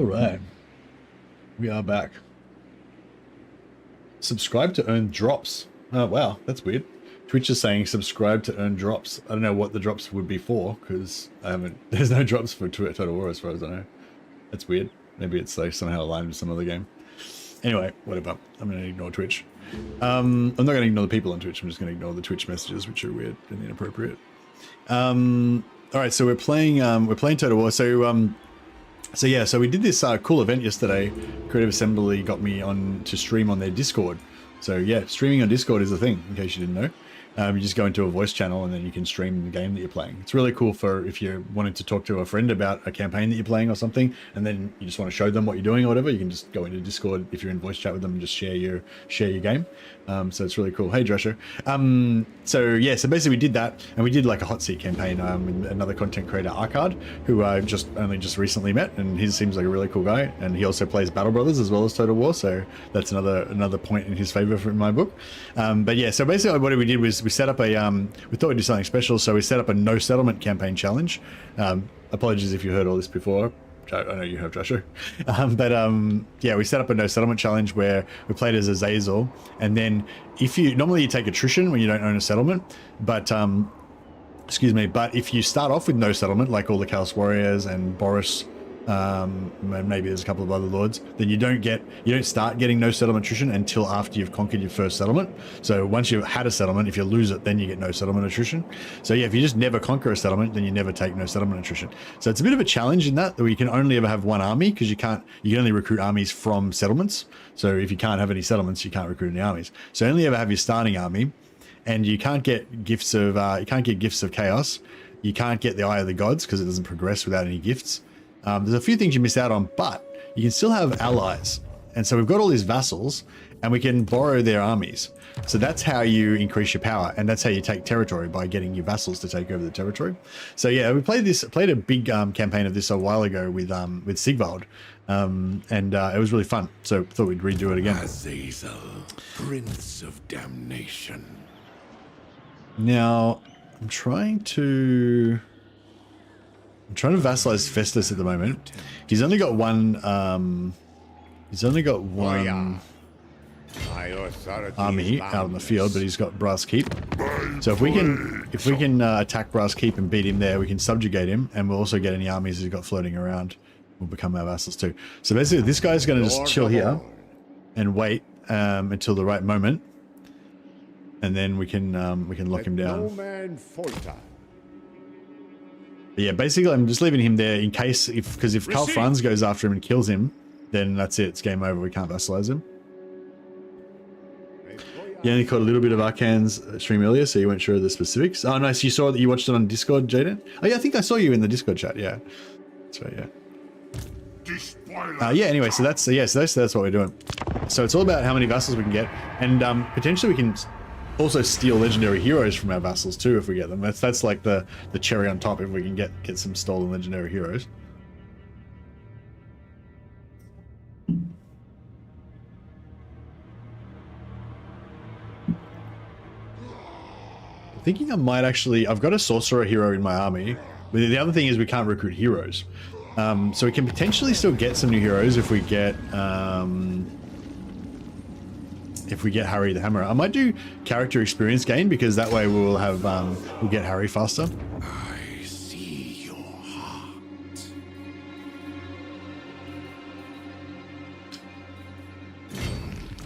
All right, we are back. Subscribe to earn drops. Oh wow, that's weird. Twitch is saying subscribe to earn drops. I don't know what the drops would be for because I haven't. There's no drops for Total War as far as I know. That's weird. Maybe it's like somehow aligned with some other game. Anyway, whatever. I'm gonna ignore Twitch. I'm not gonna ignore the people on Twitch. I'm just gonna ignore the Twitch messages, which are weird and inappropriate. All right, so we're playing Total War. So yeah, so we did this cool event yesterday. Creative Assembly got me on to stream on their Discord. So yeah, streaming on Discord is a thing, in case you didn't know. You just go into a voice channel and then you can stream the game that you're playing. It's really cool for if you're wanting to talk to a friend about a campaign that you're playing or something, and then you just want to show them what you're doing or whatever. You can just go into Discord if you're in voice chat with them and just share your game. So it's really cool. Hey, Drescher. So yeah, so basically we did that, and we did like a hot seat campaign with another content creator, Arkcard, who I only just recently met, and he seems like a really cool guy. And he also plays Battle Brothers as well as Total War, so that's another point in his favor in my book. But yeah, so basically what we did was we set up a we thought we'd do something special, so we set up a no settlement campaign challenge. Apologies if you heard all this before. I know you have, Joshua. Yeah, we set up a no settlement challenge where we played as Azazel, and then normally you take attrition when you don't own a settlement, but but if you start off with no settlement, like all the Chaos Warriors and Boris, and maybe there's a couple of other lords, then you don't start getting no settlement attrition until after you've conquered your first settlement. So once you've had a settlement, if you lose it, then you get no settlement attrition. So yeah, if you just never conquer a settlement, then you never take no settlement attrition. So it's a bit of a challenge in that you can only ever have one army, because you can only recruit armies from settlements. So if you can't have any settlements, you can't recruit any armies. So only ever have your starting army, and you can't get gifts of chaos. You can't get the Eye of the Gods because it doesn't progress without any gifts. There's a few things you miss out on, but you can still have allies. And so we've got all these vassals, and we can borrow their armies. So that's how you increase your power, and that's how you take territory, by getting your vassals to take over the territory. So yeah, we played a big campaign of this a while ago with Sigvald, and it was really fun. So thought we'd redo it again. Azazel, Prince of Damnation. Now I'm trying to vassalize Festus at the moment. He's only got one. Army out on the field, but he's got Brass Keep. So if we can attack Brass Keep and beat him there, we can subjugate him, and we'll also get any armies he's got floating around. Will become our vassals too. So basically, this guy's going to just chill here and wait until the right moment, and then we can lock him down. But yeah, basically I'm just leaving him there in case, because if Karl Franz goes after him and kills him, then that's it. It's game over. We can't vassalize him. You only caught a little bit of Arcan's stream earlier, so you weren't sure of the specifics. Oh, nice. You saw that you watched it on Discord, Jaden? Oh yeah, I think I saw you in the Discord chat. Yeah, that's right. Yeah. Yeah. Anyway, so that's what we're doing. So it's all about how many vassals we can get, and potentially we can also steal legendary heroes from our vassals too if we get them. That's like the cherry on top if we can get some stolen legendary heroes. I'm thinking I might actually. I've got a sorcerer hero in my army, but the other thing is we can't recruit heroes. So we can potentially still get some new heroes if we get Harry the Hammerer. I might do character experience gain, because that way we'll get Harry faster. I see your heart.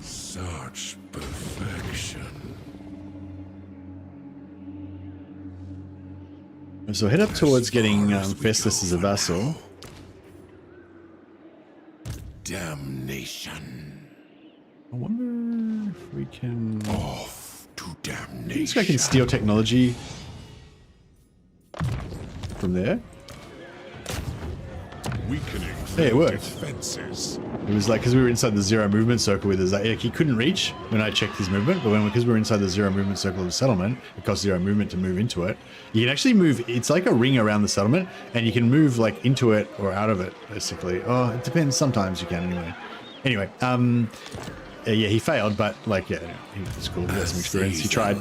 Such perfection. So head up towards getting Festus as a vassal. Damnation. I wonder if we can. Off to damnation. This guy can steal technology from there. Weakening. Hey, it worked. Defenses. It was like, because we were inside the zero movement circle with his, like, he couldn't reach when I checked his movement, but because we were inside the zero movement circle of the settlement, it cost zero movement to move into it. You can actually move. It's like a ring around the settlement, and you can move like into it or out of it, basically. Oh, it depends. Sometimes you can anyway. Anyway, yeah, he failed, but like, yeah, it's cool. He got some experience. He tried.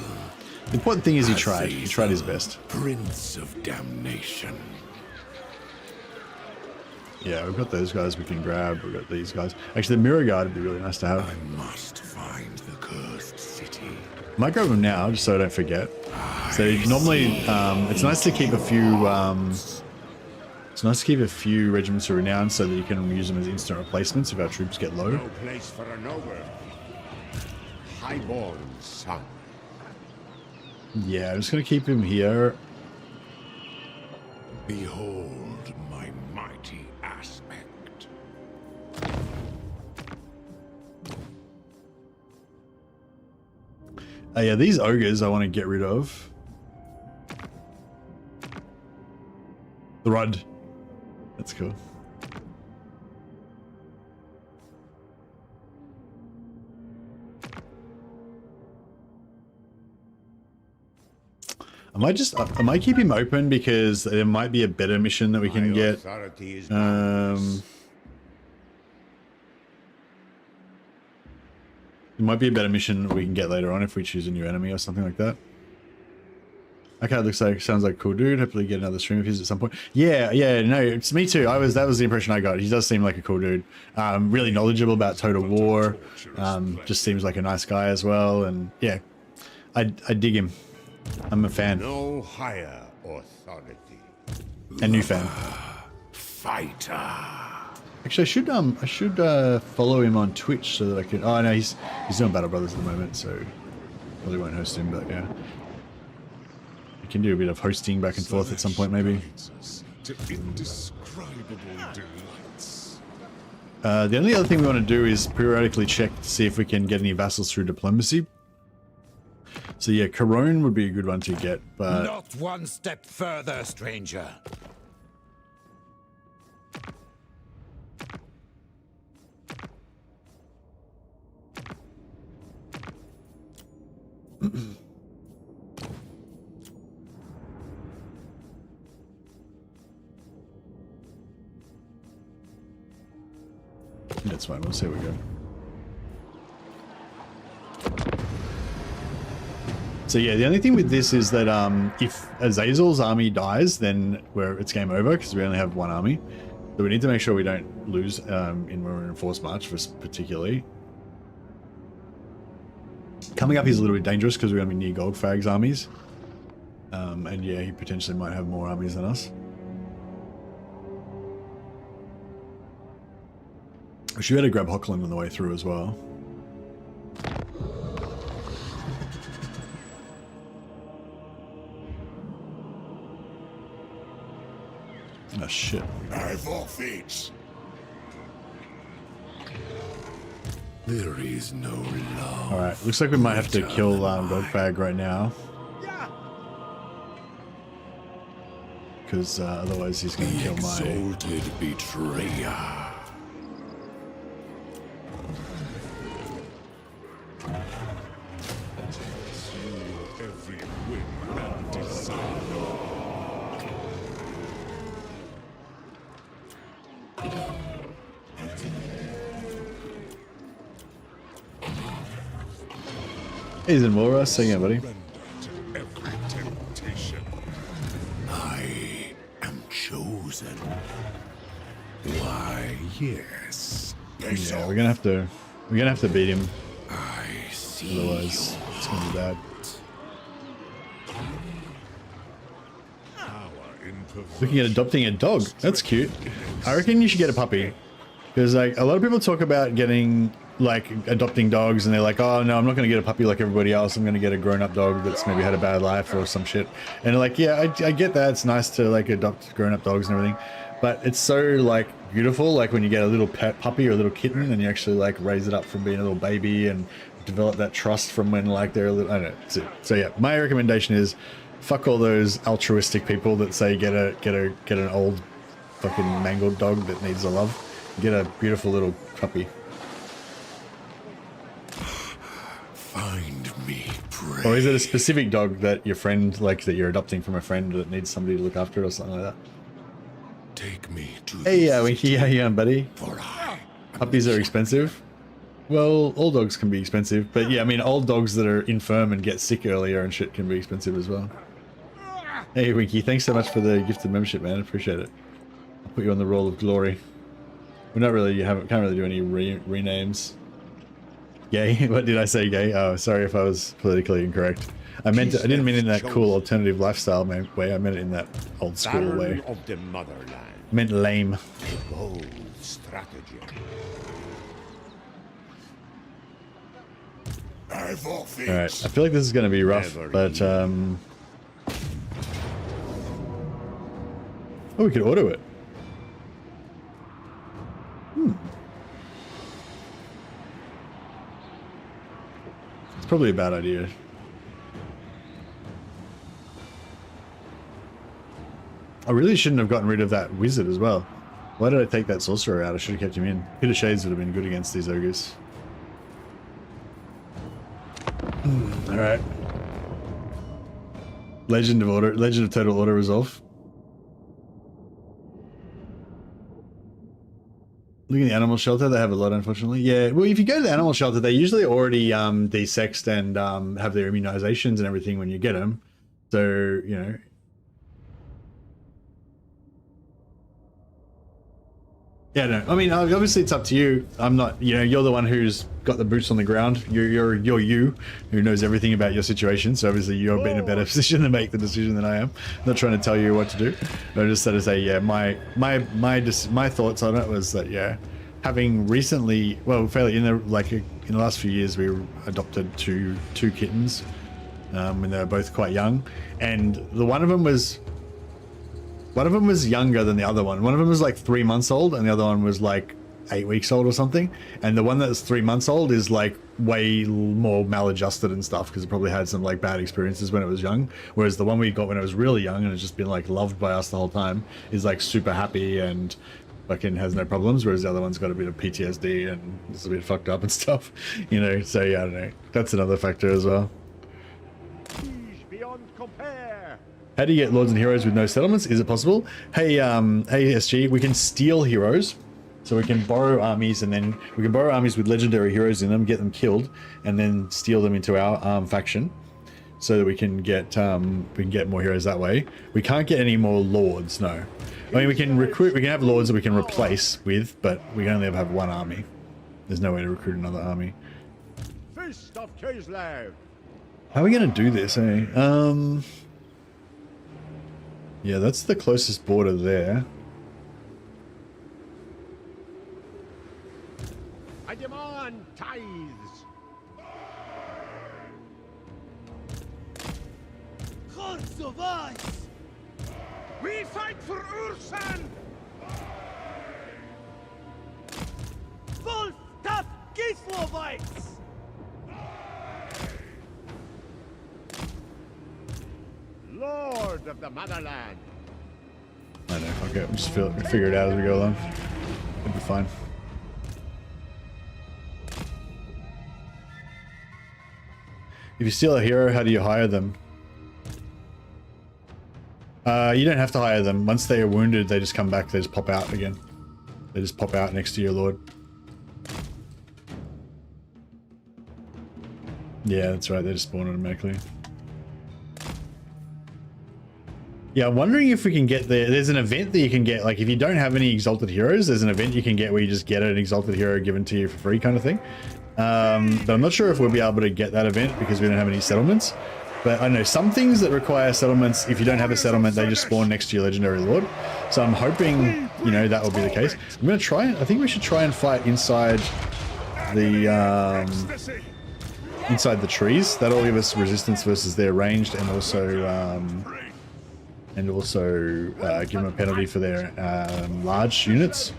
The important thing is he tried. He tried his best. Prince of Damnation. Yeah, we've got those guys we can grab. We've got these guys. Actually, the mirror guard would be really nice to have. I must find the cursed city. Might grab them now, just so I don't forget. So normally, it's nice to keep a few. It's nice to keep a few regiments of renown so that you can use them as instant replacements if our troops get low. No place for a noble. Highborn son. Yeah, I'm just gonna keep him here. Behold my mighty aspect. Yeah, these ogres I want to get rid of. The Rod. That's cool. I might keep him open because there might be a better mission that we can get. It might be a better mission that we can get later on if we choose a new enemy or something like that. Okay, sounds like a cool dude. Hopefully get another stream of his at some point. Yeah, no, it's me too. That was the impression I got. He does seem like a cool dude. Really knowledgeable about Total War. Just seems like a nice guy as well. And yeah, I dig him. I'm a fan. No higher authority. A new fan. Fighter. Actually, I should follow him on Twitch so that I can. Oh no, he's doing Battle Brothers at the moment, so probably won't host him. But yeah, we can do a bit of hosting back and forth at some point, maybe. To indescribable delights. The only other thing we want to do is periodically check to see if we can get any vassals through diplomacy. So yeah, Corone would be a good one to get, but not one step further, stranger. that's fine. We'll see how we go. So yeah, the only thing with this is that if Azazel's army dies, then it's game over because we only have one army. So we need to make sure we don't lose when we're in forced march, particularly. Coming up, he's a little bit dangerous because we're going to be near Goldfrag's armies. And yeah, he potentially might have more armies than us. We should be able to grab Hochland on the way through as well. Oh shit. I forfeit. There is no love. Alright, looks like we might have to kill Goldfrag right now. Because otherwise he's going to kill my... Exalted betrayer. Every whim and desire. He's in War Rust, yeah, buddy. Every temptation. I am chosen. Why, yes. Yeah, we're gonna have to beat him. I see. Otherwise, it's gonna be bad. Looking at adopting a dog. That's cute. I reckon you should get a puppy. Because like a lot of people talk about getting like adopting dogs and they're like, oh no, I'm not going to get a puppy like everybody else. I'm going to get a grown-up dog that's maybe had a bad life or some shit. And like, yeah, I get that. It's nice to like adopt grown-up dogs and everything. But it's so like beautiful, like when you get a little pet puppy or a little kitten and you actually like raise it up from being a little baby and develop that trust from when like they're a little, I don't know. So yeah, my recommendation is fuck all those altruistic people that say get an old fucking mangled dog that needs a love. Get a beautiful little puppy. Find me, pray. Or is it a specific dog that your friend, like that you're adopting from a friend that needs somebody to look after it or something like that? Take me to Hey, Winky, how you going, buddy? for I Puppies are expensive. Well, all dogs can be expensive, but yeah, I mean, old dogs that are infirm and get sick earlier and shit can be expensive as well. Hey, Winky, thanks so much for the gifted membership, man. Appreciate it. I'll put you on the roll of glory. We're not really, can't really do any renames. Gay? What did I say, gay? Oh, sorry if I was politically incorrect. I didn't mean it in that cool alternative lifestyle way. I meant it in that old school Baron way. of the motherland. I meant lame. Bold strategy. Alright, I feel like this is going to be rough, but oh, we could auto it. It's probably a bad idea. I really shouldn't have gotten rid of that wizard as well. Why did I take that sorcerer out? I should have kept him in. Pit of Shades would have been good against these ogres. Alright. Legend of Total Auto Resolve. Look at the animal shelter, they have a lot, unfortunately. Yeah, well, if you go to the animal shelter, they usually already desexed and have their immunizations and everything when you get them. So, you know. Yeah, no, I mean, obviously it's up to you. I'm not, you know, you're the one who's got the boots on the ground. You're you who knows everything about your situation. So obviously you're in a better position to make the decision than I am. I'm not trying to tell you what to do. But I just had to say, yeah, my thoughts on it was that, yeah, having recently, well, fairly in the last few years, we adopted two kittens when they were both quite young, and one of them was younger than the other one. One of them was like 3 months old, and the other one was like 8 weeks old or something. And the one that's 3 months old is like way more maladjusted and stuff because it probably had some like bad experiences when it was young. Whereas the one we got when it was really young and it's just been like loved by us the whole time is like super happy and fucking has no problems. Whereas the other one's got a bit of PTSD and it's a bit fucked up and stuff, you know. So yeah, I don't know. That's another factor as well. Beyond compare. How do you get lords and heroes with no settlements? Is it possible? Hey, hey SG, we can steal heroes. So we can borrow armies, and then we can borrow armies with legendary heroes in them, get them killed, and then steal them into our faction, so that we can get more heroes that way. We can't get any more lords, no. I mean, we can recruit, we can have lords that we can replace with, but we can only ever have one army. There's no way to recruit another army. Fist of Kislev. How are we gonna do this, eh? Yeah, that's the closest border there. I demand tithes. Hearts of ice! We fight for Ursan. Volstav Kislovites! Lord of the motherland. I know, okay, we'll just figure it out as we go along. It'll be fine. If you steal a hero, how do you hire them? You don't have to hire them. Once they are wounded, they just come back, they just pop out again. They just pop out next to your lord. Yeah, that's right, they just spawn automatically. Yeah, I'm wondering if we can get there's an event that you can get, like if you don't have any exalted heroes, there's an event you can get where you just get an exalted hero given to you for free kind of thing. But I'm not sure if we'll be able to get that event because we don't have any settlements. But I know some things that require settlements, if you don't have a settlement, they just spawn next to your legendary lord. So I'm hoping, you know, that will be the case. I'm going to try, I think we should try and fight inside the trees. That'll give us resistance versus their ranged, and also give them a penalty for their large units.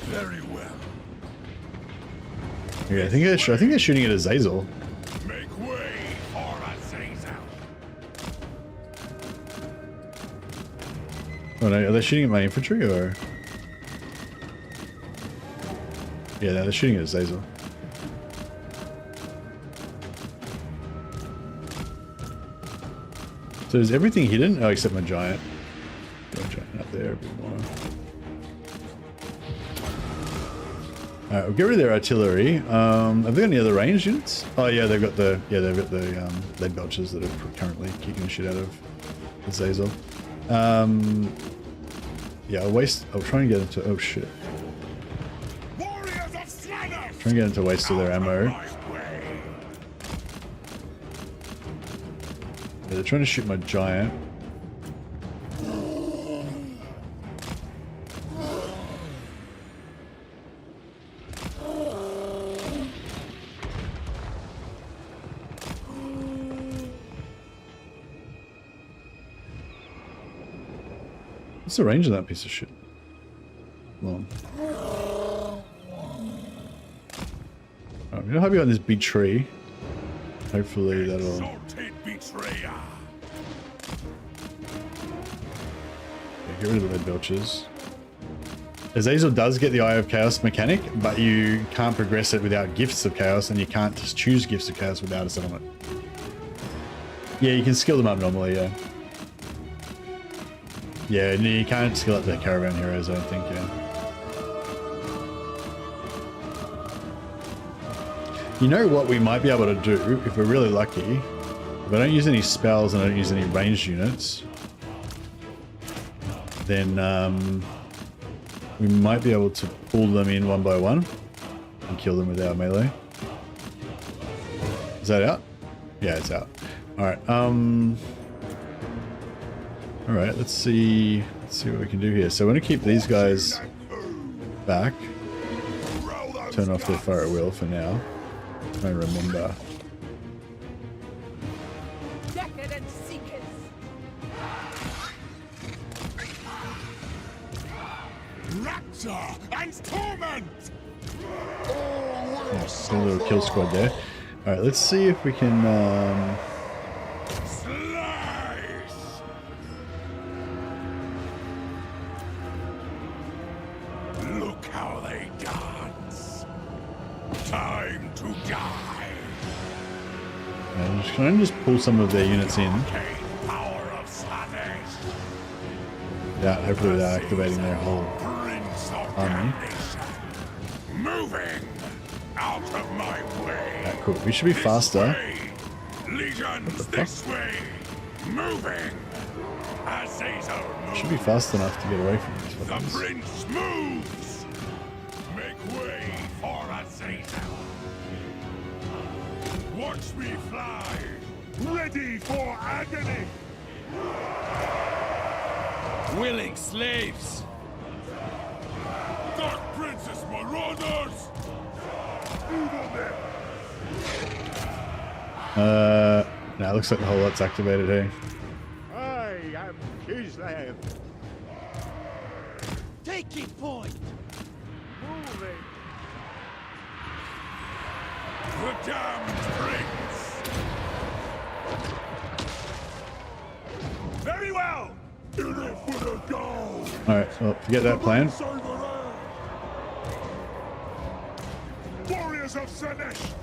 Very well. Yeah, I think they're shooting at Azazel. Make way for Azazel. Oh no, are they shooting at my infantry or? Yeah, no, they're shooting at Azazel. So is everything hidden? Oh, except my giant. Got a giant up there a bit more. Alright, we'll get rid of their artillery. Have they got any other ranged units? Oh yeah, they've got the lead belchers that are currently kicking the shit out of Azazel. Yeah, I'll try and get into, oh shit. Warriors of Slanners! Try and get into waste of their ammo. My way. Yeah, they're trying to shoot my giant. What's the range of that piece of shit? Long. I'm gonna hop you on this big tree. Hopefully that'll. Exalted betrayer. Yeah, get rid of the red belches. Azazel does get the Eye of Chaos mechanic, but you can't progress it without Gifts of Chaos, and you can't just choose Gifts of Chaos without a settlement. Yeah, you can skill them up normally, yeah. Yeah, you can't skill up the Caravan Heroes, I don't think, yeah. You know what we might be able to do, if we're really lucky, if I don't use any spells and I don't use any ranged units, then we might be able to pull them in one by one and kill them with our melee. Is that out? Yeah, it's out. Alright, alright, let's see what we can do here. So we're gonna keep these guys back. Turn off their fire at will for now. Try and remember. Decadent seekers. Rapture and torment! Nice, a little kill squad there. Alright, let's see if we can Slice! Look how they dance. Time to die. I'm just trying to just pull some of their units in. Arcane power of Slanners. Hopefully without activating their whole Prince of army. damnation. Moving out of my way. Alright, cool. We should be faster. Way. Legions this way. Moving. Azazel moves. Should be fast enough to get away from these The fuckers. prince moves. Make way for Azazel. Watch me fly. Ready for agony. Willing slaves. Dark Princess Marauders. Now it looks like the whole lot's activated, hey. I am Kislev. Taking point. Moving. The damned prince. Very well. In it for the gold. Alright, well, forget that plan. Warriors of Slanesh.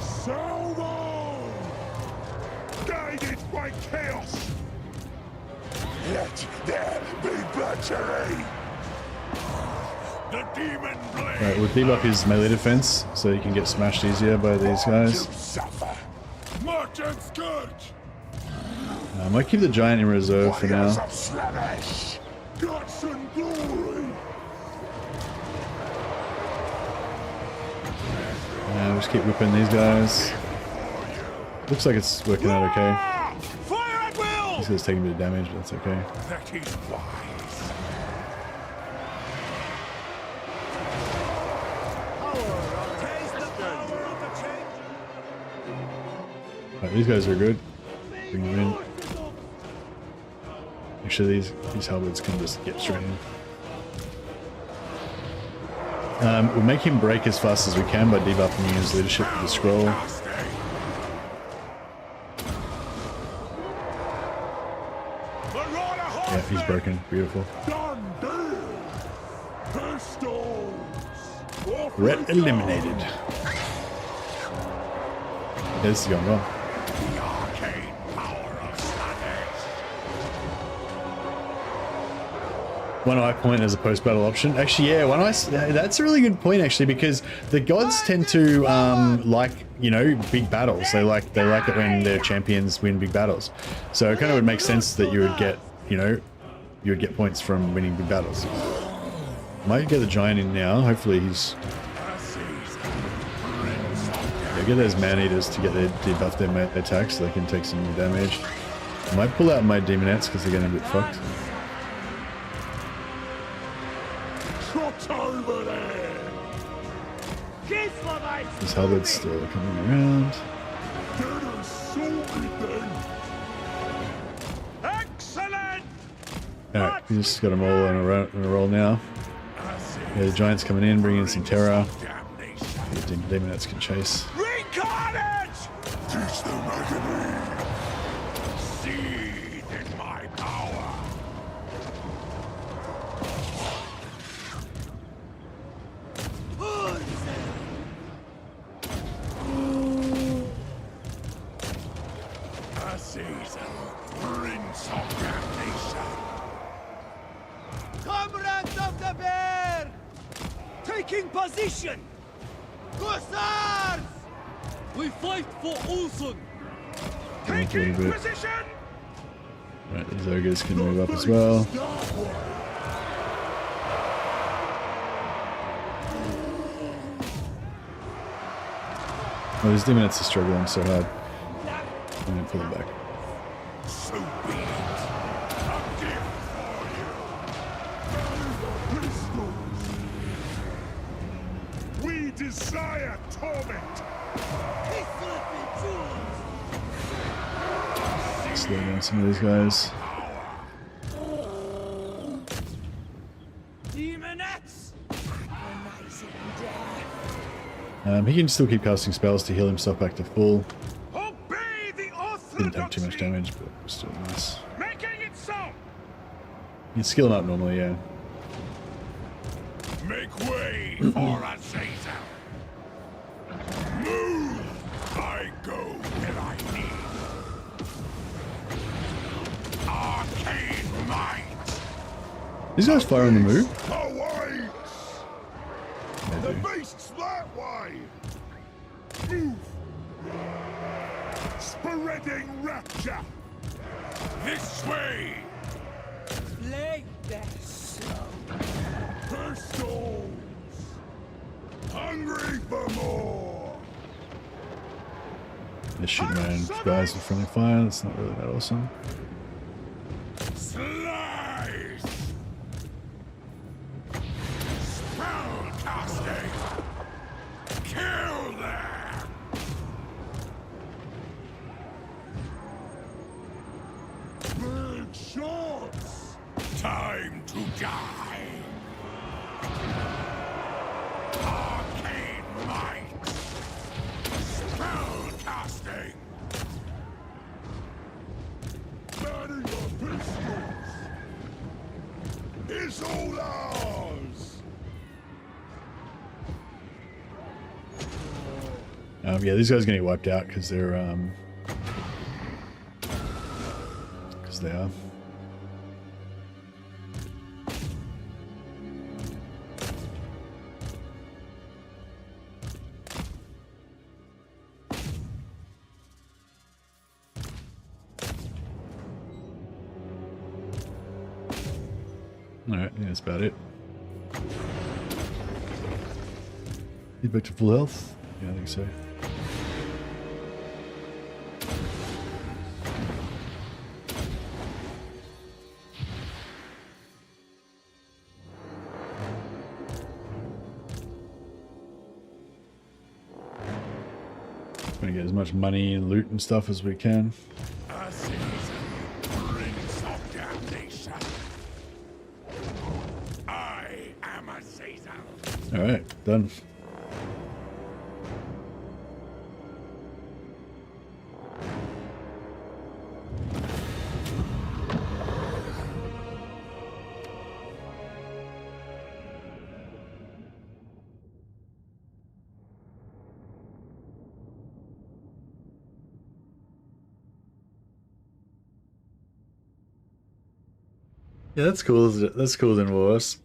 Salvo! Guided by chaos. Let there be butchery. The demon blade. Alright, we'll debuff his melee defense so he can get smashed easier by these guys. Suffer. March and scourge. I might keep the giant in reserve for now. Of Slanesh. Guts and glory. Just keep whipping these guys. Looks like it's working out okay. Fire at will. This guy's taking a bit of damage, but that's okay. That is wise. Taste the power of the change. Alright, these guys are good. Bring them in. Make sure these halberds can just get straight in. We'll make him break as fast as we can by debuffing his leadership with the scroll. Yeah, he's broken. Beautiful. Threat eliminated. Yeah, this is going well. The arcane power of Slanesh. one eye point as a post-battle option. Actually, yeah, that's a really good point actually, because the gods tend to like, you know, big battles. They like it when their champions win big battles. So it kind of would make sense that you would get, you know, you would get points from winning big battles. Might get the giant in now. Hopefully he's... Yeah, get those man-eaters to get their debuff their attacks so they can take some more damage. I might pull out my demonettes because they're getting a bit fucked. Trot over there! This halberd's still coming around. Get us sorted then! Excellent! Alright, we just got them all in a roll now. Yeah, the giant's coming in, bringing in some terror. The demonettes can chase. Carnage! Teach them agony! Seed in my power! Azazel, Prince of Damnation! Comrades of the bear! Taking position! Hussars! We fight for Ulson! Taking Position! Right, these ogres can move up as well. Oh, these demonettes are struggling so hard. I'm gonna pull them back. So be it. A gift for you. We desire torment. Slow down some of these guys. Demonettes! He can still keep casting spells to heal himself back to full. Obey the Didn't take too much orthodoxy! damage, but still nice. Making it so! You can skill up normally, yeah. Make way for Azazel. Move! I go where I need. Arcane might! These guys fire on the move. Awaits! They The do. beast's that way! Move! Spreading rapture! This way! Lay their slow. Pistols! Hungry for more! They're shooting around guys with friendly fire. That's not really that awesome. Slice! Spell casting! Kill them! Big shots! Time to die! Arcane might! Spell casting! Burning the pistols! It's all ours! Yeah, these guys are gonna get wiped out because they're because they are. Alright, yeah, that's about it. He's back to full health? Yeah, I think so. Gonna get as much money and loot and stuff as we can. Azazel, Prince of Damnation. I am Azazel. Alright, done. Yeah, that's cool. That's cooler than Wars.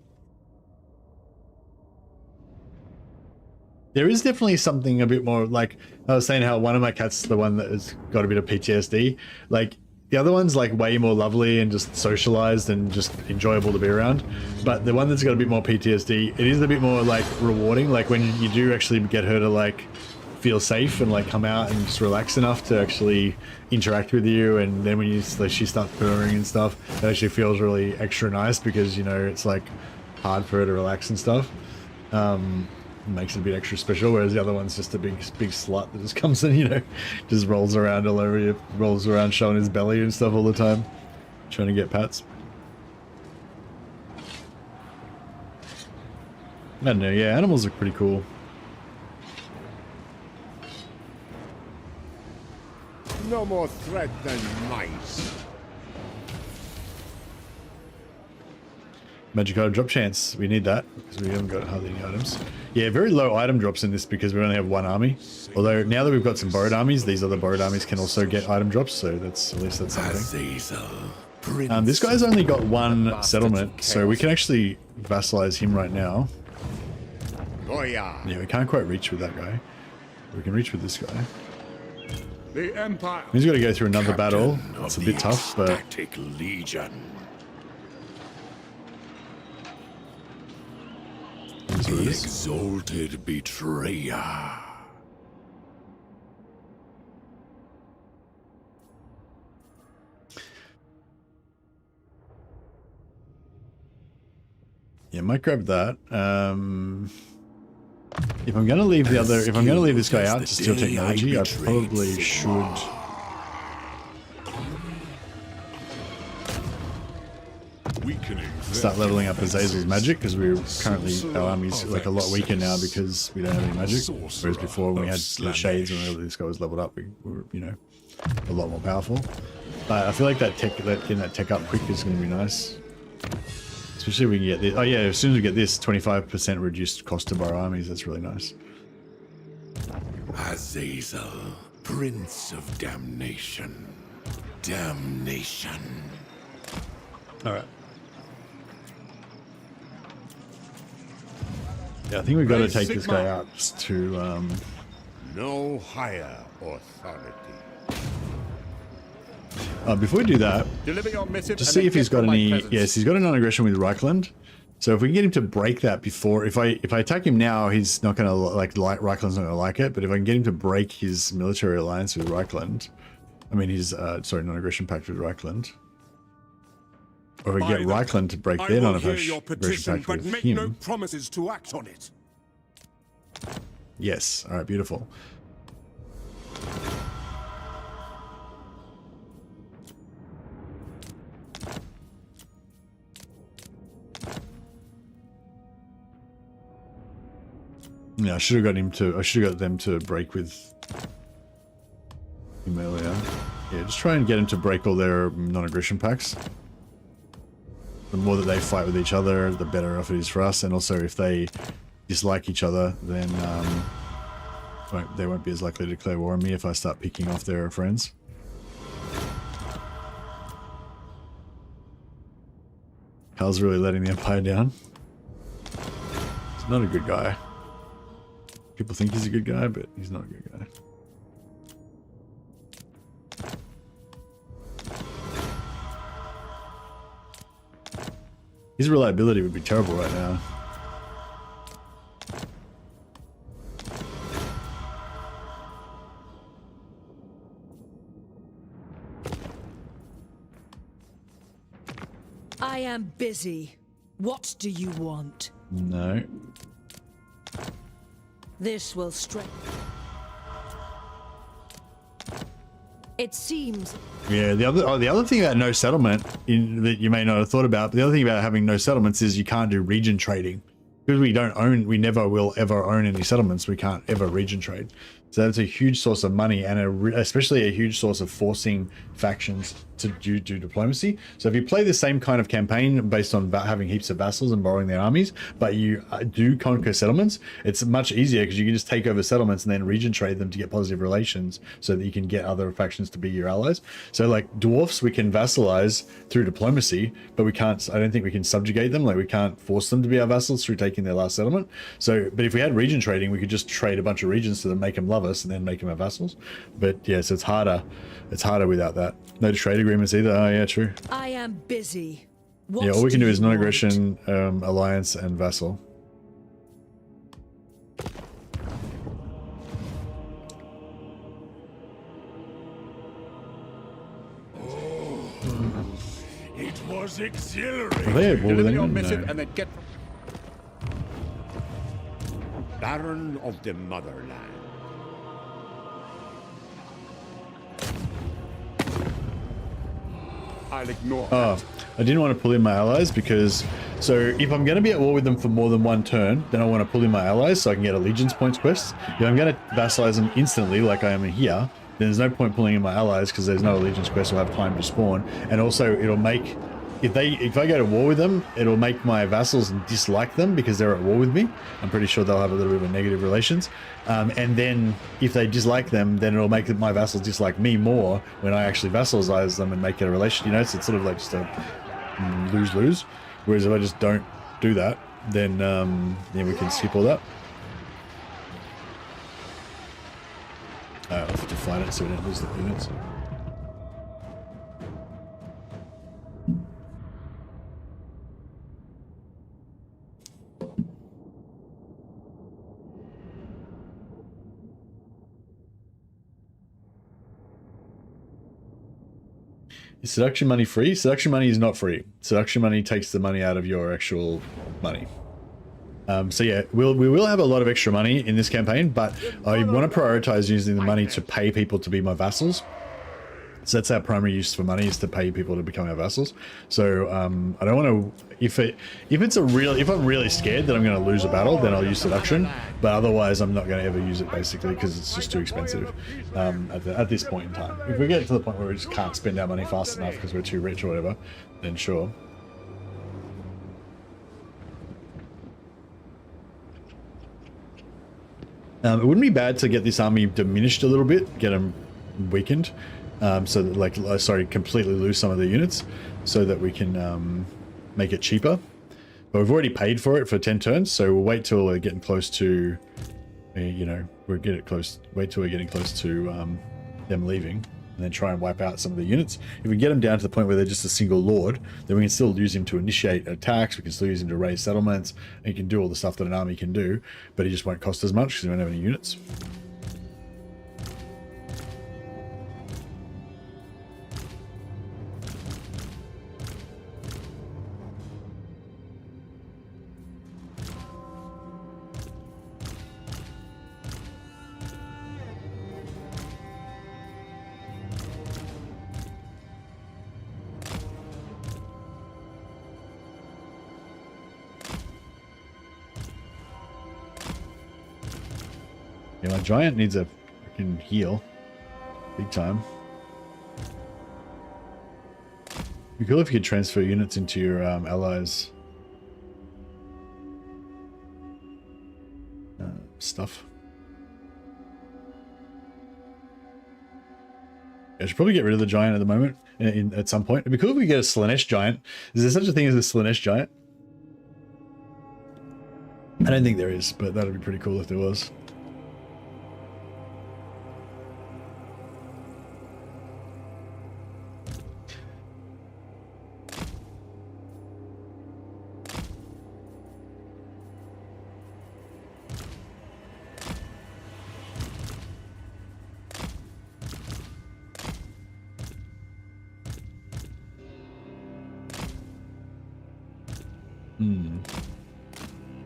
There is definitely something a bit more like I was saying how one of my cats is the one that has got a bit of PTSD. Like the other one's like way more lovely and just socialized and just enjoyable to be around. But the one that's got a bit more PTSD, it is a bit more like rewarding. Like when you do actually get her to like feel safe and like come out and just relax enough to actually interact with you, and then when you like, she starts purring and stuff, it actually feels really extra nice because you know it's like hard for her to relax and stuff. Makes it a bit extra special, whereas the other one's just a big slut that just comes in, you know, just rolls around all over you, rolls around showing his belly and stuff all the time, trying to get pats. I don't know, yeah, animals are pretty cool. No more threat than mice. Magic item drop chance, we need that because we haven't got hardly any items. Yeah, very low item drops in this because we only have one army. Although now that we've got some borrowed armies, these other borrowed armies can also get item drops, so that's at least that's something. This guy's only got one settlement, so we can actually vassalize him right now. Yeah, we can't quite reach with that guy. We can reach with this guy. The Empire. He's got to go through another battle. It's a bit tough, but Legion. The exalted betrayer. yeah, might grab that. If I'm gonna leave the other, if I'm gonna leave this guy out to steal technology, I probably should. Start leveling up Azazel's magic because we're currently our army's like a lot weaker now because we don't have any magic. Whereas before when we had the shades and this guy was leveled up, we were, you know, a lot more powerful. But I feel like that tech, getting that tech up quick is going to be nice. Especially if we can get this. Oh yeah, as soon as we get this 25% reduced cost of our armies, that's really nice. Azazel, Prince of Damnation. Damnation. All right. Yeah, I think we've got to take this guy out just to No higher authority. before we do that, Deliver your missive just and see if he's got forget my any. presence. Yes, he's got a non-aggression with Reichland. So if we can get him to break that before, if I attack him now, he's not going to like Reichland's not going to like it. But if I can get him to break his military alliance with Reichland, I mean his sorry, non-aggression pact with Reichland, or we get Reichland to break their non-aggression pact but with make him. no promises to act on it. Yes. All right. Beautiful. Yeah, I should have got him to. I should have got them to break with him earlier. Yeah, just try and get him to break all their non-aggression pacts. The more that they fight with each other, the better off it is for us. And also, if they dislike each other, then they won't be as likely to declare war on me if I start picking off their friends. Hal's really letting the Empire down. He's not a good guy. People think he's a good guy, but he's not a good guy. His reliability would be terrible right now. I am busy. What do you want? No. This will strengthen. It seems. Yeah, the other thing about no settlement that you may not have thought about, but the other thing about having no settlements is you can't do region trading. Because we never will ever own any settlements, we can't ever region trade. So that's a huge source of money, and especially a huge source of forcing factions to do diplomacy. So if you play the same kind of campaign based on having heaps of vassals and borrowing their armies, but you do conquer settlements, it's much easier because you can just take over settlements and then region trade them to get positive relations so that you can get other factions to be your allies. So like dwarfs, we can vassalize through diplomacy, but we can't, I don't think we can subjugate them. Like we can't force them to be our vassals through taking their last settlement. So, but if we had region trading, we could just trade a bunch of regions to them, make them love us, and then make them our vassals. But yeah, so it's harder without that. No trade agreements either. Oh yeah, true. I am busy. What Yeah, all we can do is you want? non-aggression, alliance, and vassal. It was exhilarating. Are they at war with Deliver your anyone? missive No. and then get... Baron of the Motherland. I'll ignore Oh, I didn't want to pull in my allies because, so if I'm going to be at war with them for more than one turn, then I want to pull in my allies so I can get allegiance points quests. If I'm going to vassalize them instantly like I am in here, then there's no point pulling in my allies because there's no allegiance quest will have time to spawn. And also it'll make, if I go to war with them, it'll make my vassals dislike them because they're at war with me. I'm pretty sure they'll have a little bit of negative relations. And then if they dislike them, then it'll make my vassals dislike me more when I actually vassalize them and make it a relation, you know, so it's sort of like just a lose-lose. Whereas if I just don't do that, then yeah, we can skip all that. I'll have to fight it so we don't lose the units. Is seduction money free? Seduction money is not free. Seduction money takes the money out of your actual money. So yeah, we will have a lot of extra money in this campaign, but I want to prioritize using the money to pay people to be my vassals. So that's our primary use for money, is to pay people to become our vassals. So I don't want to, if I'm really scared that I'm going to lose a battle, then I'll use seduction. But otherwise, I'm not going to ever use it basically because it's just too expensive at this point in time. If we get to the point where we just can't spend our money fast enough because we're too rich or whatever, then sure. It wouldn't be bad to get this army diminished a little bit, get them weakened. So that, like, sorry, completely lose some of the units so that we can make it cheaper. But we've already paid for it for 10 turns, so we'll wait till we're getting close to, you know, wait till we're getting close to them leaving, and then try and wipe out some of the units. If we get them down to the point where they're just a single lord, then we can still use him to initiate attacks, we can still use him to raise settlements, and he can do all the stuff that an army can do, but he just won't cost as much because we don't have any units. Yeah, my giant needs a freaking heal. Big time. It'd be cool if you could transfer units into your allies' stuff. I should probably get rid of the giant at the moment, at some point. It'd be cool if we get a Slanesh giant. Is there such a thing as a Slanesh giant? I don't think there is, but that'd be pretty cool if there was.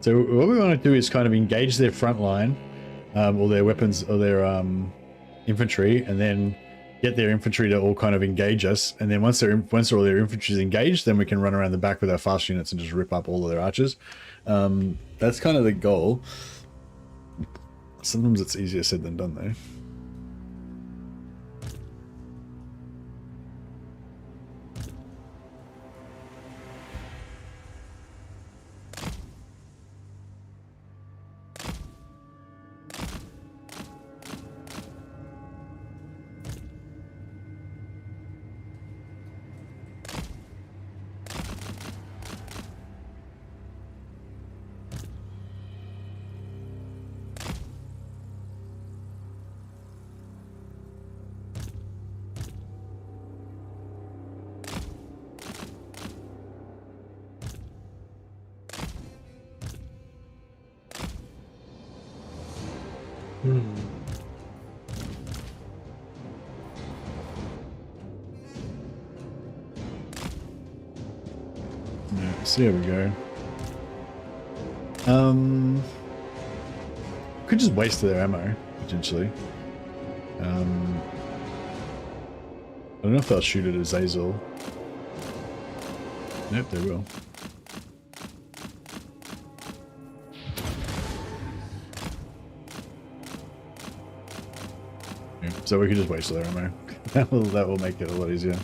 So what we want to do is kind of engage their front line, or their weapons, or their infantry, and then get their infantry to all kind of engage us. And then once all their infantry is engaged, then we can run around the back with our fast units and just rip up all of their archers. That's kind of the goal. Sometimes it's easier said than done, though. Yeah, so here we go. Could just waste their ammo, potentially. I don't know if they'll shoot it at Azazel. Nope, they will. Yeah, so we could just waste their ammo. that will make it a lot easier.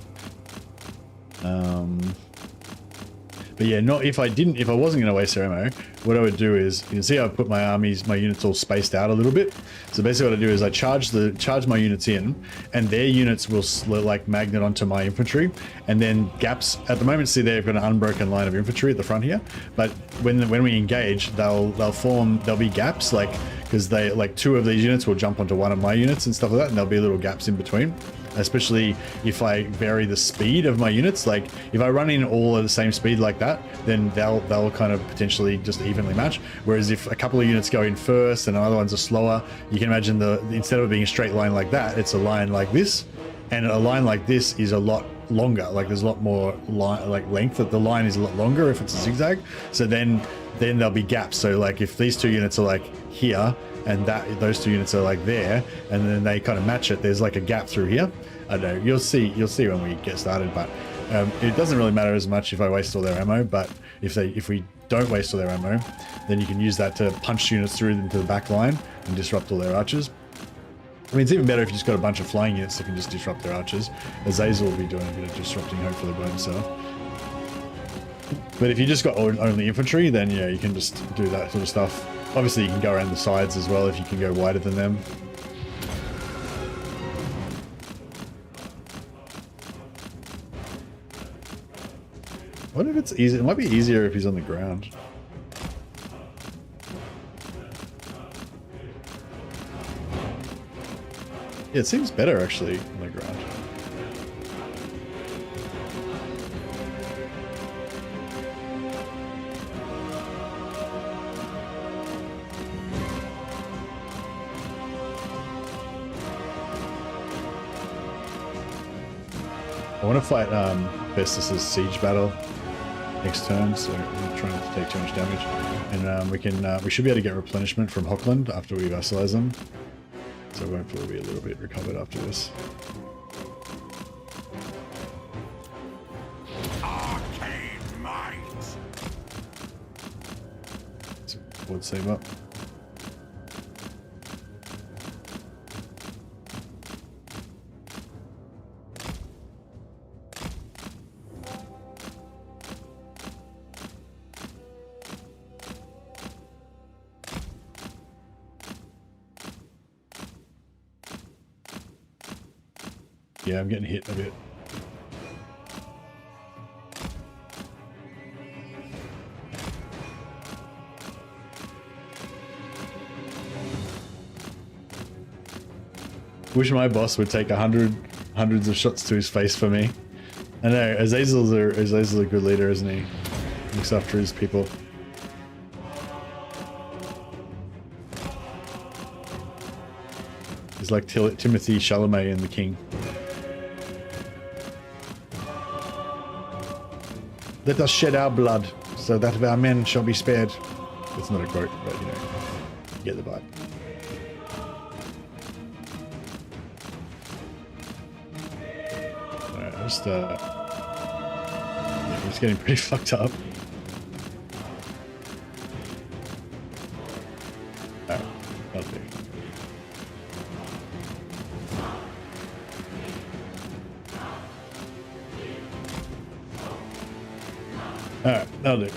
But yeah, not if I wasn't going to waste their ammo, what I would do is, you can see I've put my units all spaced out a little bit. So basically what I do is I charge my units in, and their units will like magnet onto my infantry, and then gaps. At the moment, see they've got an unbroken line of infantry at the front here, but when we engage, there'll be gaps, like, because they, like, two of these units will jump onto one of my units and stuff like that, and there'll be little gaps in between. Especially if I vary the speed of my units. Like if I run in all at the same speed like that, then they'll kind of potentially just evenly match. Whereas if a couple of units go in first and other ones are slower, you can imagine instead of it being a straight line like that, it's a line like this, and a line like this is a lot longer. Like there's a lot more length. That the line is a lot longer if it's a zigzag. So then there'll be gaps. So like if these two units are like here, and those two units are like there, and then they kind of match it, there's like a gap through here. I don't know, you'll see when we get started, but it doesn't really matter as much if I waste all their ammo. But if we don't waste all their ammo, then you can use that to punch units through into the back line and disrupt all their archers. I mean, it's even better if you just got a bunch of flying units that can just disrupt their archers. Azazel will be doing a bit of disrupting, hopefully, by himself. But if you just got only infantry, then yeah, you can just do that sort of stuff. Obviously, you can go around the sides as well if you can go wider than them. I wonder if it's easy. It might be easier if he's on the ground. Yeah, it seems better actually on the ground. I want to fight Festus's siege battle next turn, so we're trying not to take too much damage. And we should be able to get replenishment from Hockland after we vassalize them. So hopefully we'll be a little bit recovered after this. Arcane might. So would save up. Yeah, I'm getting hit a bit. Wish my boss would take hundreds of shots to his face for me. I know, Azazel's a good leader, isn't he? Looks after his people. He's like Timothy Chalamet in The King. Let us shed our blood, so that our men shall be spared. It's not a quote, but you know, you get the vibe. Alright, I'm just getting pretty fucked up. Alright, I'll do. Alright, that'll do.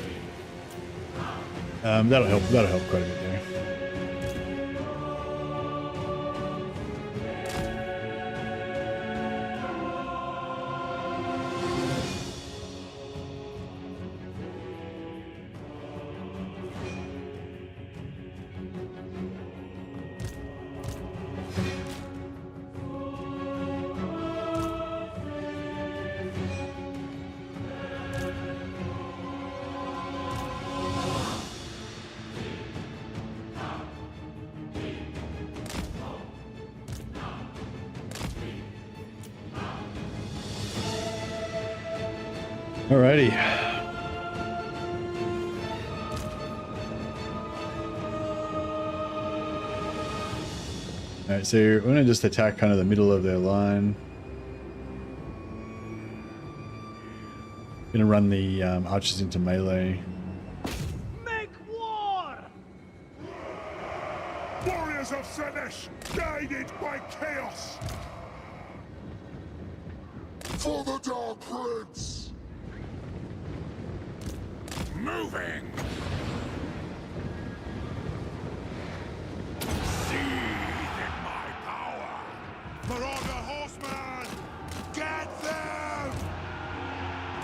That'll help quite a bit there. Alrighty. Alright, so we're going to just attack kind of the middle of their line. Going to run the archers into melee. Make war! Warriors of Slanesh, guided by chaos! For the Dark Prince! Moving! Seethe in my power! Marauder horsemen! Get them!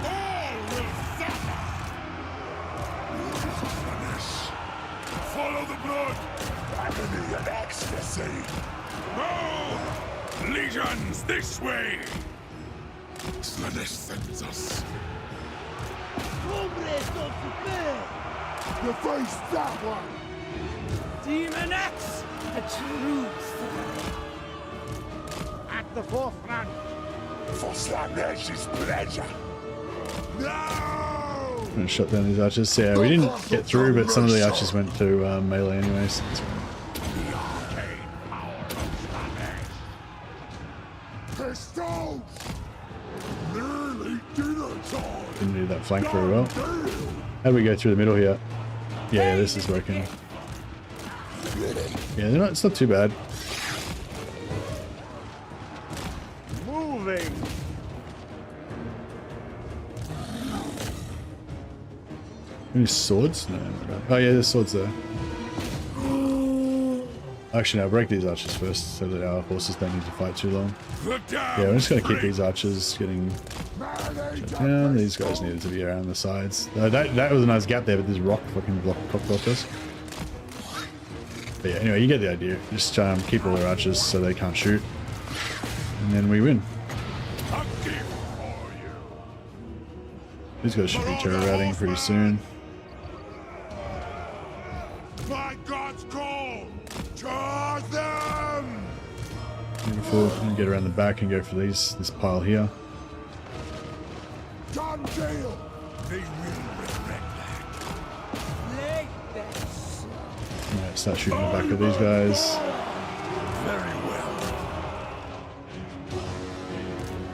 All will suffer! Warriors of Slanesh, follow the blood! Agony and ecstasy! Move! Legions, this way! Slanesh sends us. You face that one! Demon X! A true threat. At the forefront. For Slanesh's pleasure! No! I'm going to shut down these archers. So, yeah, we didn't get through, but some of the archers went to melee anyway. So The arcane power of Slanesh! Pistols! Nearly dinner time! didn't do that flank very well. How do we go through the middle here? Yeah, this is working. Yeah, it's not too bad. Moving. Any swords? No. Oh yeah, there's swords there. Actually, no, break these archers first so that our horses don't need to fight too long. Yeah, I'm just going to keep these archers getting shut down. These guys needed to be around the sides. That was a nice gap there, but this rock fucking blocked us. But yeah, anyway, you get the idea. Just keep all their archers so they can't shoot. And then we win. These guys should be terror routing pretty soon. By God's call! Charge them! Beautiful. And get around the back and go for this pile here. Done deal! They will regret that. Alright, start shooting the back of these guys. Very well.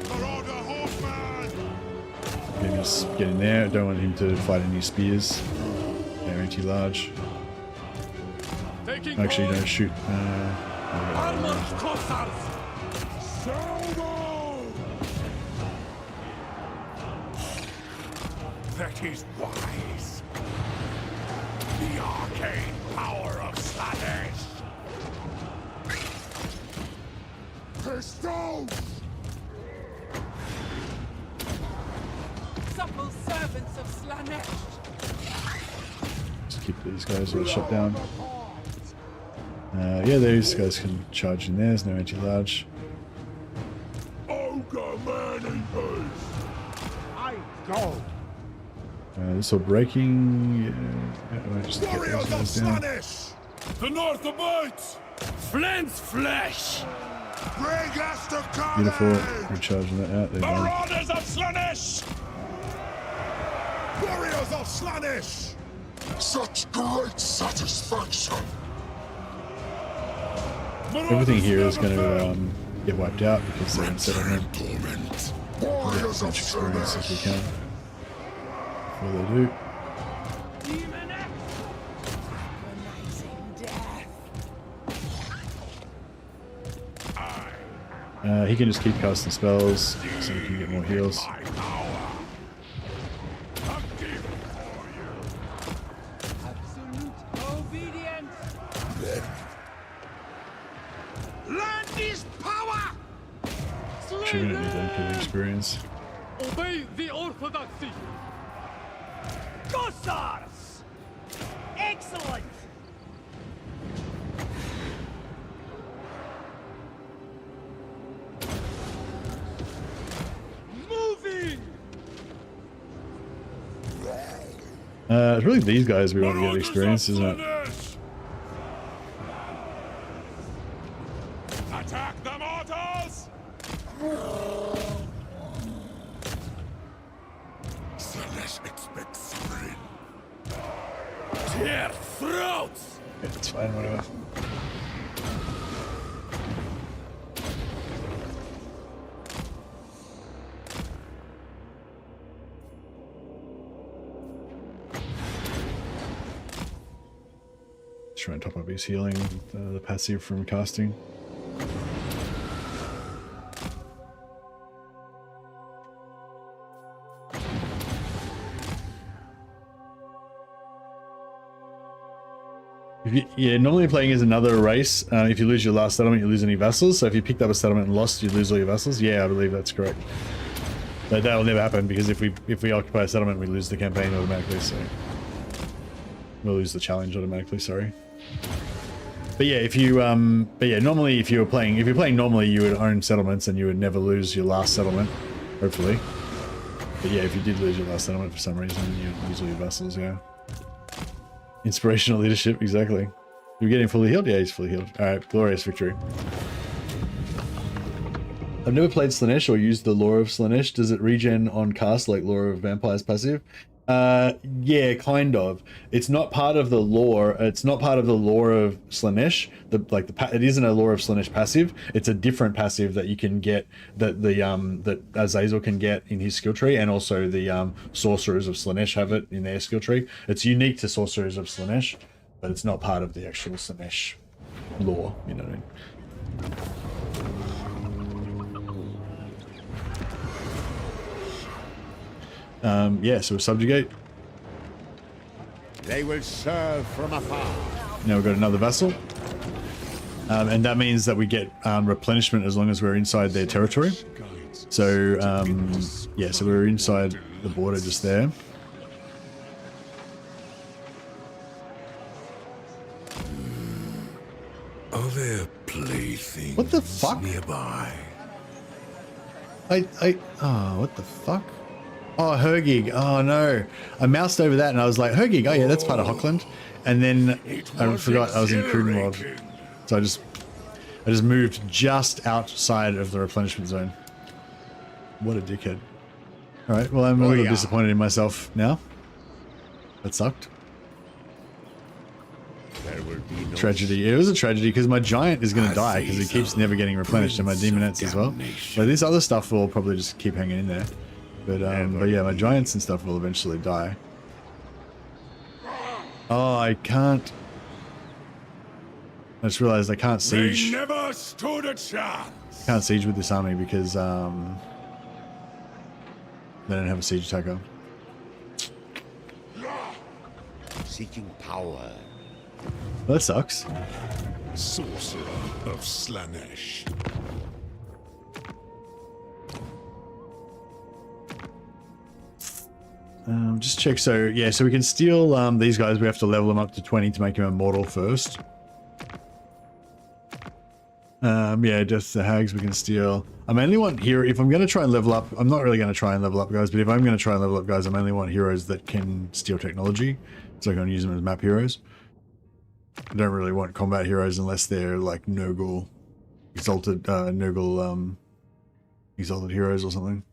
Marauder horseman! Get in there. Don't want him to fight any spears. They're anti-large. Actually, don't shoot. That is wise. The arcane power of Slanesh. Pistols! Supple servants of Slanesh. Just keep these guys all shut down. Yeah, these guys can charge in there. There's no anti-large. Ogre man-eaters! I go. This all breaking. Yeah, just get Warriors those of guys down. Slanesh! The North abides! Flint's flesh! Bring us to Beautiful. carnage! Recharging that out. There you go. Marauders of Slanesh! Warriors of Slanesh! Such great satisfaction! Everything here is going to get wiped out because they're in settlement. Torment! Get Warriors as of much experience as we Slanesh! can before they do. Demon X. Agonizing death. He can just keep casting spells so he can get more heals. achievement at the end of experience. Obey the orthodoxy. Gossars! Excellent! Moving. It's really these guys we want to get experience, isn't it? Attack the mortals! Slanesh expects suffering. Tear throats! It's fine, whatever. Try and top up his healing with the passive from casting. Yeah, normally playing is another race. If you lose your last settlement, you lose any vassals. So if you picked up a settlement and lost, you lose all your vassals. Yeah, I believe that's correct. But that will never happen because if we occupy a settlement, we lose the campaign automatically. So we'll lose the challenge automatically. Sorry. But yeah, normally if you're playing normally, you would own settlements and you would never lose your last settlement, hopefully. But yeah, if you did lose your last settlement for some reason, you'd lose all your vassals. Yeah. Inspirational leadership, exactly. You're getting fully healed? Yeah, he's fully healed. Alright, glorious victory. I've never played Slanesh or used the Lore of Slanesh. Does it regen on cast like Lore of Vampires passive? Yeah, kind of. It's not part of the lore. It's not part of the lore of Slanesh. It isn't a Lore of Slanesh passive. It's a different passive that you can get that Azazel can get in his skill tree, and also the sorcerers of Slanesh have it in their skill tree. It's unique to sorcerers of Slanesh, but it's not part of the actual Slanesh lore. You know what I mean? Yeah, so subjugate. They will serve from afar. Now we've got another vessel. And that means that we get replenishment as long as we're inside their territory. So, yeah, so we're inside the border just there. Are there playthings What the fuck? nearby? Oh, what the fuck? Oh, Hergig. Oh, no. I moused over that and I was like, Hergig. Oh, yeah, that's part of Hockland. And then I forgot I was in Cruden World. So I just moved just outside of the replenishment zone. What a dickhead. All right, well, I'm a little disappointed in myself now. That sucked. There will be no Tragedy. It was a tragedy because my giant is going to die because he keeps never getting replenished, and my demonettes as well. But this other stuff will probably just keep hanging in there. But yeah, my giants and stuff will eventually die. Oh, I can't. I just realized I can't siege. They never stood a chance. Can't siege with this army because they don't have a siege attacker. seeking power. Well, that sucks. Sorcerer of Slanesh. Just check. So yeah, so we can steal these guys. We have to level them up to 20 to make them immortal first. Yeah, just the hags we can steal. I mainly want hero. If I'm going to try and level up, I'm not really going to try and level up guys, but if I'm going to try and level up guys, I mainly want heroes that can steal technology. So I'm going to use them as map heroes. I don't really want combat heroes unless they're like Nurgle, exalted Nurgle, exalted heroes or something.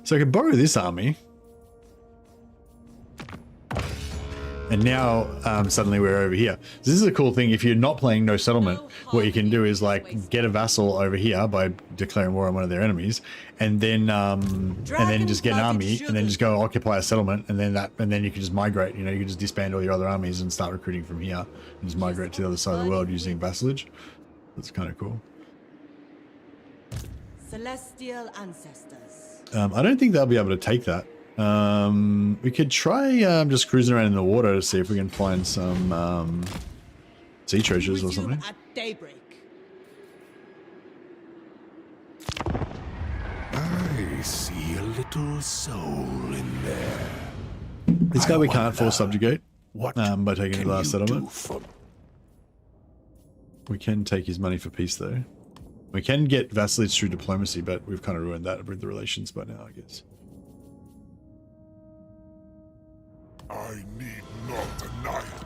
So I could borrow this army. And now suddenly we're over here. So this is a cool thing. If you're not playing No Settlement, what you can do is like get a vassal over here by declaring war on one of their enemies, and then just get an army, and then just go occupy a settlement, and then you can just migrate. You know, you can just disband all your other armies and start recruiting from here, and just migrate to the other side of the world using vassalage. That's kind of cool. Celestial ancestors. I don't think they'll be able to take that. We could try just cruising around in the water to see if we can find some sea treasures or something. At daybreak. see a little soul in there. This guy we can't wonder force subjugate What by taking the last can you settlement. do for We can take his money for peace, though. We can get vassalage through diplomacy, but we've kind of ruined that with the relations by now, I guess. I need not a knife.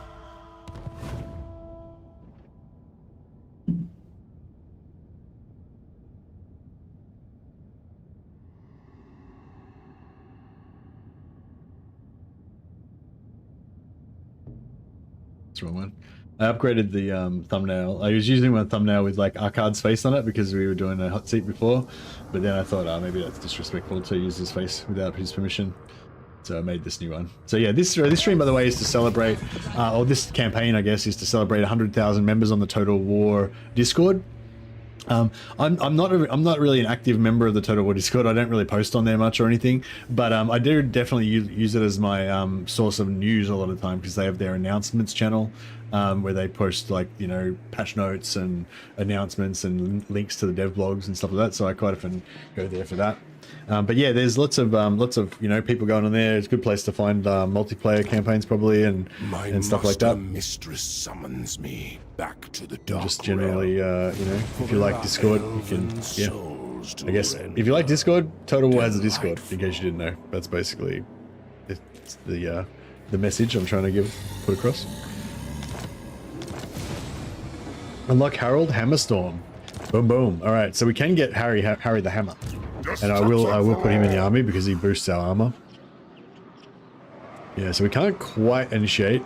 That's the wrong one. I upgraded the thumbnail. I was using my thumbnail with like Arkcard's face on it because we were doing a hot seat before, but then I thought, oh, maybe that's disrespectful to use his face without his permission. So I made this new one. So yeah, this stream, by the way, is to celebrate, or this campaign, I guess, is to celebrate 100,000 members on the Total War Discord. I'm not really an active member of the Total War Discord. I don't really post on there much or anything, but I do definitely use it as my source of news a lot of the time because they have their announcements channel where they post, like, you know, patch notes and announcements and links to the dev blogs and stuff like that. So I quite often go there for that. But yeah, there's lots of you know, people going on there. It's a good place to find multiplayer campaigns probably and stuff like that. Mistress summons me back to the dark Just generally, you know, if you like Discord, you can, yeah. I guess if you like Discord, Total War has a Discord. In case you didn't know, that's basically it's the message I'm trying to put across. Unlock Harold Hammerstorm. Boom boom. All right, so we can get Harry the Hammer. And I will put him in the army because he boosts our armor. Yeah, so we can't quite initiate.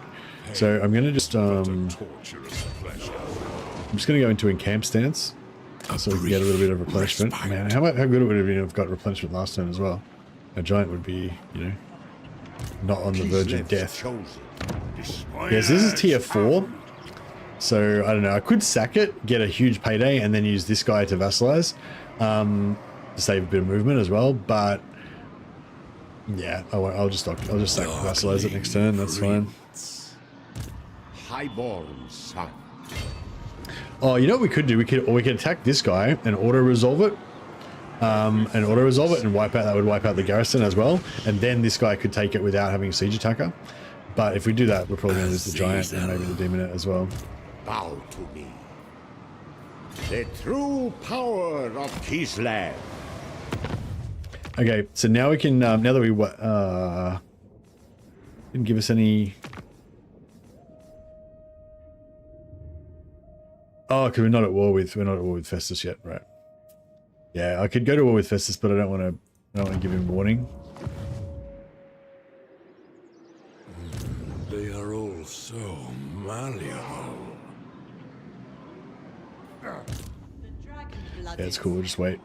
So I'm gonna just I'm just gonna go into encamp stance so we can get a little bit of replenishment. Man, how good it would have been if we got replenishment last turn as well. A giant would be, you know, not on the verge of death. Yes, this is tier 4. So I don't know. I could sack it, get a huge payday, and then use this guy to vassalize. To save a bit of movement as well, but yeah, I'll just sack vassalize it next turn. That's fine. Highborn son. Oh, you know what we could do? We could attack this guy and auto resolve it, and wipe out. That would wipe out the garrison as well, and then this guy could take it without having a siege attacker. But if we do that, we're probably going to lose the giant and maybe the demonette as well. Bow to me. The true power of Kislev. Okay, so now we can, now that we, didn't give us any... Oh, because we're not at war with Festus yet, right? Yeah, I could go to war with Festus, but I don't want to give him warning. They are all so malleable. Yeah, it's cool, we'll just wait.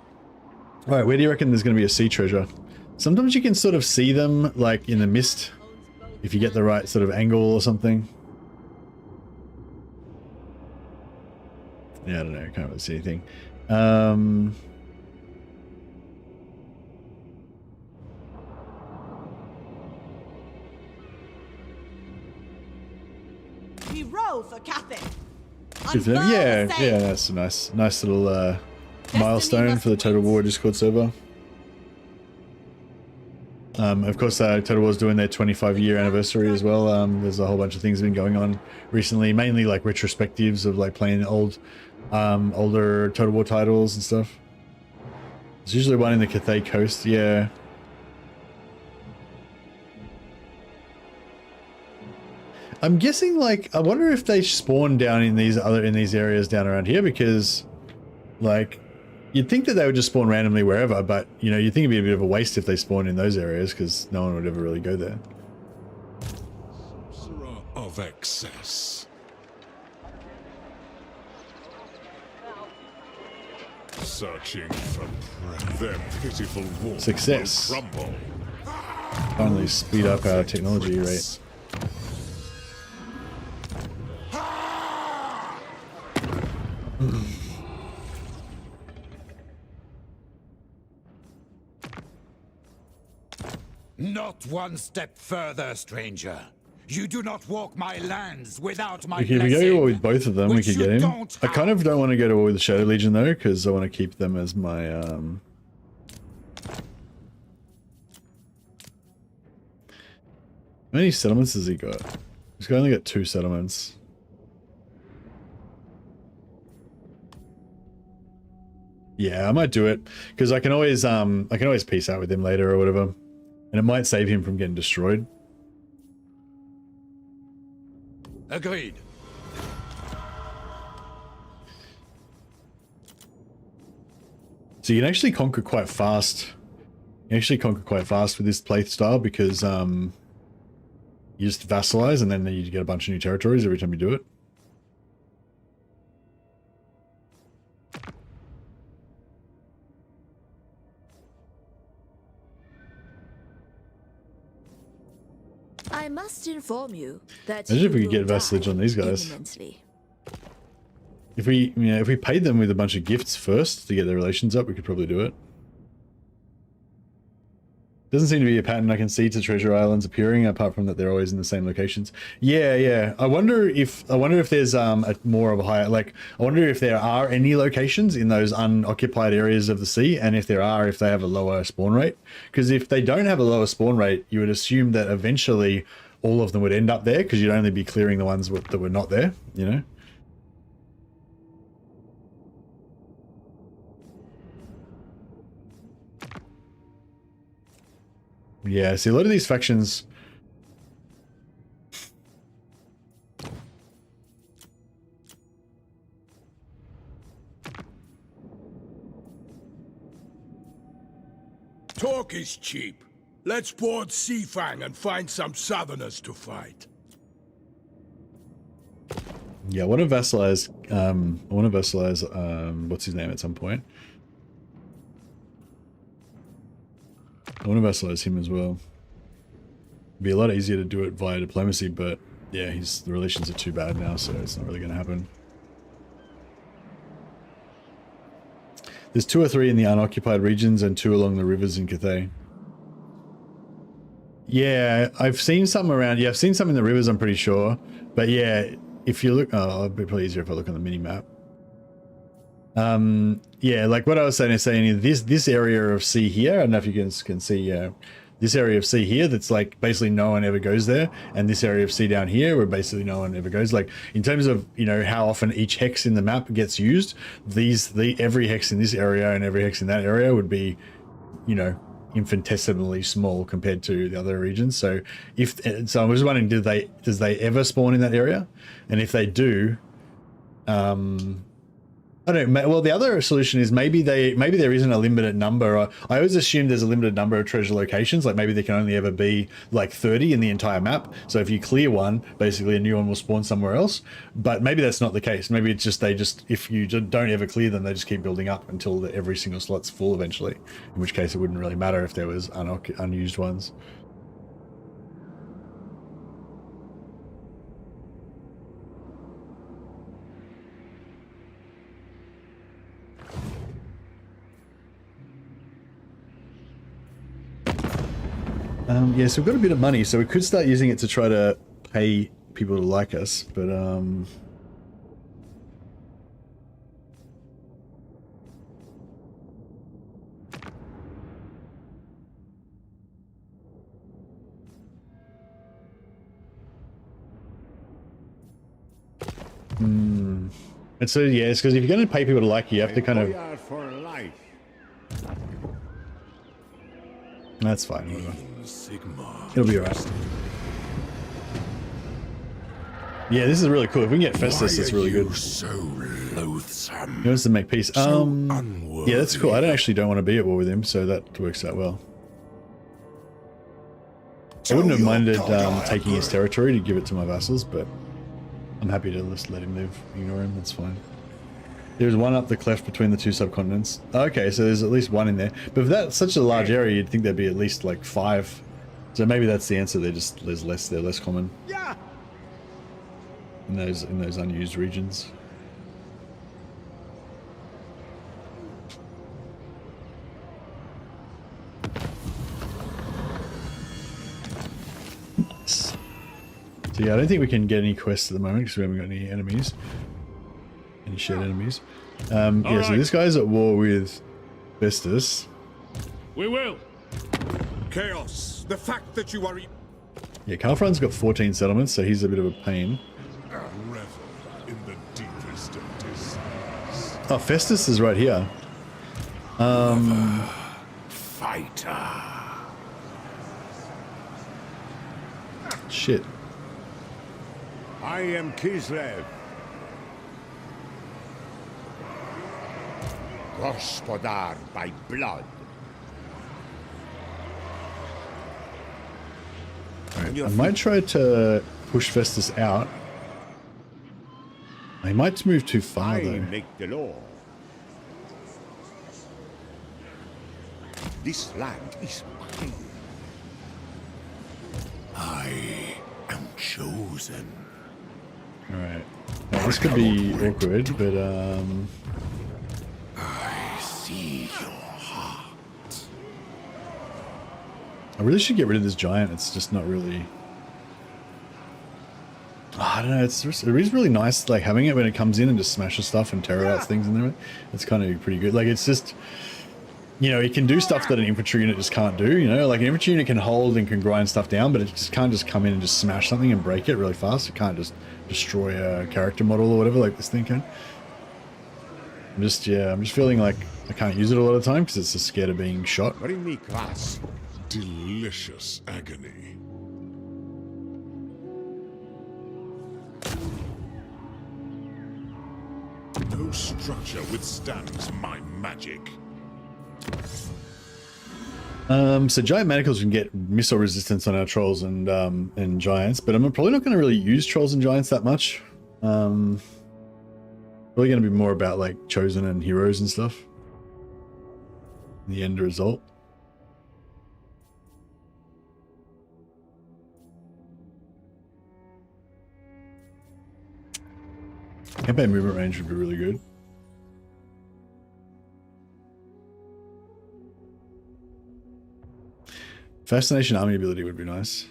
Alright, where do you reckon there's going to be a sea treasure? Sometimes you can sort of see them, like, in the mist, if you get the right sort of angle or something. Yeah, I don't know, I can't really see anything. We row for Cathay. Good for them. Yeah, that's a nice little milestone for the Total War Discord server. Of course, Total War's doing their 25-year anniversary as well. There's a whole bunch of things been going on recently, mainly like retrospectives of like playing older Total War titles and stuff. There's usually one in the Cathay Coast, yeah. I'm guessing, like, I wonder if they spawn down in these areas down around here, because, like, you'd think that they would just spawn randomly wherever, but, you know, you'd think it'd be a bit of a waste if they spawn in those areas, because no one would ever really go there. Sorcerer of excess. Searching for their pitiful walls Success. will crumble. Finally speed up our technology rate. Not one step further, stranger. You do not walk my lands without my Okay, if we go to war with both of them, we could get him. I kind of don't want to go to war with the Shadow Legion though, because I want to keep them as my How many settlements has he got? He's only got 2 settlements. Yeah, I might do it because I can always peace out with him later or whatever, and it might save him from getting destroyed. Agreed. So you can actually conquer quite fast. You actually conquer quite fast with this play style because you just vassalize and then you get a bunch of new territories every time you do it. I must inform you that Imagine if we you could get will vassalage die on these guys. imminently. If we paid them with a bunch of gifts first to get their relations up, we could probably do it. Doesn't seem to be a pattern I can see to treasure islands appearing, apart from that they're always in the same locations. Yeah. I wonder if there's more of a higher, like, I wonder if there are any locations in those unoccupied areas of the sea, and if there are, if they have a lower spawn rate. Because if they don't have a lower spawn rate, you would assume that eventually all of them would end up there, because you'd only be clearing the ones that were not there, you know? Yeah, see, a lot of these factions... Talk is cheap. Let's board Seafang and find some southerners to fight. Yeah, I want to vassalize, what's his name at some point? I want to vassalize him as well. It'd be a lot easier to do it via diplomacy, but yeah, the relations are too bad now, so it's not really going to happen. There's 2 or 3 in the unoccupied regions and 2 along the rivers in Cathay. Yeah, I've seen some around. Yeah, I've seen some in the rivers, I'm pretty sure. But yeah, if you look... Oh, it'd be probably easier if I look on the mini-map. Yeah, like what I was saying, this area of sea here, I don't know if you can see this area of sea here that's like basically no one ever goes there, and this area of sea down here where basically no one ever goes. Like in terms of, you know, how often each hex in the map gets used, every hex in this area and every hex in that area would be, you know, infinitesimally small compared to the other regions. So I was wondering, does they ever spawn in that area? And if they do, I don't know. Well, the other solution is maybe there isn't a limited number. I always assume there's a limited number of treasure locations. Like maybe there can only ever be like 30 in the entire map. So if you clear one, basically a new one will spawn somewhere else. But maybe that's not the case. Maybe it's just if you don't ever clear them, they just keep building up until every single slot's full eventually. In which case it wouldn't really matter if there was unused ones. Yeah, so we've got a bit of money, so we could start using it to try to pay people to like us, but and so yeah, it's because if you're going to pay people to like you have to kind of... For life. That's fine, whatever. Sigma. It'll be alright. Yeah, this is really cool. If we can get Festus, that's really good. So loathsome. He wants to make peace. Unworthy. Yeah, that's cool. I don't want to be at war with him, so that works out well. I wouldn't have minded taking his territory to give it to my vassals, but I'm happy to just let him live. Ignore him, that's fine. There's one up the cleft between the 2 subcontinents. Okay, so there's at least 1 in there. But if that's such a large area, you'd think there'd be at least like 5. So maybe that's the answer. They're less common. Yeah. In those unused regions. So yeah, I don't think we can get any quests at the moment because we haven't got any enemies. Any shared enemies. Yeah, so this guy's at war with Festus. We will. Chaos, the fact that you are... Yeah, Carlfron's got 14 settlements, so he's a bit of a pain. Revel in the deepest of disease. Oh, Festus is right here. Fighter. Shit. I am Kislev. Gospodar by blood. Alright, I might try to push Festus out. He might move too far I though. make the law. This land is mine. I am chosen. Alright. Now, this could be awkward, but I see your heart. I really should get rid of this giant. It's just not really. I don't know. It is really nice, like having it when it comes in and just smashes stuff and terrorites things in there. It's kind of pretty good. Like it's just, you know, it can do stuff that an infantry unit just can't do. You know, like an infantry unit can hold and can grind stuff down, but it just can't just come in and just smash something and break it really fast. It can't just destroy a character model or whatever like this thing can. I'm just feeling like I can't use it a lot of the time because it's just scared of being shot. Bring me grass. Delicious agony. No structure withstands my magic. So giant manacles can get missile resistance on our trolls and giants, but I'm probably not going to really use trolls and giants that much. Probably going to be more about like chosen and heroes and stuff. The end result. Campaign movement range would be really good. Fascination army ability would be nice.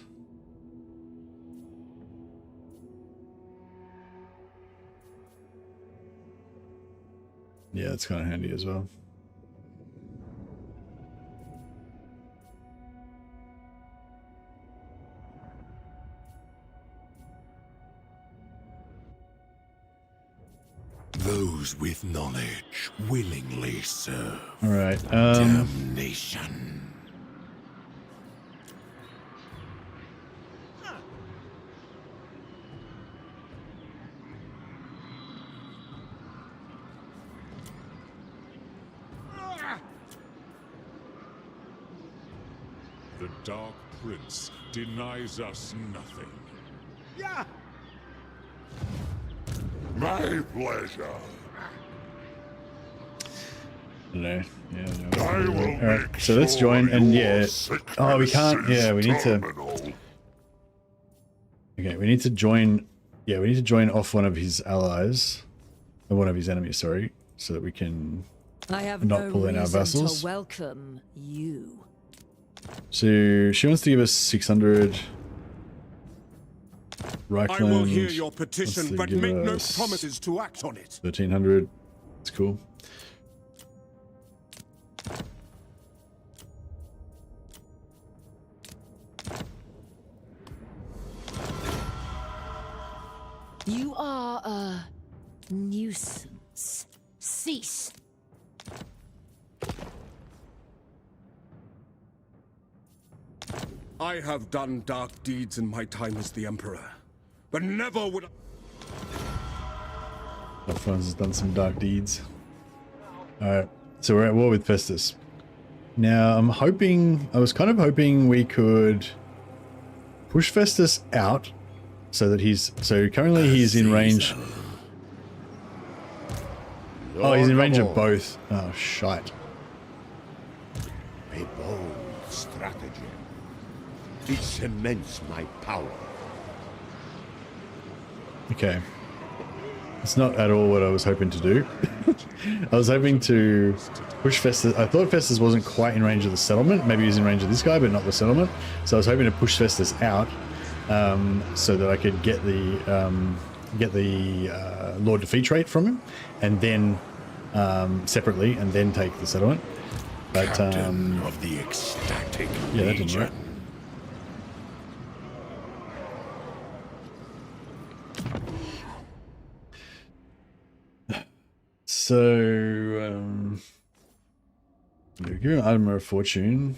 Yeah, it's kind of handy as well. Those with knowledge willingly serve. All right. Damnation. The Dark Prince denies us nothing. Yeah. My pleasure. No, yeah, no. I will All right, make so let's join sure and your yeah. Oh, we can't. sickness Yeah, we need is to. terminal. Okay, we need to join. Yeah, we need to join off one of his allies, or one of his enemies. Sorry, so that we can. I have Not no pull in our reason vessels. to welcome you. So she wants to give us 600. Reichland I will hear your wants petition, to but give make no us promises to act on it. 1300. It's cool. You are a nuisance. Cease. I have done dark deeds in my time as the Emperor, but never would I... Alphonse has done some dark deeds. Alright, so we're at war with Festus. Now, I was kind of hoping we could push Festus out so that currently he's in range. Oh, he's in range of both. Oh, shite. A bold strategy. It cements my power. Okay. It's not at all what I was hoping to do. I was hoping to push Festus. I thought Festus wasn't quite in range of the settlement. Maybe he was in range of this guy, but not the settlement. So I was hoping to push Festus out so that I could get the Lord Defeat trait from him, and then separately, and then take the settlement. But Captain of the ecstatic yeah, that didn't legion. work. So, there we go. Armor of Fortune.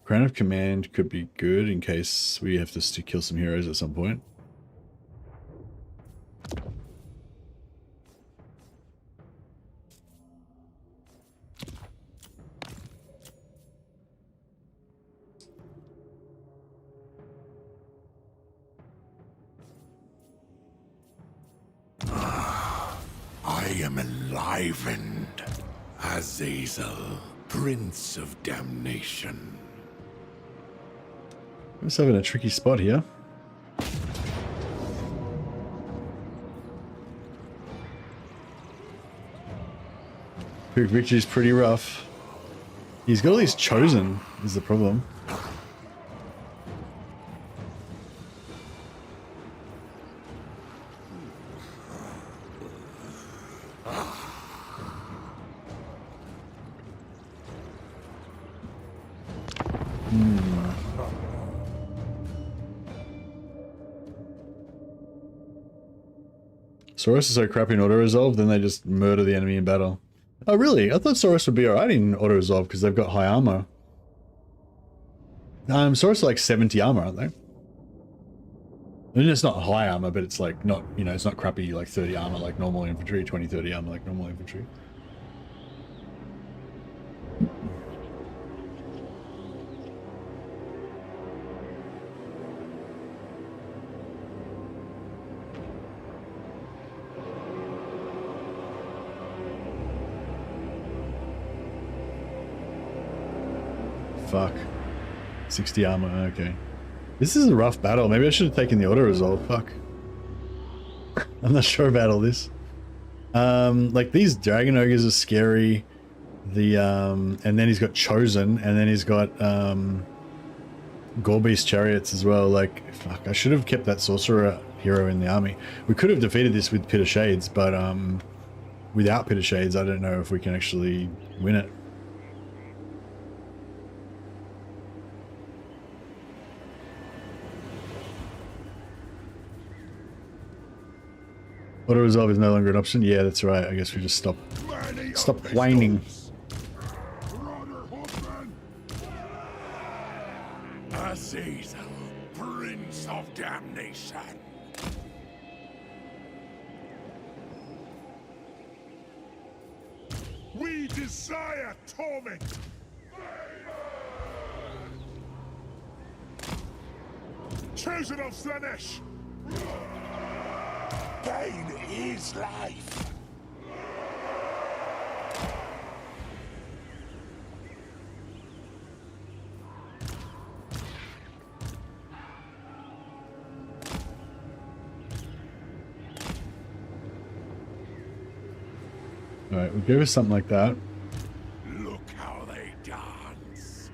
Crown of Command could be good in case we have to kill some heroes at some point. I am enlivened. Azazel, Prince of Damnation. I'm just having a tricky spot here. Quick Victory's pretty rough. He's got all these chosen, is the problem. Saurus is so crappy in auto-resolve, then they just murder the enemy in battle. Oh really? I thought Saurus would be alright in auto-resolve because they've got high armor. Saurus are like 70 armor, aren't they? I mean, it's not high armor, but it's like not, you know, it's not crappy like 30 armor like normal infantry, 20, 30 armor like normal infantry. Fuck. 60 armor, okay. This is a rough battle. Maybe I should have taken the auto-resolve. Fuck. I'm not sure about all this. Like these Dragon Ogres are scary. And then he's got Chosen, and then he's got Gorbeast Chariots as well. Like, fuck, I should have kept that Sorcerer hero in the army. We could have defeated this with Pit of Shades, but without Pit of Shades, I don't know if we can actually win it. Auto-resolve is no longer an option. Yeah, that's right. I guess we just stop whining. Azazel, Prince of Damnation. We desire torment. Chosen of Slanesh. Pain is life. Alright, we'll give us something like that. Look how they dance.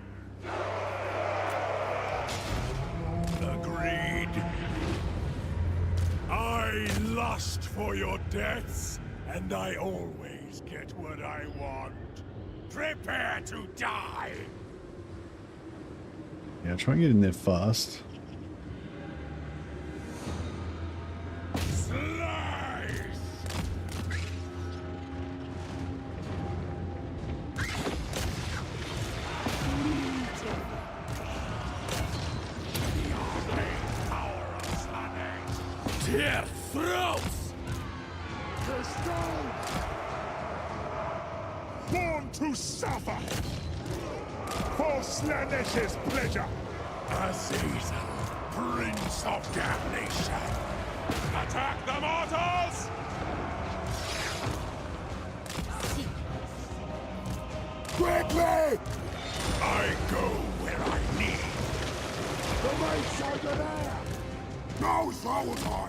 Agreed. I lust for your deaths, and I always get what I want. Prepare to die! Yeah, try and get in there fast. Slice! Tear throats! Born to suffer. For Slanesh's pleasure. Azazel, Prince of Damnation. Attack the mortals! Quickly! I go where I need. The mates over there! No soldier!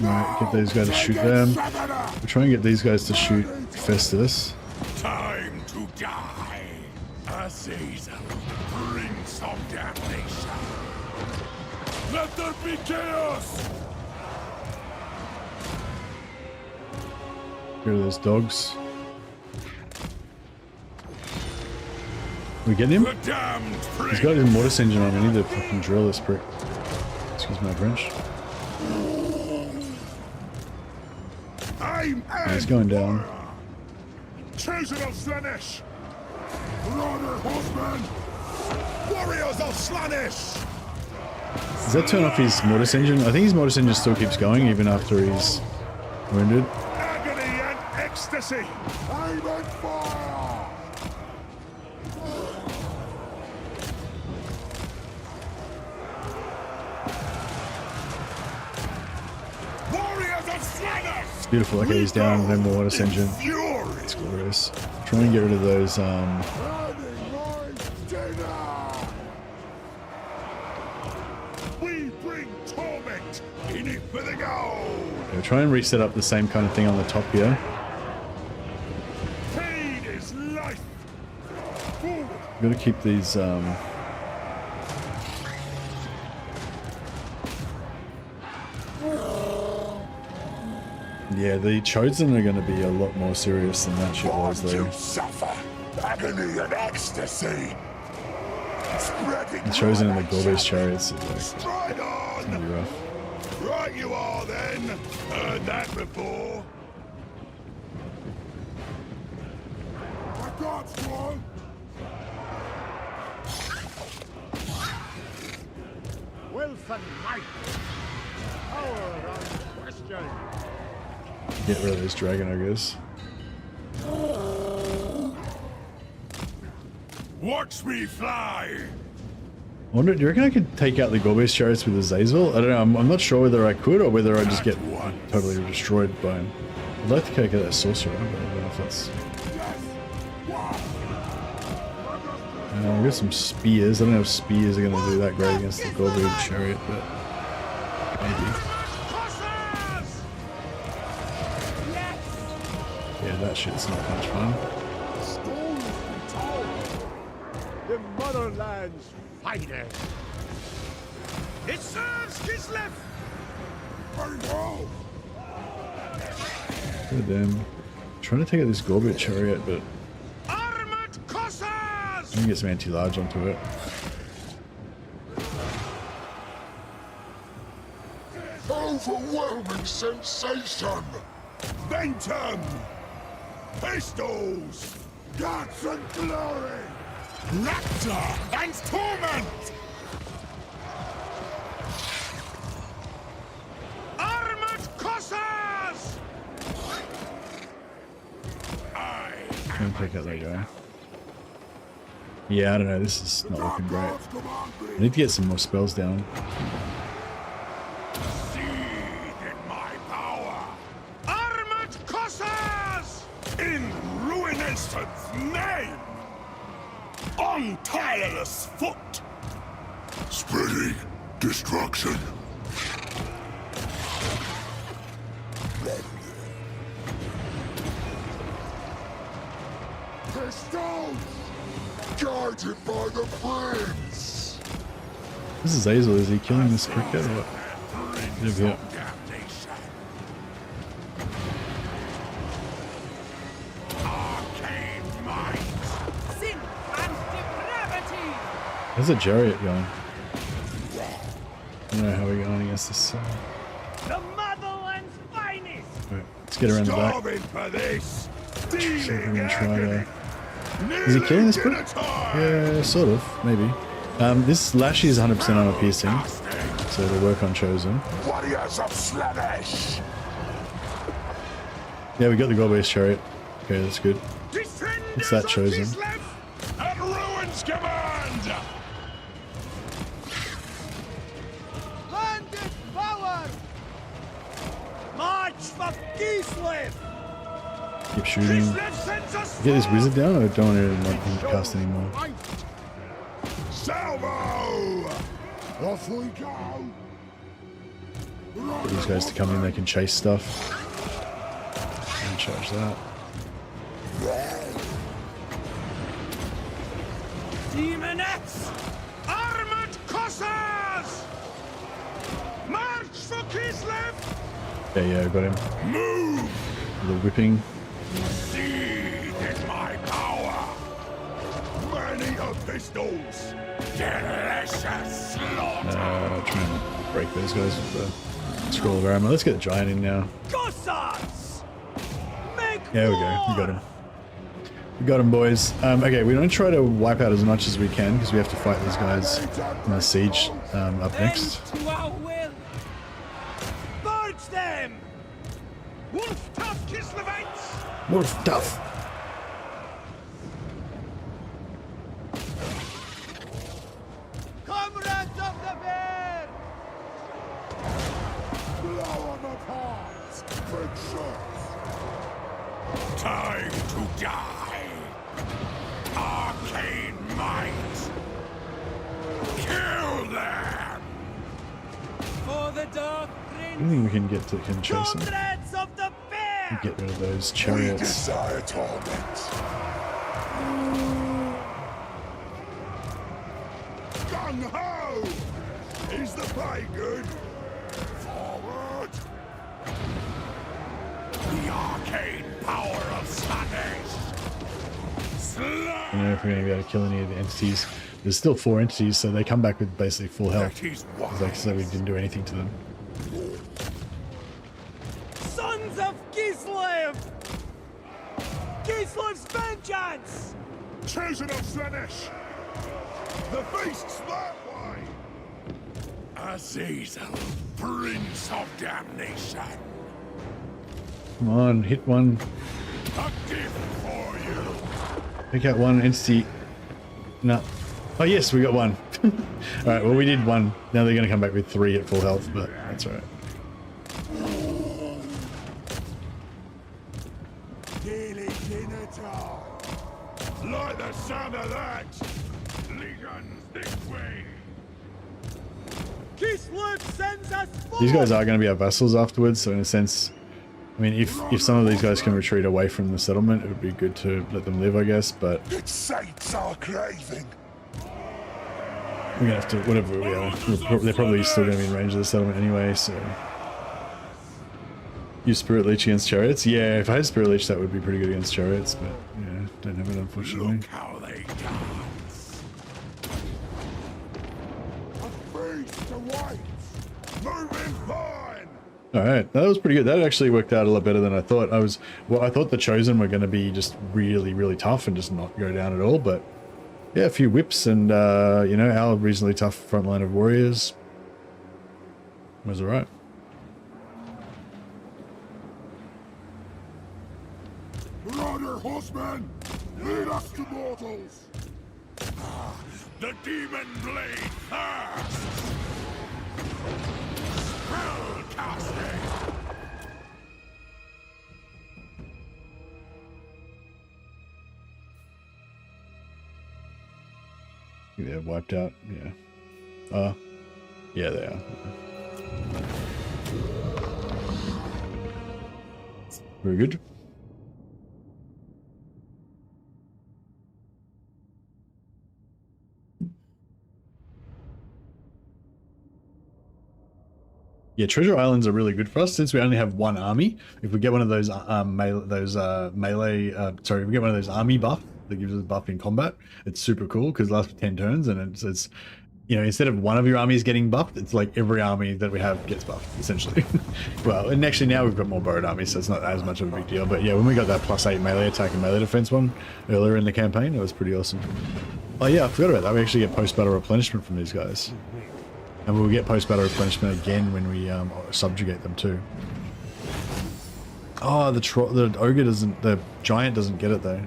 Alright, get these guys to shoot them. We'll try and get these guys to shoot Festus. Time to die! Azazel, Prince of Damnation. Let there be chaos! rid of those dogs. We get him? The damned He's got his mortis engine on. I need to fucking drill this prick. Excuse my French. He's going down. Chosen of Slaanesh! Runner horsemen! Warriors of Slaanesh! Does that turn off his mortis engine? I think his mortis engine still keeps going even after he's wounded. Agony and ecstasy! I'm on fire! Warriors of Slaanesh! It's beautiful. Okay, he's down. No more mortis engine. Fury! It's glorious. Try and get rid of those. We bring torment in it for the gold! Yeah, try and reset up the same kind of thing on the top here. Pain is life! Forward! Got to keep these. Yeah, the Chosen are going to be a lot more serious than that shit was, though. You suffer agony and ecstasy! Spreading The Chosen and the Gorbe's chariots are like, stride on! gonna be rough. Right you are then! Heard that before! I got one! Wealth and might. Power unquestioned. Get rid of this dragon ogres. Watch me fly! I wonder, do you reckon I could take out the Gorbe's chariots with the Zazel? I don't know. I'm not sure whether I could or whether I just get totally destroyed by him. I'd like to take out that sorcerer, but I don't know if that's. I've got some spears. I don't know if spears are going to do that great against the Gorbe chariot, but maybe. Yeah, that shit's not much fun. Stones be told. The motherland's finest. It serves Kislev! Very well! God damn. Trying to take out this Gorbe chariot, but Armored Cossars! I'm gonna get some anti-large onto it. Overwhelming sensation! Ventum! Pistols! Guts and glory! Rapture and torment! Armored Cossars! Gonna take out that guy. Yeah, I don't know. This is not looking great. I need to get some more spells down. Seed in my power! Armored Cossars! In Ruinescent's name! On tireless foot! Spreading destruction! Pistols! Guided by the prince! This is Azazel. Is he killing this cricket or what? Yeah. Arcane might! Sin and depravity! There's a chariot going. I don't know how we're going against this. The motherland's finest. Right, let's get around the back. Starving for this! See if we Stealing can try agony! to. Is he killing this prick? Yeah, sort of, maybe. This Lashy is 100% armor piercing, so it'll work on Chosen. Warriors of Slaanesh! Yeah, we got the Gorbe's chariot. Okay, that's good. Defenders What's that of Chosen? Kislev! At Ruin's command! Landed power. March for Kislev. Keep shooting. Kislev sends us Get this wizard down, or don't want to let him cast anymore? Salvo! Off we go! Get these guys to come in, they can chase stuff. And charge that. Demonettes. Armored Cossars! March for Kislev! Yeah, got him. Move! The whipping. Seed in my power. Man-eater pistols. Delicious slaughter. Try and break those guys with the scroll of armor. Let's get the giant in now. Gussards! Make There we go. We got him. We got him, boys. Okay, we're going to try to wipe out as much as we can because we have to fight these guys in the siege up next. To our will. Purge them! Wolf tough Kislevites! Wolf tough. Comrades of the bear! Blow 'em apart! Big shots! Time to die. Arcane might. Kill them. For the Dark I Prince! think we can get to chase them. Comrades of the bear! Get rid of those We chariots. desire torment. Gung ho! Is the pay good? Forward! The arcane power of Spanish. I don't know if we're going to be able to kill any of the entities. There's still 4 entities, so they come back with basically full health. That is It's like so we didn't do anything to them. Sons of Kislev! Kislev's vengeance! Chosen of Slaanesh! The beast's that way! Azazel, Prince of Damnation. Come on, hit one. A gift for you. Pick out one entity. No. Oh yes, we got one. Alright, well we did one. Now they're going to come back with 3 at full health, but that's alright. Daily dinner time. Like the sound of that. Legion's this way. Kislev sends us forth! These guys are going to be our vassals afterwards, so in a sense, I mean, if some of these guys can retreat away from the settlement, it would be good to let them live, I guess, but Its saints are craving! we're going to have to, whatever we are, they're probably still going to be in range of the settlement anyway, so... Use Spirit Leech against chariots? Yeah, if I had Spirit Leech, that would be pretty good against chariots, but yeah, don't have it, unfortunately. Look how they dance. A beast awaits! Moving fine! Alright, that was pretty good. That actually worked out a lot better than I thought. I thought the Chosen were going to be just really, really tough and just not go down at all, but yeah, a few whips and, you know, our reasonably tough front line of warriors was alright. Marauder horsemen! Lead us to mortals! The demon blade thirsts. Spell casting. They're wiped out, yeah. Yeah, they are. Very good. Yeah, treasure islands are really good for us since we only have 1 army. If we get one of those melee, sorry, if we get one of those army buff that gives us a buff in combat, it's super cool because it lasts for 10 turns, and it's you know, instead of one of your armies getting buffed, it's like every army that we have gets buffed essentially. Well, and actually now we've got more borrowed armies, so it's not as much of a big deal. But yeah, when we got that +8 melee attack and melee defense one earlier in the campaign, it was pretty awesome. Oh yeah, I forgot about that. We actually get post-battle replenishment from these guys. And we'll get post-battle replenishment again when we subjugate them too. Oh, the ogre doesn't, the giant doesn't get it though.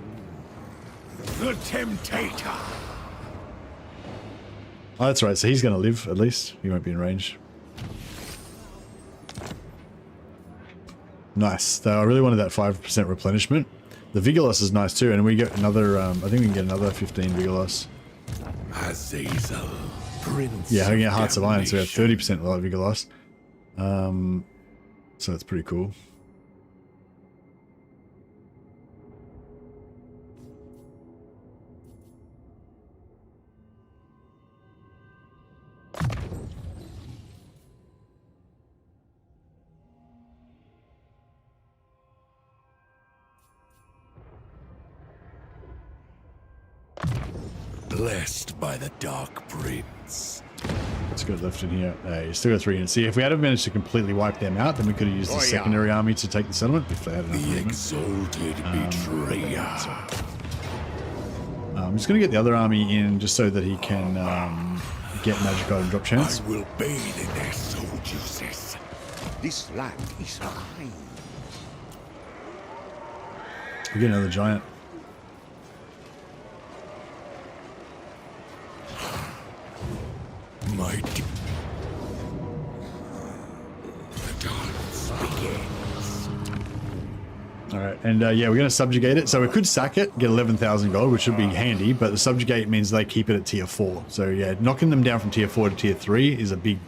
The Temptator. Oh, that's right. So he's going to live at least. He won't be in range. Nice. So I really wanted that 5% replenishment. The vigor loss is nice too, and we get another. I think we can get another 15 vigor loss. Azazel, Prince. Yeah, I can get Hearts of Iron, so we have 30% vigor loss. So that's pretty cool. blessed by the Dark Prince. Let's go left in here. You still got 3 units. See, if we had managed to completely wipe them out, then we could have used the secondary army to take the settlement if they had enough The movement. exalted betrayer. I'm just going to get the other army in just so that he can get magic item drop chance. I will bathe in their soul juices. This land is mine. We get another giant. Mighty. The dance begins. All right, and yeah, we're going to subjugate it. So we could sack it, get 11,000 gold, which would be handy. But the subjugate means they keep it at tier 4. So yeah, knocking them down from tier 4 to tier 3 is a big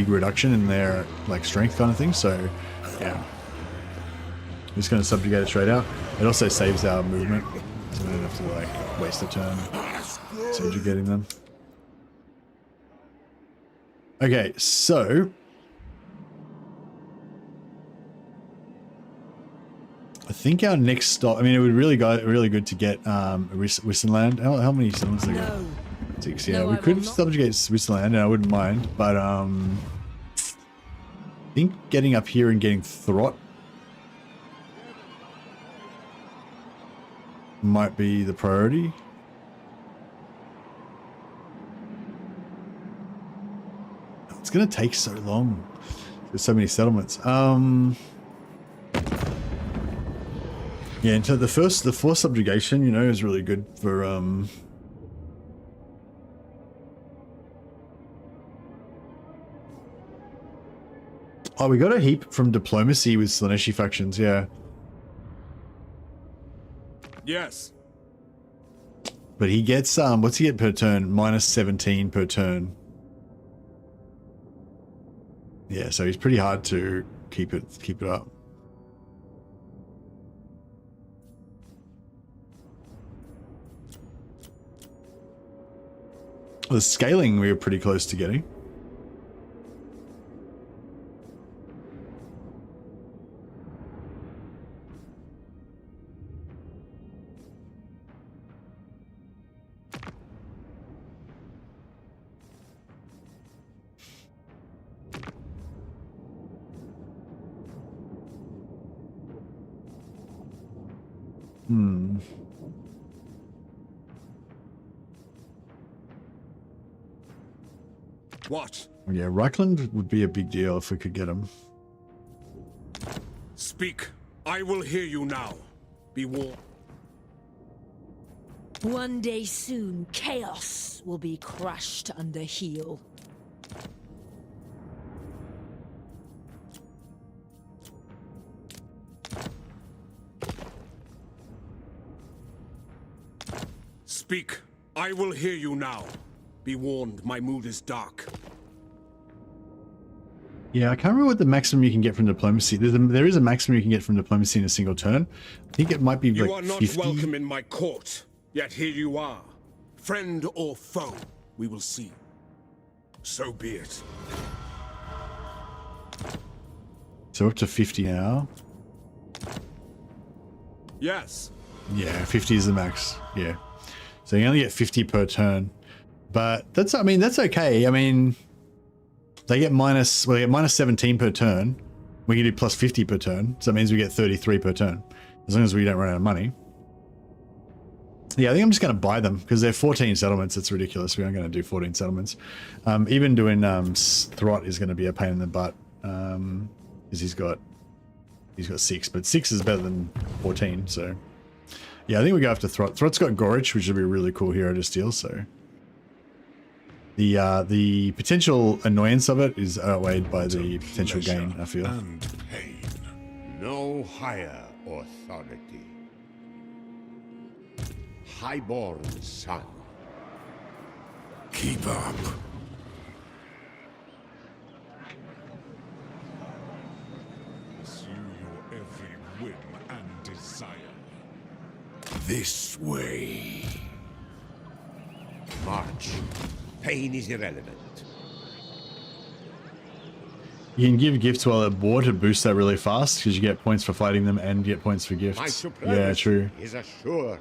reduction in their like strength kind of thing. So yeah, we're just going to subjugate it straight out. It also saves our movement, so we don't have to like waste a turn subjugating them. Okay, so I think our next stop. I mean, it would really good to get Wissenland. How many settlements they got? No. 6. Yeah, No, we I could will not. subjugate Wissenland, and I wouldn't mind. But I think getting up here and getting Throt might be the priority. It's gonna take so long. There's so many settlements. Yeah, and so the forced subjugation, you know, is really good for Oh, we got a heap from diplomacy with Slaneshi factions, yeah. Yes. But he gets what's he get per turn? -17 per turn. Yeah, so he's pretty hard to keep it up. The scaling we were pretty close to getting. What? Yeah, Reichland would be a big deal if we could get him. Speak. I will hear you now. Be warned. One day soon, chaos will be crushed under heel. Speak. I will hear you now. Be warned, my mood is dark. Yeah, I can't remember what the maximum you can get from diplomacy. There is a maximum you can get from diplomacy in a single turn. I think it might be You like are not 50. welcome in my court, yet here you are. Friend or foe, we will see. So be it. So up to 50 now. Yes. Yeah, 50 is the max. Yeah. So you only get 50 per turn. But that's, I mean, that's okay. I mean, they get minus 17 per turn. We can do plus 50 per turn. So that means we get 33 per turn. As long as we don't run out of money. Yeah, I think I'm just going to buy them because they're 14 settlements. It's ridiculous. We aren't going to do 14 settlements. Even doing Throt is going to be a pain in the butt. Because he's got 6, but 6 is better than 14. So yeah, I think we go after Throt. Throt's got Gorich, which would be a really cool hero to steal. So the potential annoyance of it is outweighed by the potential gain, I feel. And pain. No higher authority. Highborn son. Keep up. Pursue your every whim and desire. This way. March. Pain is irrelevant. You can give gifts while at war to boost that really fast because you get points for fighting them and get points for My gifts. supremacy Yeah, true. is assured.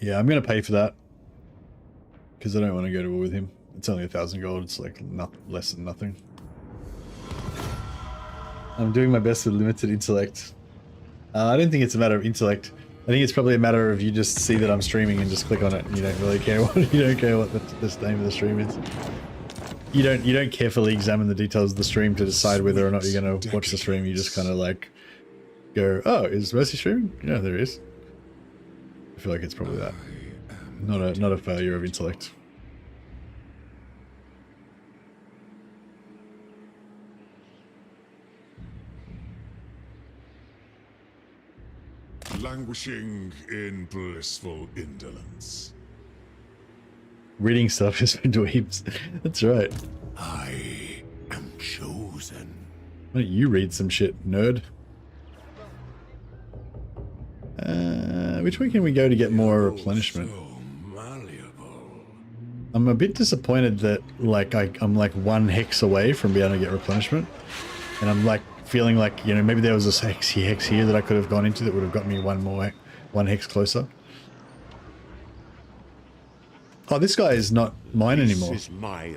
Yeah, I'm gonna pay for that because I don't want to go to war with him. It's only 1,000 gold. It's like less than nothing. I'm doing my best with limited intellect. I don't think it's a matter of intellect. I think it's probably a matter of you just see that I'm streaming and just click on it. And you don't really care what the name of the stream is. You don't carefully examine the details of the stream to decide whether or not you're gonna watch the stream. You just kind of like go, oh, is Mercy streaming? Yeah, there is. I feel like it's probably that. Not a failure of intellect. Languishing in blissful indolence. Reading stuff is for dweebs. That's right. I am chosen. Why don't you read some shit, nerd? Which way can we go to get more replenishment? So malleable. I'm a bit disappointed that like I'm like 1 hex away from being able to get replenishment, and I'm like feeling like, you know, maybe there was a hex here that I could have gone into that would have got me one hex closer. Oh, this guy is not mine anymore. This is my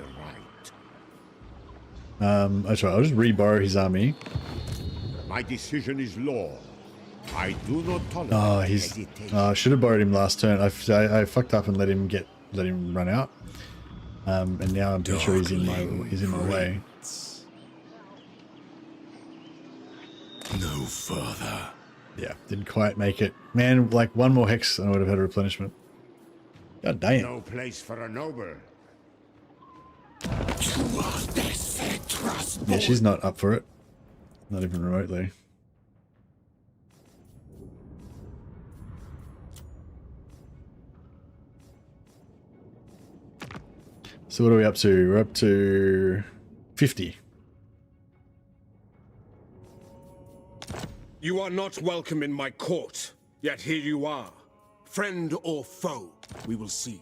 right. That's right. I'll just re-borrow his army. My decision is law. I do not tolerate Oh, he's. hesitation. I should have borrowed him last turn. I fucked up and let him run out. And now I'm pretty sure he's in my way. No further. Yeah, didn't quite make it. Man, like 1 more hex and I would have had a replenishment. God damn. No place for a noble. Yeah, she's not up for it. Not even remotely. So what are we up to? We're up to 50. You are not welcome in my court, yet here you are. Friend or foe, we will see.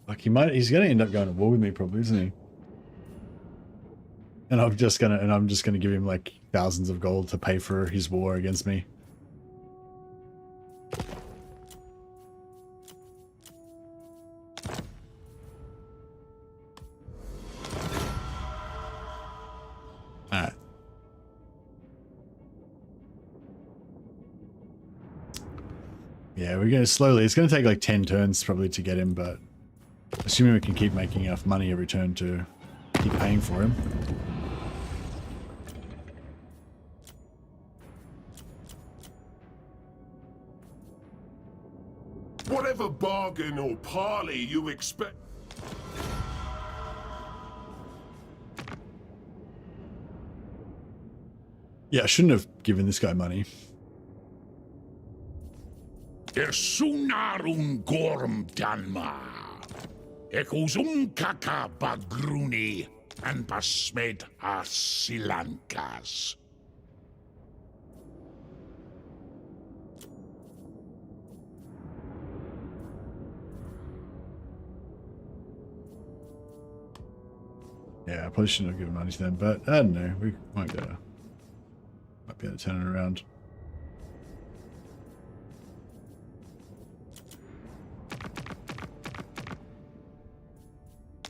Like he's gonna end up going to war with me probably, isn't he? And I'm just gonna give him like thousands of gold to pay for his war against me. Alright. Yeah, we're gonna slowly. It's gonna take like 10 turns probably to get him, but assuming we can keep making enough money every turn to keep paying for him. Whatever bargain or parley you expect. Yeah, I shouldn't have given this guy money. Sunarun gorm danma. Ekuzum kaka bagruni and basmed a silankas. Yeah, I probably shouldn't have given money to them, but I don't know. We might be able to turn it around.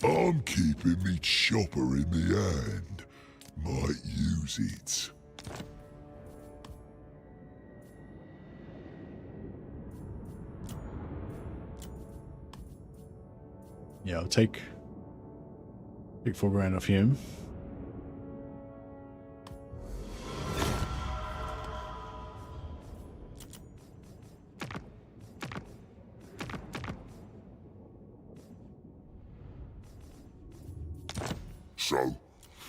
I'm keeping me chopper in the hand. Might use it. Yeah, I'll take 4 grand off him. So,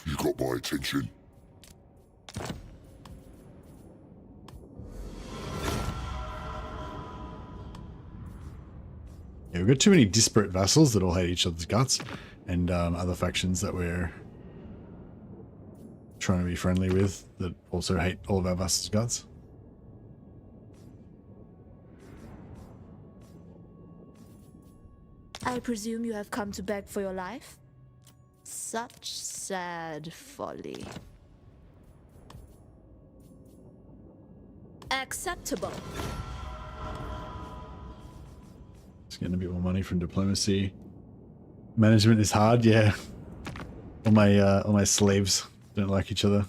you got my attention. Yeah, we've got too many disparate vassals that all hate each other's guts, and other factions that we're trying to be friendly with that also hate all of our vassals' guts. I presume you have come to beg for your life? Such sad folly. Acceptable. Just getting a bit more money from diplomacy. Management is hard, yeah. All my slaves don't like each other.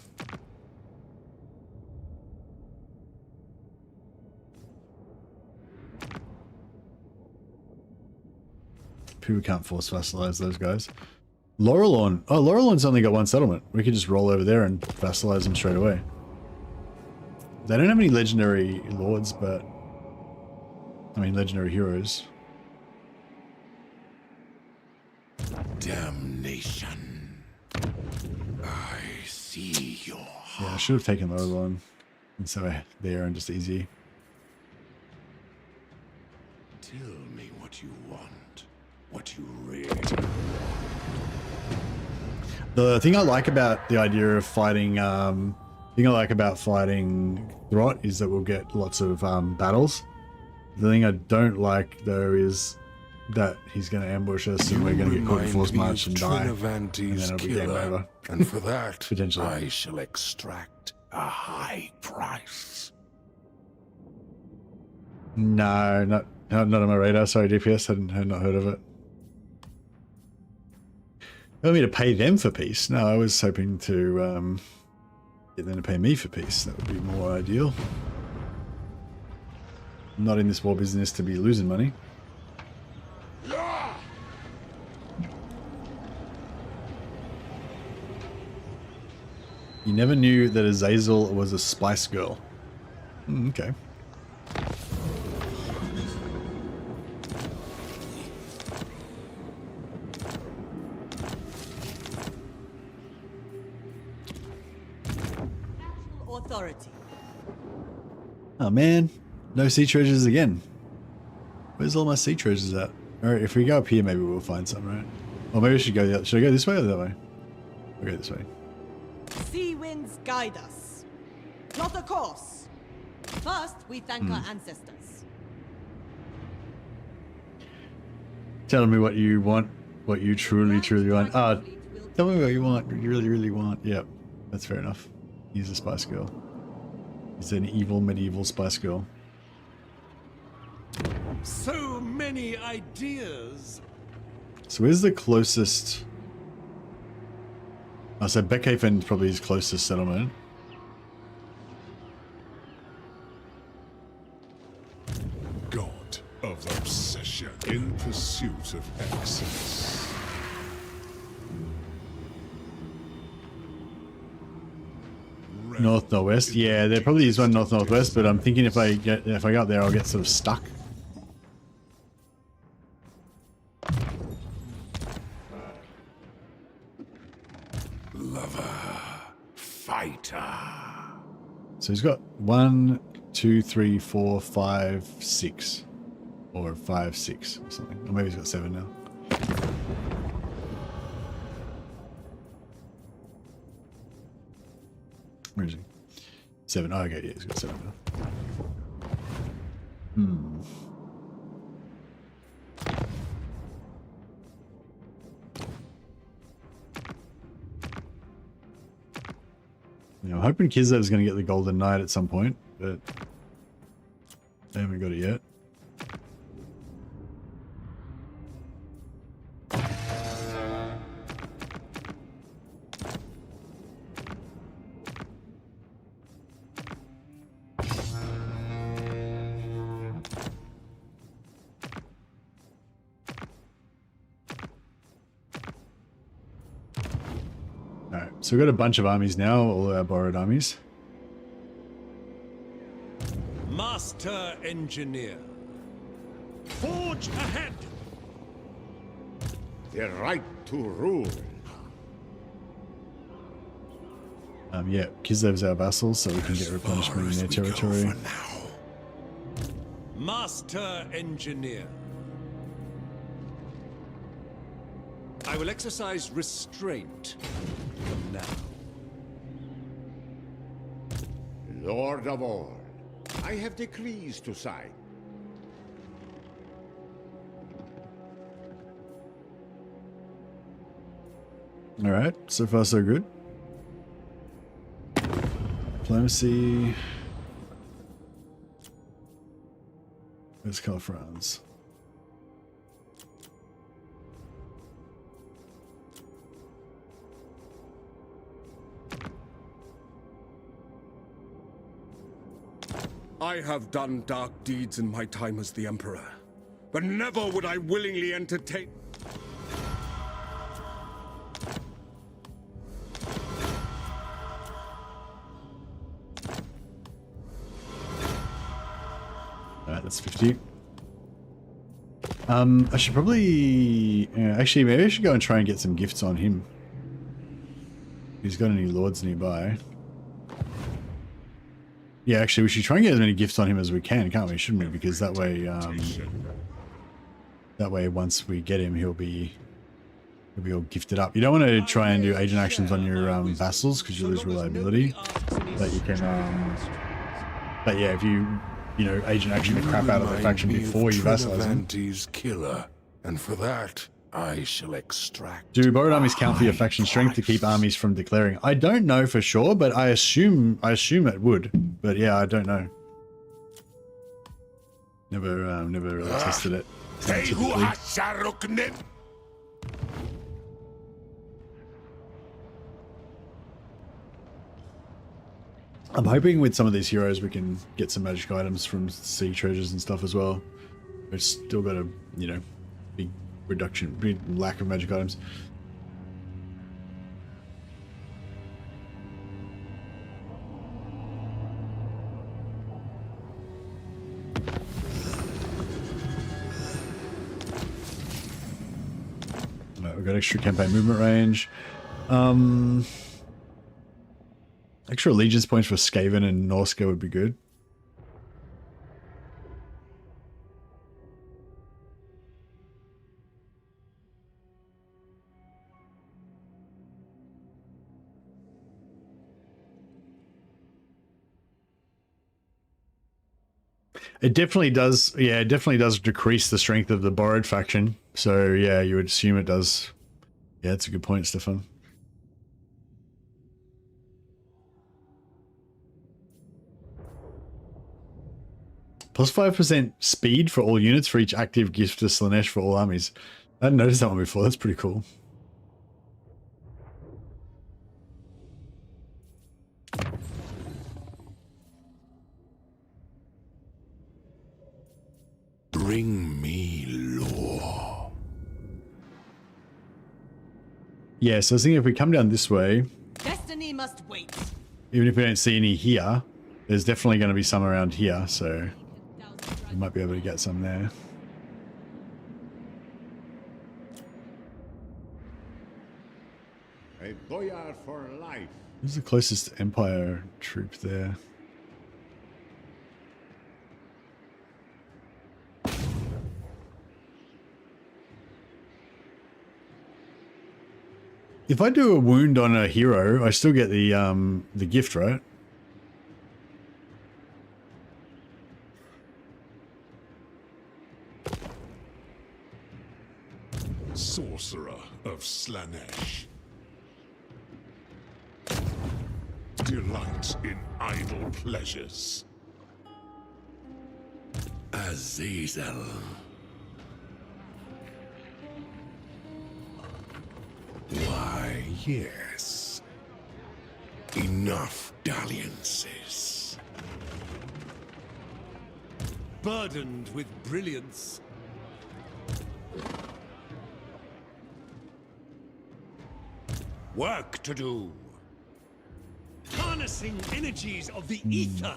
People can't force vassalize those guys. Laurelorn. Oh, Laurelorn's only got one settlement. We could just roll over there and vassalize them straight away. They don't have any legendary lords, but I mean legendary heroes. Damnation. I see your heart. Yeah, I should have taken Laurelorn instead of there and just easy. Tell me what you want. What you really. The thing I like about the idea of fighting, thing I like about fighting Throt is that we'll get lots of battles. The thing I don't like though is that he's going to ambush us and we're going to get caught in force march and die, and then it'll be game over. And for that, Potentially. I shall extract a high price. No, not on my radar. Sorry, DPS, had not heard of it. You want me to pay them for peace? No, I was hoping to get them to pay me for peace. That would be more ideal. I'm not in this war business to be losing money. You never knew that Azazel was a spice girl. Okay. Authority. Oh man, no sea treasures again. Where's all my sea treasures at? Alright, if we go up here, maybe we'll find some, right? Or maybe we should go the other. Should I go this way or that way? I'll go this way. Sea winds guide us. Plot a course. First, we thank our ancestors. Tell me what you want, what you truly want. Ah, tell me what you want, what you really want. Yep, that's fair enough. He's a spice girl. He's an evil medieval spice girl. So many ideas. So where's the closest? Oh, so Beckhaven probably his closest settlement. God of obsession in pursuit of excellence. Northwest. Yeah, there probably is one northwest, but I'm thinking if I go up there, I'll get sort of stuck. Lover. Fighter. So he's got 1, 2, 3, 4, 5, 6, or 5, 6 or something. Or maybe he's got 7 now. Where is he? 7. Oh, okay, yeah, he's got 7 now. Yeah, I'm hoping Kizev's going to get the Golden Knight at some point, but they haven't got it yet. Alright, so we've got a bunch of armies now, all our borrowed armies. Master engineer. Forge ahead. The right to rule. Yeah, Kislev's our vassal, so we can get replenishment in their territory. Master Engineer. I will exercise restraint from now. Lord of all, I have decrees to sign. All right, so far so good. Diplomacy. Let's call France. I have done dark deeds in my time as the Emperor, but never would I willingly entertain... Alright, that's 50. I should probably... actually, maybe I should go and try and get some gifts on him. He's got any lords nearby. Yeah, actually, we should try and get as many gifts on him as we can, can't we? Shouldn't we? Because that way, once we get him, he'll be all gifted up. You don't want to try and do agent actions on your vassals because you lose reliability. But you can, but yeah, if you agent action the crap out of the faction before you vassalize them. Killer, and for that, I shall extract. Do borrowed armies count for your faction strength to keep armies from declaring? I don't know for sure, but I assume it would. But yeah, I don't know. Never really tested it. I'm hoping with some of these heroes we can get some magic items from sea treasures and stuff as well. We've still got a, big reduction, big lack of magic items. Right, we've got extra campaign movement range. Extra allegiance points for Skaven and Norska would be good. It definitely does, yeah, it definitely does decrease the strength of the borrowed faction. So yeah, you would assume it does. Yeah, that's a good point, Stefan. Plus 5% speed for all units for each active gift to Slanesh for all armies. I hadn't noticed that one before. That's pretty cool. Bring me lore. Yeah, so I was thinking if we come down this way, Destiny must wait. even if we don't see any here, there's definitely going to be some around here, so we might be able to get some there. A boyar for life. Who's the closest Empire troop there? If I do a wound on a hero, I still get the gift, right? Sorcerer of Slanesh. Delight in idle pleasures. Azazel. Why, yes. Enough dalliances. Burdened with brilliance. Work to do. Harnessing energies of the ether.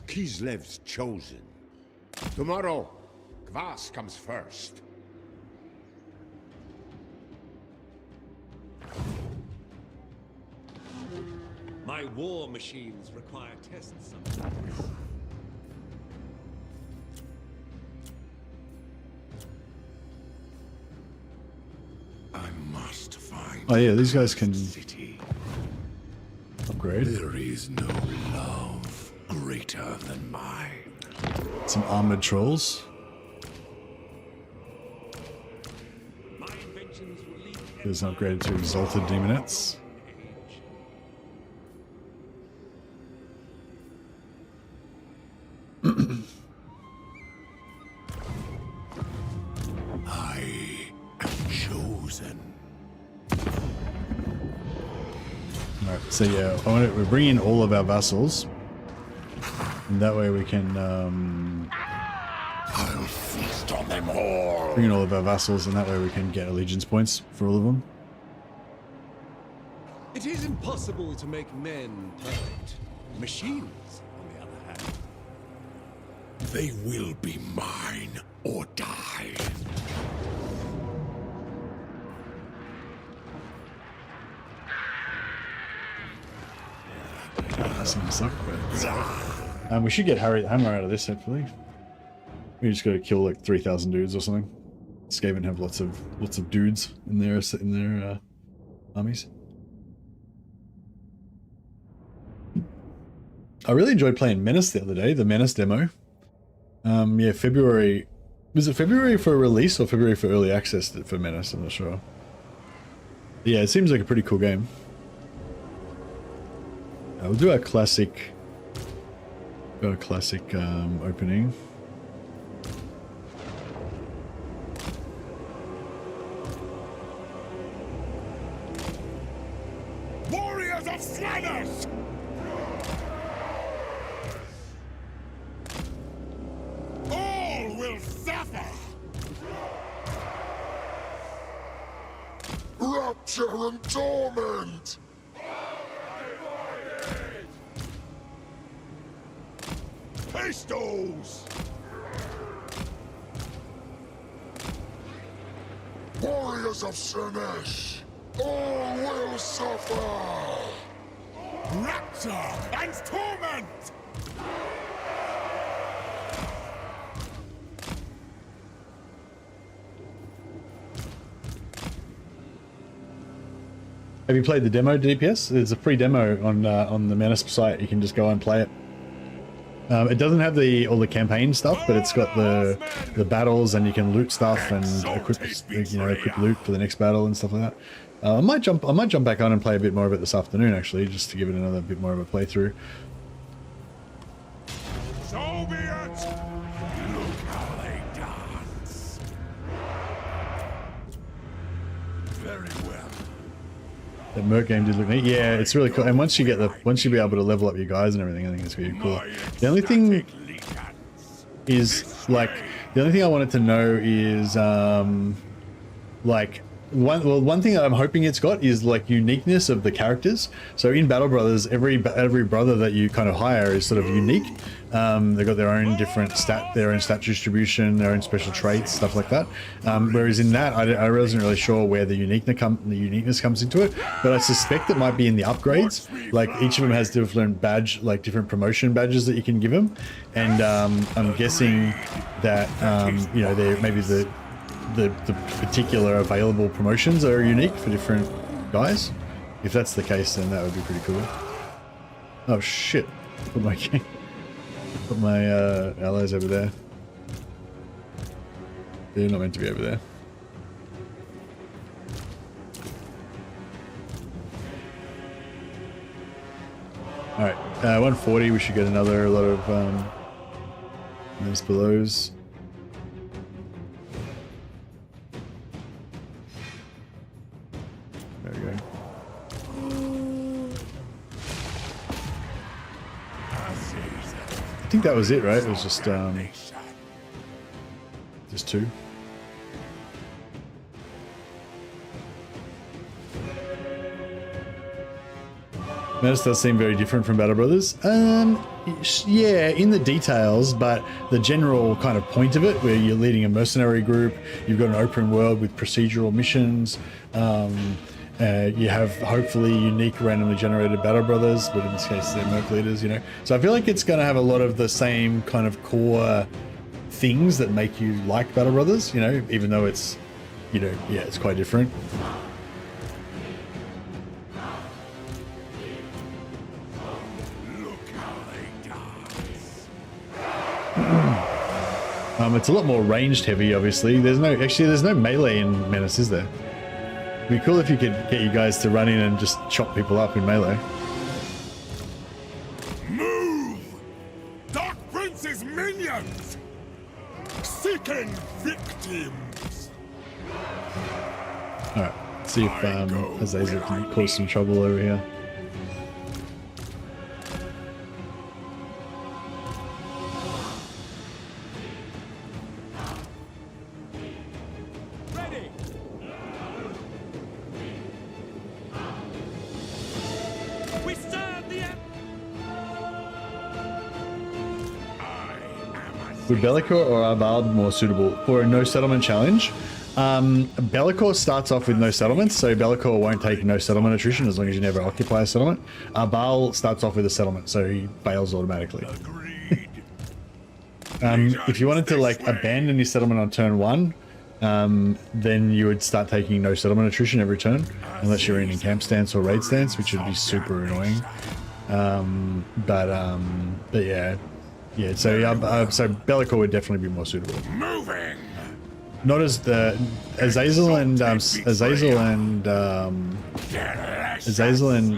Kislev's chosen. Tomorrow, Kvas comes first. My war machines require tests sometimes. I must find Oh yeah, these guys can city. upgrade. There is no love greater than mine. Some armored trolls. My inventions will lead There's an upgrade to exalted demonettes. I am chosen. Alright, so yeah, we're bringing all of our vassals. And that way we can I'll feast on them all. bring in all of our vassals, and that way we can get allegiance points for all of them. It is impossible to make men perfect. Machines, on the other hand. They will be mine or die. That's gonna suck, but we should get Hammer out of this hopefully. We just gotta kill like 3,000 dudes or something. Skaven have lots of dudes in their armies. I really enjoyed playing Menace the other day, the Menace demo. Yeah, February. Was it February for release or February for early access for Menace? I'm not sure. Yeah, it seems like a pretty cool game. We'll do our classic. Got a classic opening. Warriors of Sliders! All will suffer! Rapture and torment! Pestos! Warriors of Slanesh! All will suffer! Rapture and torment! Have you played the demo, DPS? There's a free demo on the Menace site. You can just go and play it. It doesn't have all the campaign stuff, but it's got the battles, and you can loot stuff and equip loot for the next battle and stuff like that. I might jump back on and play a bit more of it this afternoon, actually, just to give it another bit more of a playthrough. So be it! Look how they dance! Very well. That Merc game did look neat. Yeah, it's really cool. And once you be able to level up your guys and everything, I think it's really cool. The only thing is, like, the only thing I wanted to know is, like, one thing I'm hoping it's got is like uniqueness of the characters. So in Battle Brothers, every brother that you kind of hire is sort of unique. They've got their own different stat distribution, their own special traits, stuff like that. Whereas in that, I wasn't really sure where the uniqueness comes into it. But I suspect it might be in the upgrades. Like each of them has different different promotion badges that you can give them, and I'm guessing that maybe the particular available promotions are unique for different guys. If that's the case, then that would be pretty cool. Oh shit! Put my allies over there. They're not meant to be over there. All right, 140. We should get lot of those belows. There we go. I think that was it, right? It was just two. Menace does seem very different from Battle Brothers. Yeah, in the details, but the general kind of point of it, where you're leading a mercenary group, you've got an open world with procedural missions, You have hopefully unique randomly generated battle brothers, but in this case they're merc leaders, you know. So I feel like it's going to have a lot of the same kind of core things that make you like battle brothers, you know, even though it's, you know, yeah, it's quite different. It's a lot more ranged heavy, obviously. There's no melee in Menace, is there? It'd be cool if you could get you guys to run in and just chop people up in melee. Move! Dark Prince's minions! Seeking victims! Alright, see if Azazel can cause some trouble over here. Ready. We serve the Would Bellicor or Arbald more suitable for a no settlement challenge? Bellicor starts off with no settlements, so Bellicor won't take no settlement attrition as long as you never occupy a settlement. Arbal starts off with a settlement, so he fails automatically. If you wanted to like abandon your settlement on turn 1, then you would start taking no settlement attrition every turn, unless you're in camp stance or raid stance, which would be super annoying. But yeah. Yeah, so Bellicor would definitely be more suitable. Moving. Not as the Azazel and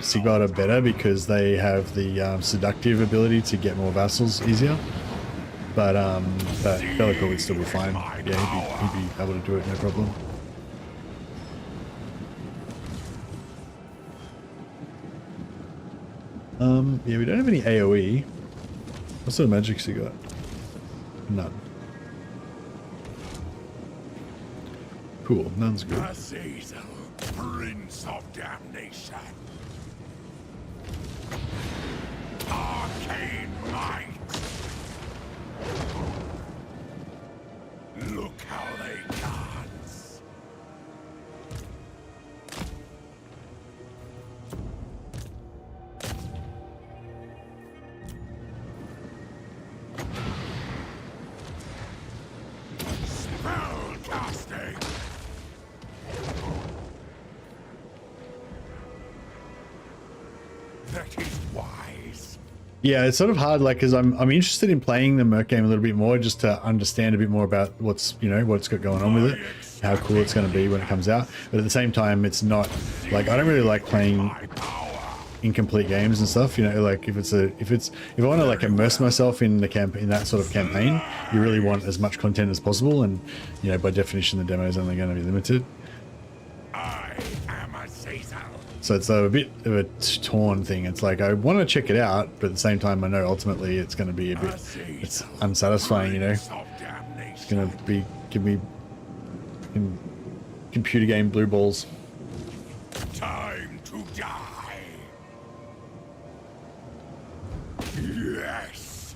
Sigurd are better because they have the seductive ability to get more vassals easier. But Bellicor would still be fine. Yeah, he'd be able to do it, no problem. Yeah, we don't have any AoE. What sort of magics you got? None. Cool, none's good. Azazel, Prince of Damnation. Arcane might. Look how they dance. Spell casting. That is wise. Yeah, it's sort of hard, like, because I'm interested in playing the Merc game a little bit more, just to understand a bit more about what's, you know, what's got going on with it, how cool it's going to be when it comes out. But at the same time, it's not like, I don't really like playing incomplete games and stuff, you know, like if I want to like immerse myself in the in that sort of campaign, you really want as much content as possible, and you know, by definition the demo is only going to be limited. I am Azazel. So it's a bit of a torn thing. It's like I want to check it out, but at the same time I know ultimately it's going to be a bit, it's unsatisfying, you know. It's going to give me computer game blue balls. Time to die. Yes.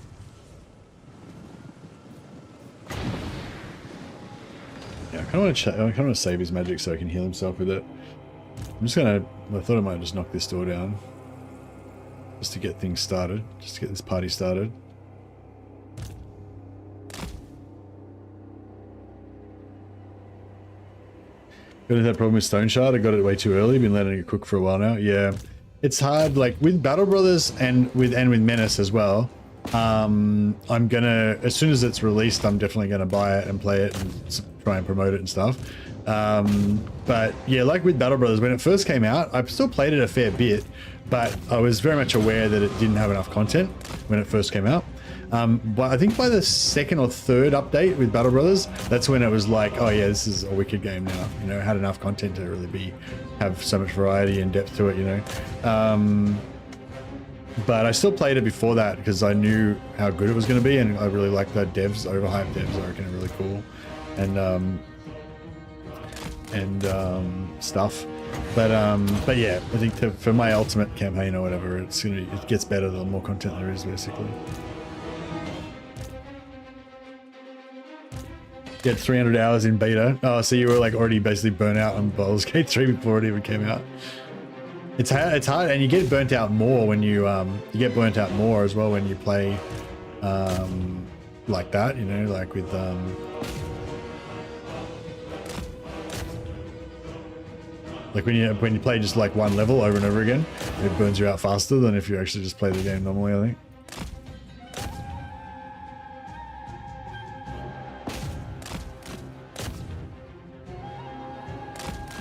Yeah, I kind of want to save his magic so he can heal himself with it. I'm just gonna. I thought I might just knock this door down, just to get things started, just to get this party started. Got that problem with Stone Shard. I got it way too early. Been letting it cook for a while now. Yeah, it's hard. Like with Battle Brothers and with Menace as well. I'm gonna, as soon as it's released, I'm definitely gonna buy it and play it and try and promote it and stuff. But yeah, like with Battle Brothers, when it first came out, I still played it a fair bit, but I was very much aware that it didn't have enough content when it first came out. But I think by the second or third update with Battle Brothers, that's when it was like, oh yeah, this is a wicked game now. You know, it had enough content to really have so much variety and depth to it, you know. But I still played it before that because I knew how good it was going to be, and I really liked the devs, overhyped devs. I reckon are really cool, and stuff. But yeah, I think for my ultimate campaign or whatever, it gets better the more content there is, basically. Get 300 hours in beta. Oh, so you were like already basically burnt out on Baldur's Gate 3 before it even came out. It's hard, and you get burnt out more when you get burnt out more as well when you play like that, you know, like with like when you play just like one level over and over again, it burns you out faster than if you actually just play the game normally, I think.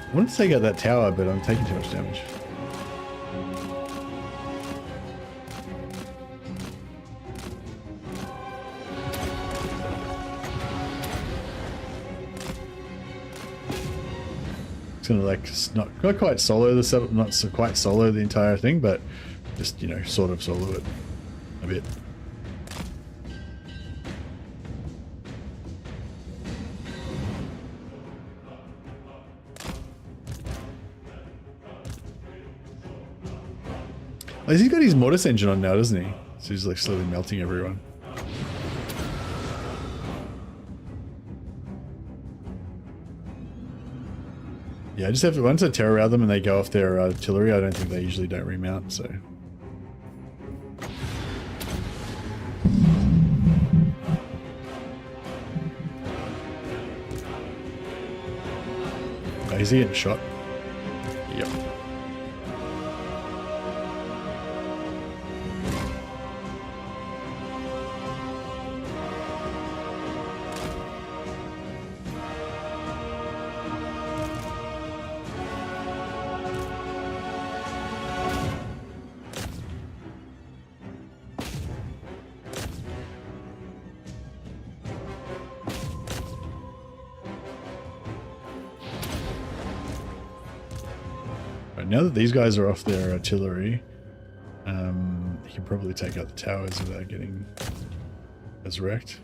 I wanted to take out that tower, but I'm taking too much damage. It's gonna like not quite solo the setup, not so quite solo the entire thing, but just, you know, sort of solo it a bit. Oh, he's got his Mortis engine on now, doesn't he? So he's like slowly melting everyone. Yeah, I just have to, once I terror out them and they go off their artillery, I don't think they usually don't remount, so. Oh, is he getting shot? Yep. Now that these guys are off their artillery, he can probably take out the towers without getting as wrecked.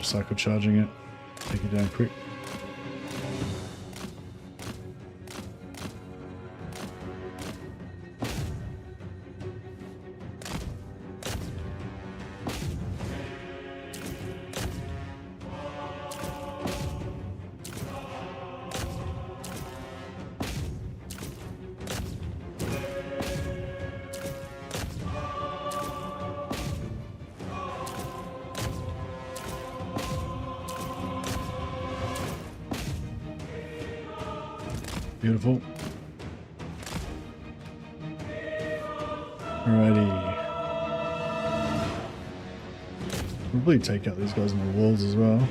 Cycle charging it, take it down quick. Beautiful. Alrighty. Probably take out these guys on the walls as well.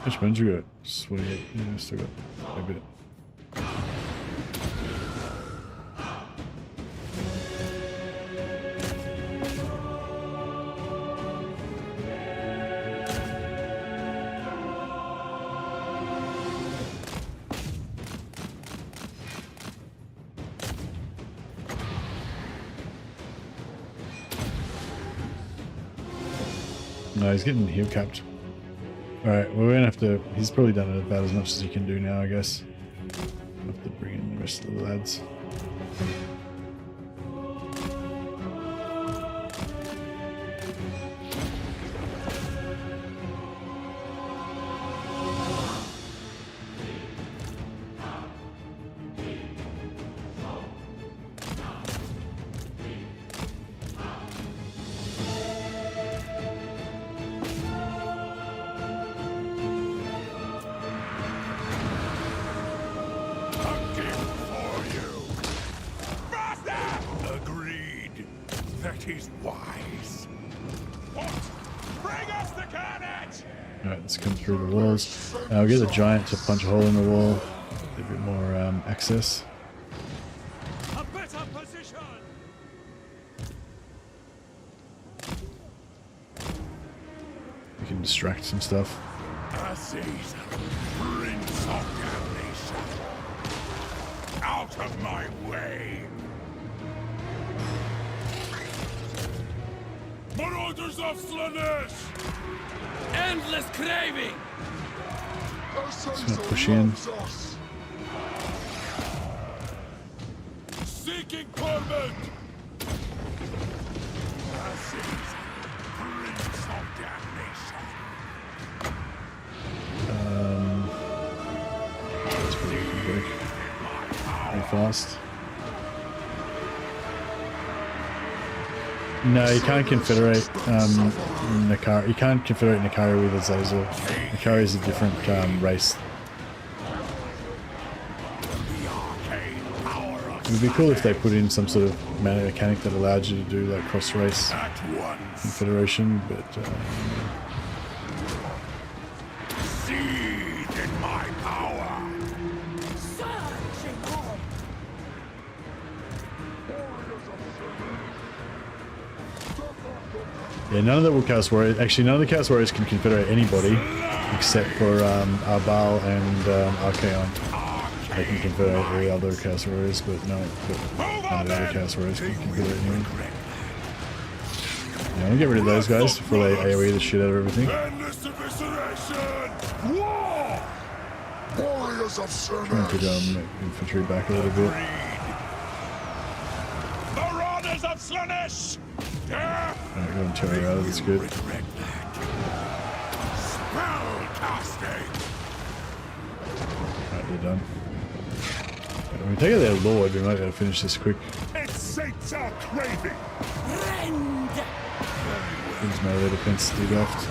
Which ones you got? 28. Yeah, still got a bit. No, he's getting heel capped. Alright, well, we're gonna have to... He's probably done about as much as he can do now, I guess. We'll have to bring in the rest of the lads. is wise. What? Bring us the carnage! Alright, let's come through the walls. I'll get the giant to punch a hole in the wall. A bit more access. A better position! We can distract some stuff. Aziz, Prince of Damnation. Out of my way! Marauders of Slanesh! Endless craving! Just gonna push in. Seeking torment! Aziz, Prince of Damnation. That's pretty quick. Pretty fast. No, you can't confederate Nakari. You can't confederate Nakari with Azazel. Nakari is a different race. It would be cool if they put in some sort of mechanic that allowed you to do like cross-race confederation, but Seed in my power! Searching on! yeah, none of the Chaos Warriors. Actually, none of the Chaos Warriors can confederate anybody except for Arbal and Archaon. They can confederate all the other Chaos Warriors, but none of the other Chaos Warriors can confederate anyone. Yeah, I'm gonna get rid of those guys before they AoE the shit out of everything. Endless evisceration! War! Warriors of Try and put infantry back a little bit. Marauders of Slanesh! Alright, go and tear her out, that's good. Spell casting! Alright, they're done. When we take out their lord, we might be able to finish this quick. Its saints are craving! Rend! Things melee defense debuffed.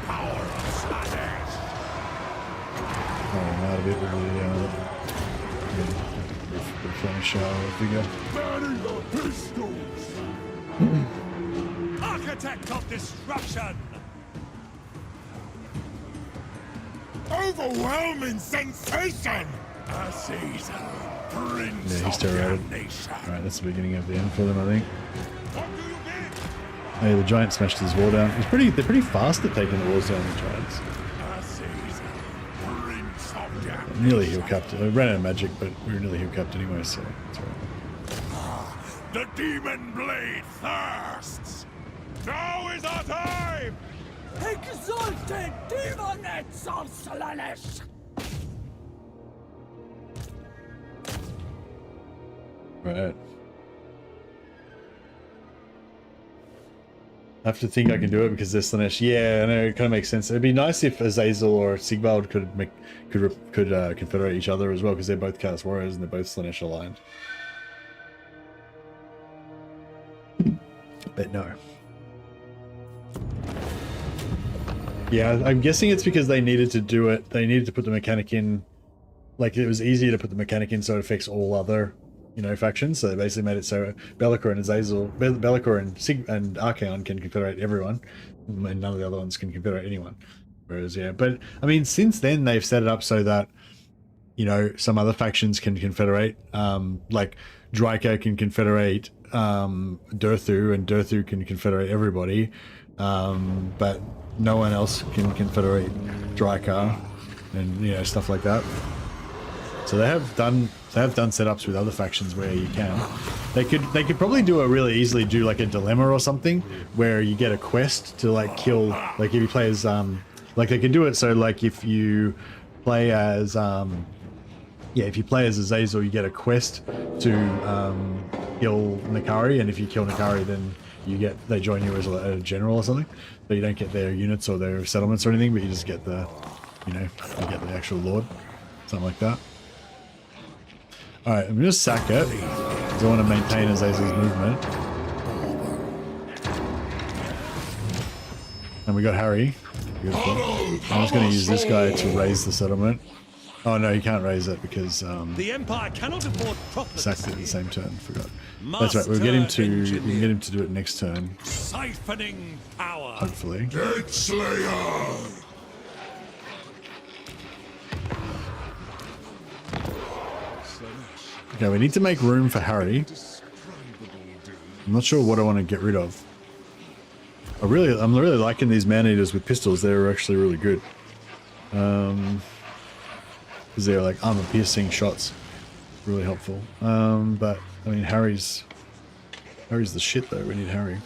Power of Slanesh! Oh, I'm out of it with the replenish our vigor. Burning the pistols! Architect of destruction! Overwhelming sensation! Aziz, Prince Yeah, he's of terrorized. Damnation. Alright, that's the beginning of the end for them, I think. What do you mean? Hey, the giant smashed his wall down. They're pretty fast at taking the walls down, the giants. Aziz, Prince of Damnation. Nearly heal capped. I ran out of magic, but we were nearly heal capped anyway, so it's alright. The demon blade thirsts! Now is our time! Exalted demonets of Slanesh! Right. I have to think I can do it because they're Slanesh. Yeah, I know, it kind of makes sense. It'd be nice if Azazel or Sigvald could confederate each other as well, because they're both Chaos Warriors and they're both Slanesh aligned. But no. Yeah, I'm guessing it's because they needed to do it. They needed to put the mechanic in. Like, it was easier to put the mechanic in so it affects all other, you know, factions. So they basically made it so Be'lakor and Azazel, Be'lakor and Archaon can confederate everyone, and none of the other ones can confederate anyone. Whereas, yeah, but I mean, since then they've set it up so that, you know, some other factions can confederate. Like Draika can confederate Durthu, and Durthu can confederate everybody. But no one else can confederate Draika, and you know, stuff like that. So they have done setups with other factions where you can. They could probably easily do like a dilemma or something where you get a quest to like kill, like if you play as like they can do it so like if you play as if you play as Azazel, you get a quest to kill Nakari, and if you kill Nakari, then they join you as a general or something. So you don't get their units or their settlements or anything, but you just get the, you get the actual lord, something like that. All right, I'm gonna sack it because I want to maintain Azazel's movement. And we got Harry. Beautiful. I'm just gonna use this guy to raise the settlement. Oh no, he can't raise it because The Empire cannot afford sacked it at the profligacy. same turn. Forgot. That's right. We'll get him to do it next turn, Siphoning power. hopefully. Dead Slayer! Okay, we need to make room for Harry. I'm not sure what I want to get rid of. I'm really liking these man-eaters with pistols. They're actually really good. Because they're like armor-piercing shots. Really helpful. But I mean, Harry's the shit though. We need Harry.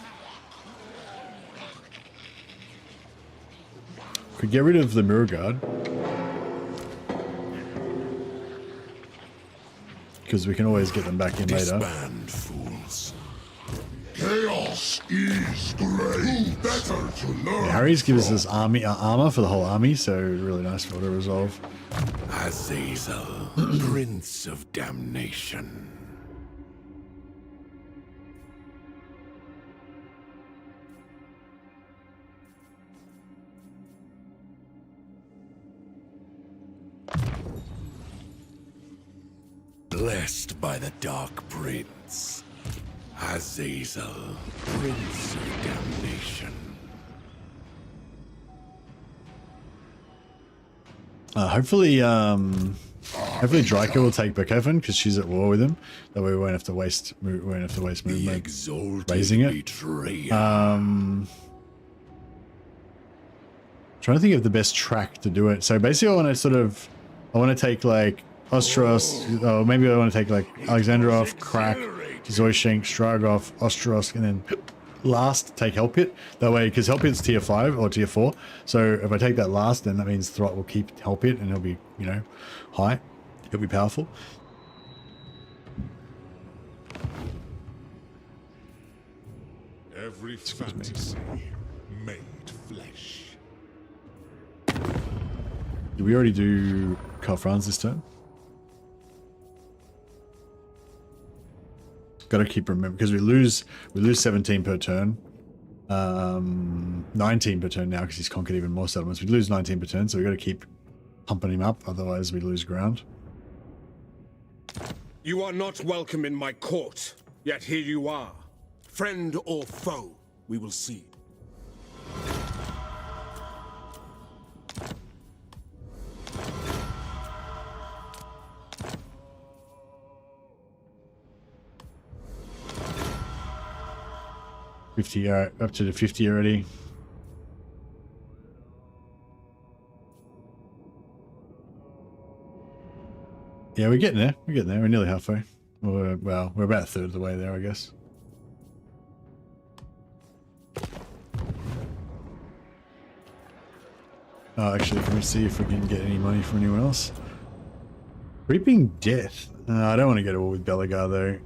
Could get rid of the mirror guard. Because we can always get them back in later. Disband, fools. Chaos is great. Who better to learn? Yeah, Harry's gives us armor for the whole army, so really nice for auto resolve. Azazel, Prince of Damnation. Blessed by the Dark Prince. Azazel, Prince of Damnation. Hopefully Draco will take Bookhaven because she's at war with him. That way we won't have to waste movement raising it. Trying to think of the best track to do it. So basically, I want to take like Ostros, or maybe I want to take like Alexandrov, Crack, Zoishenk, Stragov, Ostros, and then last take Hellpit. That way, because Hellpit's tier 5 or tier 4. So if I take that last, then that means Throt will keep Hellpit and he'll be, you know, high. He'll be powerful. Every fantasy made flesh. Did we already do Karl Franz this turn? Got to keep remembering because we lose 17 per turn, 19 per turn now because he's conquered even more settlements. We lose 19 per turn, so we got to keep pumping him up, otherwise we lose ground. You are not welcome in my court, yet here you are. Friend or foe, we will see. Up to the 50 already. Yeah, we're getting there. We're getting there. We're nearly halfway. Well, we're about a third of the way there, I guess. Oh, actually, can we see if we can get any money from anyone else? Reaping Death. I don't want to go to war with Belagar, though.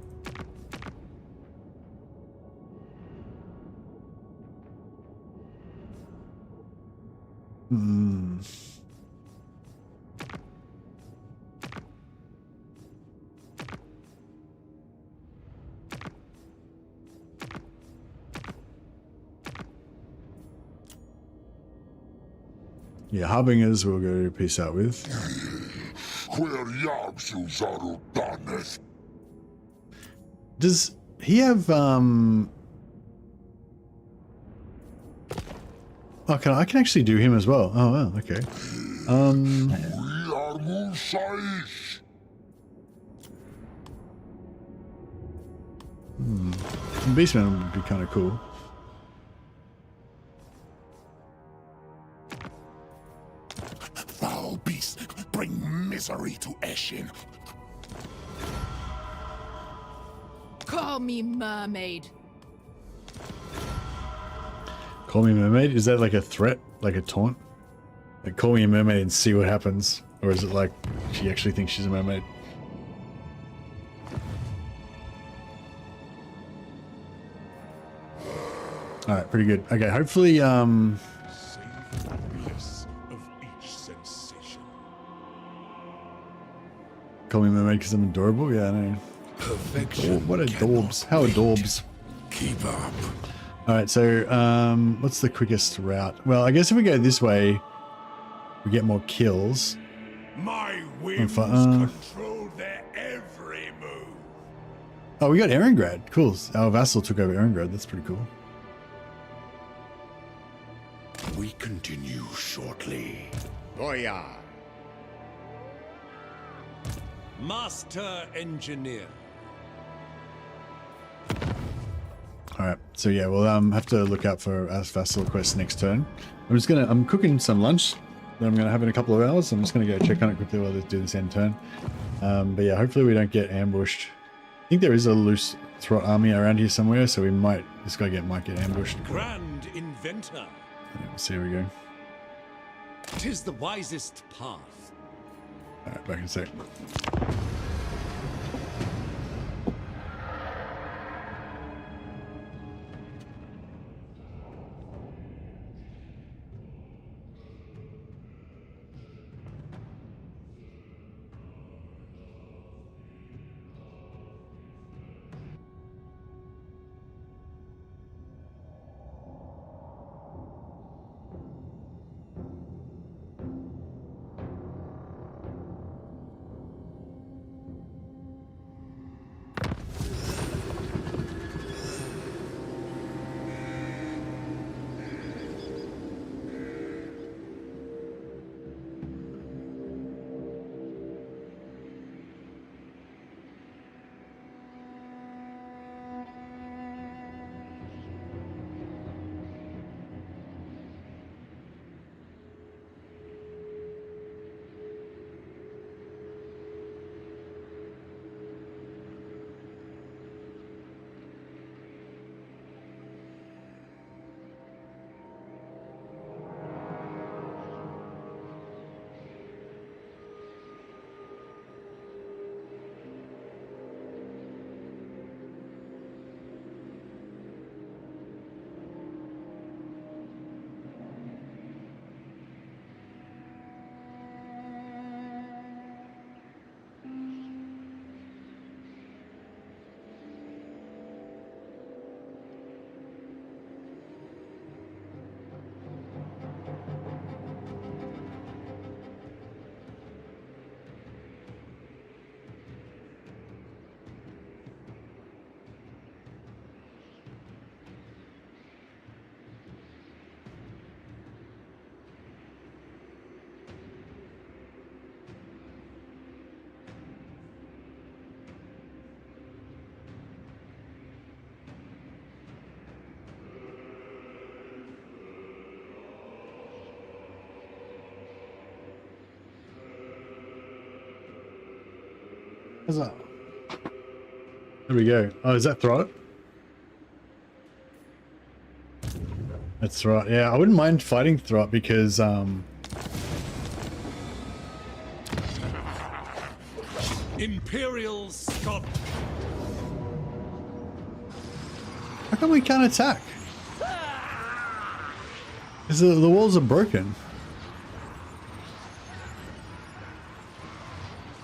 Yeah, Harbingers we'll go peace out with. Does he have Oh, I can actually do him as well. Oh wow, okay. Beastman would be kind of cool. Foul beast, bring misery to Eshin. Call me mermaid. Call me mermaid? Is that like a threat? Like a taunt? Like call me a mermaid and see what happens? Or is it like she actually thinks she's a mermaid? Alright, pretty good. Okay, hopefully call me mermaid because I'm adorable? Yeah, I know. Perfection. What adorbs? How adorbs? Keep up. Alright, so what's the quickest route? Well, I guess if we go this way, we get more kills. My whims uh, control their every move. Oh, we got Erengrad. Cool. Our vassal took over Erengrad. That's pretty cool. We continue shortly. Boya. Master Engineer. All right. So yeah, we'll have to look out for our vassal quest next turn. I'm cooking some lunch that I'm gonna have in a couple of hours. I'm just gonna go check on it quickly while they do this end turn. But yeah, hopefully we don't get ambushed. I think there is a loose Throt army around here somewhere, so we might, this guy might get ambushed. Grand Inventor. Yeah, we'll see how we go. 'Tis the wisest path. All right, back in a sec. What's that? There we go. Oh, is that Throt? That's Throt. Yeah, I wouldn't mind fighting Throt because Imperial Scott. how come we can't attack? Because the walls are broken.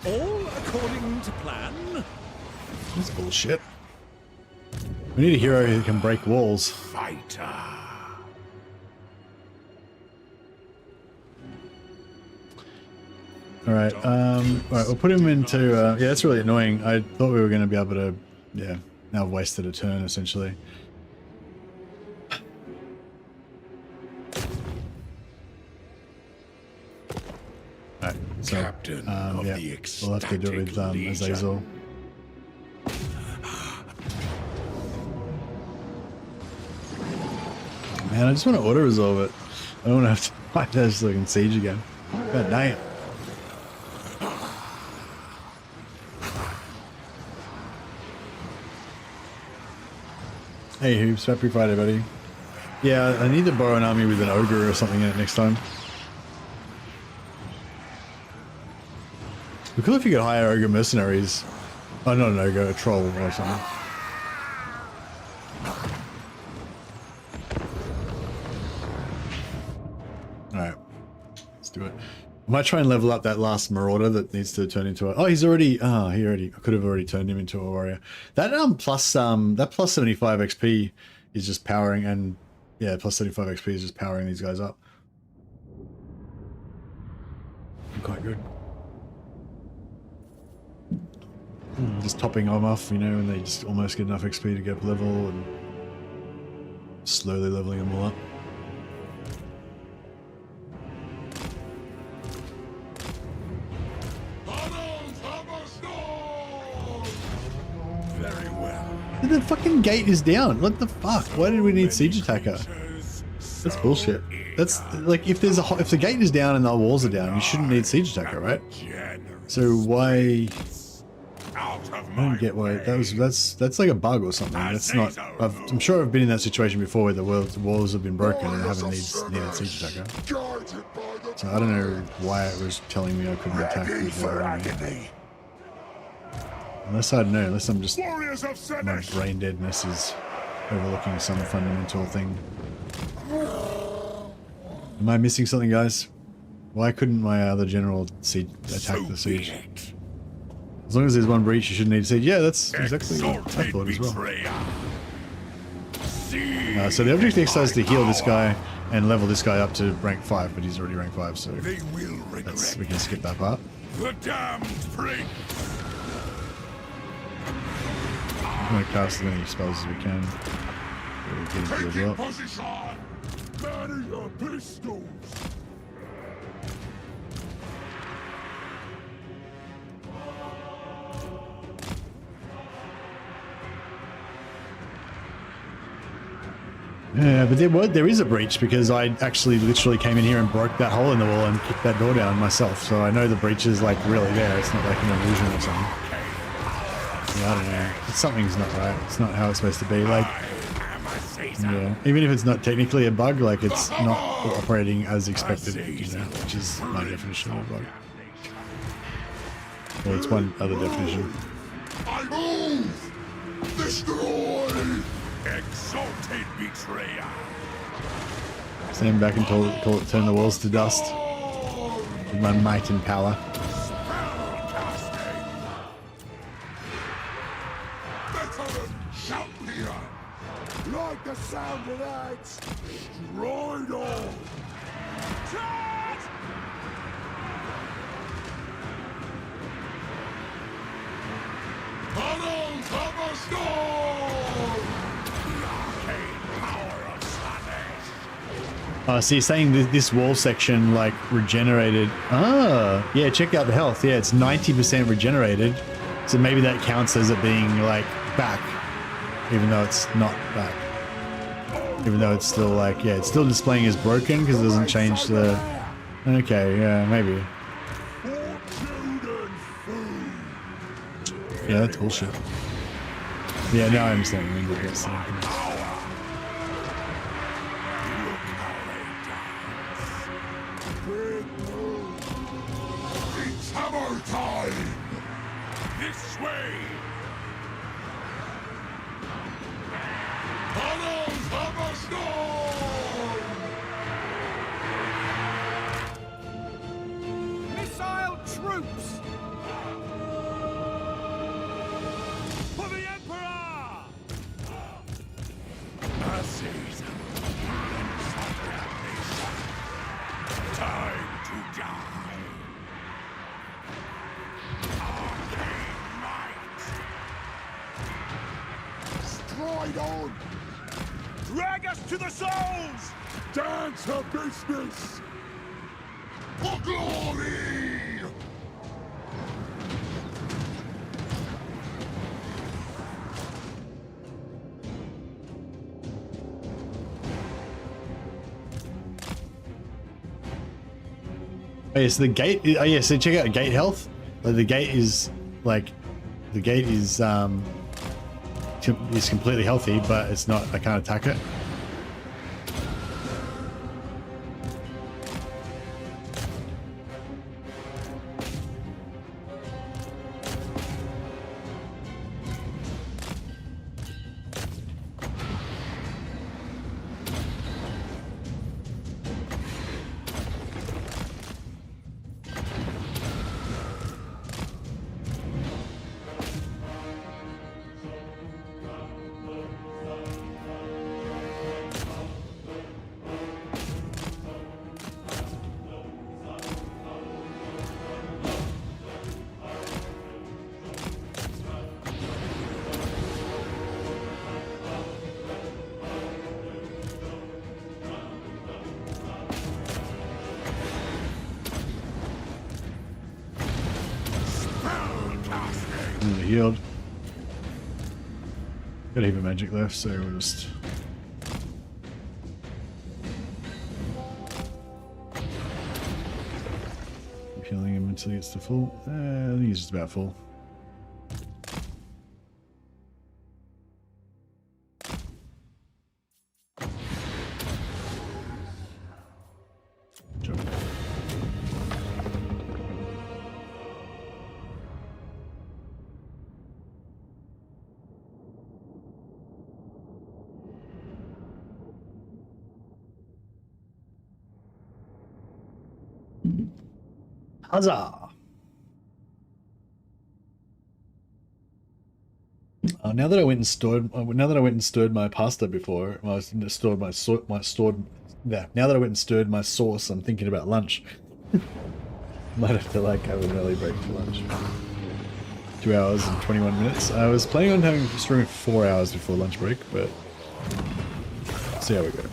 All according to plan. That's bullshit. We need a hero who can break walls. Fighter. Alright, alright, we'll put him into, yeah, that's really annoying. I thought we were going to be able to, yeah, now I've wasted a turn, essentially. Alright, so, Captain of yeah, the we'll have to do it with Azazel. Man, I just want to auto-resolve it. I don't want to have to fight this like in Siege again. God damn. Hey Hoops, happy Friday, buddy. Yeah, I need to borrow an army with an ogre or something in it next time. It'd be cool if you could hire ogre mercenaries. Oh, not an ogre, a troll or something. Alright, let's do it. I might try and level up that last marauder that needs to turn into a... Oh, he's already... Oh, I could have already turned him into a warrior. That plus 75 XP is just powering, and yeah, plus 75 XP is just powering these guys up. Quite good. Just topping them off, you know, and they just almost get enough XP to get up level and slowly leveling them all up. Very well. The fucking gate is down. What the fuck? Why did we need siege attacker? That's bullshit. That's like if the gate is down and the walls are down, you shouldn't need siege attacker, right? So why? I don't get why that's like a bug or something. That's not. I'm sure I've been in that situation before where the walls have been broken and I haven't needed siege attacker. So I don't know why it was telling me I couldn't attack with army. Unless I don't know. Unless I'm just my brain deadness is overlooking some fundamental thing. Am I missing something, guys? Why couldn't my other general attack the siege? As long as there's one breach, you shouldn't need siege. Yeah, that's exactly what I thought as well. So the object exercise is to heal this guy and level this guy up to rank 5, but he's already rank 5, so we can skip that part. The damned prince. I'm going to cast as many spells as we can. Get into the drop. Man your pistols. Yeah, but there is a breach because I actually literally came in here and broke that hole in the wall and kicked that door down myself. So I know the breach is like really there. It's not like an illusion or something. Yeah, I don't know. Something's not right. It's not how it's supposed to be. Like, yeah, even if it's not technically a bug, like it's not operating as expected, you know, which is my definition of a bug. Well, it's one other definition. I move! Destroy! Exalted betrayer. Stand back and turn the walls to dust with my might and power. Like the sound of axe, destroyed all. Charge! Tunnels of a storm! The arcane power of Slanesh. So you're saying this wall section like regenerated? Ah, yeah. Check out the health. Yeah, it's 90% regenerated. So maybe that counts as it being like back, even though it's not back. Even though it's still like, yeah, it's still displaying as broken because it doesn't change the... Okay, yeah, maybe. Yeah, that's bullshit. Yeah, now I understand what you mean. It's hammer time! this way. Tunnels of a storm! Missile troops. For the Emperor. A season. Time to die. Arcane might. Stride on! Drag us to the souls! Dance her business! For glory! Oh, yeah, so the gate. Oh, yeah, so check out gate health. Like the gate is completely healthy, but it's not. I can't attack it. healed. Got a heap of magic left, so we'll just... keep healing him until he gets to full. I think he's just about full. Jump. Huzzah! Now that I went and stirred my pasta before, I stored my now that I went and stirred my sauce, I'm thinking about lunch. Might have to like have an early break for lunch. 2 hours and 21 minutes. I was planning on having streaming 4 hours before lunch break, but see how we go.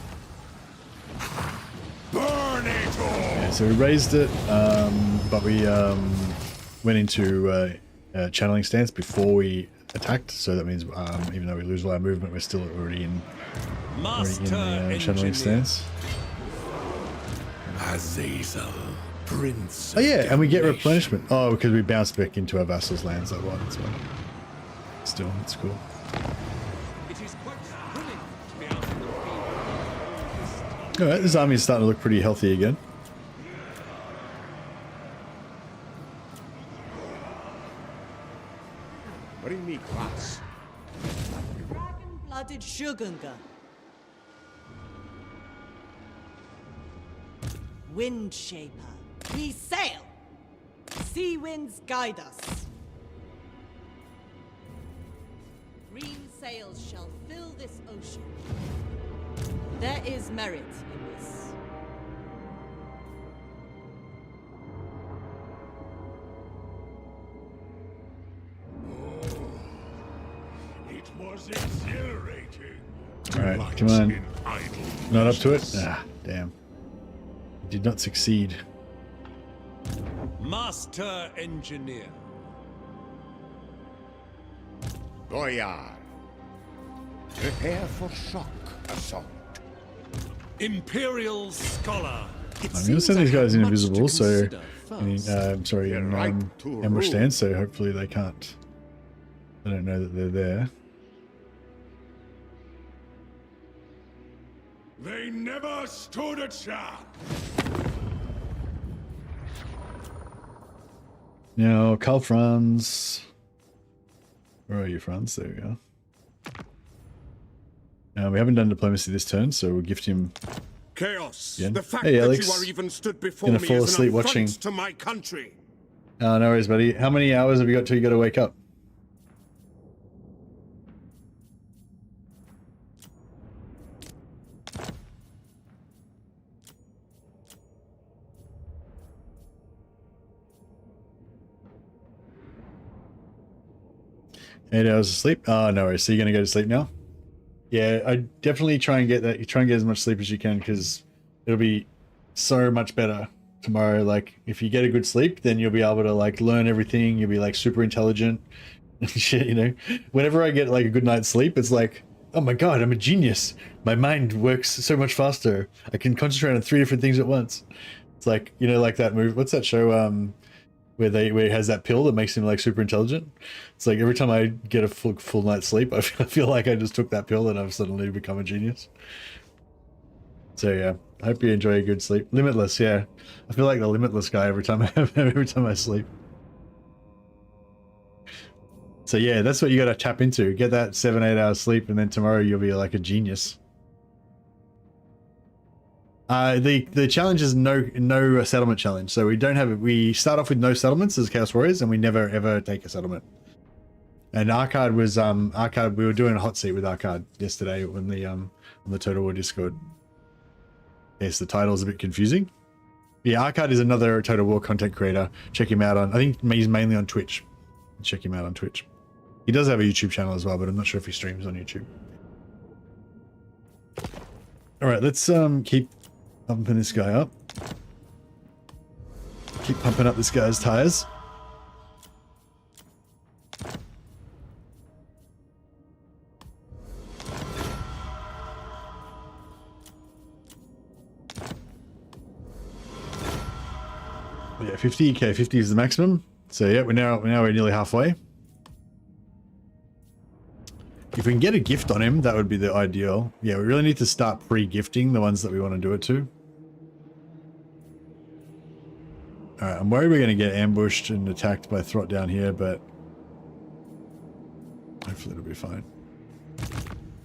Burn it all! Yeah, so we raised it, but we went into channeling stance before we attacked. So that means even though we lose all our movement, we're still already in the channeling stance. Azazel, Prince. Oh yeah, and we get replenishment. Oh, because we bounced back into our vassals' lands. That one. That's one. Still, it's cool. It is quite thrilling to be out in the field. All right, this army is starting to look pretty healthy again. Bring me glass. Dragon-blooded Shugunga. Wind Shaper. We sail. Sea winds guide us. Green sails shall fill this ocean. There is merit in this. It was exhilarating. Alright, come on. In idle Not up to it? pleasures. Ah, damn. Did not succeed. Master Engineer. Goyar. Prepare for shock assault. Imperial Scholar. I'm going to send these guys invisible, so sorry, You're in right to ambush rule. stance, so hopefully they can't. They don't know that they're there. They never stood a chance. Now, Carl Franz. Where are you, Franz? There we go. Now, we haven't done diplomacy this turn, so we'll gift him. Chaos. Again. The fact Hey, that Alex. you are even stood before Gonna me fall is asleep an affront watching. to my country. Oh, no worries, buddy. How many hours have you got till you got to wake up? Eight hours of sleep. Oh, no worries. So you're gonna go to sleep now? Yeah, I definitely try and get that. You try and get as much sleep as you can because it'll be so much better tomorrow. Like if you get a good sleep, then you'll be able to like learn everything. You'll be like super intelligent and shit. You know, whenever I get like a good night's sleep, it's like, oh my god, I'm a genius. My mind works so much faster. I can concentrate on 3 different things at once. It's like, you know, like that movie. What's that show? Where he has that pill that makes him like super intelligent. It's like every time I get a full night's sleep, I feel like I just took that pill and I've suddenly become a genius. So yeah, I hope you enjoy a good sleep. Limitless, yeah. I feel like the limitless guy every time I sleep. So yeah, that's what you got to tap into. Get that 7-8 hours sleep, and then tomorrow you'll be like a genius. The challenge is no settlement challenge. So we don't have we start off with no settlements as Chaos Warriors, and we never ever take a settlement. And Arkcard was Arkcard. We were doing a hot seat with Arkcard yesterday on the Total War Discord. Yes, the title's a bit confusing. Yeah, Arkcard is another Total War content creator. Check him out on. I think he's mainly on Twitch. Check him out on Twitch. He does have a YouTube channel as well, but I'm not sure if he streams on YouTube. All right, let's keep pumping this guy up. Keep pumping up this guy's tires. Yeah, 50. Okay, 50 is the maximum. So yeah, we're nearly halfway. If we can get a gift on him, that would be the ideal. Yeah, we really need to start pre-gifting the ones that we want to do it to. Alright, I'm worried we're going to get ambushed and attacked by Throt down here, but hopefully it'll be fine.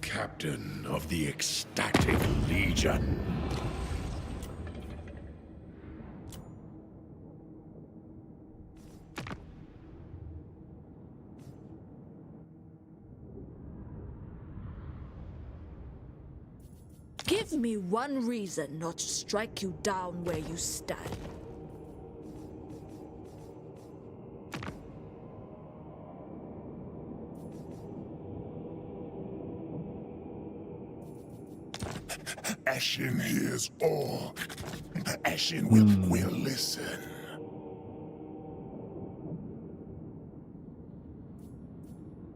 Captain of the Ecstatic Legion. Give me one reason not to strike you down where you stand. Ashen hears all. Ashen will listen.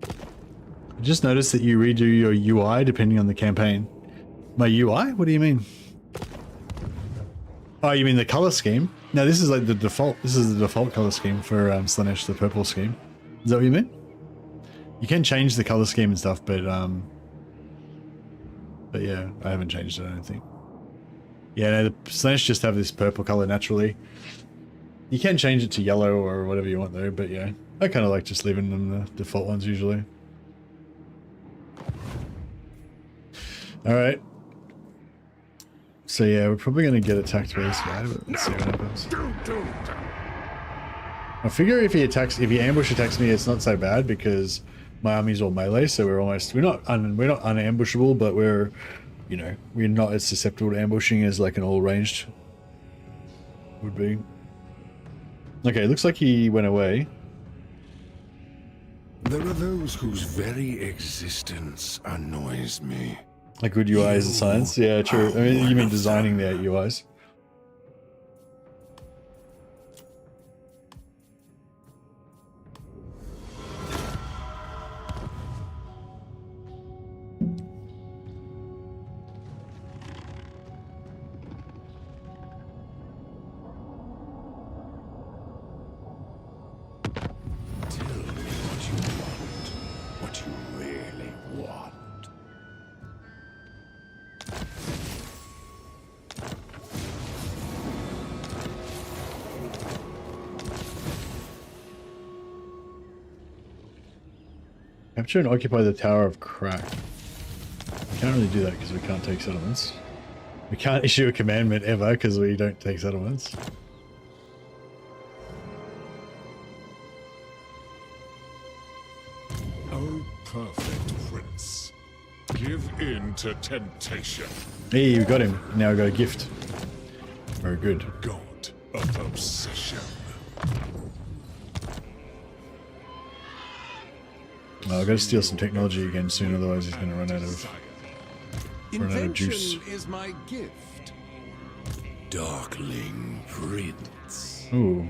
I just noticed that you redo your UI depending on the campaign. My UI? What do you mean? Oh, you mean the color scheme? No, this is like the default. This is the default color scheme for Slaanesh, the purple scheme. Is that what you mean? You can change the color scheme and stuff, but yeah, I haven't changed it, I don't think. Yeah, no, the Slaanesh just have this purple color naturally. You can change it to yellow or whatever you want though, but yeah, I kind of like just leaving them the default ones usually. All right. So yeah, we're probably going to get attacked by this guy, but let's see what happens. I figure if he ambush attacks me, it's not so bad because my army's all melee, so we're not unambushable, but we're not as susceptible to ambushing as like an all ranged would be. Okay, looks like he went away. There are those whose very existence annoys me. Like good UIs and science? Yeah, true. I mean, you mean designing the UIs? Capture and occupy the Tower of Crack. We can't really do that because we can't take settlements. We can't issue a commandment ever because we don't take settlements. Oh, perfect prince. Give in to temptation. Hey, we got him. Now we got a gift. Very good. God of obsession. I've got to steal some technology again soon, otherwise he's going to run out of juice. Invention is my gift. Darkling Prince. Ooh.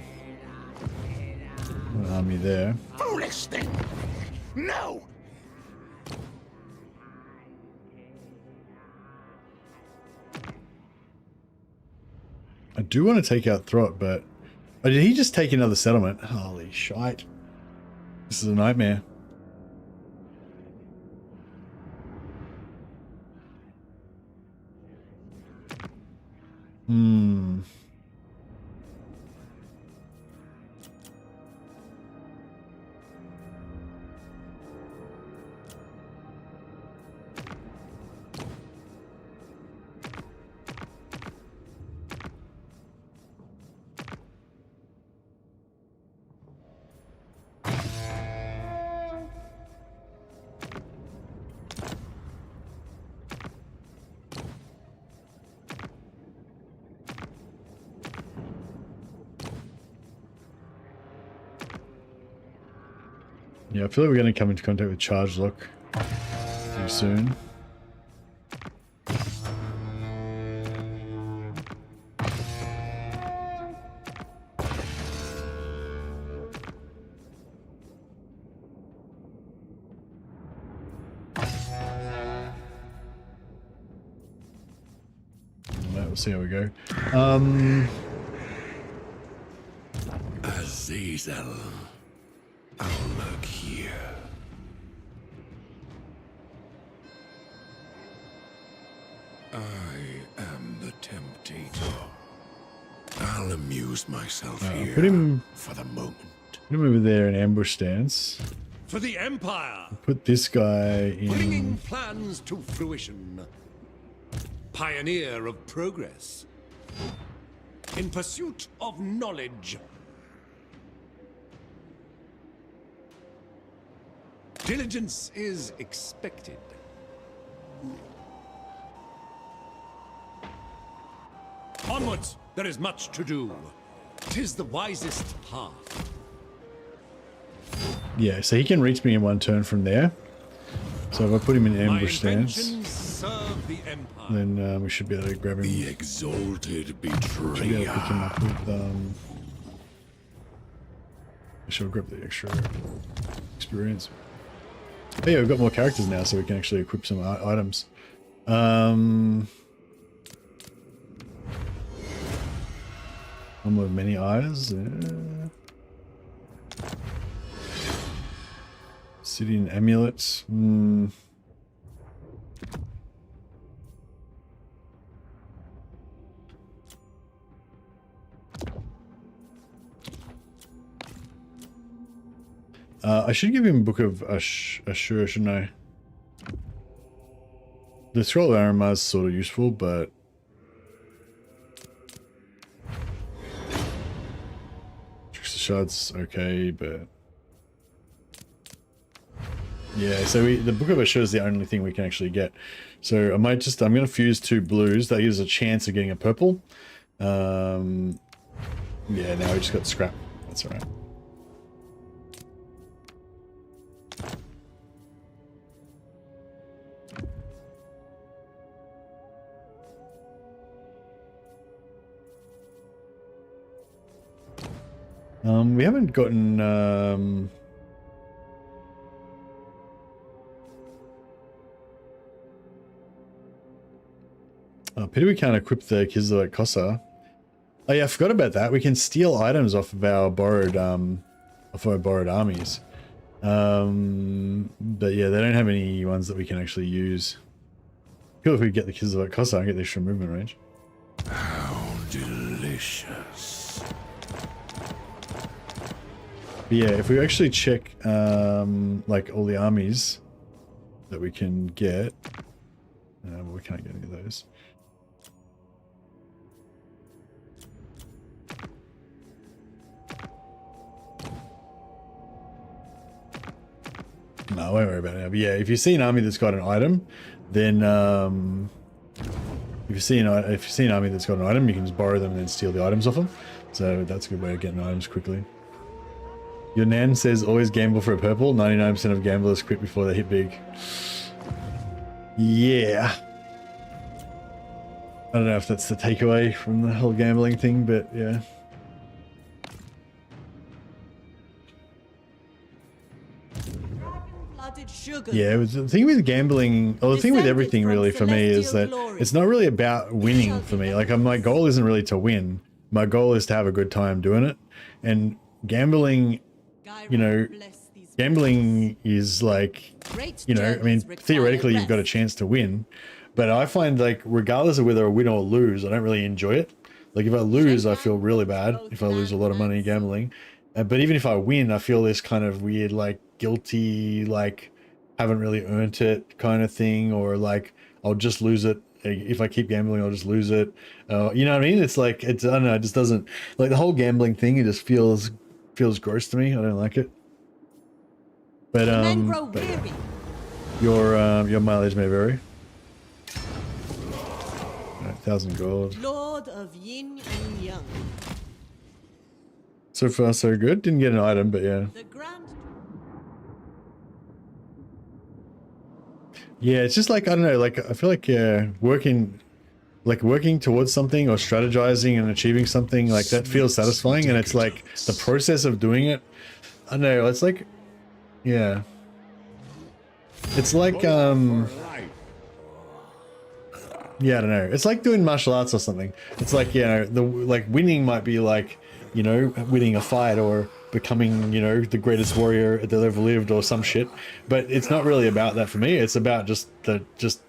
An army there. Foolish thing! No! I do want to take out Throt, but... Oh, did he just take another settlement? Holy shite. This is a nightmare. Hmm. Yeah, I feel like we're going to come into contact with Charge Lock pretty soon. We'll see how we go. Liesel. I'll lurk here. I am the temptator. I'll amuse myself here put him for the moment. over there in ambush stance. For the Empire! Put this guy Bringing in. plans to fruition. Pioneer of progress. In pursuit of knowledge. Diligence is expected. Onwards! There is much to do. 'Tis the wisest path. Yeah, so he can reach me in one turn from there. So if I put him in ambush My stance, inventions serve the Empire. then we should be able to grab him. The exalted Should be able to pick him betrayer. up with. I should grab the extra experience. Oh yeah, we've got more characters now, so we can actually equip some items. One with many eyes. Obsidian amulets. I should give him Book of Ashur, shouldn't I? The Scroll of Aramar is sort of useful, but Trickster Shard's okay, but yeah. So the Book of Ashur is the only thing we can actually get. So I'm going to fuse 2 blues. That gives us a chance of getting a purple. Yeah, now we just got scrap. That's all right. We haven't gotten pity we can't equip the Kislev Kosa. Oh yeah, I forgot about that. We can steal items off of our borrowed armies. But yeah, they don't have any ones that we can actually use. Cool if we get the Kislev Kosa and get the extra movement range. How delicious. But yeah, if we actually check like all the armies that we can get, well, we can't get any of those. No, I won't worry about it now. But yeah, if you see an army that's got an item, then if you see an army that's got an item, you can just borrow them and then steal the items off them. So that's a good way of getting items quickly. Your Nan says always gamble for a purple. 99% of gamblers quit before they hit big. Yeah. I don't know if that's the takeaway from the whole gambling thing, but yeah. Blooded sugar. Yeah, the thing with gambling, or the thing with everything really for me is that it's not really about winning for me. Like my goal isn't really to win. My goal is to have a good time doing it. And gambling, you know, gambling is like, you know, I mean, theoretically you've got a chance to win, but I find like regardless of whether I win or lose, I don't really enjoy it. Like if I lose, I feel really bad if I lose a lot of money gambling. But even if I win, I feel this kind of weird, like guilty, like haven't really earned it kind of thing, or like I'll just lose it. If I keep gambling, I'll just lose it. You know what I mean? It's like, I don't know, it just doesn't, like the whole gambling thing, it just feels gross to me. I don't like it. But your mileage may vary. 1,000 gold. Lord of Yin and Yang. So far so good. Didn't get an item, but yeah. The Grand. Yeah, it's just like, I don't know, like I feel like working towards something or strategizing and achieving something, like that feels satisfying, and it's like the process of doing it, I don't know, it's like, yeah. It's like yeah, I don't know. It's like doing martial arts or something. It's like, you know, like winning might be like, you know, winning a fight, but becoming, you know, the greatest warrior that ever lived or some shit. But it's not really about that for me. It's about just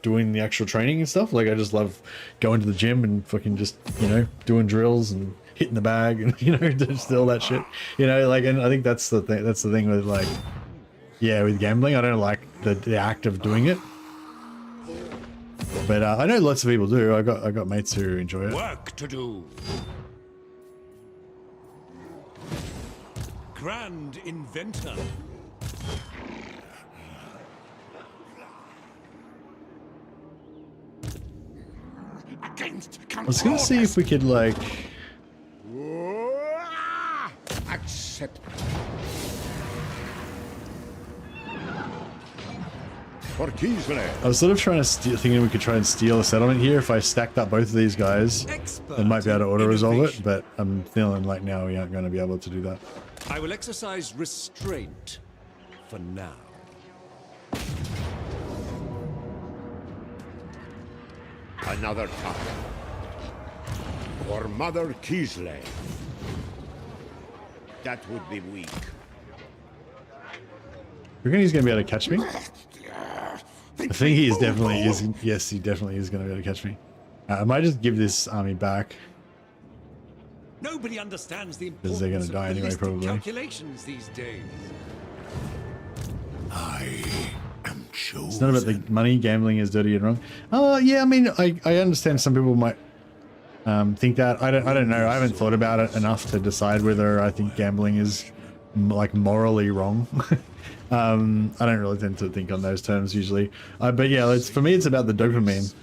doing the actual training and stuff. Like I just love going to the gym and fucking just, you know, doing drills and hitting the bag and, you know, just all that shit. You know, like, and I think that's the thing. That's the thing with like, yeah, with gambling. I don't like the act of doing it. But I know lots of people do. I got mates who enjoy it. Work to do. Grand inventor. I was gonna see if we could like Accept. I was sort of trying to thinking we could try and steal a settlement here. If I stacked up both of these guys, I might be able to auto-resolve it, but I'm feeling like now we aren't going to be able to do that. I will exercise restraint for now. Another time. For Mother Kislev. That would be weak. You reckon he's going to be able to catch me? I think he is definitely is. Yes, he definitely is going to be able to catch me. I might just give this army back. Nobody understands the Because they're going to die anyway, probably. calculations these days. I am chosen. It's not about the money. Gambling is dirty and wrong. Oh, yeah. I mean, I understand some people might think that. I don't know. I haven't thought about it enough to decide whether I think gambling is like morally wrong. I don't really tend to think on those terms usually. But yeah, for me, it's about the dopamine.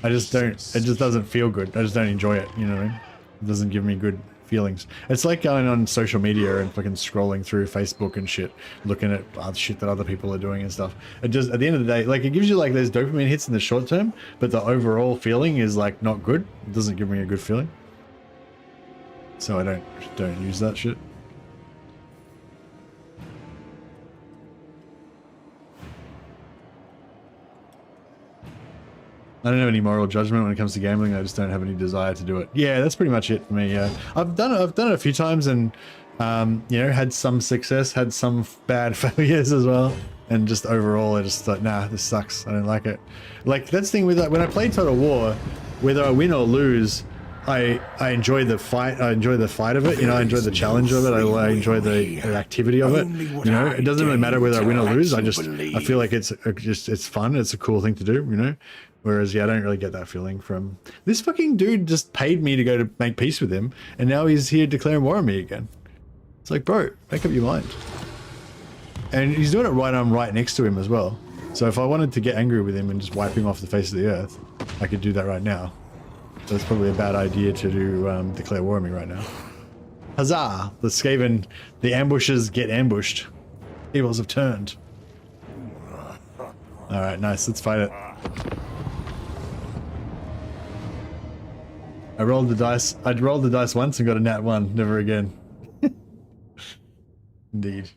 I just don't. It just doesn't feel good. I just don't enjoy it. You know what I mean? It doesn't give me good feelings. It's like going on social media and fucking scrolling through Facebook and shit, looking at other shit that other people are doing and stuff. It just, at the end of the day, like it gives you like those dopamine hits in the short term, but the overall feeling is like not good. It doesn't give me a good feeling. So I don't use that shit. I don't have any moral judgment when it comes to gambling. I just don't have any desire to do it. Yeah, that's pretty much it for me. Yeah, I've done it a few times and you know, had some success, had some bad failures as well. And just overall, I just thought, nah, this sucks. I don't like it. Like that's the thing with when I play Total War, whether I win or lose, I enjoy the fight. I enjoy the fight of it. You know, I enjoy the challenge of it. I enjoy the activity of it. You know, it doesn't really matter whether I win or lose. I feel like it's fun. It's a cool thing to do. You know. Whereas, yeah, I don't really get that feeling from this fucking dude. Just paid me to go to make peace with him, and now he's here declaring war on me again. It's like, bro, make up your mind. And he's doing it right. I'm right next to him as well. So if I wanted to get angry with him and just wipe him off the face of the earth, I could do that right now. So it's probably a bad idea to do declare war on me right now. Huzzah! The Skaven, the ambushes get ambushed. Tables have turned. All right, nice. Let's fight it. I rolled the dice. I rolled the dice once and got a nat 1. Never again. Indeed.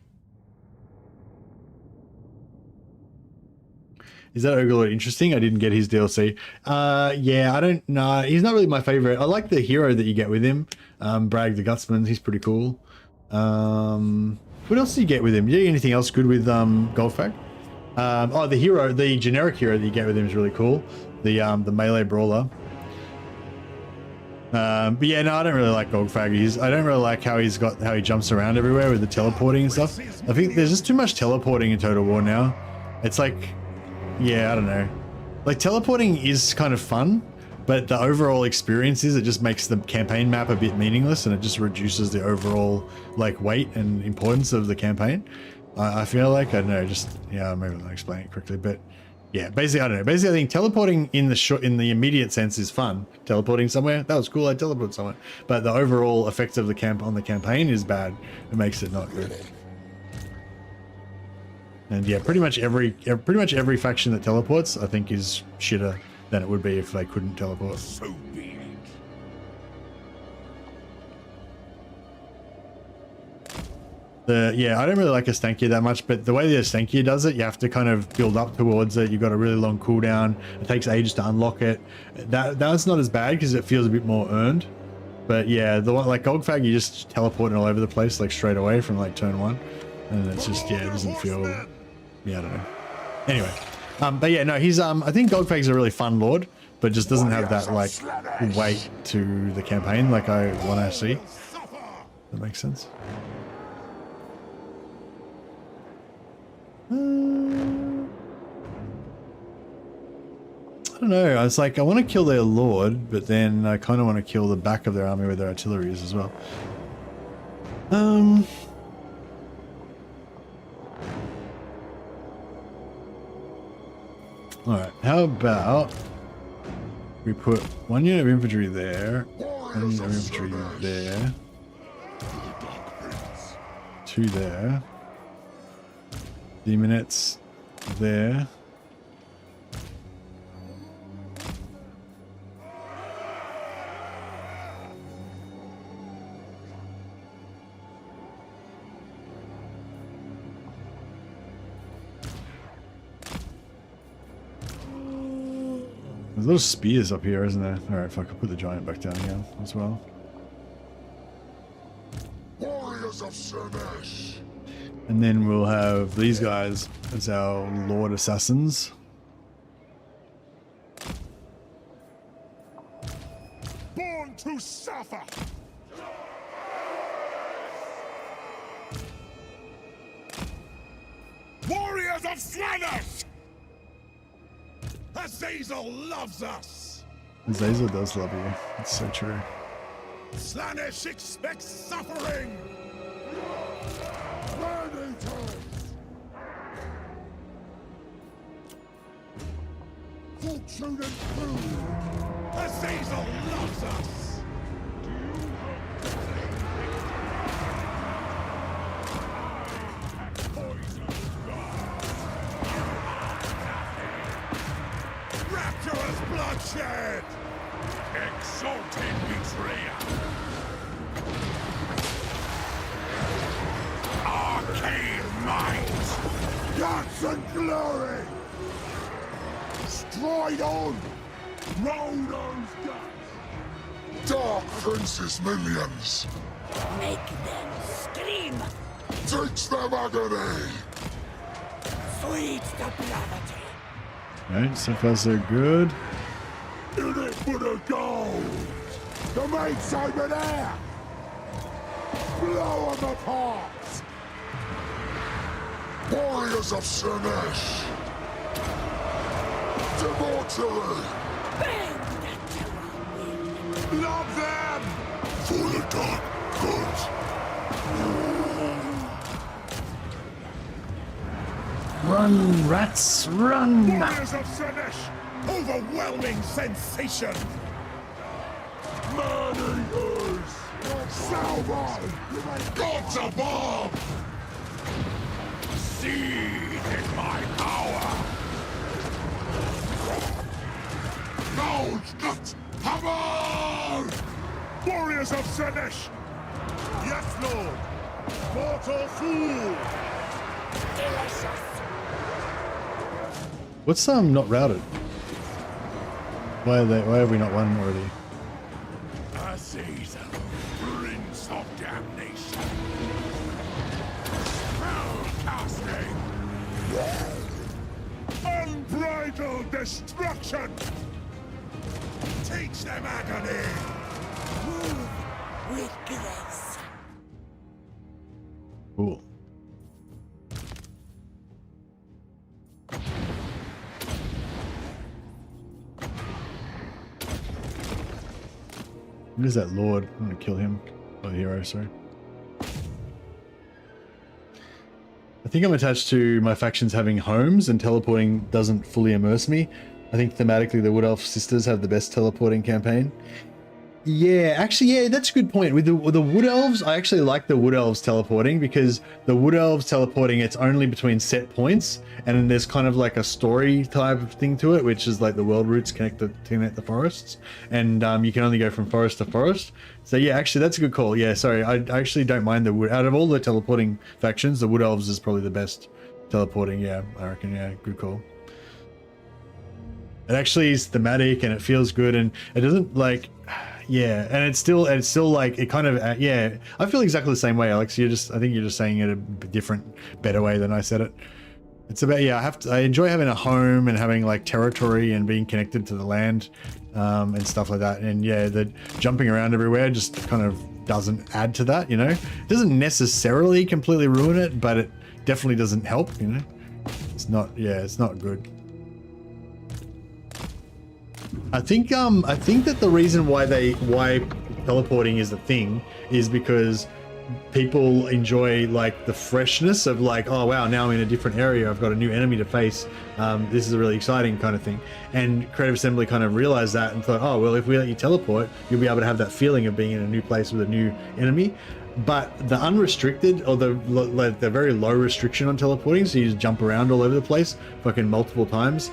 Is that Ogre interesting? I didn't get his DLC. Yeah, I don't know. He's not really my favorite. I like the hero that you get with him. Bragg the Gutsman. He's pretty cool. What else do you get with him? Do you get anything else good with Goldfag? Oh, the hero, the generic hero that you get with him is really cool. The melee brawler. But yeah, no, I don't really like Goldfag. I don't really like how he jumps around everywhere with the teleporting and stuff. I think there's just too much teleporting in Total War now. It's like, yeah, I don't know. Like teleporting is kind of fun, but the overall experience is it just makes the campaign map a bit meaningless and it just reduces the overall like weight and importance of the campaign. I feel like, I don't know, just, yeah, maybe I'm not explaining it correctly, but yeah, basically, I don't know. Basically, I think teleporting in the immediate sense is fun. Teleporting somewhere, that was cool, I teleported somewhere. But the overall effect of the campaign is bad. It makes it not good. And yeah, pretty much every faction that teleports, I think, is shitter than it would be if they couldn't teleport. So be it. Yeah, I don't really like Astankia that much, but the way the Astankia does it, you have to kind of build up towards it. You've got a really long cooldown. It takes ages to unlock it. That's not as bad because it feels a bit more earned. But yeah, the one like Golgfag, you just teleporting all over the place like straight away from like turn 1, and it's just it doesn't feel. Yeah, I don't know. Anyway, but yeah, no, he's I think Golgfag's a really fun lord, but just doesn't have that like weight to the campaign like I want to see. That makes sense. I don't know. I was like, I want to kill their lord, but then I kind of want to kill the back of their army where their artillery is as well. Alright, how about we put 1 unit of infantry there, 1 unit of infantry there, 2 there, Demonettes there. There's a lot of spears up here, isn't there? Alright, if I could put the giant back down again as well. Warriors of Cernesh. And then we'll have these guys as our Lord Assassins. Born to suffer. Warriors of Slanish! Azazel loves us! Azazel does love you. It's so true. Slanish expects suffering! Fortune and food! Azazel loves us! Rapturous bloodshed! Exalted betrayer! Arcane might! Guts and glory! Stride on! Roll those guts! Dark Prince's minions. Make them scream. Teach them agony. Sweet depravity. Alright, so far so good. In it for the gold! The main Simon air! Blow them apart! Warriors of Cernesh. Debauchery. Bang the terror wind. Love them! For the dark good. Run, rats, run! Warriors of Cernesh! Overwhelming sensation! Man-eaters! Salvo! Gods above! Seed in my power! Gold's got hammer! Warriors of Cernesh! Yes, Lord! Mortal fool! Delicious. What's not routed? Why have we not won already? Azazel, Prince of Damnation. Spell casting. Unbridled destruction. Teach them agony. Move with grace. Cool. What is that lord? I'm gonna kill him. Oh, hero, sorry. I think I'm attached to my factions having homes, and teleporting doesn't fully immerse me. I think thematically the Wood Elf Sisters have the best teleporting campaign. Yeah, actually, yeah, that's a good point. With the Wood Elves, I actually like the Wood Elves teleporting, because the Wood Elves teleporting, it's only between set points, and then there's kind of like a story type of thing to it, which is like the world routes connect the forests, and you can only go from forest to forest. So yeah, actually, that's a good call. Yeah, sorry, I actually don't mind the Wood. Out of all the teleporting factions, the Wood Elves is probably the best teleporting. Yeah, I reckon. Yeah, good call. It actually is thematic and it feels good, and it doesn't like. yeah, and it's still like it kind of yeah. I feel exactly the same way, Alex. I think you're just saying it a different, better way than I said it. It's about, yeah, I enjoy having a home and having like territory and being connected to the land and stuff like that. And yeah, the jumping around everywhere just kind of doesn't add to that, you know. It doesn't necessarily completely ruin it, but it definitely doesn't help, you know. It's not, yeah, it's not good. I think that the reason why teleporting is a thing is because people enjoy like the freshness of like, oh wow, now I'm in a different area, I've got a new enemy to face, this is a really exciting kind of thing. And Creative Assembly kind of realized that and thought, oh well, if we let you teleport, you'll be able to have that feeling of being in a new place with a new enemy. But the unrestricted, or the very low restriction on teleporting, so you just jump around all over the place fucking multiple times,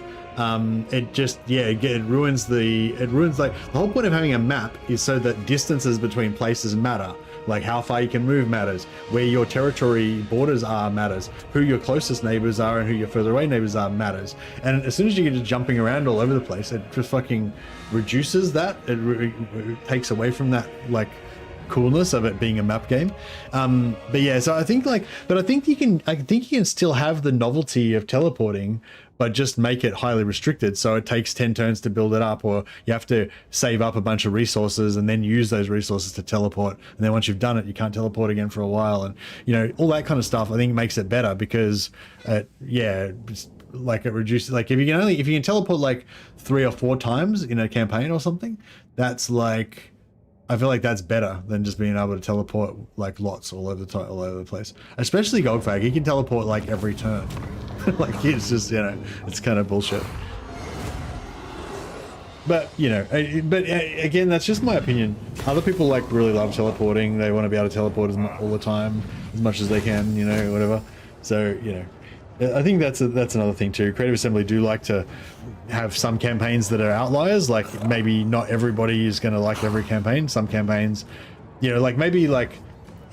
it just, yeah, it ruins like the whole point of having a map is so that distances between places matter. Like how far you can move matters, where your territory borders are matters, who your closest neighbors are and who your further away neighbors are matters. And as soon as you get just jumping around all over the place, it just fucking reduces that. It takes away from that like coolness of it being a map game. But yeah, so I think like, but I think you can still have the novelty of teleporting, but just make it highly restricted. So it takes 10 turns to build it up, or you have to save up a bunch of resources and then use those resources to teleport. And then once you've done it, you can't teleport again for a while. And, you know, all that kind of stuff, I think makes it better because, yeah, like it reduces, like if you can teleport like 3 or 4 times in a campaign or something, that's like, I feel like that's better than just being able to teleport like lots all over the place. Especially Goldfag, he can teleport like every turn. Like it's just, you know, it's kind of bullshit. But you know, again, that's just my opinion. Other people like really love teleporting. They want to be able to teleport all the time, as much as they can, you know, whatever. So you know, I think that's another thing too. Creative Assembly do like to have some campaigns that are outliers. Like maybe not everybody is going to like every campaign. Some campaigns, you know, like maybe like,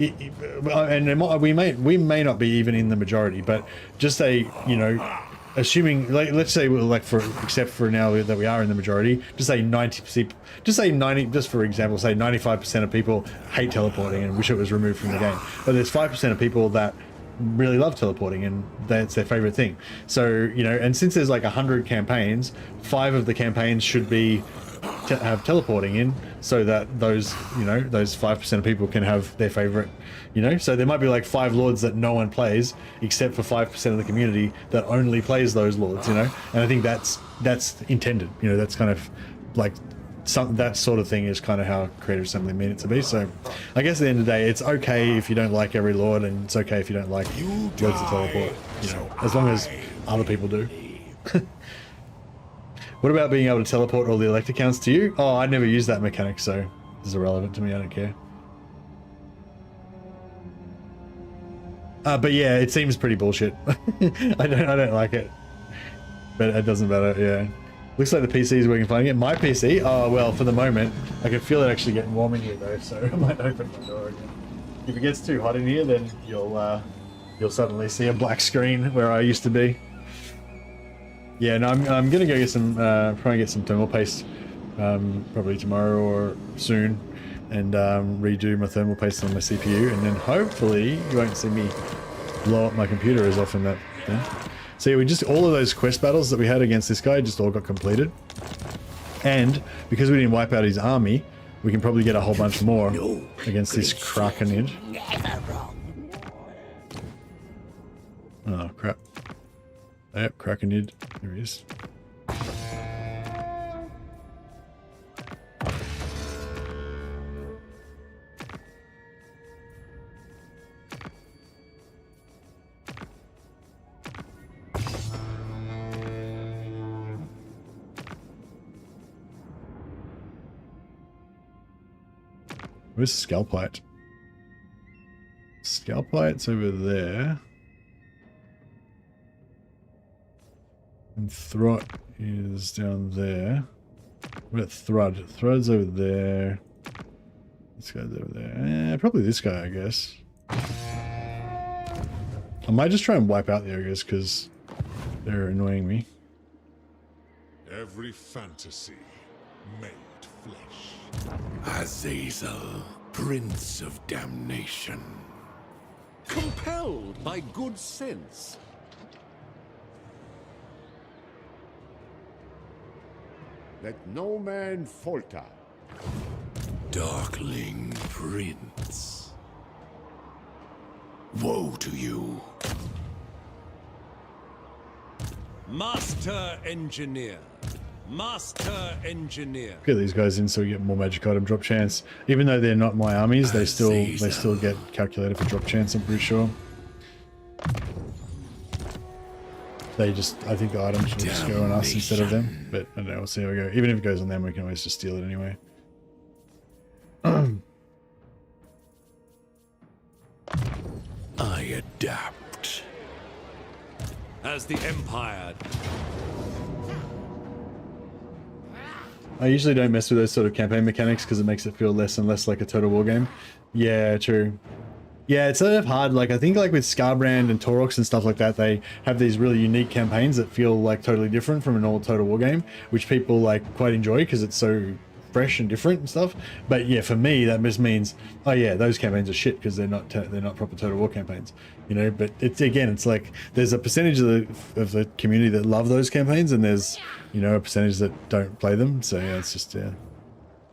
and we may not be even in the majority, but just say, you know, assuming like let's say like except for now that we are in the majority, just say 90%, just for example, say 95% of people hate teleporting and wish it was removed from the game, but there's 5% of people that really love teleporting and that's their favorite thing. So, you know, and since there's like 100 campaigns, 5 of the campaigns should be have teleporting in, so that those, you know, those 5% of people can have their favorite, you know. So there might be like 5 lords that no one plays except for 5% of the community that only plays those lords, you know. And I think that's intended, you know. That's kind of like that sort of thing is kind of how Creative Assembly meant it to be. So I guess at the end of the day, it's okay if you don't like every lord, and it's okay if you don't like lords to teleport, you know, as long as other people do. What about being able to teleport all the elect accounts to you? Oh, I never used that mechanic, so it's irrelevant to me. I don't care. But yeah, it seems pretty bullshit. I don't like it, but it doesn't matter. Yeah, looks like the PC is working fine again. My PC? Oh well, for the moment, I can feel it actually getting warm in here though, so I might open my door again. If it gets too hot in here, then you'll suddenly see a black screen where I used to be. Yeah, no, I'm gonna go get some, try and get some thermal paste, probably tomorrow or soon, and redo my thermal paste on my CPU, and then hopefully you won't see me blow up my computer as often that thing. So yeah, all of those quest battles that we had against this guy just all got completed, and because we didn't wipe out his army, we can probably get a whole bunch more against this Krakenid. Oh crap. Yep, Krakenid. There he is. Where's Scalpite? Scalpite's over there. And Throt is down there. What about Thrud? Thrud's over there. This guy's over there. Probably this guy, I guess. I might just try and wipe out the ogres because they're annoying me. Every fantasy made flesh. Azazel, Prince of Damnation. Compelled by good sense. Let no man falter. Darkling Prince. Woe to you. Master Engineer. Master Engineer. Get these guys in so we get more magic item drop chance. Even though they're not my armies, they still get calculated for drop chance, I'm pretty sure. They just, I think the items will just go on us instead of them. But I don't know, we'll see how we go. Even if it goes on them, we can always just steal it anyway. I adapt. As the Empire. I usually don't mess with those sort of campaign mechanics because it makes it feel less and less like a Total War game. Yeah, true. Yeah, it's sort of hard. Like, I think like with Scarbrand and Taurox and stuff like that, they have these really unique campaigns that feel like totally different from an old Total War game, which people like quite enjoy because it's so fresh and different and stuff. But yeah, for me, that just means, oh yeah, those campaigns are shit because they're not proper Total War campaigns, you know. But it's, again, it's like there's a percentage of the community that love those campaigns, and there's, you know, a percentage that don't play them. So yeah, it's just, yeah.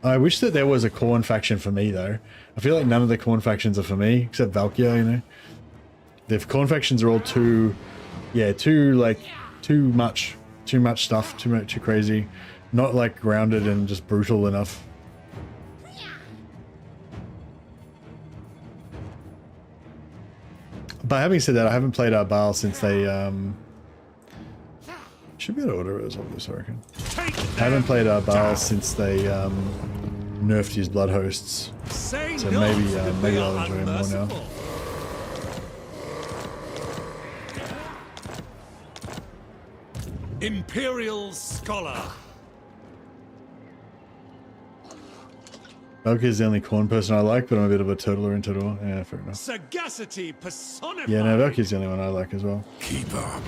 I wish that there was a Khorne faction for me though. I feel like none of the Khorne factions are for me except Valkyr, you know. The Khorne factions are all too much stuff, too crazy, not like grounded and just brutal enough. But having said that, I haven't played Baal since they should be able to order it as well, I reckon. I haven't played Baal since they nerfed his blood hosts, so maybe I'll enjoy him more now. Imperial Scholar. Valkyr's the only Khorne person I like, but I'm a bit of a totaler in Total War. Yeah, fair enough. Sagacity personified. Yeah, no, Valkyr's the only one I like as well. Keep up.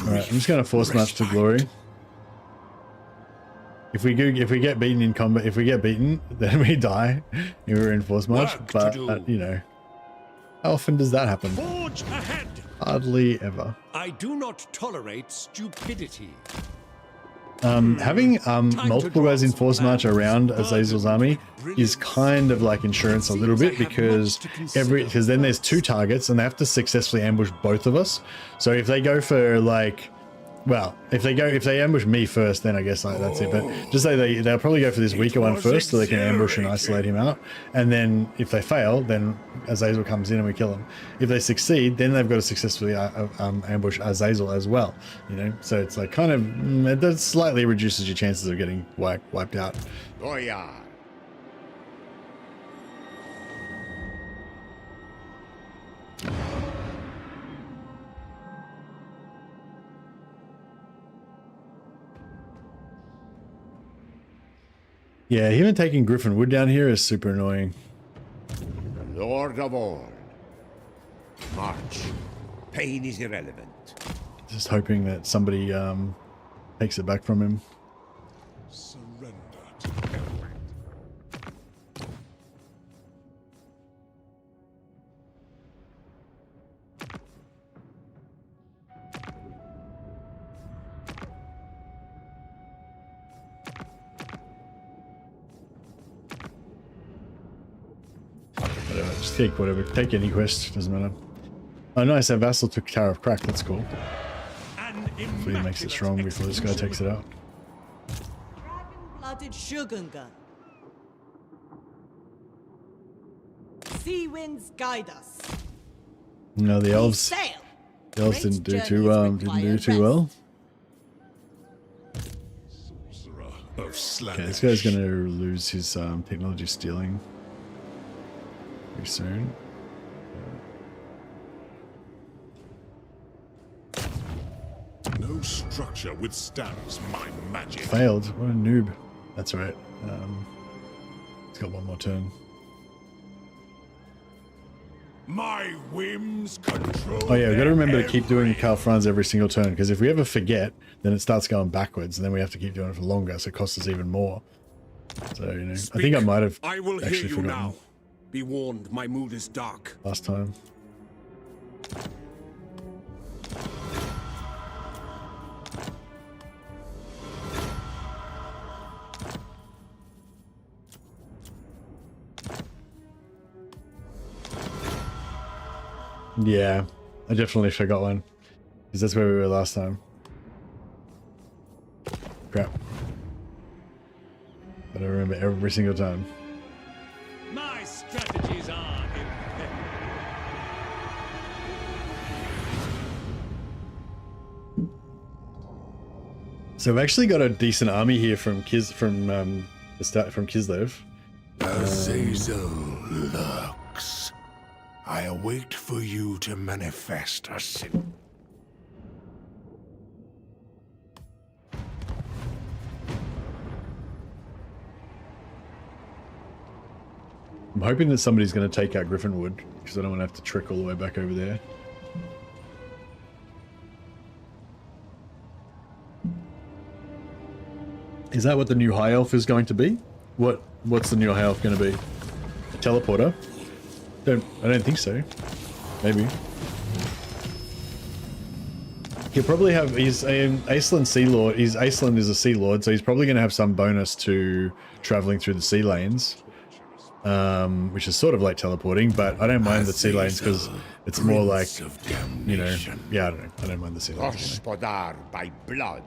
Alright, I'm just gonna force match to glory. If we get beaten in combat, if we get beaten, then we die. If we're in force match, but you know, how often does that happen? Forge ahead. Hardly ever. I do not tolerate stupidity. Having multiple guys in force march around Azazel's army is kind of like insurance a little bit, because then there's two targets and they have to successfully ambush both of us. So if they go for like, well, if they ambush me first, then I guess like that's it. But just say they'll probably go for this weaker one first, so they can ambush and isolate him out. And then if they fail, then Azazel comes in and we kill him. If they succeed, then they've got to successfully ambush Azazel as well. You know, so it's like kind of that slightly reduces your chances of getting wiped out. Oh yeah. Yeah, even taking Griffin Wood down here is super annoying. Lord of all. March. Pain is irrelevant. Just hoping that somebody takes it back from him. Surrender to everything. Whatever, just take whatever. Take any quest, doesn't matter. Oh nice, our vassal took Tower of Crack, that's cool. Hopefully he makes it strong before this guy takes it out. Blooded Shogungan. Sea winds guide us. No, the elves. Sail. The elves Great didn't do journeys too require well. Sorcerer of slander. Okay, this guy's gonna lose his technology stealing pretty soon. No structure withstands my magic. Failed. What a noob. That's right. He's got one more turn. My whims control. Oh yeah, we got to remember to keep doing every- Karl Franz every single turn, because if we ever forget, then it starts going backwards, and then we have to keep doing it for longer, so it costs us even more. So, you know, I think I might have I will hear actually you forgotten now. Be warned, my mood is dark. last time. Yeah, I definitely forgot one, because that's where we were last time. Crap. But I remember every single time. My strategies are impeccable. So we've actually got a decent army here from the start from Kislev. Azazel lurks. I await for you to manifest a sin. I'm hoping that somebody's going to take out Griffinwood, because I don't want to have to trek all the way back over there. Is that what the new High Elf is going to be? What's the new High Elf going to be? A teleporter? I don't think so. Maybe. He'll probably have, he's an Aisland Sea Lord. Aisland is a Sea Lord, so he's probably going to have some bonus to traveling through the sea lanes. Which is sort of like teleporting, but I don't mind the sea lanes because it's more like, you know, yeah, I don't mind the sea lanes. Gospodar by blood.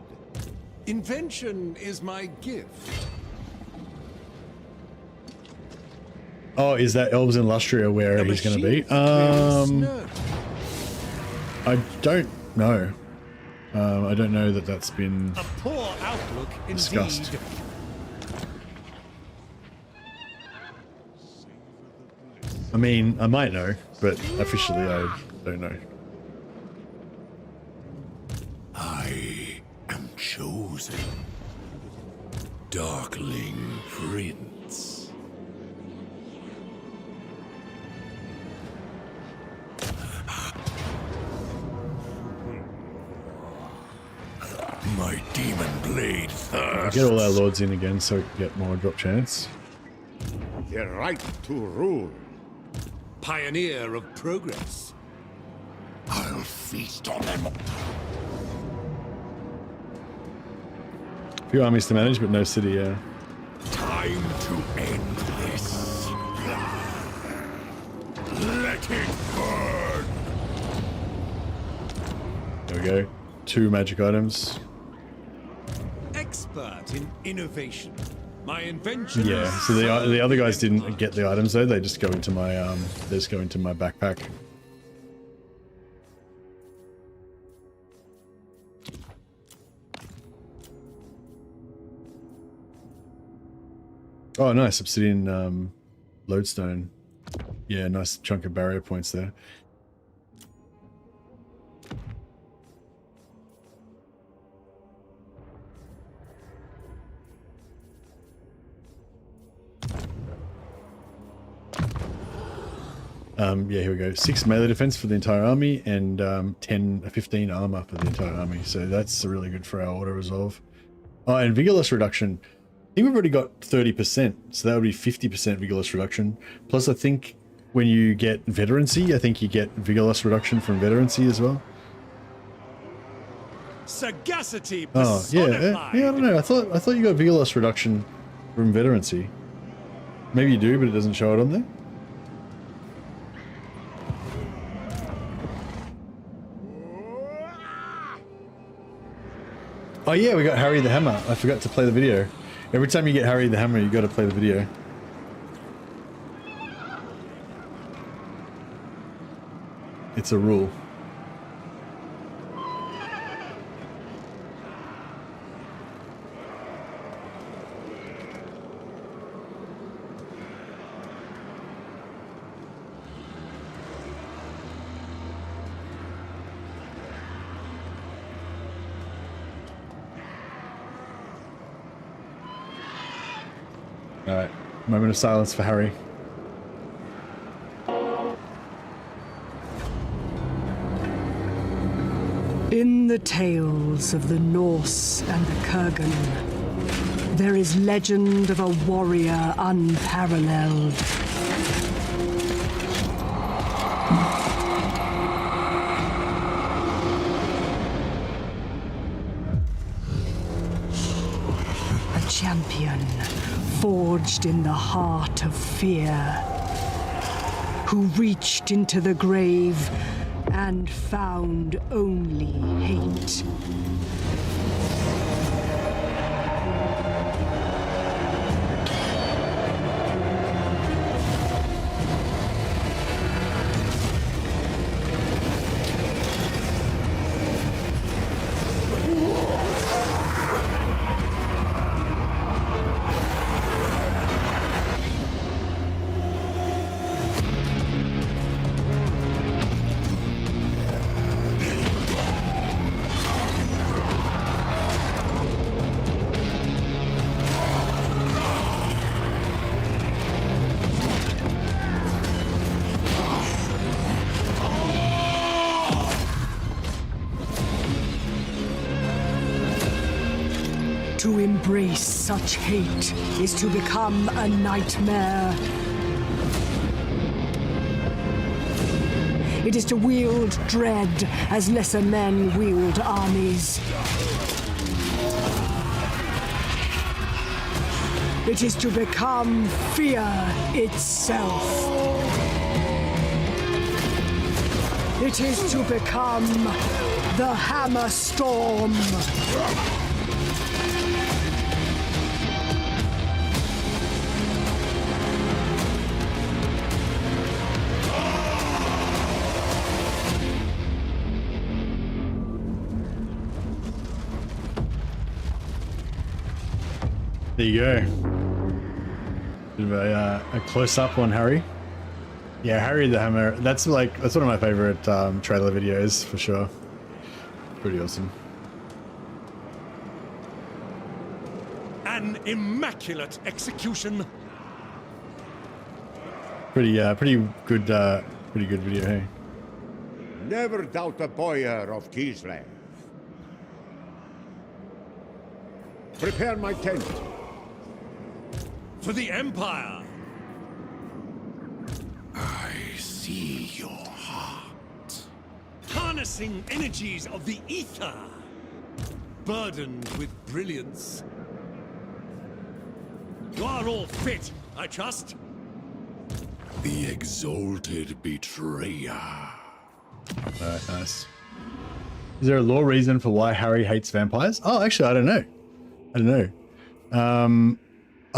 Invention is my gift. Oh, is that Elves in Lustria where he's going to be? I don't know. I don't know that that's been A poor outlook discussed. indeed. I mean, I might know, but officially I don't know. I am chosen. Darkling Prince. My demon blade thirsts. Get all our lords in again so we can get more drop chance. The right to rule. Pioneer of progress. I'll feast on them. Few armies to manage, but no city, yeah. Time to end this. Let it burn. There we go. 2 magic items. Expert in innovation. My invention. Yeah, so the other guys didn't get the items though. They just go into my they just go into my backpack. Oh, nice obsidian lodestone. Yeah, nice chunk of barrier points there. Yeah, here we go. 6 melee defense for the entire army and 15 armor for the entire army. So that's really good for our auto resolve. Oh, and vigorless reduction. I think we've already got 30%, so that would be 50% vigorless reduction. Plus, I think when you get veterancy, I think you get vigorless reduction from veterancy as well. Sagacity. Oh, yeah, yeah. I don't know. I thought you got vigorless reduction from veterancy. Maybe you do, but it doesn't show it on there. Oh yeah, we got Harry the Hammer. I forgot to play the video. Every time you get Harry the Hammer, you got to play the video. It's a rule. Alright, moment of silence for Harry. In the tales of the Norse and the Kurgan, there is legend of a warrior unparalleled. A champion forged in the heart of fear, who reached into the grave and found only hate. To embrace such hate is to become a nightmare. It is to wield dread as lesser men wield armies. It is to become fear itself. It is to become the Hammer Storm. There you go. Bit of a close-up on Harry. Yeah, Harry the Hammer. That's one of my favorite trailer videos for sure. Pretty awesome. An immaculate execution. Pretty good video. Hey. Never doubt the boyar of Kislev. Prepare my tent. For the Empire. I see your heart. Harnessing energies of the ether. Burdened with brilliance. You are all fit, I trust. The exalted betrayer. Alright, nice. Is there a lore reason for why Harry hates vampires? Oh, actually, I don't know.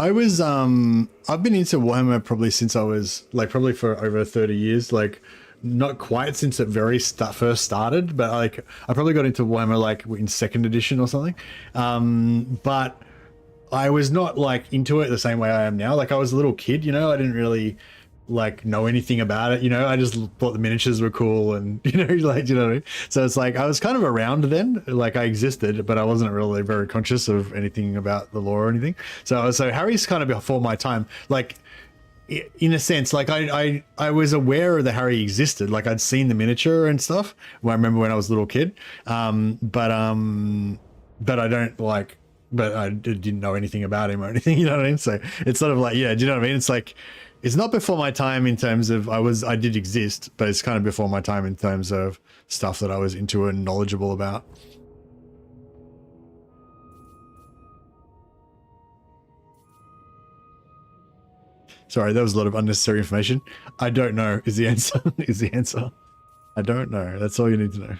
I've been into Warhammer probably since I was probably for over 30 years, not quite since it first started, but I probably got into Warhammer in 2nd edition or something. But I was not into it the same way I am now. I was a little kid, I didn't really know anything about it, I just thought the miniatures were cool and you know what I mean? So it's I was kind of around then, I existed, but I wasn't really very conscious of anything about the lore or anything. So Harry's kind of before my time, in a sense. I was aware that Harry existed, I'd seen the miniature and stuff. I remember when I was a little kid, but I don't but I didn't know anything about him or anything, you know what I mean? So it's sort of yeah, do you know what I mean? It's it's not before my time in terms of I did exist, but it's kind of before my time in terms of stuff that I was into and knowledgeable about. Sorry, that was a lot of unnecessary information. I don't know is the answer. Is the answer. I don't know. That's all you need to know.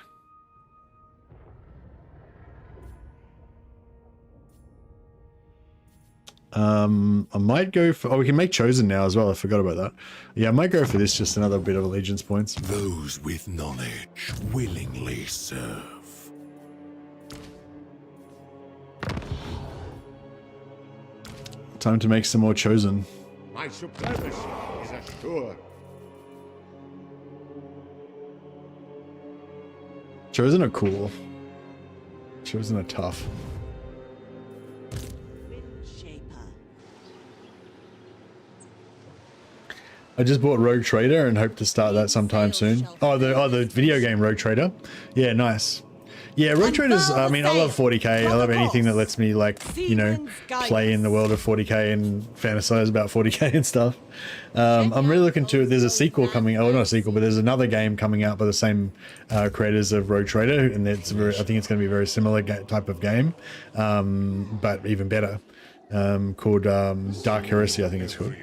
I might go for, we can make Chosen now as well. I forgot about that. Yeah, I might go for this, just another bit of allegiance points. Those with knowledge willingly serve. Time to make some more Chosen. My supremacy is assured. Chosen are cool. Chosen are tough. I just bought Rogue Trader and hope to start that sometime soon. Oh, the video game Rogue Trader. Yeah, nice. Yeah, Rogue Traders, I mean, I love 40k. I love anything that lets me, like, you know, play in the world of 40k and fantasize about 40k and stuff. I'm really looking to, there's a sequel coming, oh, not a sequel, but there's another game coming out by the same creators of Rogue Trader, and it's very, I think it's going to be a very similar type of game, but even better, called Dark Heresy, I think it's called.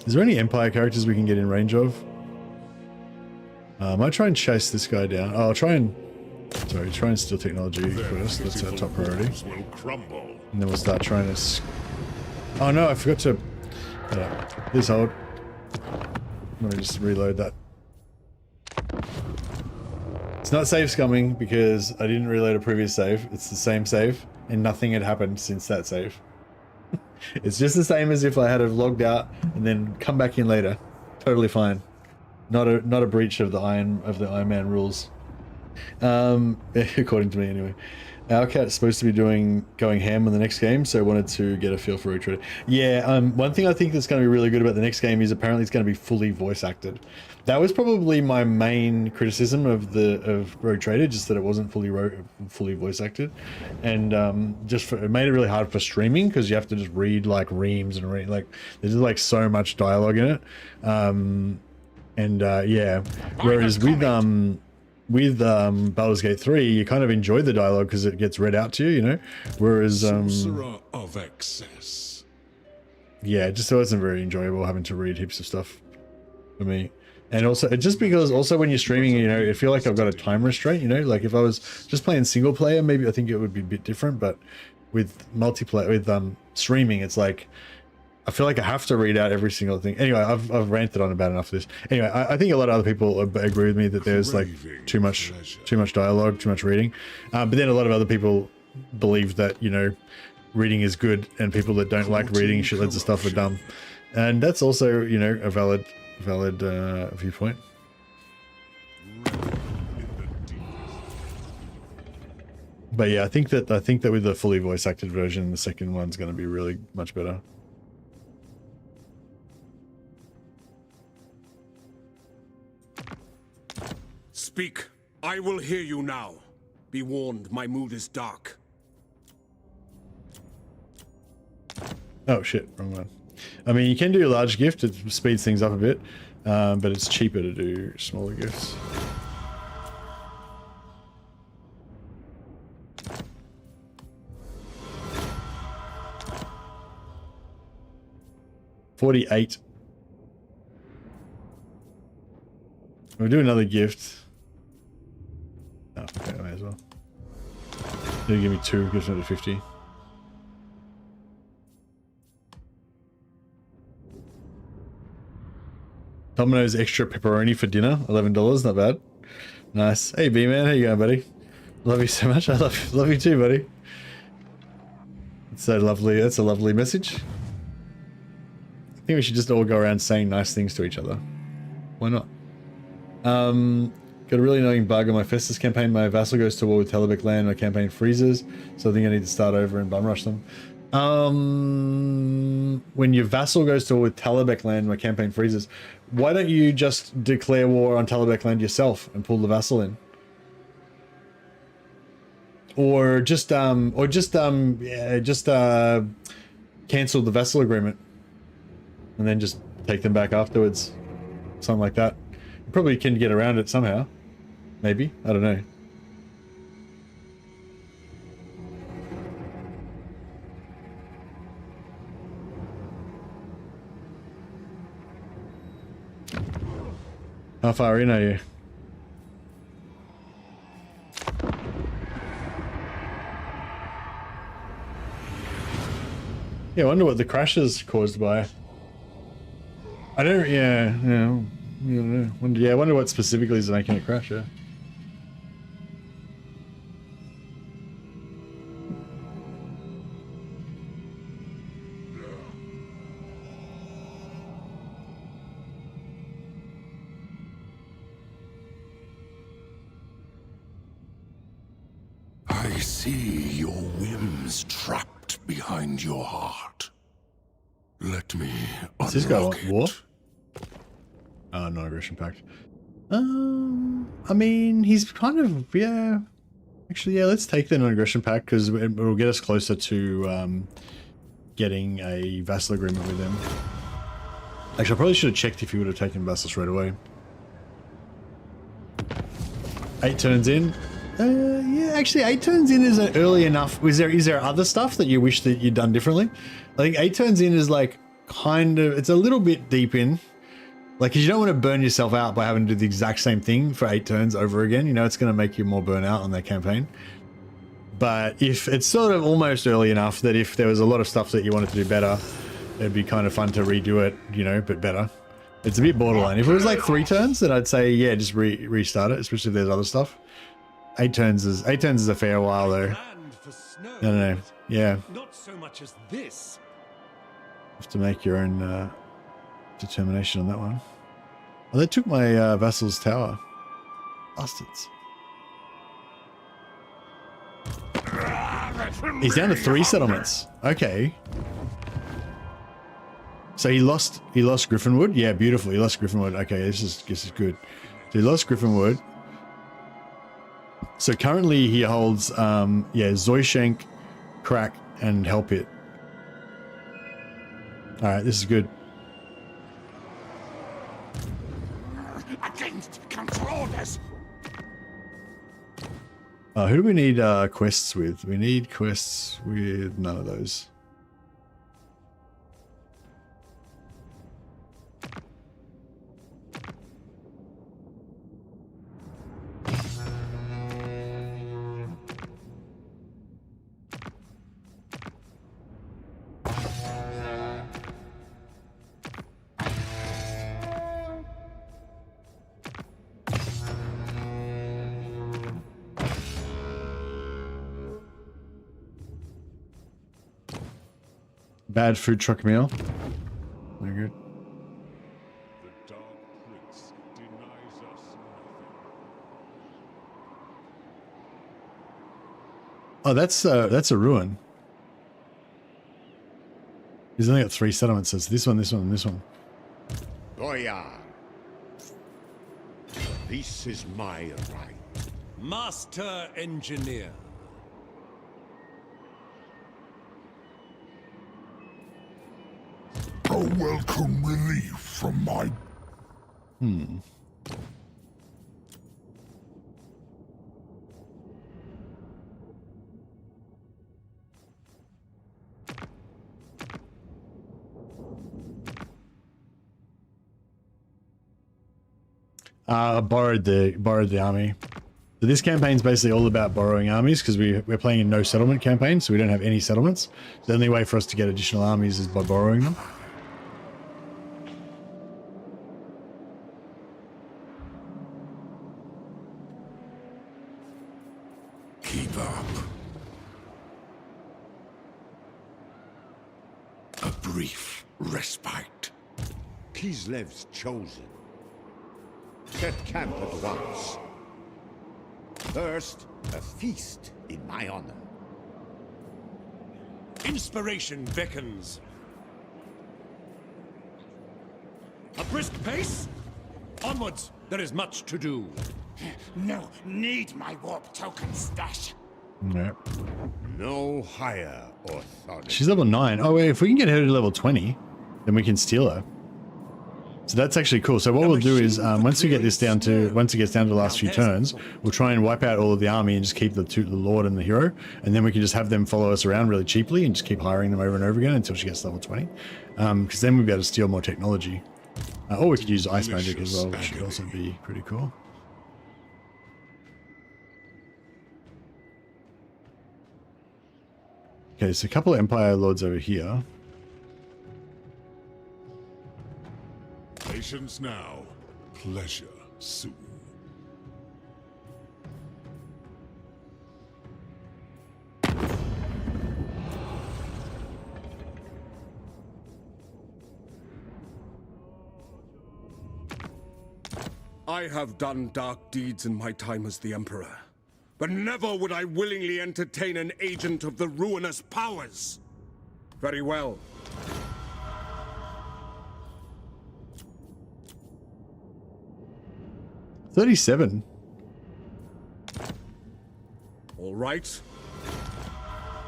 Is there any Empire characters we can get in range of? I might try and chase this guy down. Oh, I'll try and steal technology first. That's our top priority. And then we'll start trying to... Oh no, I forgot to... Please hold. Let me just reload that. It's not save scumming because I didn't reload a previous save. It's the same save and nothing had happened since that save. It's just the same as if I had have logged out and then come back in later. Totally fine. Not a breach of the Iron Man rules. According to me anyway. Arkcard's supposed to be going ham on the next game, so I wanted to get a feel for Rogue Trader. Yeah, one thing I think that's going to be really good about the next game is apparently it's going to be fully voice acted. That was probably my main criticism of Rogue Trader, just that it wasn't fully voice acted, and it made it really hard for streaming because you have to just read like reams and read like there's like so much dialogue in it, yeah. Whereas with Baldur's Gate 3, you kind of enjoy the dialogue because it gets read out to you, you know. Whereas Sorcerer of excess. Yeah, it just wasn't very enjoyable having to read heaps of stuff for me. And also, just because also when you're streaming, you know, I feel like I've got a time restraint, you know, like if I was just playing single player, maybe I think it would be a bit different, but with multiplayer, with streaming, it's like, I feel like I have to read out every single thing. Anyway, I've ranted on about enough of this. Anyway, I think a lot of other people agree with me that there's like too much dialogue, too much reading. But then a lot of other people believe that, you know, reading is good and people that don't like reading shitloads of stuff are dumb. And that's also, you know, a valid viewpoint. But yeah, I think that with the fully voice acted version, the second one's going to be really much better. Speak. I will hear you now. Be warned, my mood is dark. Oh shit, wrong one. I mean, you can do a large gift, it speeds things up a bit, but it's cheaper to do smaller gifts. $48. We'll do another gift. Oh, okay, I may as well. They'll give me 2 gifts under 50. Domino's extra pepperoni for dinner, $11, not bad. Nice. Hey B-Man, how you going, buddy? Love you so much. I love you too, buddy. It's so lovely. That's a lovely message. I think we should just all go around saying nice things to each other. Why not? Got a really annoying bug on my Festus campaign. My vassal goes to war with Telebec land, my campaign freezes, so I think I need to start over and bum rush them. When your vassal goes to war with Telebec land, my campaign freezes, why don't you just declare war on Telebec land yourself and pull the vassal in? Or just cancel the vassal agreement and then just take them back afterwards. Something like that. You probably can get around it somehow. Maybe. I don't know. How far in are you? Yeah, I wonder what the crash is caused by. I don't, yeah, I wonder what specifically is making it crash, yeah. I see your whims trapped behind your heart. Let me Does this guy unlock want it. war? Oh, non-aggression pact. I mean, he's kind of, yeah. Actually, yeah, let's take the non-aggression pack because it will get us closer to getting a vassal agreement with him. Actually, I probably should have checked if he would have taken vassal straight away. 8 turns in. Yeah, actually, 8 turns in isn't early enough. Is there other stuff that you wish that you'd done differently? I think 8 turns in is like kind of, it's a little bit deep in. Like, 'cause you don't want to burn yourself out by having to do the exact same thing for 8 turns over again. You know, it's going to make you more burn out on that campaign. But if it's sort of almost early enough that if there was a lot of stuff that you wanted to do better, it'd be kind of fun to redo it, you know, but better. It's a bit borderline. If it was like 3 turns, then I'd say, yeah, just restart it, especially if there's other stuff. 8 turns is a fair while though. I don't know. Yeah. Not so much as this. Have to make your own determination on that one. Oh, they took my vassal's tower. Bastards. He's down to 3 settlements. Okay. So he lost Griffinwood? Yeah, beautiful. He lost Griffinwood. Okay, this is good. So he lost Griffinwood. So currently he holds yeah, Zoyshank, Crack, and Hellpit. Alright, this is good. Against controllers. Who do we need quests with? We need quests with none of those. Bad food truck meal. Very good. The Dark Prince denies us nothing. Oh, that's a ruin. He's only got 3 settlements. So it's this one, this one, and this one. Boyar, this is my right. Master Engineer. A welcome relief from my... Borrowed the army. So this campaign's basically all about borrowing armies because we're playing a no settlement campaign, so we don't have any settlements. The only way for us to get additional armies is by borrowing them. Keep up. A brief respite. Kislev's chosen. Set camp at once. First, a feast in my honor. Inspiration beckons. A brisk pace? Onwards, there is much to do. No, need my warp token stash. Yep. No higher authority. She's level 9. Oh wait, if we can get her to level 20, then we can steal her. So that's actually cool. So what we'll do is once it gets down to the last few turns, we'll try and wipe out all of the army and just keep the Lord and the hero, and then we can just have them follow us around really cheaply and just keep hiring them over and over again until she gets level 20. Because then we'll be able to steal more technology. Or we could use ice magic as well, which would also be pretty cool. Okay, so a couple of Empire Lords over here. Patience now, pleasure soon. I have done dark deeds in my time as the Emperor, but never would I willingly entertain an agent of the ruinous powers. Very well. 37. All right.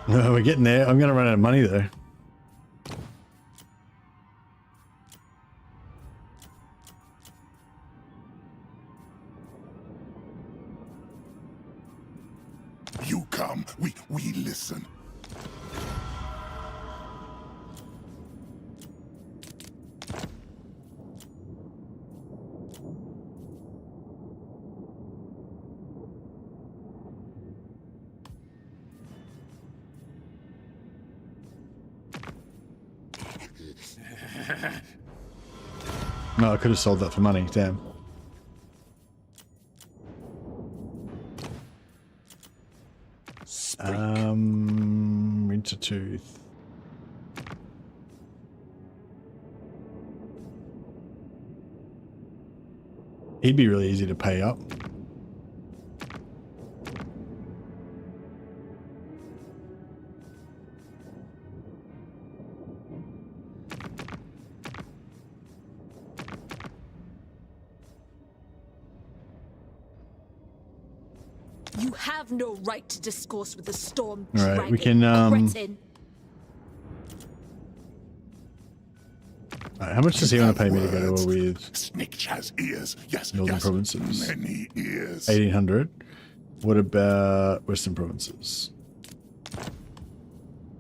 No, we're getting there. I'm going to run out of money though. You come, we listen. No, I could have sold that for money. Damn. Wintertooth. He'd be really easy to pay up. You have no right to discourse with the storm All right, dragon, we can, cretin. How much does he want to pay me to go to war with Snitch has ears. Yes, Northern yes. Provinces? Many ears. 1800. What about Western Provinces?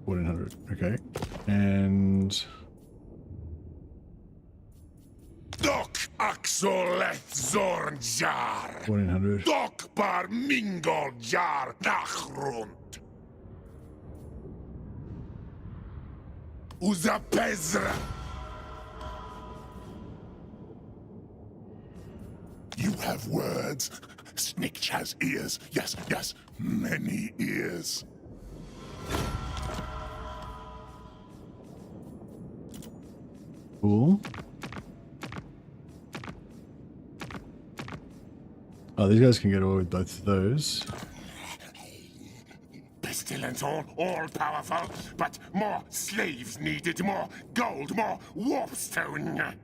1400. Okay. And Doc Axoleth Zornjar. 1400. Doc Bar Mingol Jar Nachrund. Uza Pezra. You have words. Snitch has ears. Yes, yes. Many ears. Cool. Oh, these guys can get away with both of those. Pestilence all powerful, but more slaves needed, more gold, more warpstone.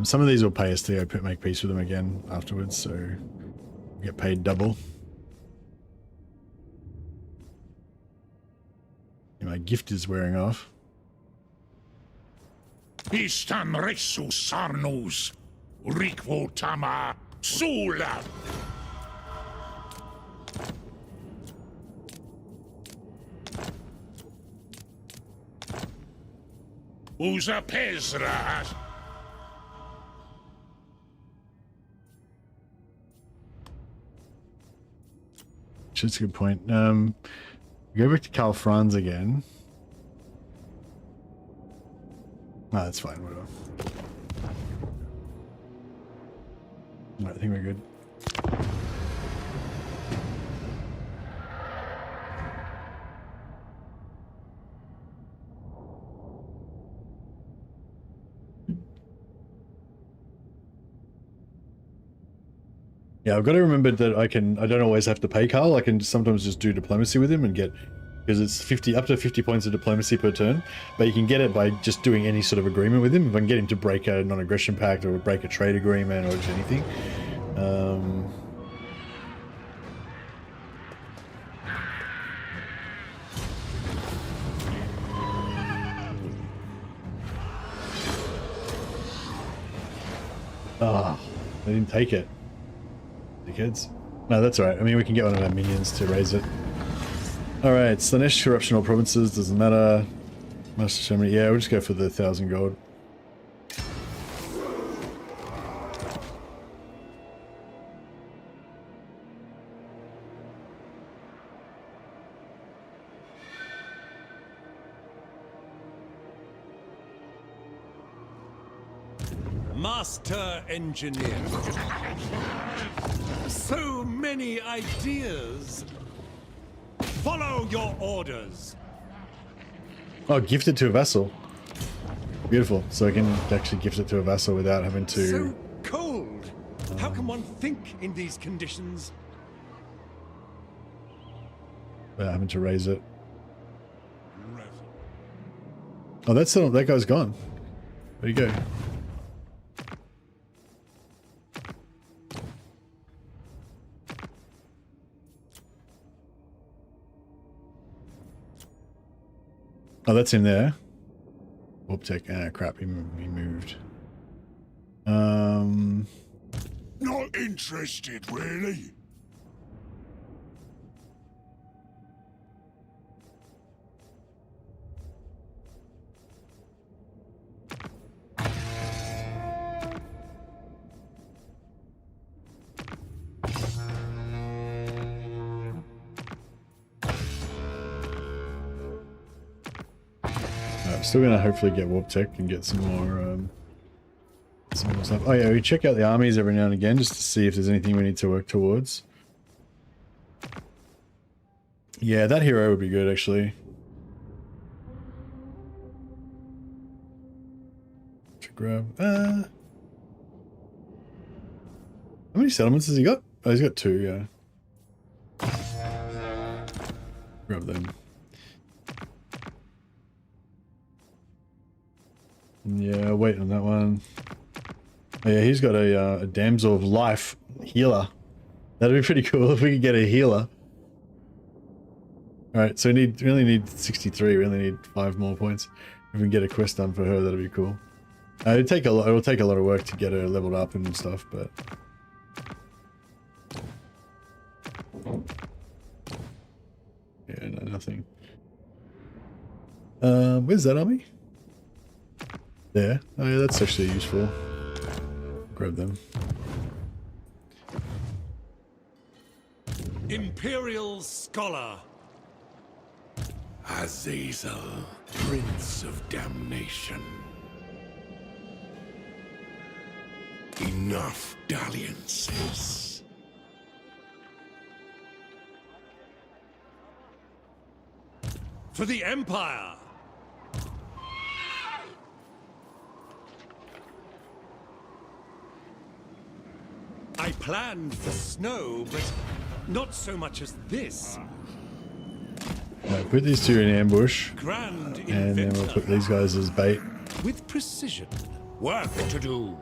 Some of these will pay us to go make peace with them again afterwards, so we get paid double. And my gift is wearing off. Istan Resu Sarnus, Rikvo Tama, Sula. Uza Pezra. That's a good point. Go back to Karl Franz again. No, that's fine, whatever. No, I think we're good. Yeah, I've got to remember that I don't always have to pay Karl. I can sometimes just do diplomacy with him and get, because it's up to 50 points of diplomacy per turn, but you can get it by just doing any sort of agreement with him. If I can get him to break a non-aggression pact or break a trade agreement or just anything. Ah, they didn't take it. Dickheads. No, that's alright. I mean, we can get one of our minions to raise it. Alright, Slanesh Corruptional Provinces, doesn't matter. Master Shaman, yeah, we'll just go for the 1,000 gold. Master Engineer. So many ideas. Follow your orders. Oh, gift it to a vassal. Beautiful. So I can actually gift it to a vassal without having to... So cold. How can one think in these conditions? Without having to raise it. Oh, that's still, that guy's gone. Where'd he go? Oh, that's him there. Warp tech. Ah, crap. He moved. Not interested, really. I'm still gonna hopefully get warp tech and get some more stuff. Oh yeah, we check out the armies every now and again just to see if there's anything we need to work towards. Yeah, that hero would be good actually. To grab. How many settlements has he got? Oh, he's got 2. Yeah. Grab them. Yeah, wait on that one. Oh, yeah, he's got a Damsel of Life healer. That'd be pretty cool if we could get a healer. Alright, so we only need 63. We only need 5 more points. If we can get a quest done for her, that'd be cool. It'll take a lot of work to get her leveled up and stuff, but yeah, no, nothing. Where's that army? There. Oh yeah, that's actually useful. Grab them. Imperial Scholar. Azazel, Prince of Damnation. Enough dalliances. For the Empire. I planned for snow, but not so much as this. Put these 2 in ambush, Grand and then we'll put these guys as bait. with precision. Work to do.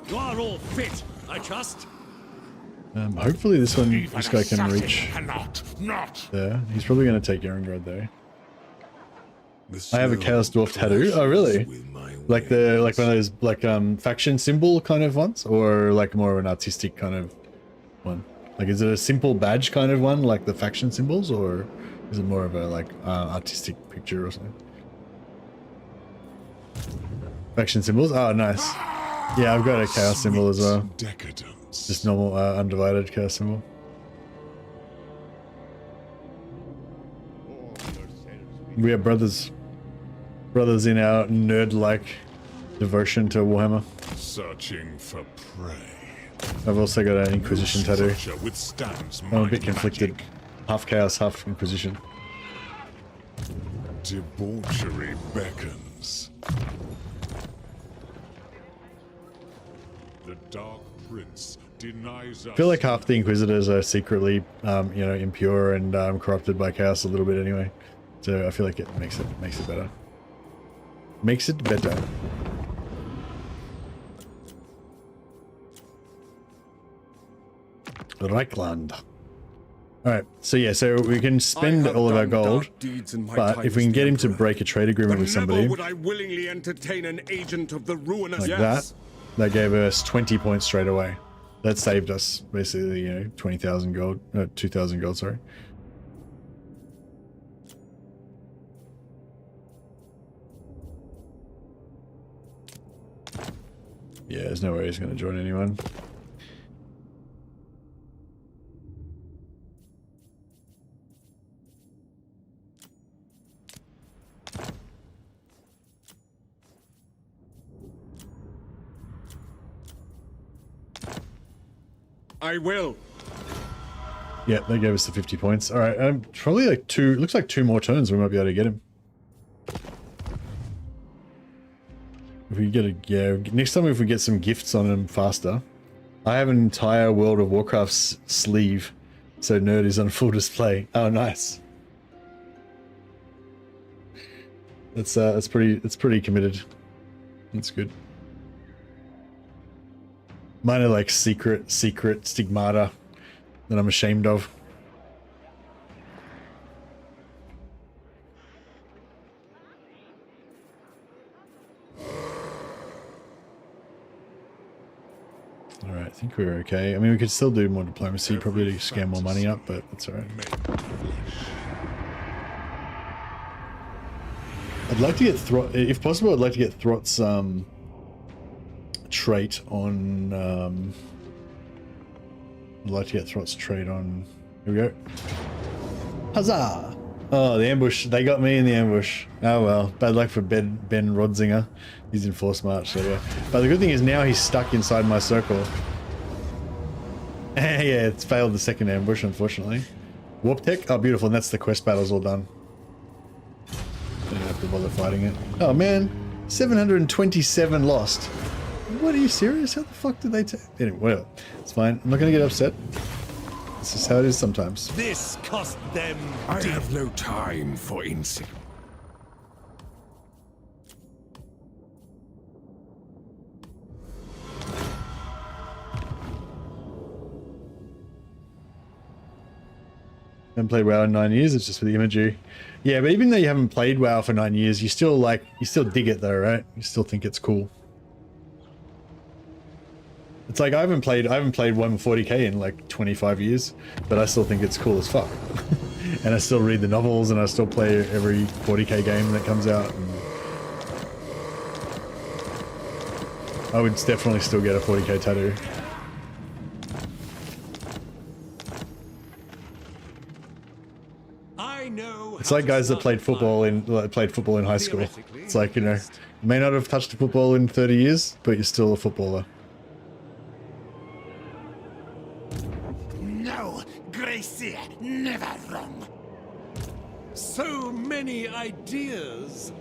You are all fit, I trust. Hopefully this guy can reach Not. there. He's probably going to take Erengard though. I have a Chaos Dwarf tattoo. Oh really? Like one of those faction symbol kind of ones, or like more of an artistic kind of one? Like is it a simple badge kind of one, like the faction symbols, or is it more of a artistic picture or something? Faction symbols? Oh nice. Yeah, I've got a chaos symbol as well. Just normal undivided chaos symbol. We are brothers in our nerd-like devotion to Warhammer. Searching for prey. I've also got an Inquisition tattoo. Withstands I'm a bit conflicted. Half chaos, half Inquisition. Debauchery beckons. The Dark Prince denies us. I feel like half the Inquisitors are secretly, impure and corrupted by chaos a little bit anyway. So I feel like it makes it better. Makes it better. Reichland. Alright, so yeah, so we can spend all of our gold, but if we can get him to break a trade agreement with somebody, would I willingly entertain an agent of the ruinous. like that gave us 20 points straight away. That saved us basically, 20,000 gold, 2,000 gold, sorry. Yeah, there's no way he's going to join anyone. I will. Yeah, they gave us the 50 points. All right, probably like looks like 2 more turns we might be able to get him. If we get next time if we get some gifts on him faster. I have an entire World of Warcraft sleeve, so nerd is on full display. Oh, nice. It's pretty committed. That's good. Mine are like secret stigmata that I'm ashamed of. Alright, I think we're okay. I mean, we could still do more diplomacy, probably to scam more money up, but that's alright. I'd like to get if possible, I'd like to get Throt's trait on I'd like to get Throt's trait on. Here we go. Huzzah! Oh, the ambush. They got me in the ambush. Oh well. Bad luck for Ben Rodzinger. He's in force march, so yeah. But the good thing is now he's stuck inside my circle. Yeah, it's failed the second ambush, unfortunately. Warp tech? Oh, beautiful. And that's the quest battle's all done. Don't have to bother fighting it. Oh man, 727 lost. What, are you serious? How the fuck did they take? Anyway, whatever. It's fine. I'm not gonna get upset. This is how it is sometimes. This cost them. I have no time for insect. Haven't played WoW in 9 years. It's just for the imagery. Yeah, but even though you haven't played WoW for 9 years, you still dig it though, right? You still think it's cool. It's like I haven't played 140k in like 25 years, but I still think it's cool as fuck. And I still read the novels, and I still play every 40k game that comes out. And I would definitely still get a 40k tattoo. It's like guys that played football in high school. It's like, you know, you may not have touched a football in 30 years, but you're still a footballer. No, Gracie, never wrong. So many ideas.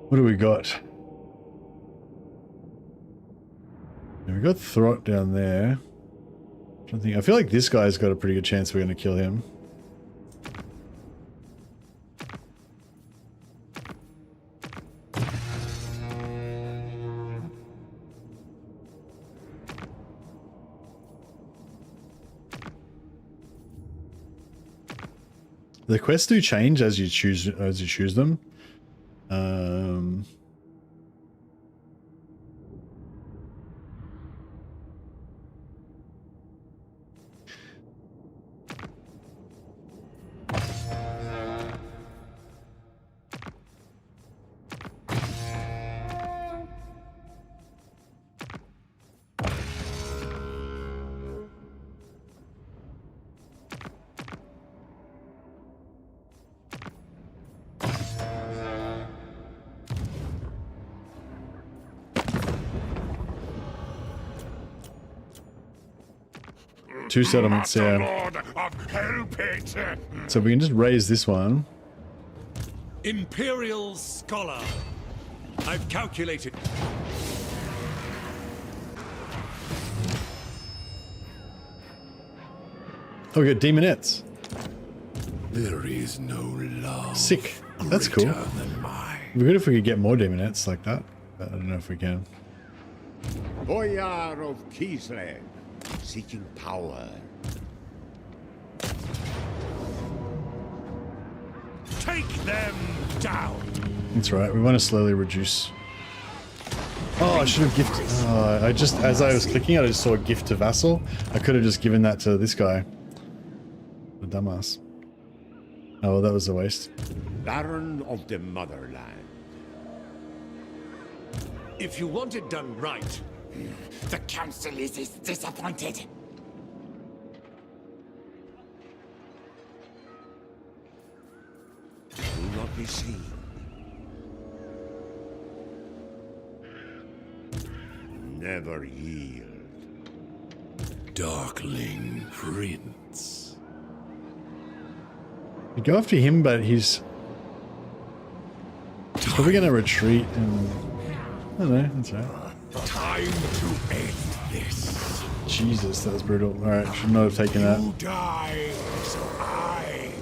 What do we got? We got Throt down there. I feel like this guy's got a pretty good chance we're going to kill him. The quests do change as you choose them. Two settlements, yeah. So we can just raise this one. Imperial Scholar. I've calculated. Oh, we got demonettes. There is no love. Sick. That's cool. It'd be good if we could get more demonettes like that, but I don't know if we can. Boyar of Kislev, seeking power. Take them down. That's right. We want to slowly reduce. Oh, I should have gifted. I just, as I was clicking, I just saw a gift to vassal. I could have just given that to this guy. A dumbass. Oh, well, that was a waste. Baron of the Motherland. If you want it done right, the council is disappointed. will not be seen. Never yield. Darkling Prince. We go after him, but he's probably going to retreat and... I don't know, that's right. Time to end this. Jesus, that was brutal. Alright, should not have taken that. You die, so I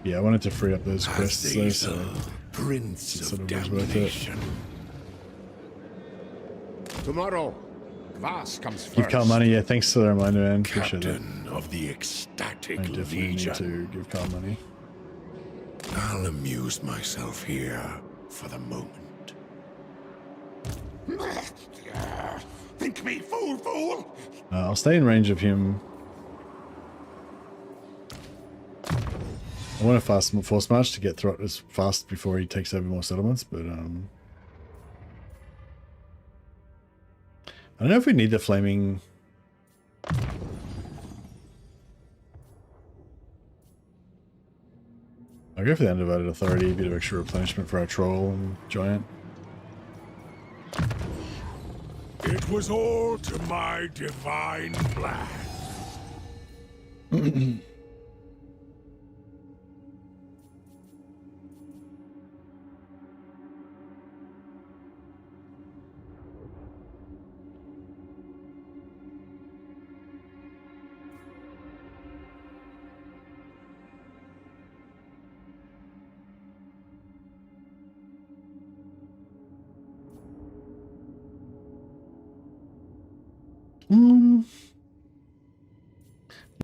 Yeah, I wanted to free up those quests though, so Prince it sort of of was worth it. Damnation. Tomorrow, Kvass comes first. Give Carl money, yeah, thanks for the reminder, man. Appreciate it. Captain of the ecstatic I definitely need legion. to give Carl money. I'll amuse myself here for the moment. Think me fool, fool! I'll stay in range of him. I want to force march to get through it as fast before he takes over more settlements, but I don't know if we need the flaming. I'll go for the undivided authority, a bit of extra replenishment for our troll and giant. It was all to my divine plan.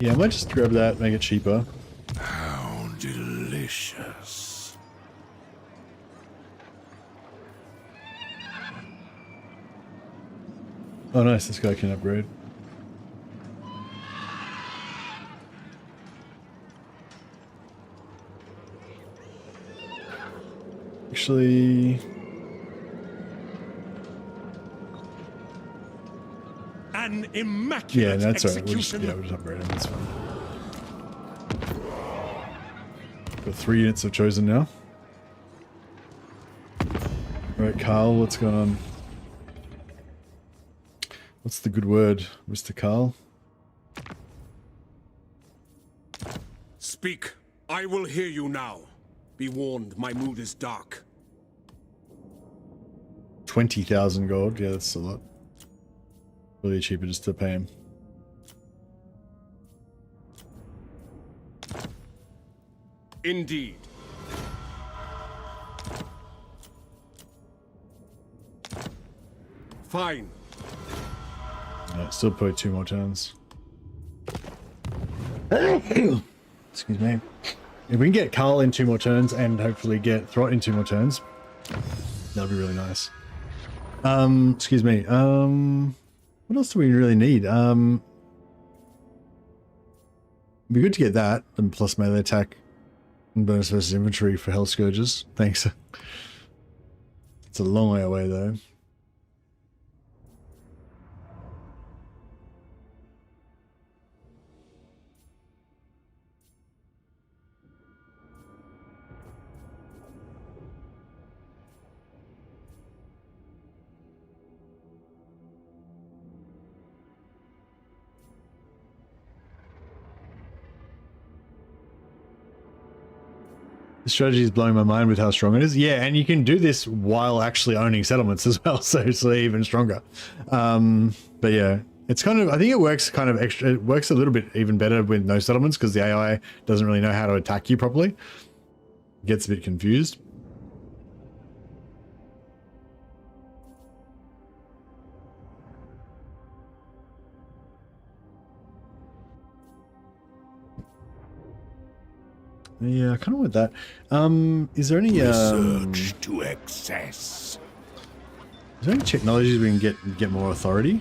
Yeah, I might just grab that, make it cheaper. How delicious. Oh nice, this guy can upgrade. Actually, An yeah, immaculate that's alright. We'll execution. just upgrade him. That's fine. Got 3 units of chosen now. Right, Carl, what's going on? What's the good word, Mr. Carl? Speak. I will hear you now. Be warned, my mood is dark. 20,000 gold. Yeah, that's a lot. Really cheaper just to pay him. Indeed. Fine. Still probably 2 more turns. Excuse me. If we can get Carl in 2 more turns and hopefully get Throt in 2 more turns, that'd be really nice. Excuse me. What else do we really need? It'd be good to get that and plus melee attack and bonus versus inventory for Hell Scourges. Thanks. It's a long way away though. The strategy is blowing my mind with how strong it is. Yeah, and you can do this while actually owning settlements as well, so it's even stronger. But yeah, it's kind of, I think it works kind of extra, it works a little bit even better with no settlements because the AI doesn't really know how to attack you properly. Gets a bit confused. Yeah, I kind of want that. Is there any Research to excess. is there any technologies we can get more authority?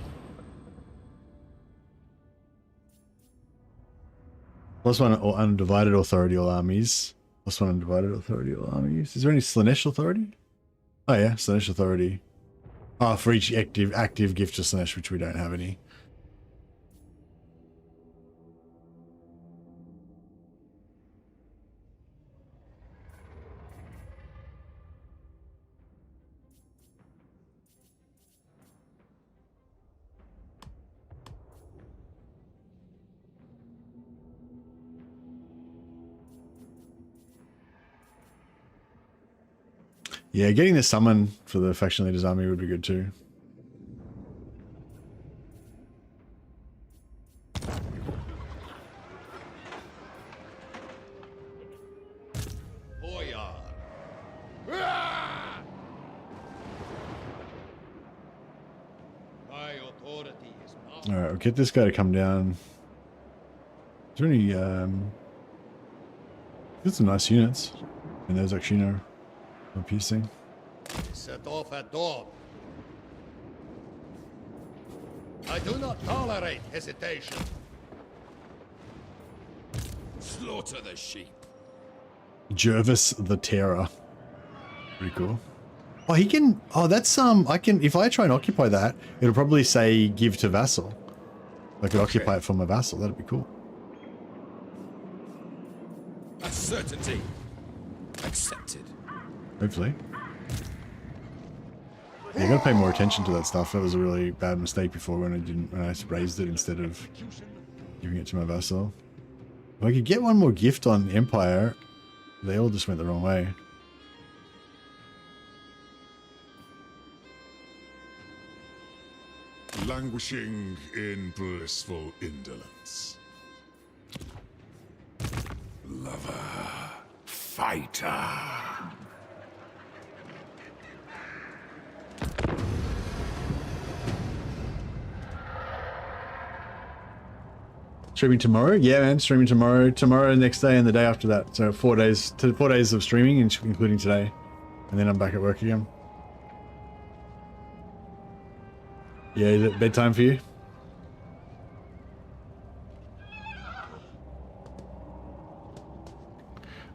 +1 or undivided authority all armies. +1 undivided authority all armies. Is there any Slanesh authority? Oh yeah, Slanesh authority. Oh, for each active gift to Slanesh, which we don't have any. Yeah, getting the summon for the faction leader's army would be good too. Alright, we'll get this guy to come down. Is there any, there's some nice units. And there's actually no piercing. Set off at dawn. I do not tolerate hesitation. Slaughter the sheep. Jervis the Terror. Pretty cool. Oh, he can, oh, that's, I can, if I try and occupy that, it'll probably say give to vassal. I could occupy it from a vassal, that'd be cool. A certainty. Accepted. Hopefully. Yeah, you gotta pay more attention to that stuff. That was a really bad mistake before when I raised it instead of giving it to my vassal. If I could get one more gift on Empire, they all just went the wrong way. Languishing in blissful indolence. Lover, fighter. Streaming tomorrow? Yeah, man. Streaming tomorrow. Tomorrow, next day, and the day after that. So 4 days. 4 days of streaming, including today, and then I'm back at work again. Yeah, is it bedtime for you?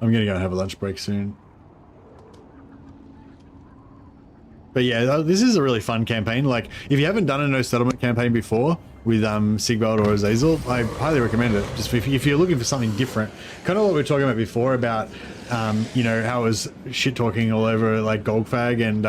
I'm gonna go and have a lunch break soon. But yeah, this is a really fun campaign. Like, if you haven't done a no settlement campaign before with Sigvald or Azazel, I highly recommend it. Just if you're looking for something different, kind of what we were talking about before about, you know, how it was shit talking all over like Golgfag and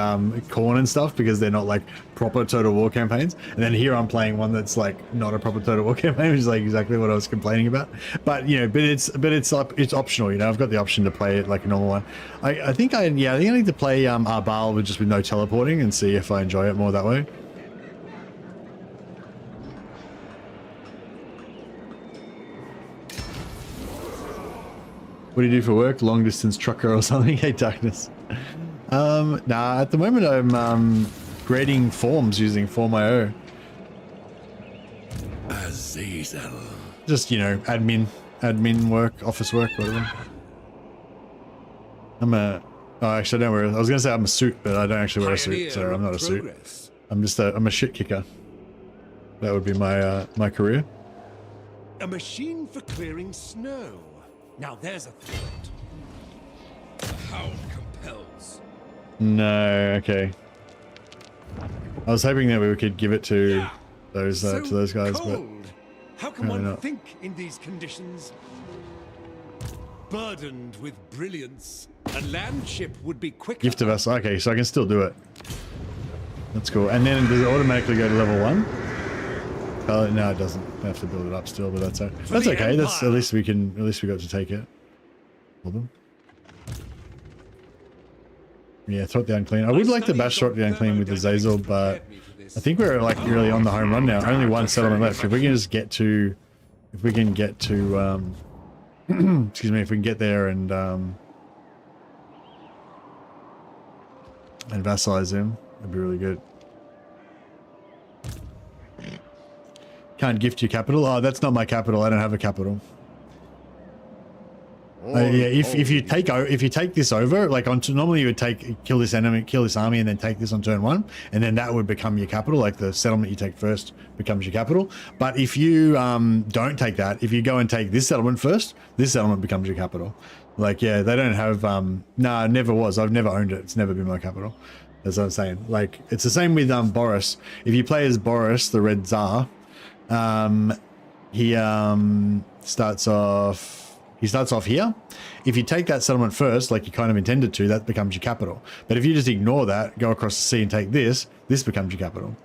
Khorne and stuff because they're not like proper Total War campaigns. And then here I'm playing one that's like not a proper Total War campaign, which is like exactly what I was complaining about. But you know, it's optional. You know, I've got the option to play it like a normal one. I think I need to play Arbal with just with no teleporting and see if I enjoy it more that way. What do you do for work? Long distance trucker or something? Hey, Darkness. Nah, at the moment I'm grading forms using Form.io. Azazel. Just, you know, admin work, office work, whatever. Oh, actually I don't wear, I was gonna say I'm a suit, but I don't actually wear a suit, so I'm not a suit. I'm a shit kicker. That would be my my career. A machine for clearing snow. Now there's a thought. The howl compels. No, okay. I was hoping that we could give it to those guys, cold. But how can one not. think in these conditions? Burdened with brilliance, a land ship would be quicker. gift of us. Okay, so I can still do it. That's cool. And then does it automatically go to level 1? No, it doesn't. I have to build it up still, but that's okay. That's at least we got to take it. Hold them. Yeah, Throat the Unclean. I would like to bash Throat the Unclean with the Azazel, but I think we're like really on the home run now. Only one settlement left. If we can just get to, excuse me, if we can get there and vassalize him, that'd be really good. Can't gift you capital. Oh, that's not my capital. I don't have a capital. Yeah, if you take this over, like normally you would kill this army, and then take this on turn 1, and then that would become your capital. Like the settlement you take first becomes your capital. But if you don't take that, if you go and take this settlement first, this settlement becomes your capital. Like, yeah, they don't have. Nah, never was. I've never owned it. It's never been my capital. That's what I'm saying. Like, it's the same with Boris. If you play as Boris, the Red Tsar, he starts off here. If you take that settlement first, like you kind of intended to, that becomes your capital. But if you just ignore that, go across the sea and take this becomes your capital.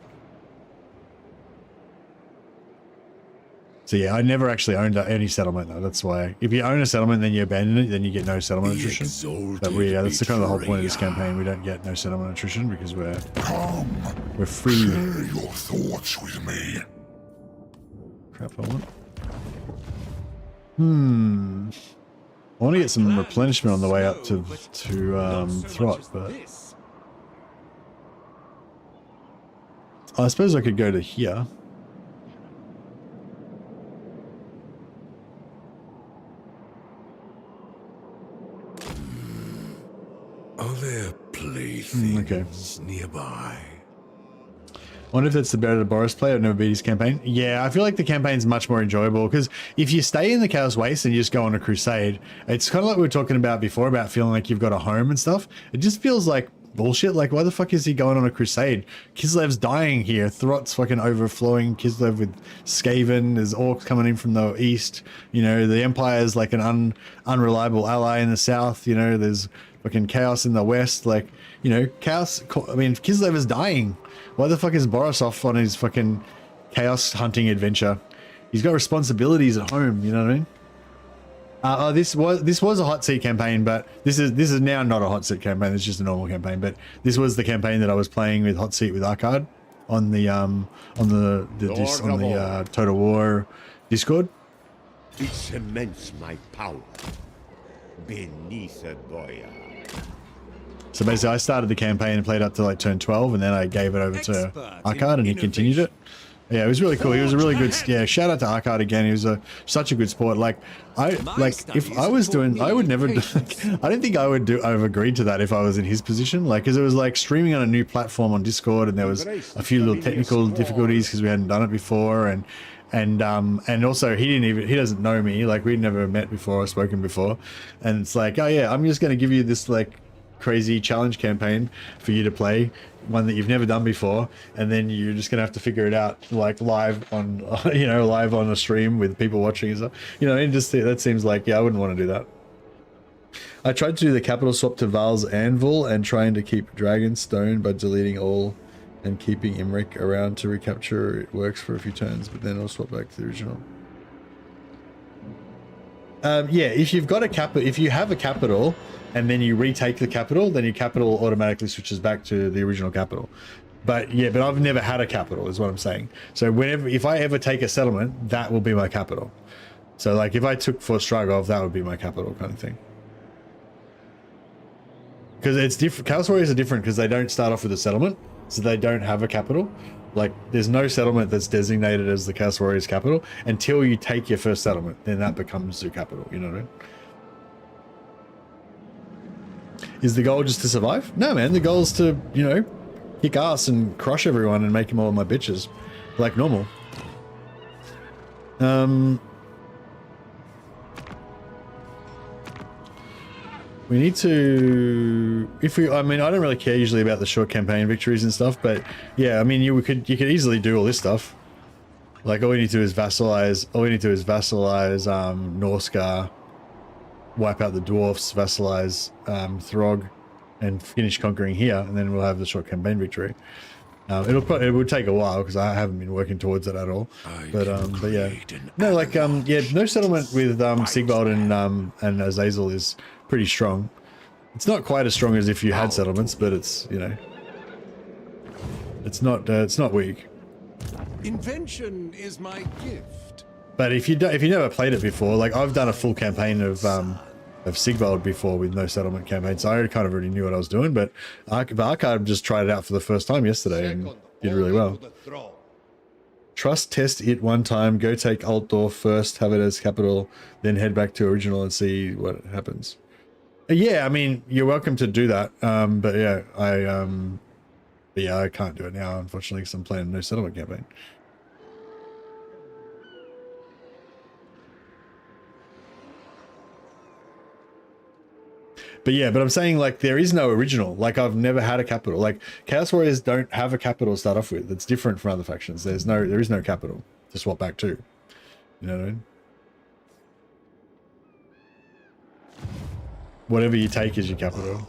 So yeah, I never actually owned any settlement though. That's why if you own a settlement, then you abandon it, then you get no settlement attrition. But that's the kind of the whole point of this campaign. We don't get no settlement attrition because we're free. Share your thoughts with me. Crap, I want. I want to get some replenishment on the way up to Throt, but I suppose I could go to here. Are there playthings nearby? I wonder if that's the better Boris play. I've never beat his campaign. Yeah, I feel like the campaign's much more enjoyable because if you stay in the Chaos Waste and you just go on a crusade, it's kind of like we were talking about before about feeling like you've got a home and stuff. It just feels like bullshit. Like, why the fuck is he going on a crusade? Kislev's dying here. Throt's fucking overflowing Kislev with Skaven. There's orcs coming in from the east. You know, the Empire's like an unreliable ally in the south. You know, there's fucking chaos in the west. Like, you know, chaos. I mean, Kislev is dying. Why the fuck is Borisov on his fucking chaos hunting adventure? He's got responsibilities at home, you know what I mean? This was a hot seat campaign, but this is now not a hot seat campaign. It's just a normal campaign. But this was the campaign that I was playing with hot seat with Arkcard on the Total War Discord. It cements my power beneath a boya. So basically, I started the campaign and played up to like turn 12, and then I gave it over to Arkcard, and he continued it. Yeah, it was really cool. He was a really good. Yeah, shout out to Arkcard again. He was such a good sport. Like if I was doing, I would never. I don't think I would do. I've agreed to that if I was in his position. Like, because it was like streaming on a new platform on Discord, and there was a few little technical difficulties because we hadn't done it before, and also he doesn't know me. Like, we'd never met before or spoken before, and it's like, oh yeah, I'm just going to give you this like crazy challenge campaign for you to play, one that you've never done before, and then you're just gonna have to figure it out like live on live on a stream with people watching and stuff. You know, and just that seems like, yeah, I wouldn't want to do that. I tried to do the capital swap to Val's Anvil and trying to keep Dragonstone by deleting all and keeping Imric around to recapture. It works for a few turns, but then I'll swap back to the original. Yeah, if you've got a capital, if you have a capital and then you retake the capital, then your capital automatically switches back to the original capital. But yeah, but I've never had a capital is what I'm saying. So if I ever take a settlement, that will be my capital. So like if I took Fort Stragov, that would be my capital kind of thing. Because it's different. Chaos Warriors are different because they don't start off with a settlement, so they don't have a capital. Like, there's no settlement that's designated as the Chaos Warriors capital until you take your first settlement. Then that becomes your capital, you know what I mean? Is the goal just to survive? No, man. The goal is to, you know, kick ass and crush everyone and make them all my bitches. Like normal. We need to, I mean, I don't really care usually about the short campaign victories and stuff, but yeah, I mean, you could easily do all this stuff. Like, all we need to do is vassalize, Norscar, wipe out the dwarfs, vassalize Throg, and finish conquering here, and then we'll have the short campaign victory. It would take a while because I haven't been working towards it at all. But yeah, no, like yeah, no settlement with Sigvald and Azazel is pretty strong. It's not quite as strong as if you had settlements, but it's, you know, it's not weak. Invention is my gift. But if you never played it before, like I've done a full campaign of Sigvald before with no settlement campaign, so I kind of already knew what I was doing. But Arkcard just tried it out for the first time yesterday and did really well. Trust test it one time, go take Altdorf first, have it as capital, then head back to original and see what happens. Yeah, I mean, you're welcome to do that. But yeah, I can't do it now, unfortunately, because I'm playing a no settlement campaign. But yeah, but I'm saying, like, there is no original. Like, I've never had a capital. Like, Chaos Warriors don't have a capital to start off with. It's different from other factions. There is no capital to swap back to. You know what I mean? Whatever you take is your capital.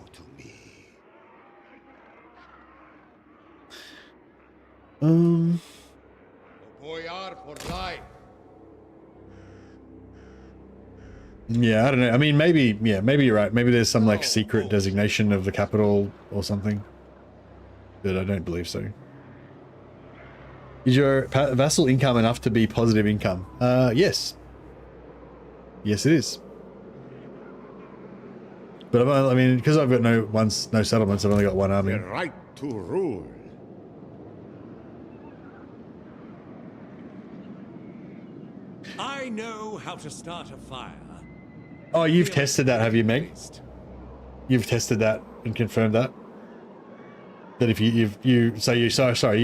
Boyar for life. Yeah, I don't know. I mean, maybe, yeah, maybe you're right. Maybe there's some like secret designation of the capital or something. But I don't believe so. Is your vassal income enough to be positive income? Yes. Yes, it is. But I mean, because I've got no settlements, I've only got one army. The right to rule. I know how to start a fire. Oh, you've tested that, have you, Meg? You've tested that and confirmed that? That if you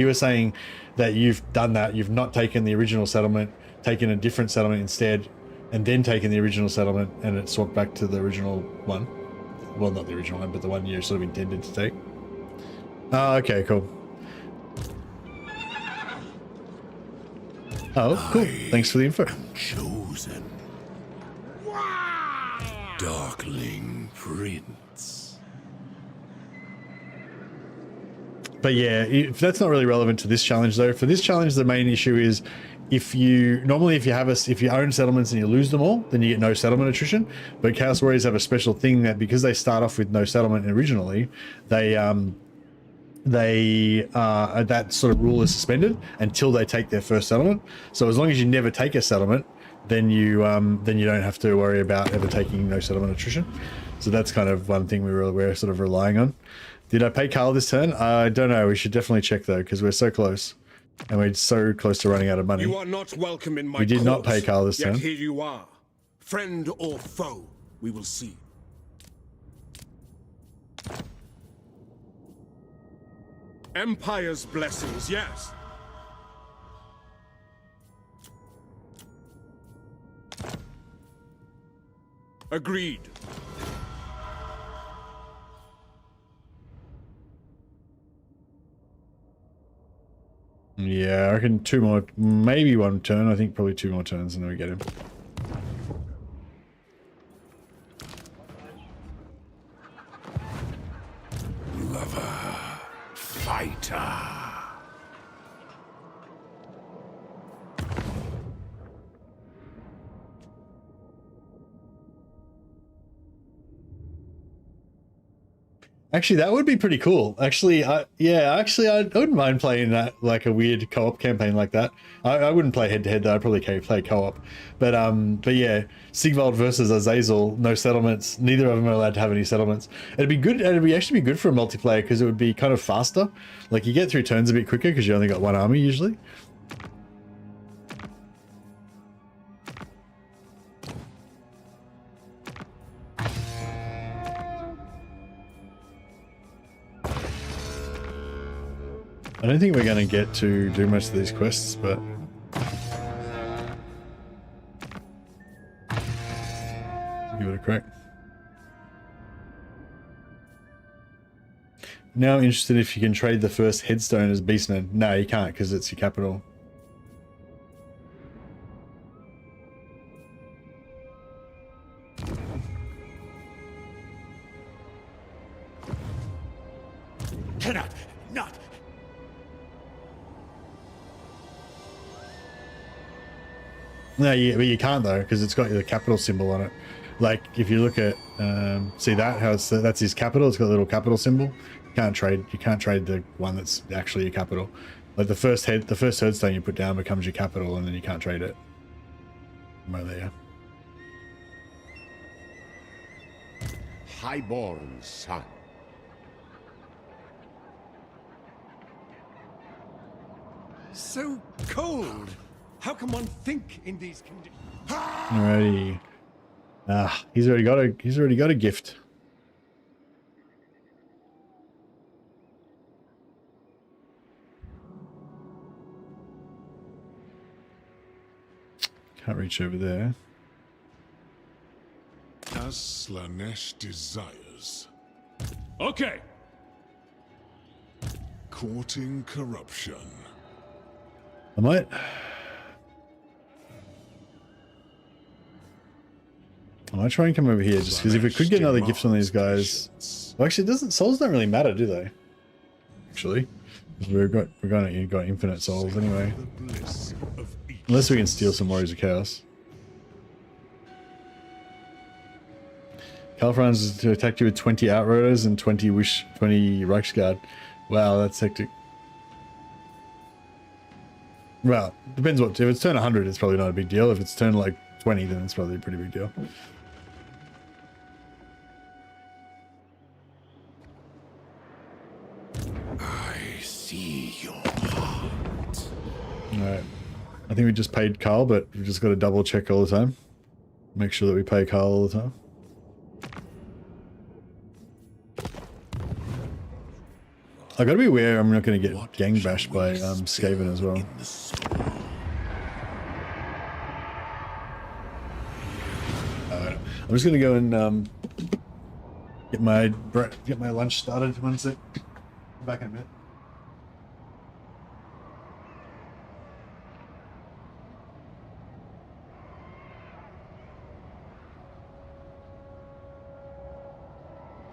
were saying that you've done that, you've not taken the original settlement, taken a different settlement instead, and then taken the original settlement, and it swapped back to the original one. Well, not the original one, but the one you sort of intended to take. Oh, okay, cool. Oh, cool. Thanks for the info. Chosen. Darkling Prince. But yeah, that's not really relevant to this challenge though. For this challenge, the main issue is if you own settlements and you lose them all, then you get no settlement attrition. But Chaos Warriors have a special thing that because they start off with no settlement originally, that sort of rule is suspended until they take their first settlement. So as long as you never take a settlement, then you don't have to worry about ever taking no settlement attrition. So that's kind of one thing we're sort of relying on. Did I pay Carl this turn? I don't know. We should definitely check though, because we're so close, and we're so close to running out of money. You are not welcome in my We did courts, not pay Carl this yet turn. Here you are, friend or foe. We will see. Empire's blessings, yes. Agreed. Yeah, I reckon 2 more, maybe 1 turn. I think probably 2 more turns and then we get him. Lover. Fighter. Actually, that would be pretty cool. Actually, I wouldn't mind playing that, like a weird co-op campaign like that. I wouldn't play head-to-head though. I'd probably play co-op. But yeah, Sigvald versus Azazel, no settlements. Neither of them are allowed to have any settlements. It'd be good. It'd actually be good for a multiplayer because it would be kind of faster. Like you get through turns a bit quicker because you only got 1 army usually. I don't think we're going to get to do most of these quests, but give it a crack. Now I'm interested if you can trade the first headstone as Beastman. No, you can't because it's your capital. Cannot, not. No, but you can't though because it's got the capital symbol on it. Like if you look at, see that how that's his capital. It's got a little capital symbol. You can't trade the one that's actually your capital. Like the first headstone you put down becomes your capital, and then you can't trade it. Right there. Highborn son. So cold. How can one think in these conditions? Alrighty. He's already got a gift. Can't reach over there. As Slanesh desires. Okay. Courting corruption. I might try and come over here just because if we could get another gift on these guys. Well, actually, souls don't really matter, do they? Actually, we've got infinite souls anyway. Unless we can steal some Warriors of Chaos. Calfrans to attack you with 20 Outriders and 20 Reichsguard. Wow, that's hectic. Well, depends what. If it's turn 100, it's probably not a big deal. If it's turn like 20, then it's probably a pretty big deal. I see your heart. Alright. I think we just paid Carl, but we've just got to double check all the time. Make sure that we pay Carl all the time. I gotta be aware I'm not gonna get gang bashed by Skaven as well. I'm just gonna go and get my lunch started. One sec. I'm back in a bit.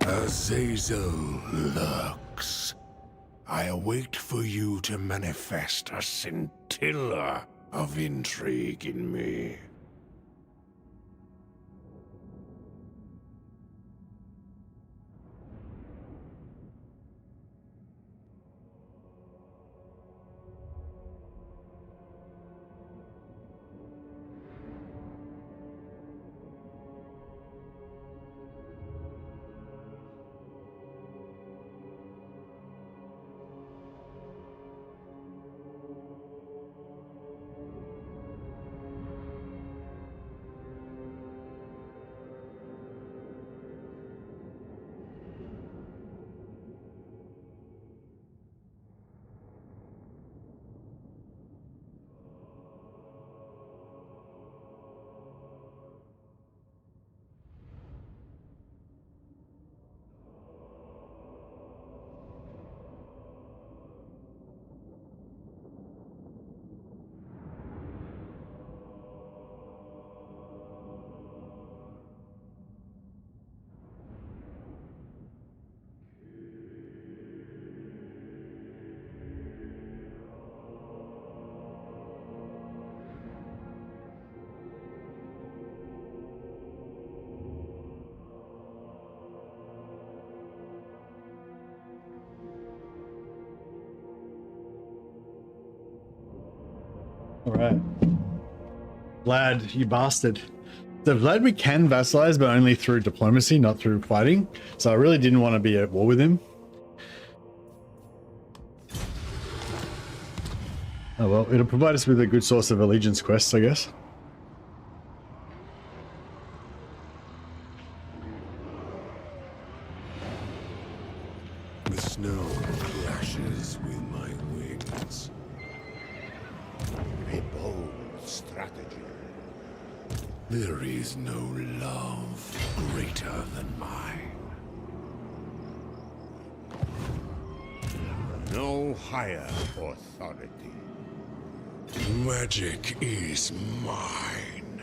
Azazel lurks. I await for you to manifest a scintilla of intrigue in me. Alright. Vlad, you bastard. So Vlad we can vassalize, but only through diplomacy, not through fighting. So I really didn't want to be at war with him. Oh well, it'll provide us with a good source of allegiance quests, I guess. The snow clashes with my wings. A bold strategy. There is no love greater than mine. No higher authority. Magic is mine.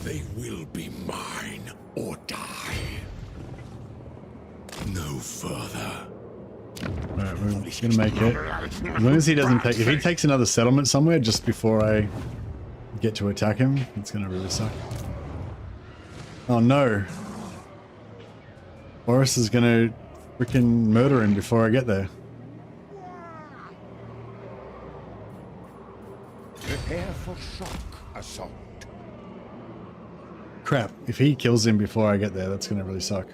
They will be mine or die. No further. Alright, we're gonna make it. As long as he doesn't take... If he takes another settlement somewhere just before I get to attack him, it's gonna really suck. Oh no. Boris is gonna freaking murder him before I get there. Prepare for shock assault. Crap, if he kills him before I get there, that's gonna really suck.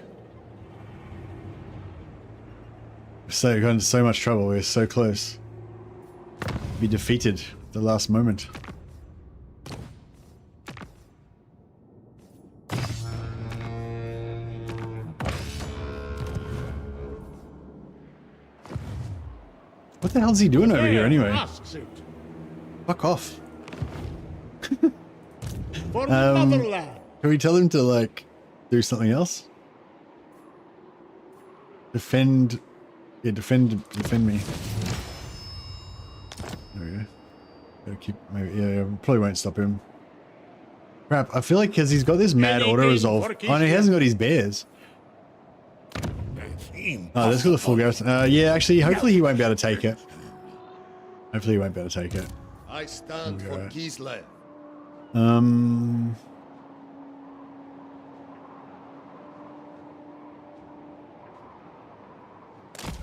So got into so much trouble, we're so close. Be defeated at the last moment. What the hell's he doing over here anyway? Fuck off. Can we tell him to like do something else? Defend. Yeah, defend me. There we go. Gotta keep, maybe, yeah, probably won't stop him. Crap, I feel like because he's got this mad auto-resolve. Oh, no, he hasn't got his bears. Oh, let's go the full garrison. Yeah, actually, hopefully he won't be able to take it. Hopefully he won't be able to take it. I stand for Kislev.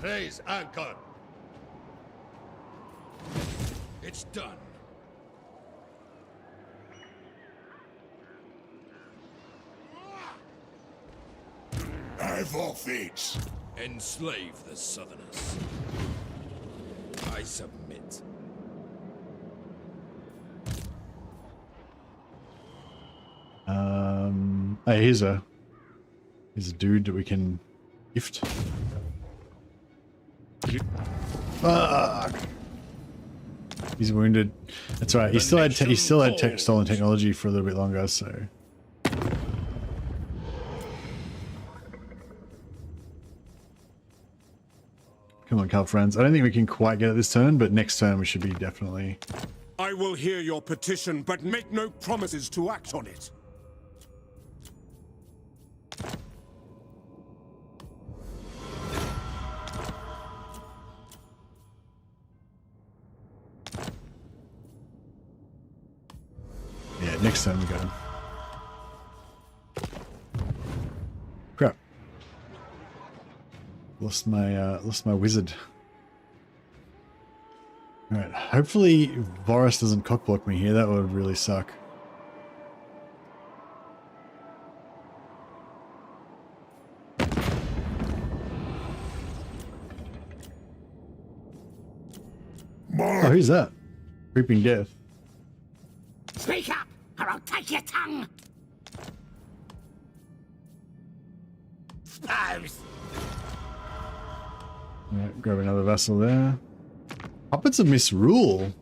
Praise Arkcard. It's done. I forfeit. Enslave the Southerners. I submit. Hey, here's a dude that we can gift. Fuck. He's wounded. That's right. He still had stolen technology for a little bit longer, so. Come on, Carl friends. I don't think we can quite get it this turn, but next turn we should be definitely. I will hear your petition, but make no promises to act on it. Yeah, next turn we go. Crap. Lost my wizard. Alright, hopefully Boris doesn't cockblock me here. That would really suck. Oh, who's that? Creeping Death. Speak up, or I'll take your tongue! Spouse! Alright, grab another vessel there. Puppets of Misrule.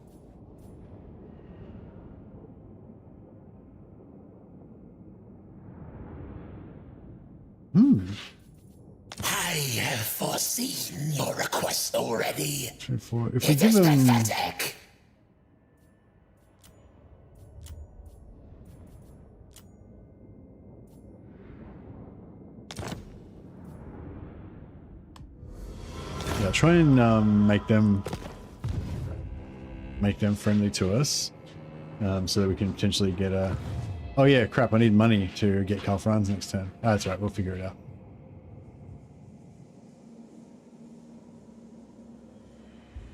I have foreseen your request already. If we give him... pathetic. Yeah, try and make them friendly to us, so that we can potentially get a. Oh yeah, crap! I need money to get Carl Franz next turn. Oh, that's right. We'll figure it out.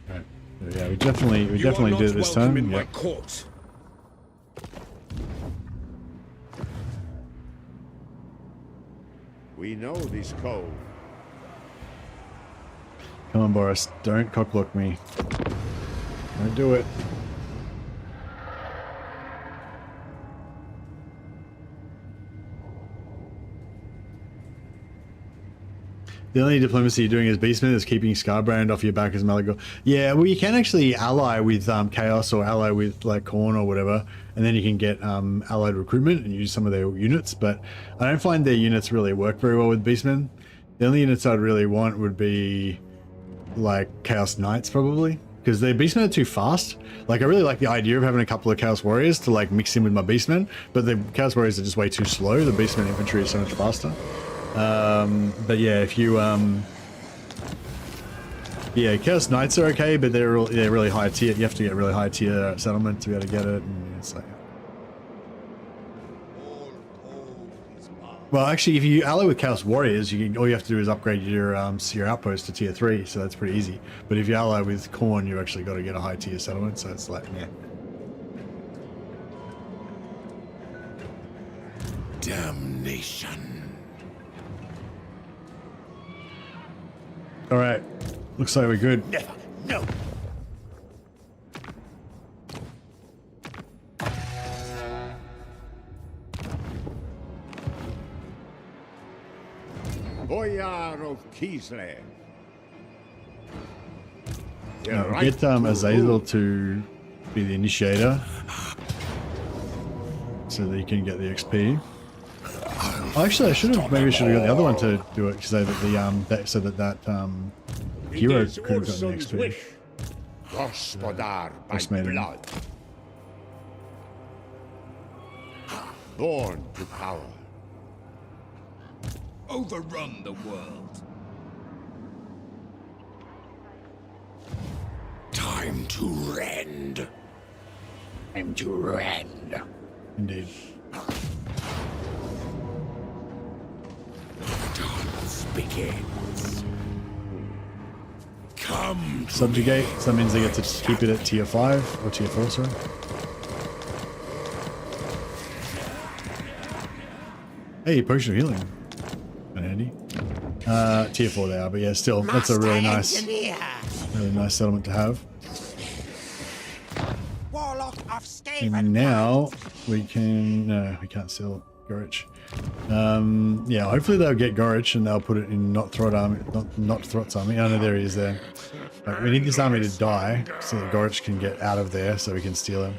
Right. Yeah, we definitely did it this time. In my Yep. court. We know this code. Come on, Boris. Don't cockblock me. Don't do it. The only diplomacy you're doing as Beastman is keeping Scarbrand off your back as Malagor. Yeah, well, you can actually ally with Chaos or ally with like Khorne or whatever, and then you can get allied recruitment and use some of their units. But I don't find their units really work very well with Beastmen. The only units I'd really want would be like Chaos Knights probably, because their Beastmen are too fast. Like I really like the idea of having a couple of Chaos Warriors to like mix in with my Beastmen, but the Chaos Warriors are just way too slow. The Beastmen infantry is so much faster. But yeah, if you yeah, Chaos Knights are okay, but they're really high tier. You have to get really high tier settlement to be able to get it, and it's like. Well, actually, if you ally with Chaos Warriors, all you have to do is upgrade your outpost to tier 3, so that's pretty easy. But if you ally with Khorne, you actually got to get a high tier settlement, so it's like, yeah. Damnation. All right, looks like we're good. Never, no. Boyar of Kislev. No, get Azazel to be the initiator, so that you can get the XP. Oh, actually, maybe I should have got the other one to do it, so that that hero could have gotten the XP. Gospodar by Maiden. blood. Born to power. Overrun the world. Time to rend. Time to rend. Indeed. Dance begins. subjugate. So that means they get to just keep it at tier 5 or tier 4, sorry. Hey, potion of healing. Kinda handy. Tier 4 they are, but yeah, still, that's a really nice settlement to have. And now we can, no, we can't sell Gorich. Yeah, hopefully they'll get Gorich and they'll put it in not Throt army, not Throt's army. Oh no, there he is there. But we need this army to die so that Gorich can get out of there so we can steal him.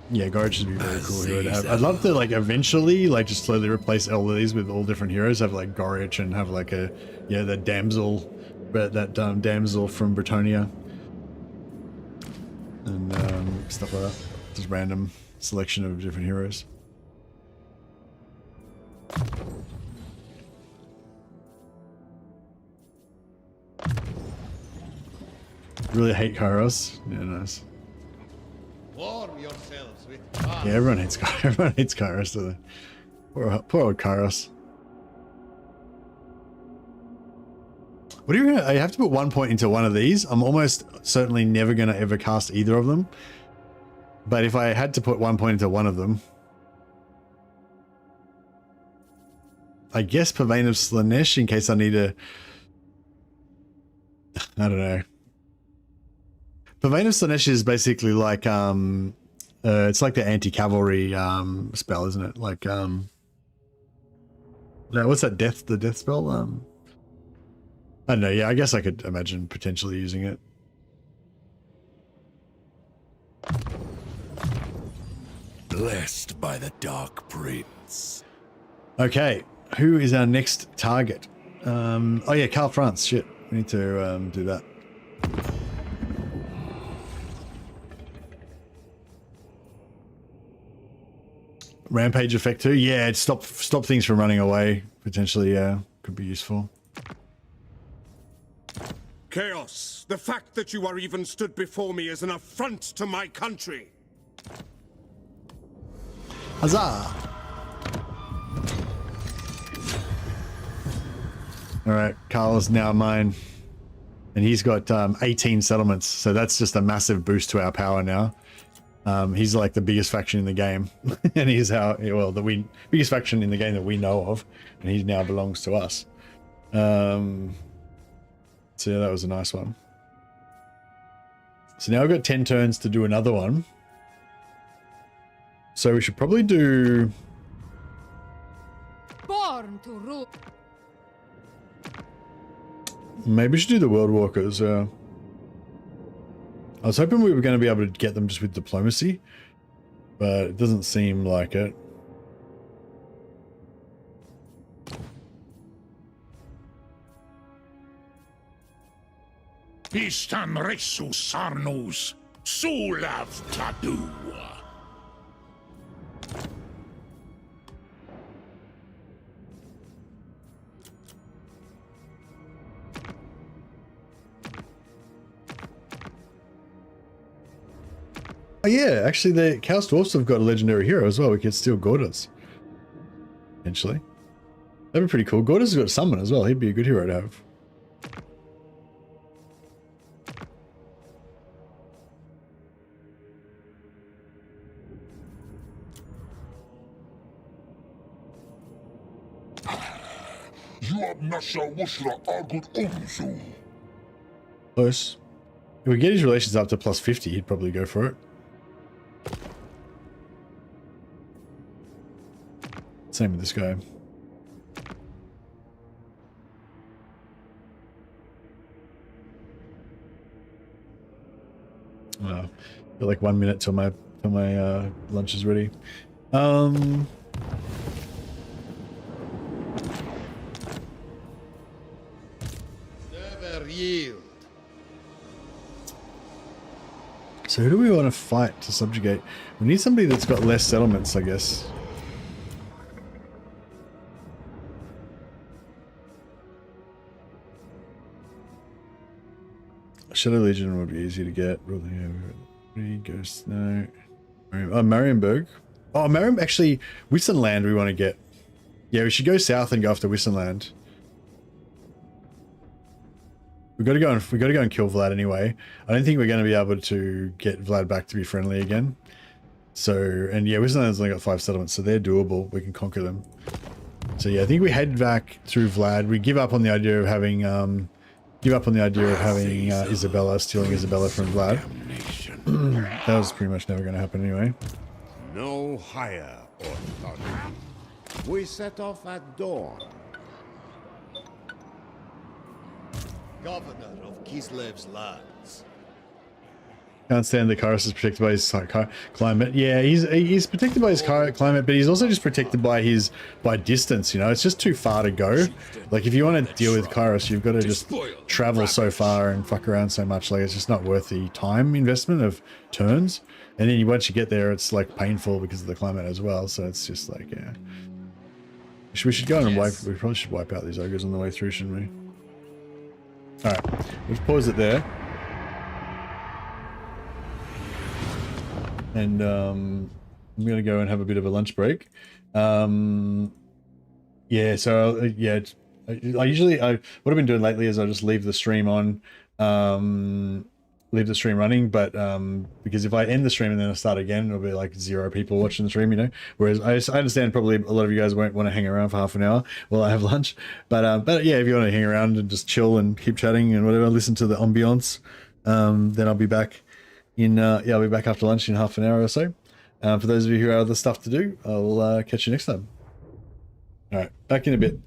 Yeah, Gorich would be very cool hero to have. I'd love to like eventually like just slowly replace all of these with all different heroes. Have like Gorich and have like a, yeah, the damsel, but that damsel from Bretonia. And stuff like that. Just random selection of different heroes. Really hate Kairos. Yeah, nice. Warm yourselves with Yeah, everyone hates Kairos, do they? Poor old Kairos. What do you reckon? I have to put 1 point into one of these. I'm almost certainly never going to ever cast either of them. But if I had to put 1 point into one of them, I guess Purveyne of Slaanesh in case I need a... I don't know. Purveyne of Slaanesh is basically like, it's like the anti-cavalry spell, isn't it? Like, no, what's that the death spell? I don't know, yeah, I guess I could imagine potentially using it. Blessed by the Dark Prince. Okay, who is our next target? Oh yeah, Karl Franz, shit. We need to do that. Rampage effect too? Yeah, stop things from running away, potentially, yeah. Could be useful. Chaos, the fact that you are even stood before me is an affront to my country. Huzzah! Alright, Karl is now mine. And he's got 18 settlements, so that's just a massive boost to our power now. He's like the biggest faction in the game. And he's the biggest faction in the game that we know of. And he now belongs to us. So yeah, that was a nice one. So now I've got 10 turns to do another one. So we should probably do... Born to rule. Maybe we should do the World Walkers. I was hoping we were going to be able to get them just with diplomacy, but it doesn't seem like it. Istan Ressus Sarnus, Sulav Tadu. Oh yeah, actually the Chaos Dwarfs have got a legendary hero as well. We could steal Gordas. Potentially. That'd be pretty cool. Gordas has got a summon as well. He'd be a good hero to have. Close. If we get his relations up to plus 50, he'd probably go for it. Same with this guy. Got like 1 minute till my lunch is ready. Never yield. So who do we want to fight to subjugate? We need somebody that's got less settlements, I guess. Shadow Legion would be easy to get. Ghost, no. Oh, Marienburg. Oh, Marienburg, actually, Wissenland we want to get. Yeah, we should go south and go after Wissenland. We got to go and kill Vlad anyway. I don't think we're going to be able to get Vlad back to be friendly again. So, and yeah, Wislands only got 5 settlements, so they're doable. We can conquer them. So yeah, I think we head back through Vlad. We give up on the idea of having Isabella, stealing Isabella from Vlad. That was pretty much never going to happen anyway. No higher authority. We set off at dawn. Governor of Kislev's lands. Can't stand that Kairos is protected by his climate. Yeah, he's protected by his climate, but he's also just protected by distance. You know, it's just too far to go. Like if you want to deal with Kairos, you've got to just travel so far and fuck around so much. Like it's just not worth the time investment of turns. And then once you get there, it's like painful because of the climate as well. So it's just like, yeah. We should go and wipe. We probably should wipe out these ogres on the way through, shouldn't we? All right, let's pause it there. And I'm gonna go and have a bit of a lunch break. Yeah, so yeah, what I've been doing lately is I just leave the stream on, leave the stream running. But because if I end the stream and then I start again, it'll be like 0 people watching the stream, you know. Whereas I understand probably a lot of you guys won't want to hang around for half an hour while I have lunch. But yeah, if you want to hang around and just chill and keep chatting and whatever, listen to the ambiance, then I'll be back. I'll be back after lunch in half an hour or so. For those of you who have other stuff to do, I'll catch you next time. All right, back in a bit.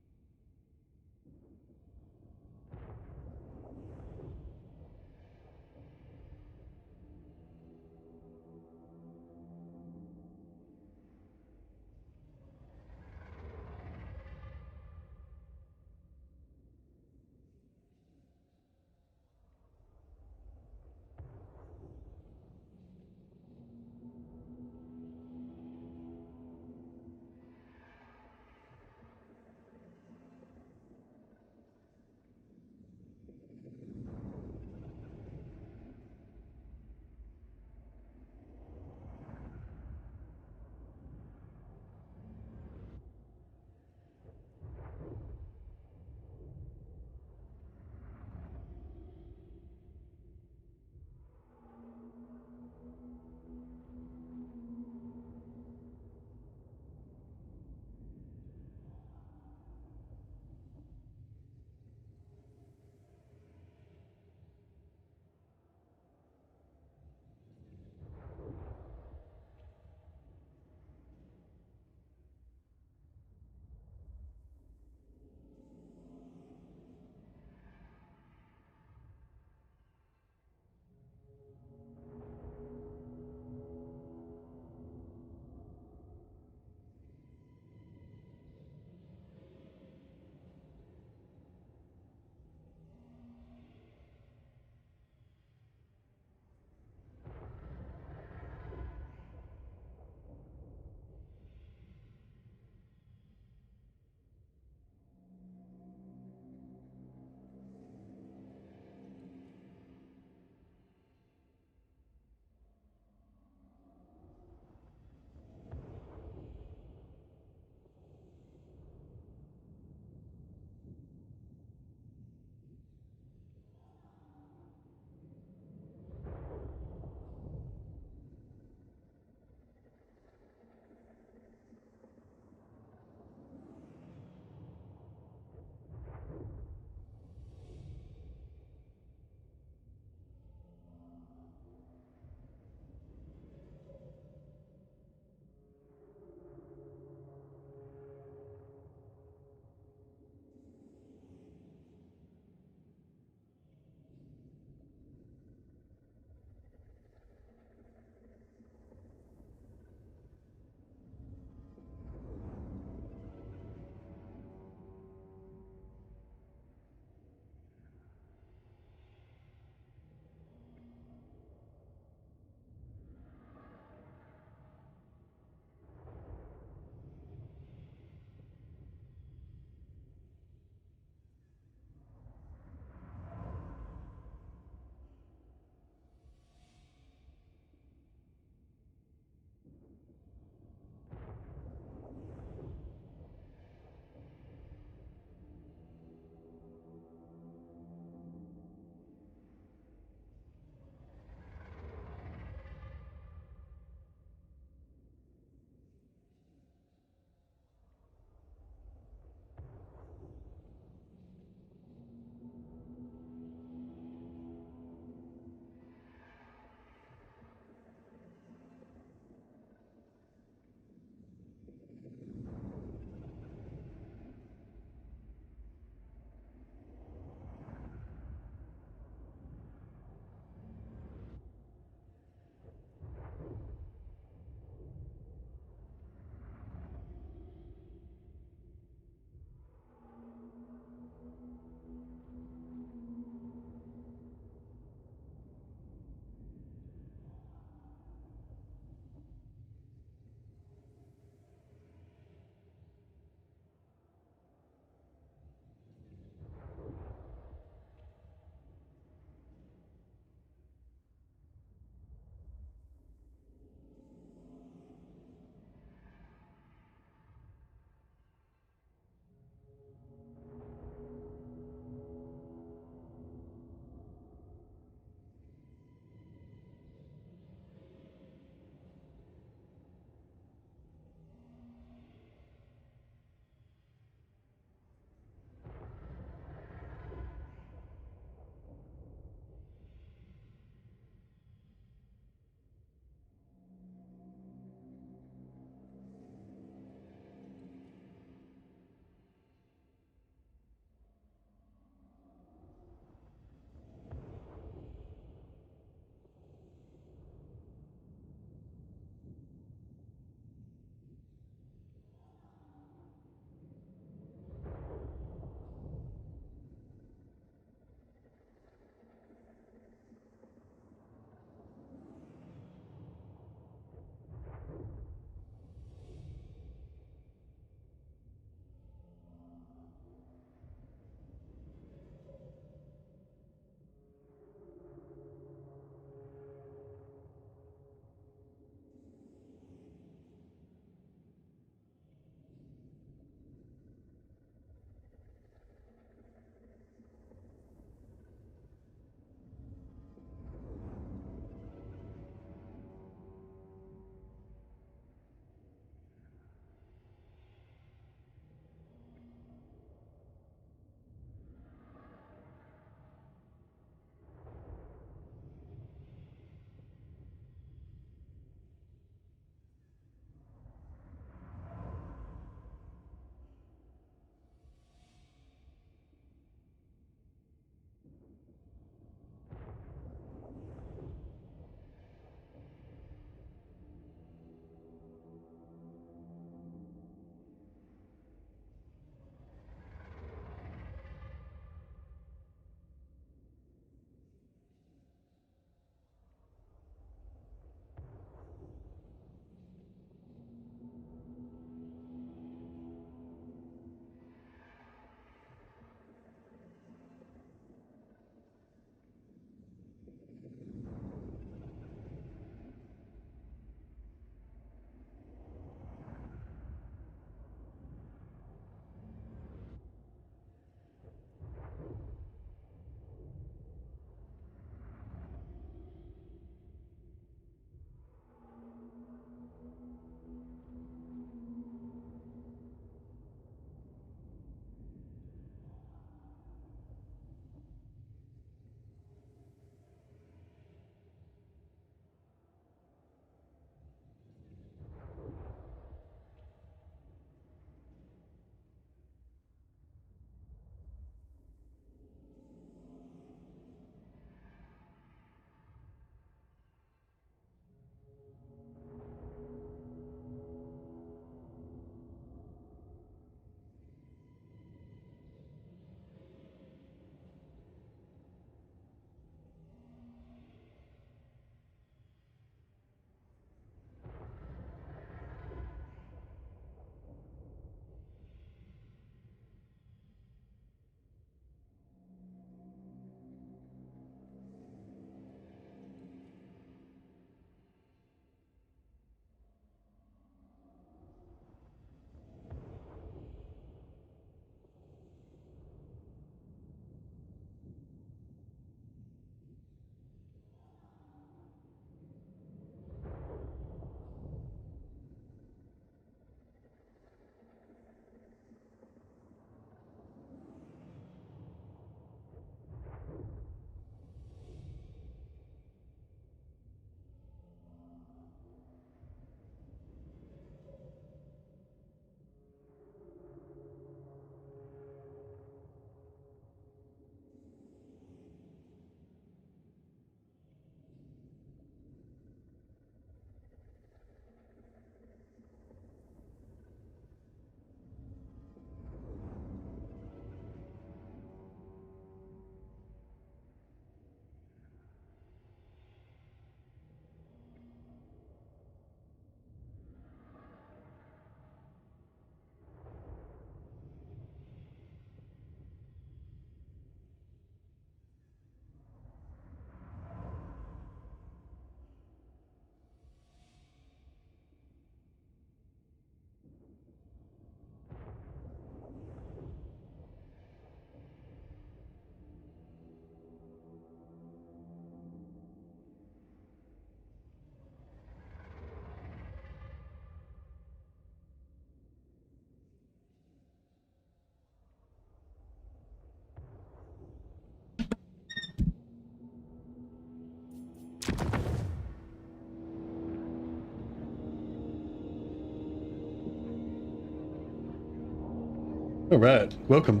All right, welcome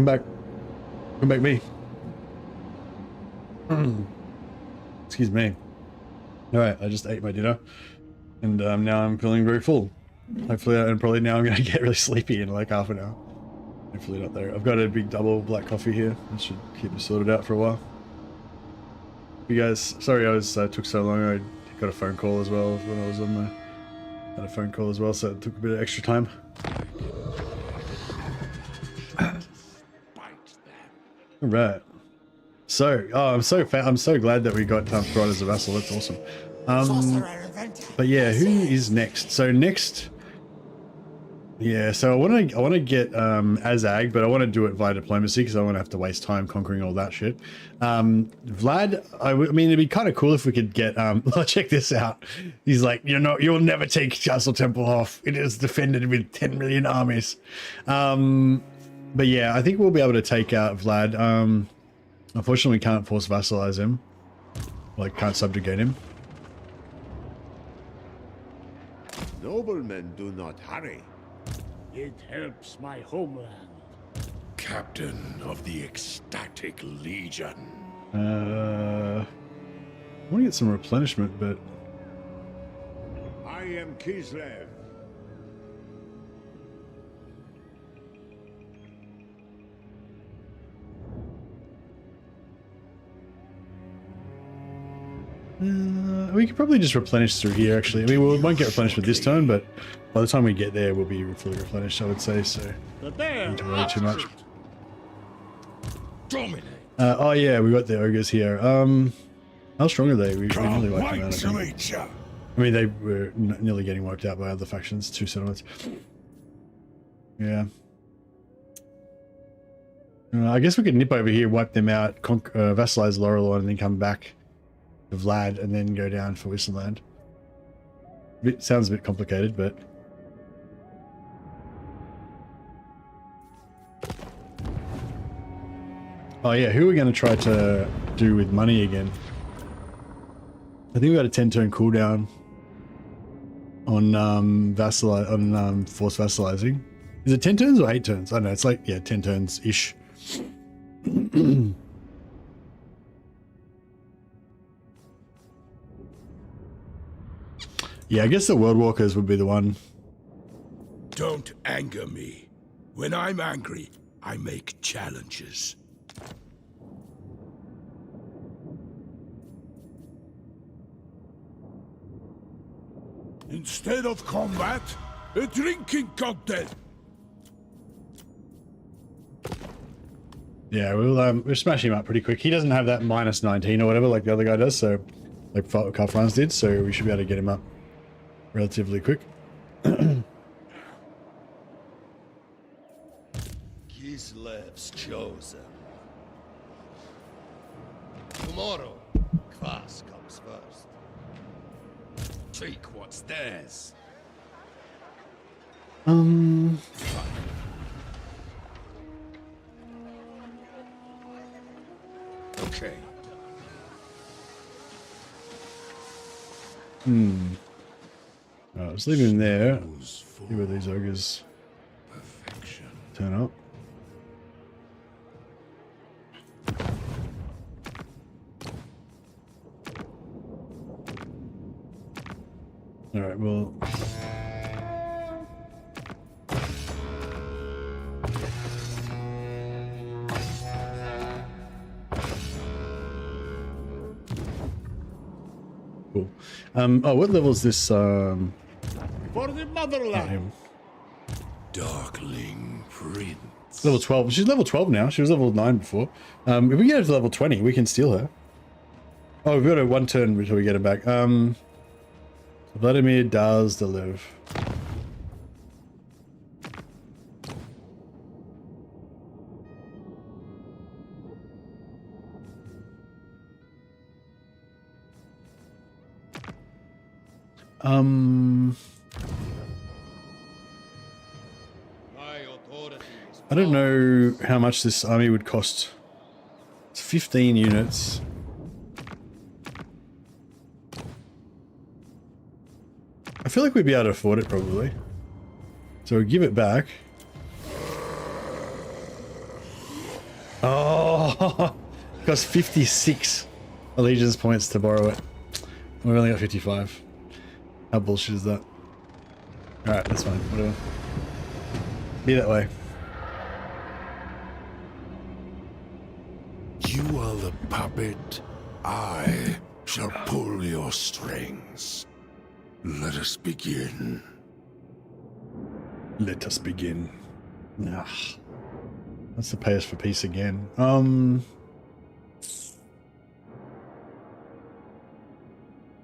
back. Welcome back, me. Excuse me. All right, I just ate my dinner, and now I'm feeling very full. Hopefully, and probably now I'm gonna get really sleepy in like half an hour. Hopefully not there. I've got a big double black coffee here. That should keep me sorted out for a while. You guys, sorry I took so long. I got a phone call as well when I was on my. Had a phone call as well, so it took a bit of extra time. All right. So, I'm so glad that we got Throd as a vassal. That's awesome. But yeah, who is next? So next, yeah. So I want to get Azag, but I want to do it via diplomacy because I don't want to have to waste time conquering all that shit. Vlad, I mean, it'd be kind of cool if we could get. Check this out. He's like, you'll never take Castle Temple off. It is defended with 10 million armies. But yeah, I think we'll be able to take out Vlad. Unfortunately, we can't force vassalize him. Like, can't subjugate him. Noblemen do not hurry. It helps my homeland. Captain of the Ecstatic Legion. I want to get some replenishment, but... I am Kislev. We could probably just replenish through here, actually. I mean, we won't get replenished with this turn, but by the time we get there, we'll be fully replenished, I would say, so... Don't need to worry too much. Oh yeah, we got the ogres here. How strong are they? We nearly wiped them out, I think. I mean, they were nearly getting wiped out by other factions, 2 settlements. Yeah. I guess we could nip over here, wipe them out, vassalize Laurelorn, and then come back to Vlad, and then go down for Whistleland. Sounds a bit complicated, but... Oh yeah, who are we going to try to do with money again? I think we got a 10-turn cooldown on force vassalizing. Is it 10 turns or 8 turns? I don't know, it's like, yeah, 10 turns-ish. Yeah, I guess the World Walkers would be the one. Don't anger me. When I'm angry, I make challenges. Instead of combat, a drinking contest. Yeah, we'll smash him up pretty quick. He doesn't have that minus 19 or whatever like the other guy does, so like Kafran's did, so we should be able to get him up relatively quick. Kislev's chosen. Tomorrow, Kras comes first. Take what's theirs. Okay. Alright, let's leave him there. See where these ogres turn up. Alright, well... Cool. Oh, what level is this, For the motherland. Darkling Prince. Level 12. She's level 12 now. She was level 9 before. If we get her to level 20, we can steal her. Oh, we've got a 1 turn until we get her back. Vladimir does the live. I don't know how much this army would cost. It's 15 units. I feel like we'd be able to afford it probably. So we'll give it back. Oh, cost 56 allegiance points to borrow it. We've only got 55. How bullshit is that? Alright, that's fine. Whatever. Be that way. You are the puppet. I shall pull your strings. Let us begin. Let us begin. Ugh. That's the pay us for peace again.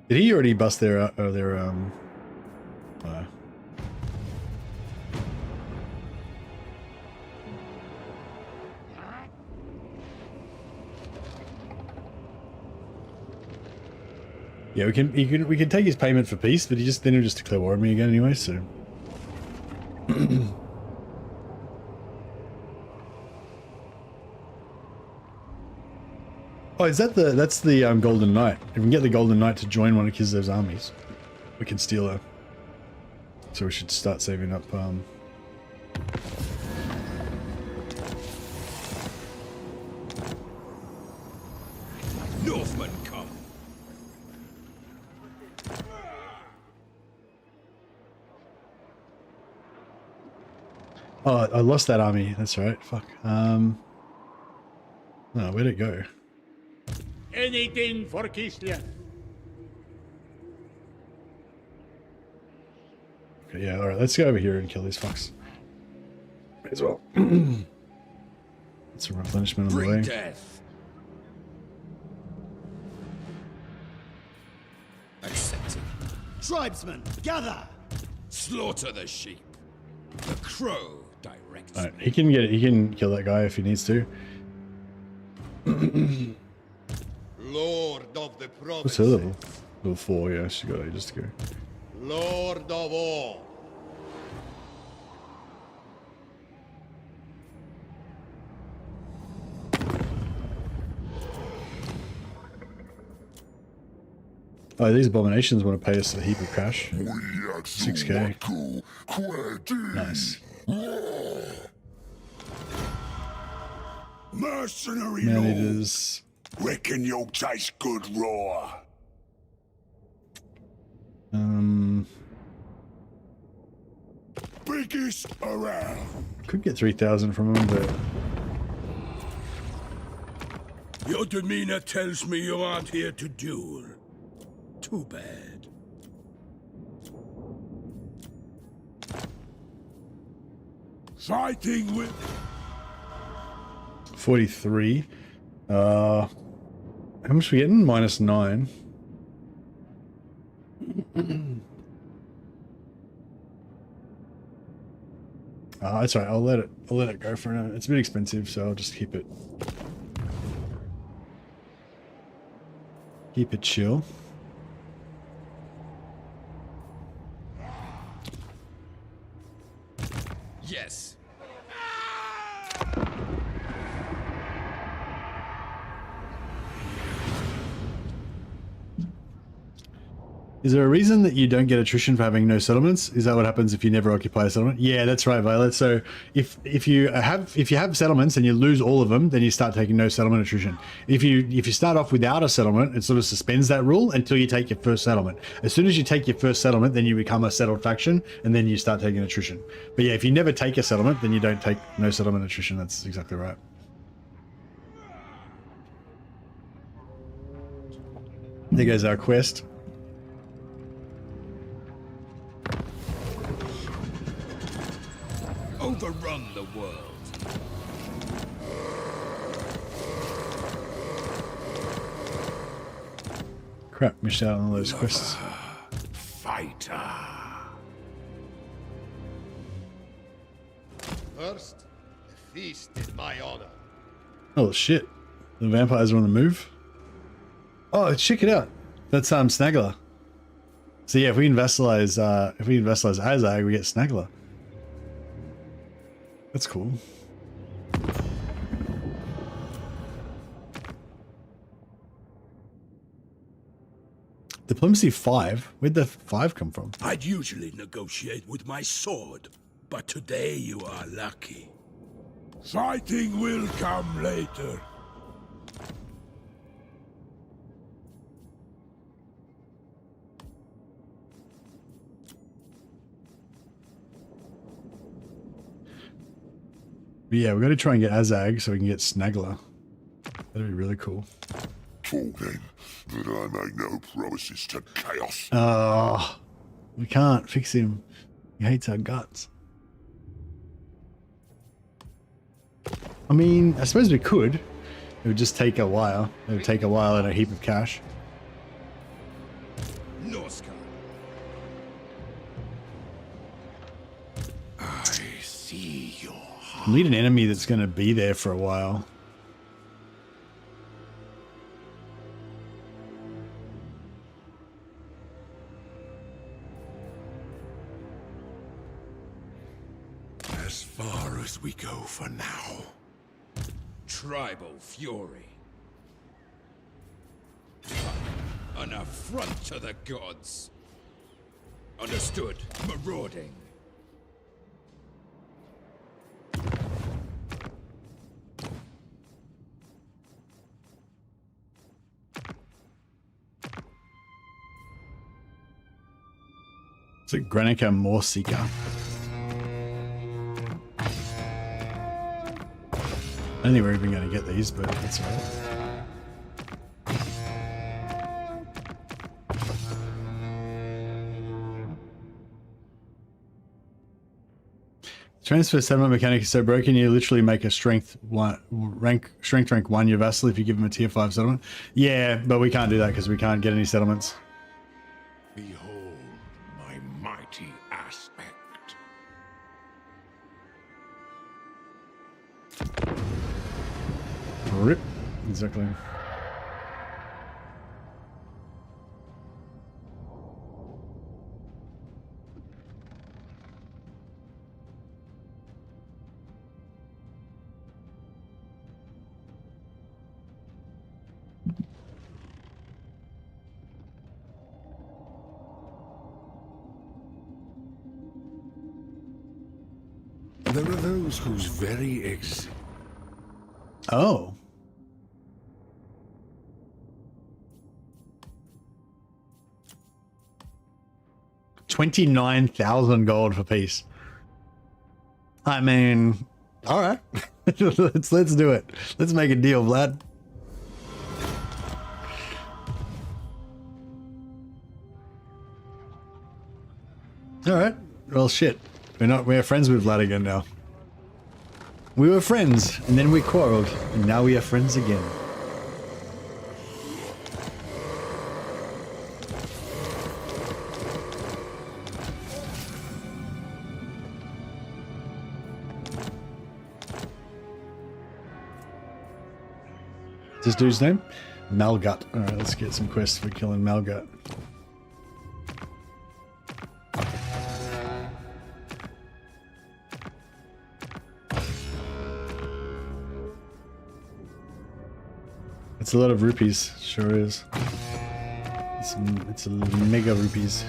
Did he already bust their yeah, we can take his payment for peace, but then he'll just declare war on me again anyway, so oh, is that that's the Golden Knight. If we can get the Golden Knight to join one of Kizlev's armies, we can steal her. So we should start saving up Northmen come. oh, I lost that army. That's right. Fuck. No, where'd it go? Anything for Kislev. Okay, yeah, alright, let's go over here and kill these fucks. As well. That's a replenishment on the way. Death. Accepted. Tribesmen, gather! Slaughter the sheep. The crow directs. Alright, he can kill that guy if he needs to. Lord of the province. What's her level? Level 4, yeah, she got ages to go. Lord of all. Oh, these abominations want to pay us a heap of cash. 6k. Nice. Mercenary Man-eaters. reckon you'll taste good raw. Biggest around. Could get 3,000 from him, but Your demeanor tells me you aren't here to duel. Too bad. Fighting with 43. How much are we getting? -9. That's right. I'll let it go for now. It's a bit expensive, so I'll just keep it chill. Yes. Is there a reason that you don't get attrition for having no settlements? Is that what happens if you never occupy a settlement? Yeah, that's right, Violet. So if you have settlements and you lose all of them, then you start taking no settlement attrition. If you start off without a settlement, it sort of suspends that rule until you take your first settlement. As soon as you take your first settlement, then you become a settled faction, and then you start taking attrition. But yeah, if you never take a settlement, then you don't take no settlement attrition. That's exactly right. There goes our quest. Overrun the world. Crap, missed out on all those quests. fighter. First, a feast in my honor. Oh shit. The vampires are on the move. Oh, check it out. That's Snaggler. So yeah, if we vassalize Azag, we get Snaggler. That's cool. Diplomacy 5? Where'd the 5 come from? I'd usually negotiate with my sword, but today you are lucky. Fighting will come later. But yeah, we're going to try and get Azag so we can get Snaggler. That'd be really cool. Talking, but I make no promises to chaos. Oh, we can't fix him. He hates our guts. I mean, I suppose we could. It would just take a while. It would take a while and a heap of cash. Norska. I see your heart. We need an enemy that's going to be there for a while. As far as we go for now. Tribal fury. An affront to the gods. Understood. Marauding. It's a Grenica Moorseeker. I don't think we're even going to get these, but that's all right. Transfer settlement mechanic is so broken you literally make a strength rank 1 your vassal if you give him a tier 5 settlement. Yeah, but we can't do that because we can't get any settlements. Behold my mighty aspect. Rip. Exactly. There are those whose very Oh. $29,000 gold for peace. I mean, all right. let's do it. Let's make a deal, Vlad. All right. Well, shit. We're friends with Vlad again now. We were friends, and then we quarreled, and now we are friends again. This dude's name? Malgut. Alright, let's get some quests for killing Malgut. It's a lot of rupees, sure is. It's a mega rupees.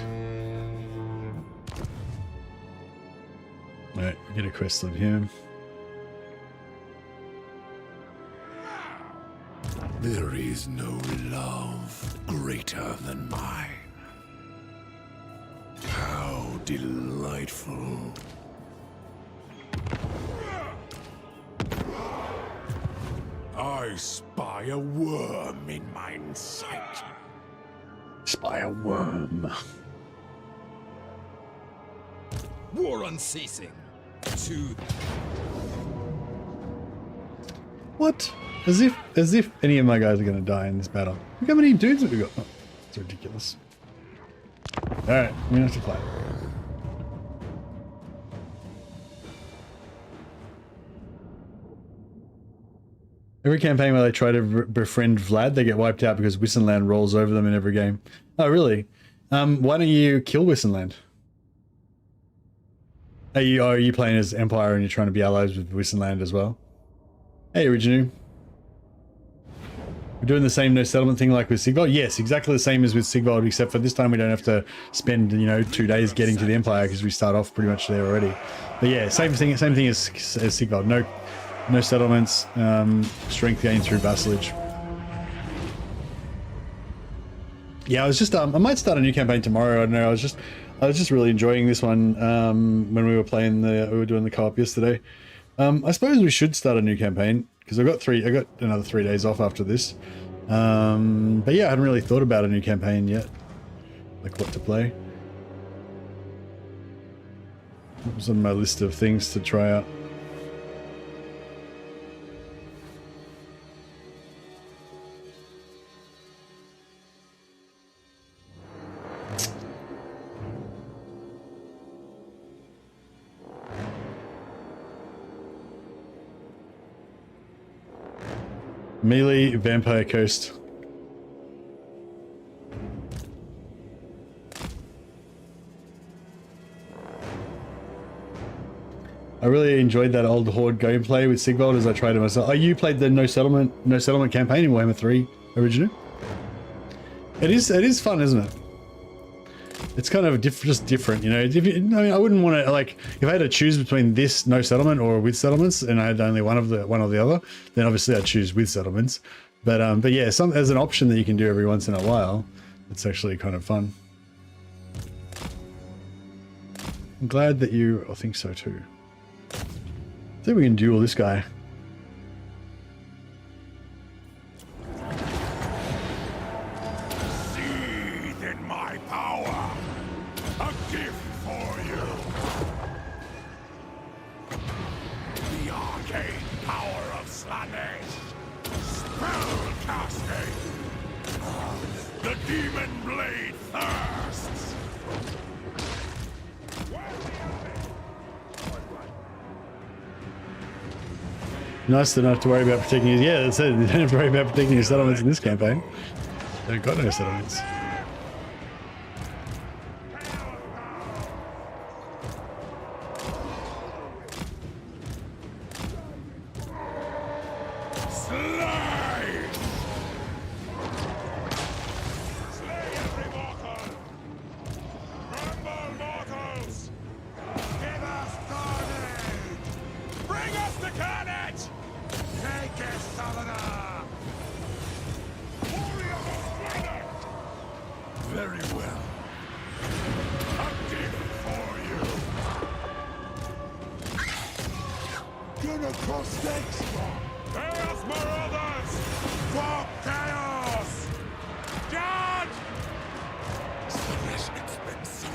Alright, get a quest on him. There is no love greater than mine. How delightful. I spy a worm in mine sight. Spy a worm. War unceasing. To What? As if any of my guys are gonna die in this battle. Look how many dudes have we got. Oh, it's ridiculous. Alright, we have to fight. Every campaign where they try to befriend Vlad, they get wiped out because Wissenland rolls over them in every game. Oh, really? Why don't you kill Wissenland? Are you playing as Empire and you're trying to be allies with Wissenland as well? Hey, Originu. We're doing the same no settlement thing like with Sigvald? Yes, exactly the same as with Sigvald, except for this time we don't have to spend, 2 days getting to the Empire because we start off pretty much there already. But yeah, same thing as Sigvald. No settlements. Strength gain through vassalage. Yeah, I was just I might start a new campaign tomorrow. I don't know. I was just really enjoying this one when we were doing the co-op yesterday. I suppose we should start a new campaign because I got another 3 days off after this. But yeah, I hadn't really thought about a new campaign yet, like what to play. It was on my list of things to try out. Melee Vampire Coast. I really enjoyed that old Horde gameplay with Sigvald as I tried it myself. Oh, you played the No Settlement campaign in Warhammer 3 original? It is fun, isn't it? It's kind of just different, you know. I wouldn't want to, like, if I had to choose between this No Settlement or with settlements, and I had only one or the other, then obviously I'd choose with settlements. But yeah, as an option that you can do every once in a while, it's actually kind of fun. I'm glad that I think so too. I think we can duel this guy. Seethe in my power. A gift for you. The arcane power of Slanesh. Spell casting. The demon blade thirsts. Nice to not have to worry about protecting his... Yeah, that's it. You don't have to worry about protecting your settlements in this campaign. They've got no settlements.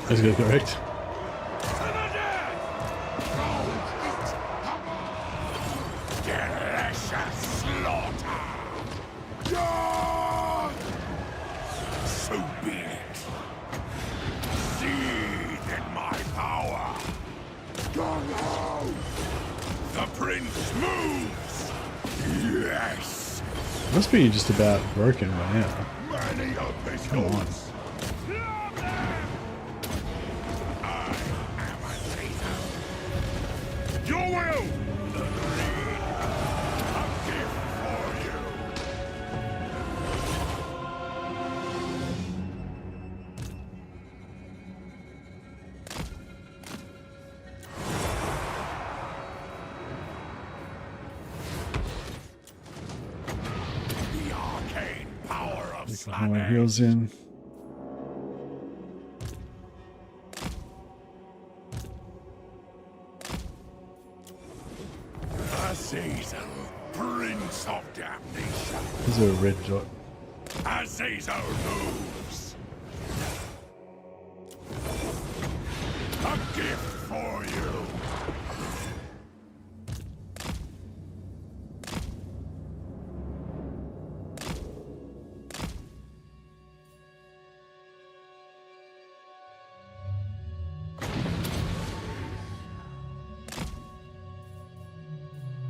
That's good, correct. Delicious slaughter. So be it. Seethe in my power. Gung-ho! The prince moves. Yes. Must be just about broken by now. Many of his Come on. Your will! A gift for you! The arcane power of Slanesh. Heals in. Azazel, Prince of Damnation. There's a red dot. Azazel moves. A gift for you.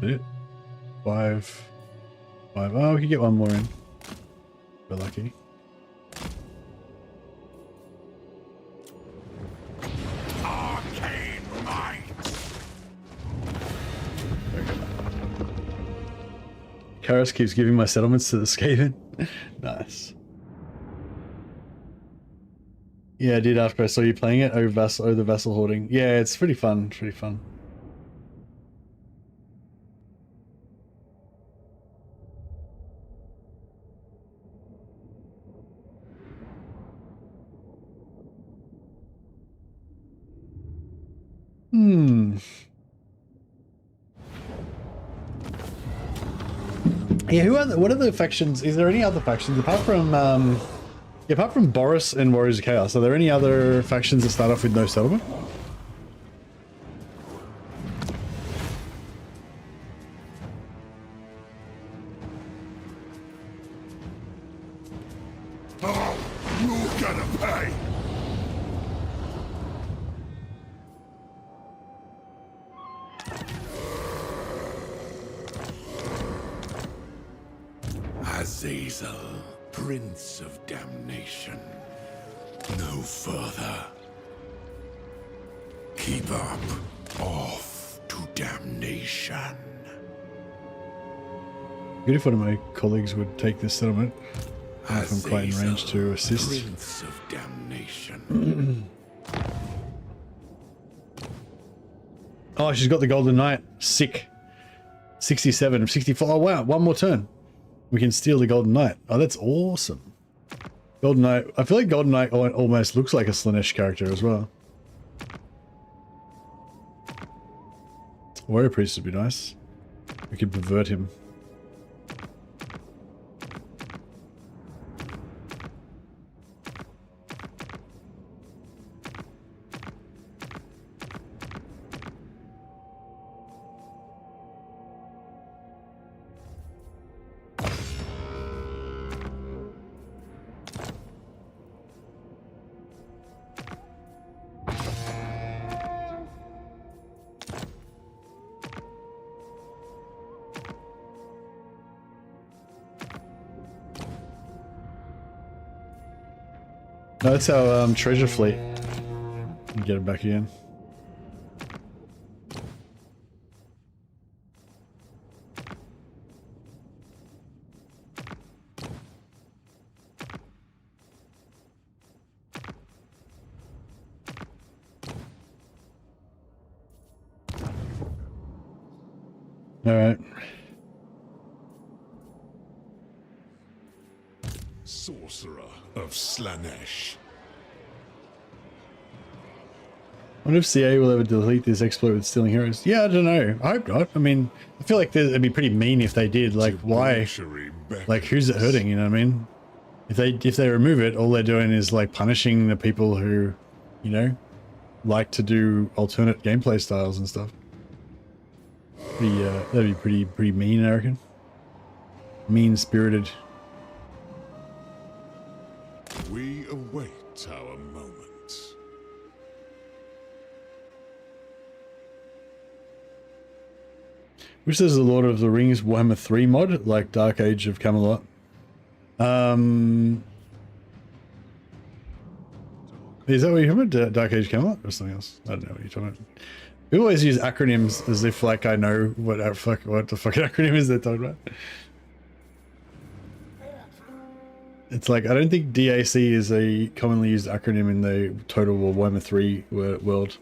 It? Five. Oh, we can get one more in. We're lucky. Arcane might. Karis keeps giving my settlements to the Skaven. Nice. Yeah, I did after I saw you playing it. The vassal hoarding. Yeah, it's pretty fun. Pretty fun. Yeah, what are the factions? Is there any other factions apart from Boris and Warriors of Chaos? Are there any other factions that start off with no settlement? Oh, you're gonna pay! Azazel, Prince of Damnation. No further. Keep up. Off to damnation. Good if one of my colleagues would take this settlement. If I'm quite in range to assist. Prince of Damnation. Oh, she's got the Golden Knight. Sick. 67 of 64. Oh, wow. One more turn. We can steal the Golden Knight. Oh, that's awesome. Golden Knight. I feel like Golden Knight almost looks like a Slanesh character as well. Warrior Priest would be nice. We could pervert him. No, that's our treasure fleet. Get it back again. All right. Sorcerer of Slanesh. I wonder if CA will ever delete this exploit with stealing heroes. Yeah, I don't know. I hope not. I mean, I feel like it'd be pretty mean if they did. Like, why? Like, who's it hurting? You know what I mean? If they remove it, all they're doing is like punishing the people who, you know, like to do alternate gameplay styles and stuff. That'd be pretty mean, I reckon. Mean-spirited. We await our moment. Wish there's a Lord of the Rings Warhammer 3 mod, like Dark Age of Camelot. Is that what you're talking about? Dark Age of Camelot or something else? I don't know what you're talking about. We always use acronyms as if like I know what the fucking acronym is they're talking about. It's like, I don't think DAC is a commonly used acronym in the Total War Warhammer 3 world.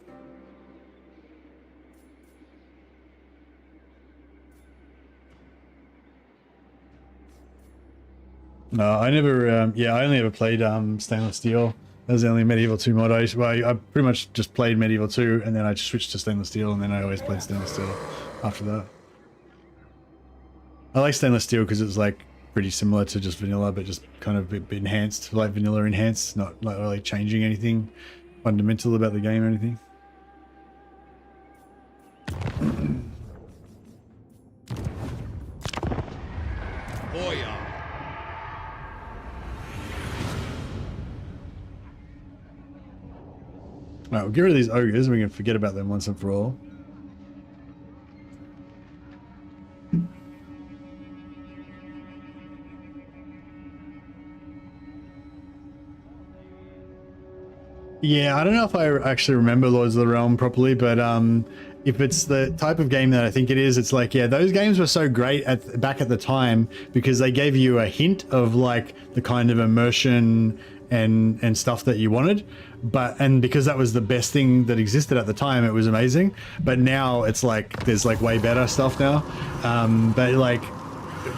No, I never, yeah, I only ever played Stainless Steel. That was the only Medieval 2 mod. I pretty much just played Medieval 2 and then I switched to Stainless Steel and then I always played Stainless Steel after that. I like Stainless Steel because it's like pretty similar to just vanilla, but just kind of a bit enhanced, like vanilla enhanced, not really changing anything fundamental about the game or anything. Alright, we'll get rid of these ogres and we can forget about them once and for all. Yeah, I don't know if I actually remember Lords of the Realm properly, but if it's the type of game that I think it is, it's like, yeah, those games were so great back at the time because they gave you a hint of like the kind of immersion and stuff that you wanted, and because that was the best thing that existed at the time, it was amazing. But now it's like there's like way better stuff now, but like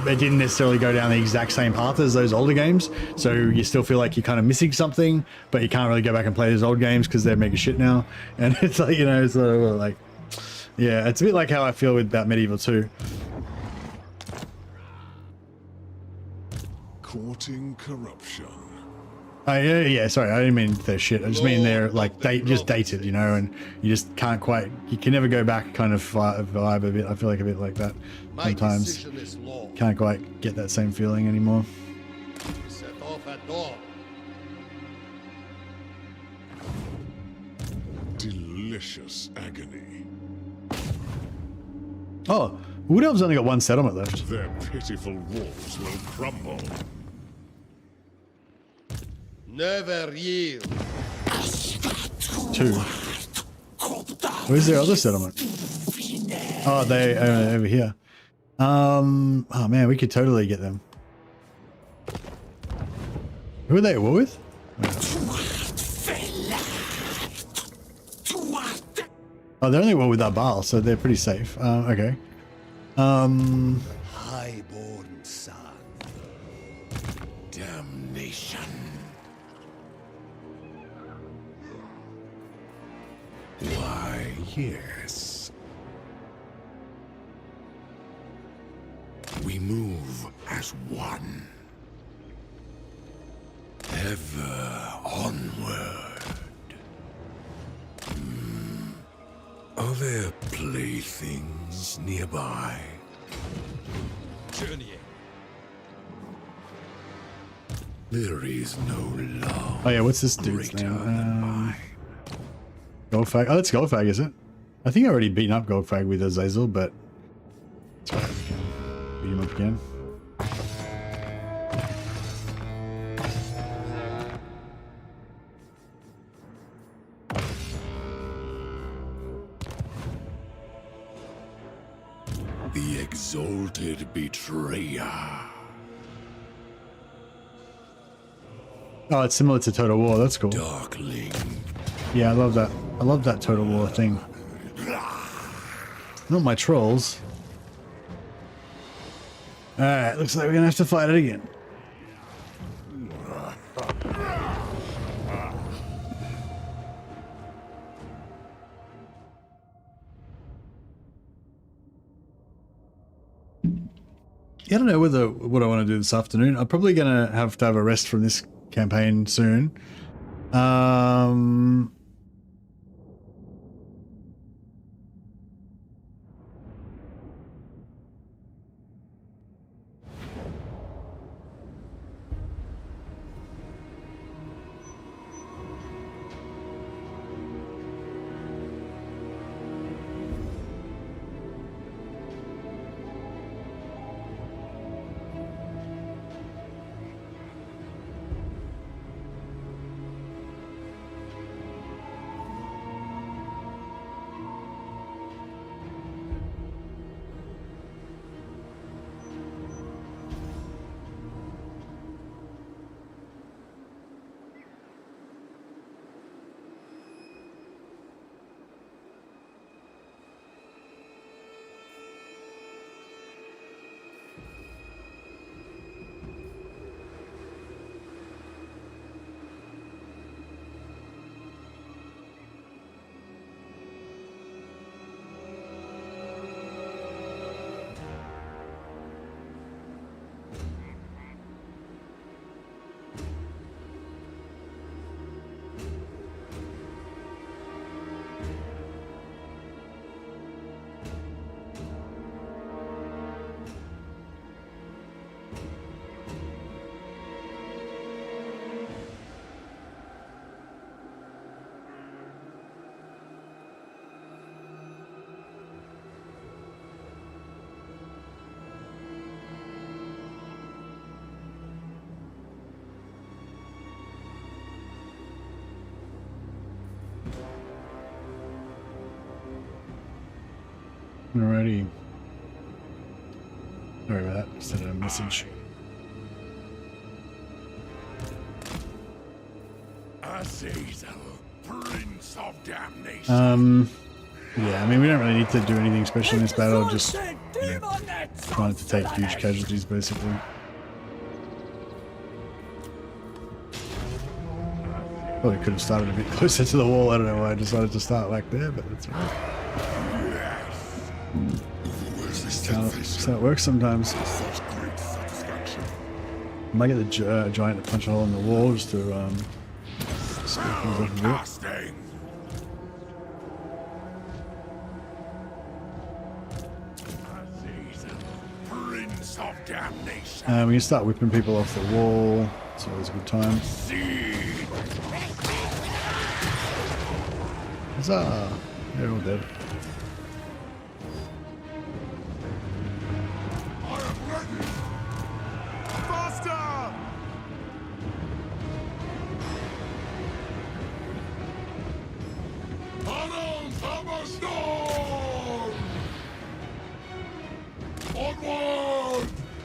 it didn't necessarily go down the exact same path as those older games. So you still feel like you're kind of missing something, but you can't really go back and play those old games because they're mega shit now. And it's like, you know, it's like, yeah, it's a bit like how I feel about Medieval 2. Courting corruption. Yeah, sorry, I didn't mean they're shit. I just mean they're like just dated, you know, and you just can't quite, you can never go back kind of vibe a bit. I feel like a bit like that sometimes. Can't quite get that same feeling anymore. Set off at dawn. Delicious agony. Oh, Wood Elves only got one settlement left. Their pitiful walls will crumble. Never yield. 2. Where's their other settlement? Oh, they over here. Oh man, we could totally get them. Who are they at war with? Oh, they're only at war with our Baal, so they're pretty safe. Okay. Highborn son. Damnation. Why, yes. We move as one. Ever onward. Are there playthings nearby? Journeying. There is no law. Oh yeah, what's this dude's name? Goldfag. Oh, that's Goldfag, is it? I think I already beaten up Goldfag with Azazel, but let's try it again. Beat him up again. The exalted betrayer. Oh, it's similar to Total War. That's cool. Darkling. Yeah, I love that. I love that Total War thing. Not my trolls. Alright, looks like we're gonna have to fight it again. Yeah, I don't know what I want to do this afternoon. I'm probably gonna have to have a rest from this campaign soon. Alrighty. Sorry about that. Sent a message. Azazel, Prince of Damnation. Yeah, I mean, we don't really need to do anything special in this battle. Just, you know, trying to take huge casualties, basically. Probably could have started a bit closer to the wall. I don't know why I decided to start like there, but that's right. That's how it works sometimes. I might get the giant to punch a hole in the wall just to speed things up a bit. We can start whipping people off the wall. It's always a good time. Huzzah! They're all dead.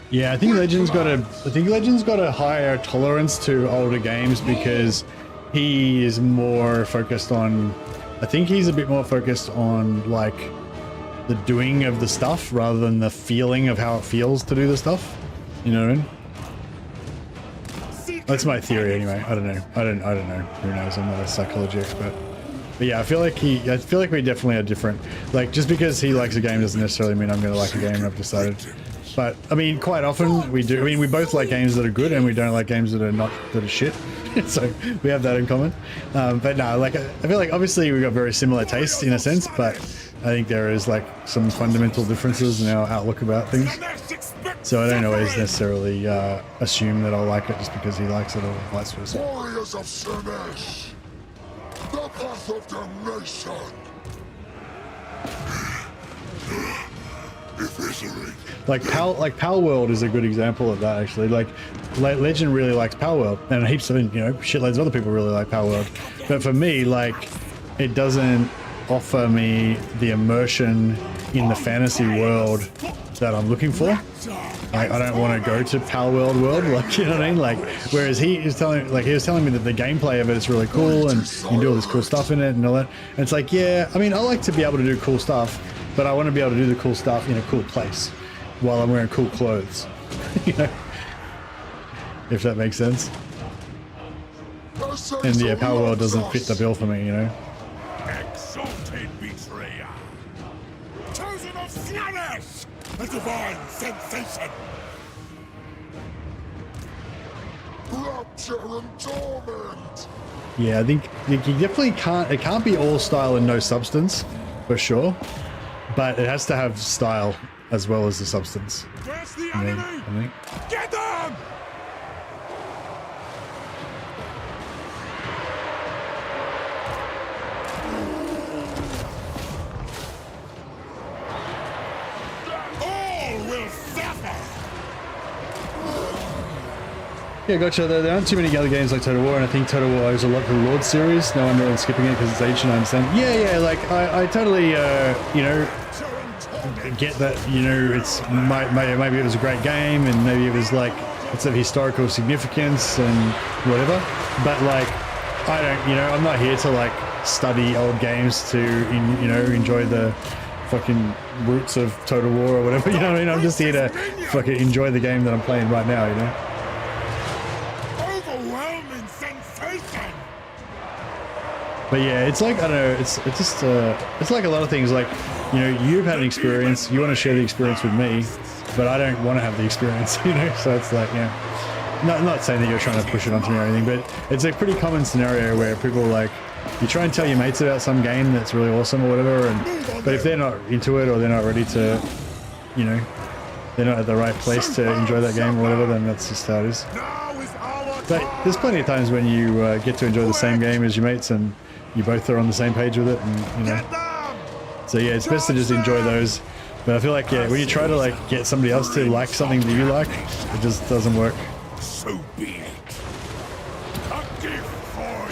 Yeah, I think Legend's got a higher tolerance to older games because he is more focused on. I think he's a bit more focused on like the doing of the stuff rather than the feeling of how it feels to do the stuff. You know what I mean? That's my theory anyway. I don't know. I don't know. Who knows? I'm not a psychology expert. But yeah, I feel like we definitely are different. Like just because he likes a game doesn't necessarily mean I'm going to like a game. I've decided. But I mean, quite often we do. I mean, we both like games that are good, and we don't like games that are shit. So we have that in common. But no, like I feel like obviously we've got very similar tastes in a sense, but I think there is like some fundamental differences in our outlook about things. So I don't always necessarily assume that I'll like it just because he likes it or vice versa. Warriors of Shemesh, the path of damnation. Like Pal World is a good example of that actually. Like Legend really likes Pal World, and heaps of shitloads of other people really like Pal World. But for me, like it doesn't offer me the immersion in the fantasy world that I'm looking for. Like I don't want to go to Pal World, like, you know what I mean? Like whereas he was telling me that the gameplay of it is really cool and you can do all this cool stuff in it and all that. And it's like, yeah, I mean, I like to be able to do cool stuff, but I want to be able to do the cool stuff in a cool place while I'm wearing cool clothes. You know, if that makes sense. And yeah, Power World doesn't fit the bill for me, you know. Exalted betrayer, chosen of Slanesh, a divine sensation. Rapture and torment. Yeah, I think you definitely can't. It can't be all style and no substance, for sure. But it has to have style as well as the substance. Where's the enemy? I think. Get them! All will suffer. Yeah, gotcha. There aren't too many other games like Total War, and I think Total War owes a lot to the Lord series. No one really skipping it because it's ancient, I understand. Yeah, like I totally, get that, it's maybe it was a great game, and maybe it was like it's of historical significance and whatever. But like, I don't, I'm not here to like study old games to, enjoy the fucking roots of Total War or whatever. You know what I mean? I'm just here to fucking enjoy the game that I'm playing right now. Overwhelming sensation. But yeah, it's like, I don't know, it's just, it's like a lot of things, like, you've had an experience, you want to share the experience with me, but I don't want to have the experience, so it's like, not saying that you're trying to push it onto me or anything, but it's a pretty common scenario where people like, you try and tell your mates about some game that's really awesome or whatever, but if they're not into it or they're not ready to, they're not at the right place to enjoy that game or whatever, then that's just how it is. But there's plenty of times when you get to enjoy the same game as your mates and you both are on the same page with it, and so yeah, it's best to just enjoy those. But I feel like, yeah, when you try to like get somebody else to like something that you like, it just doesn't work. So be it. A gift for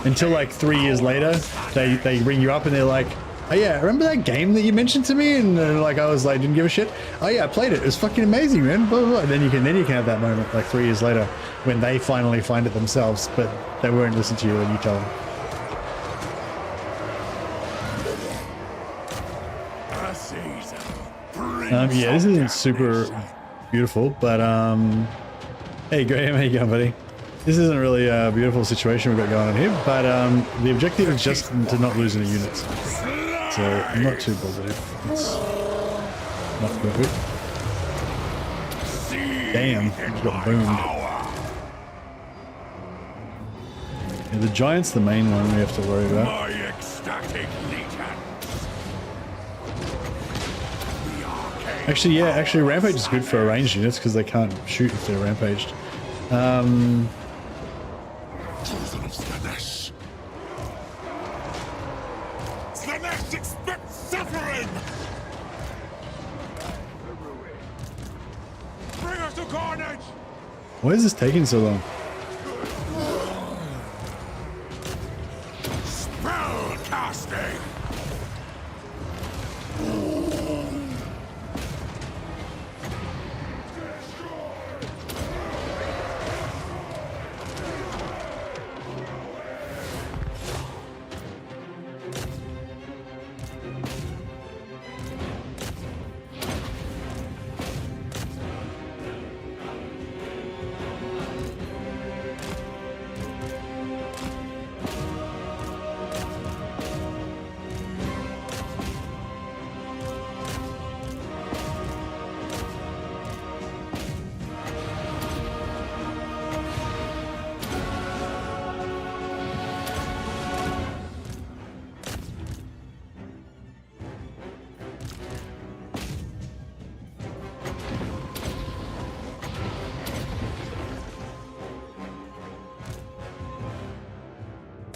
you. Until like 3 years later, they ring you up and they're like, oh yeah, remember that game that you mentioned to me? And like I was like, didn't give a shit. Oh yeah, I played it. It was fucking amazing, man. Blah, blah, blah. And then you can have that moment like 3 years later when they finally find it themselves, but they won't listen to you when you tell them. I see. Yeah, this isn't super beautiful, but hey Graham, how you going, buddy? This isn't really a beautiful situation we've got going on here, but the objective is just to not lose any units. So I'm not too bothered. It's not perfect. Damn, we got boomed. Yeah, the giant's the main one we have to worry about. My ecstatic Actually, yeah, actually Rampage is good for ranged units because they can't shoot if they're rampaged. Children of Slanesh. Slanesh expect suffering! Bring us to carnage! Why is this taking so long? Spell casting!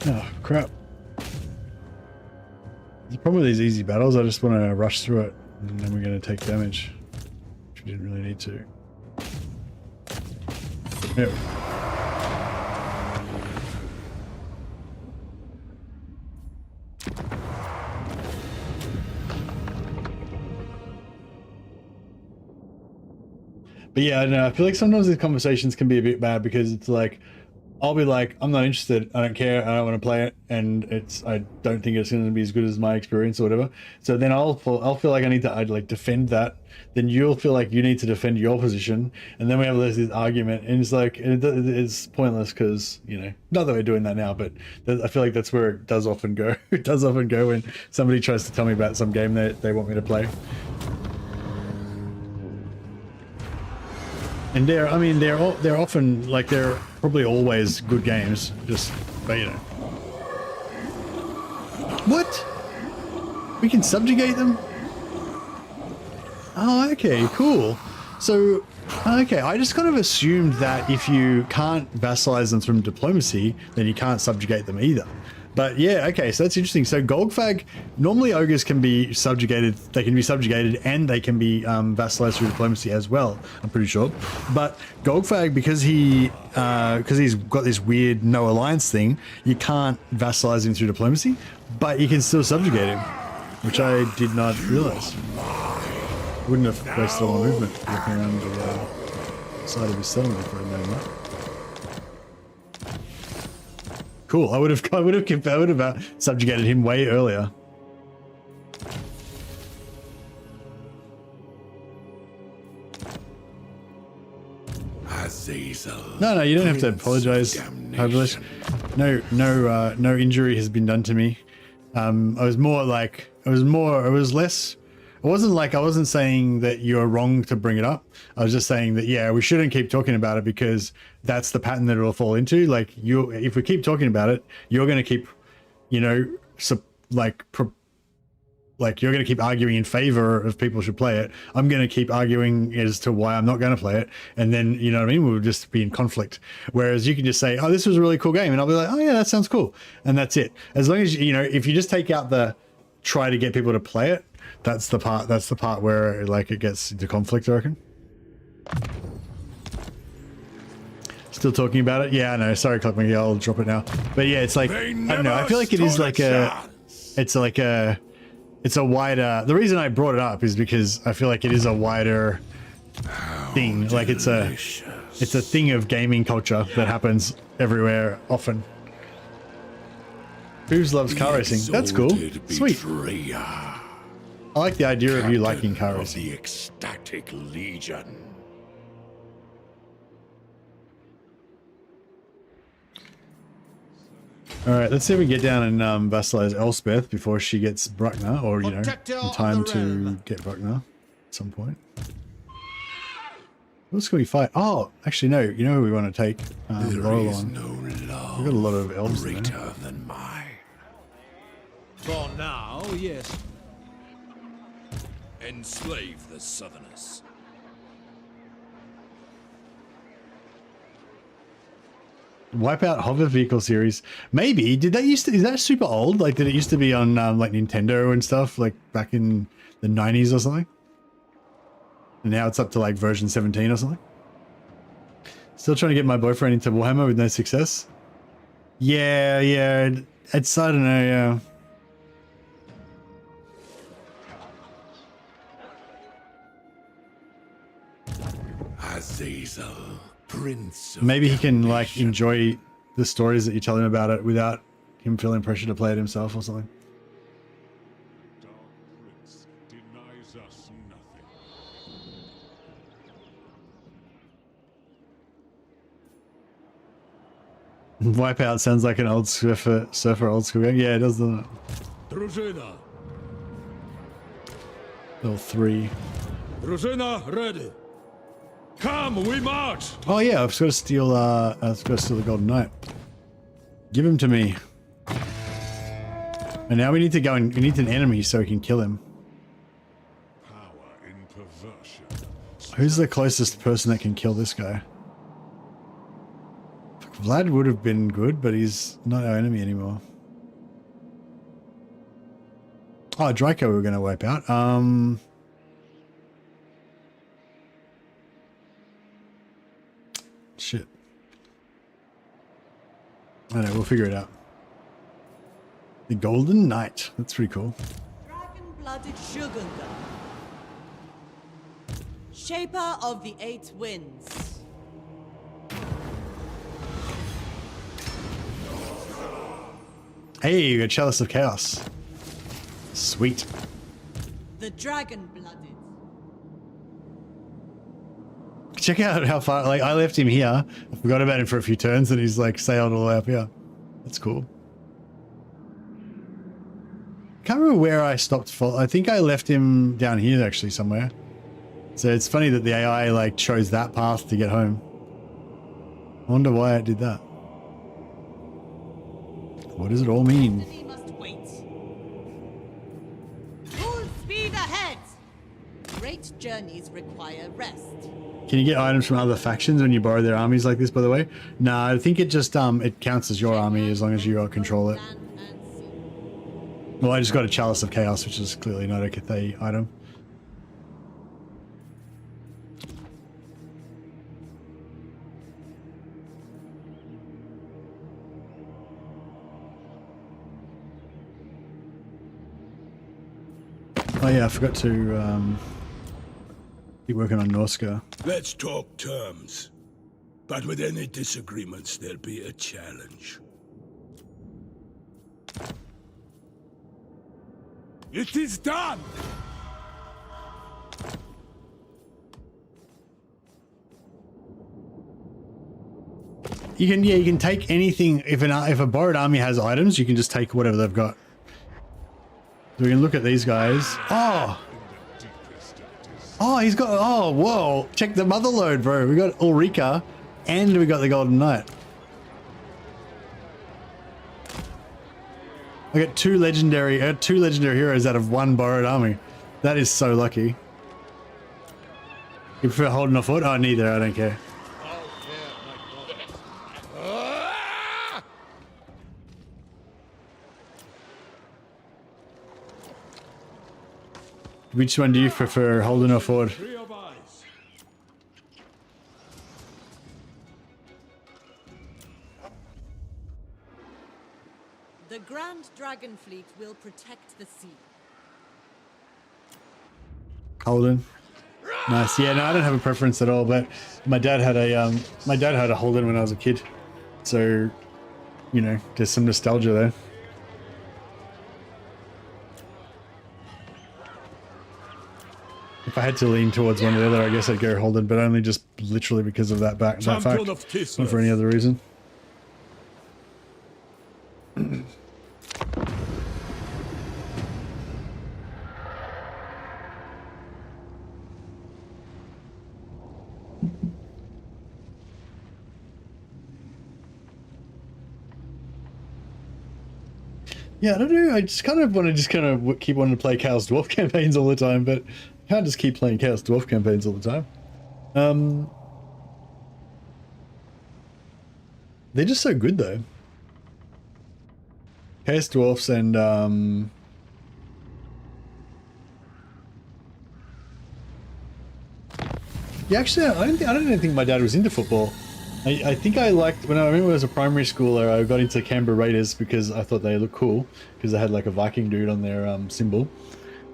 Oh, crap. The problem with these easy battles, I just want to rush through it, and then we're going to take damage, which we didn't really need to. Yep. But yeah, I don't know. I feel like sometimes these conversations can be a bit bad because it's like, I'll be like, I'm not interested, I don't care, I don't want to play it, and I don't think it's going to be as good as my experience or whatever. So then I'll feel like I need to like defend that. Then you'll feel like you need to defend your position, and then we have this argument, and it's like it's pointless because, you know, not that we're doing that now, but I feel like that's where it does often go. It does often go when somebody tries to tell me about some game that they want me to play. And they're often, like, they're probably always good games, just, but you know. What? We can subjugate them? Oh, okay, cool. So, okay, I just kind of assumed that if you can't vassalize them from diplomacy, then you can't subjugate them either. But yeah, okay, so that's interesting. So Golgfag, normally ogres can be subjugated, they can be subjugated and they can be vassalized through diplomacy as well, I'm pretty sure. But Golgfag, because he's got this weird no alliance thing, you can't vassalize him through diplomacy, but you can still subjugate him, which I did not realize. Wouldn't have wasted all my movement looking around the side of his settlement for a moment. Cool. I would have subjugated him way earlier. No, you don't have to apologize. No injury has been done to me. I wasn't saying that you're wrong to bring it up. I was just saying that, yeah, we shouldn't keep talking about it because that's the pattern that it'll fall into. Like, if we keep talking about it, you're going to keep, you know, you're going to keep arguing in favor of people should play it. I'm going to keep arguing as to why I'm not going to play it. And then, you know what I mean? We'll just be in conflict. Whereas you can just say, oh, this was a really cool game. And I'll be like, oh yeah, that sounds cool. And that's it. As long as, you know, if you just take out the try to get people to play it, that's the part where, like, it gets into conflict, I reckon. Still talking about it? Yeah, I know. Sorry, Clock McGee, I'll drop it now. But yeah, it's like, I don't know. I feel like it is like it's a wider, the reason I brought it up is because I feel like it is a wider thing. Like, it's a thing of gaming culture that happens everywhere often. Who's loves car racing? That's cool. Sweet. I like the idea of you liking Captain cars. of the Ecstatic Legion. All right, let's see if we get down and vassalize Elspeth before she gets Bruckner, or you know, Protector in of time the to realm. get Bruckner at some point. What's going to fight? Oh, actually, no. You know who we want to take? There Laurel is on. no love We've got a lot of elves there. greater than mine. For now, yes. Enslave the Southerners. Wipeout hover vehicle series. Maybe did that used to? Is that super old? Like, did it used to be on like Nintendo and stuff, like back in the 90s or something? And now it's up to like version 17 or something. Still trying to get my boyfriend into Warhammer with no success. Yeah, it's I don't know. Yeah. Azazel, Prince of Maybe he can like Damnation. enjoy the stories that you tell him about it without him feeling pressure to play it himself or something. Dark Prince denies us nothing. Wipeout sounds like an old surfer old school game. Yeah, it does, doesn't it? Drużyna. Level 3. Drużyna ready. Come, we march. Oh yeah, I've got to steal. I've got to steal the Golden Knight. Give him to me. And now we need to go and we need an enemy so we can kill him. Power in perversion. Who's the closest person that can kill this guy? Vlad would have been good, but he's not our enemy anymore. Oh, Draco we're going to wipe out. Shit. I don't know, we'll figure it out. The Golden Knight. That's pretty cool. Dragon-blooded Shugunda. Shaper of the Eight Winds. Hey, you got Chalice of Chaos. Sweet. The Dragon-blooded. Check out how far, like, I left him here. I forgot about him for a few turns and he's like sailed all the way up here. That's cool. Can't remember where I stopped. I think I left him down here actually somewhere. So it's funny that the AI like chose that path to get home. I wonder why it did that. What does it all mean? He must wait. Full speed ahead. Great journeys require rest. Can you get items from other factions when you borrow their armies like this, by the way? No, I think it just it counts as your army as long as you control it. Well, I just got a Chalice of Chaos, which is clearly not a Cathay item. Oh yeah, I forgot to keep working on Norska. Let's talk terms. But with any disagreements, there'll be a challenge. It is done! You can take anything. If a borrowed army has items, you can just take whatever they've got. So we can look at these guys. Oh, he's got. Oh, whoa! Check the mother load, bro. We got Ulrika, and we got the Golden Knight. I got two legendary heroes out of one borrowed army. That is so lucky. You prefer holding a fort? Oh, neither. I don't care. Which one do you prefer, holding or forward? The Grand Dragon Fleet will protect the sea. Holden. Nice. Yeah, no, I don't have a preference at all, but my dad had a Holden when I was a kid. So, you know, there's some nostalgia there. if I had to lean towards one or the other, I guess I'd go Holden, but only just literally because of that fact, not for any other reason. Yeah, I don't know. I just kind of want to keep wanting to play Chaos Dwarf campaigns all the time, but I can't just keep playing Chaos Dwarf campaigns all the time. They're just so good though. Chaos Dwarfs and yeah, actually, I don't even think my dad was into football. I think I liked, when I remember as a primary schooler, I got into Canberra Raiders because I thought they looked cool, because they had like a Viking dude on their symbol.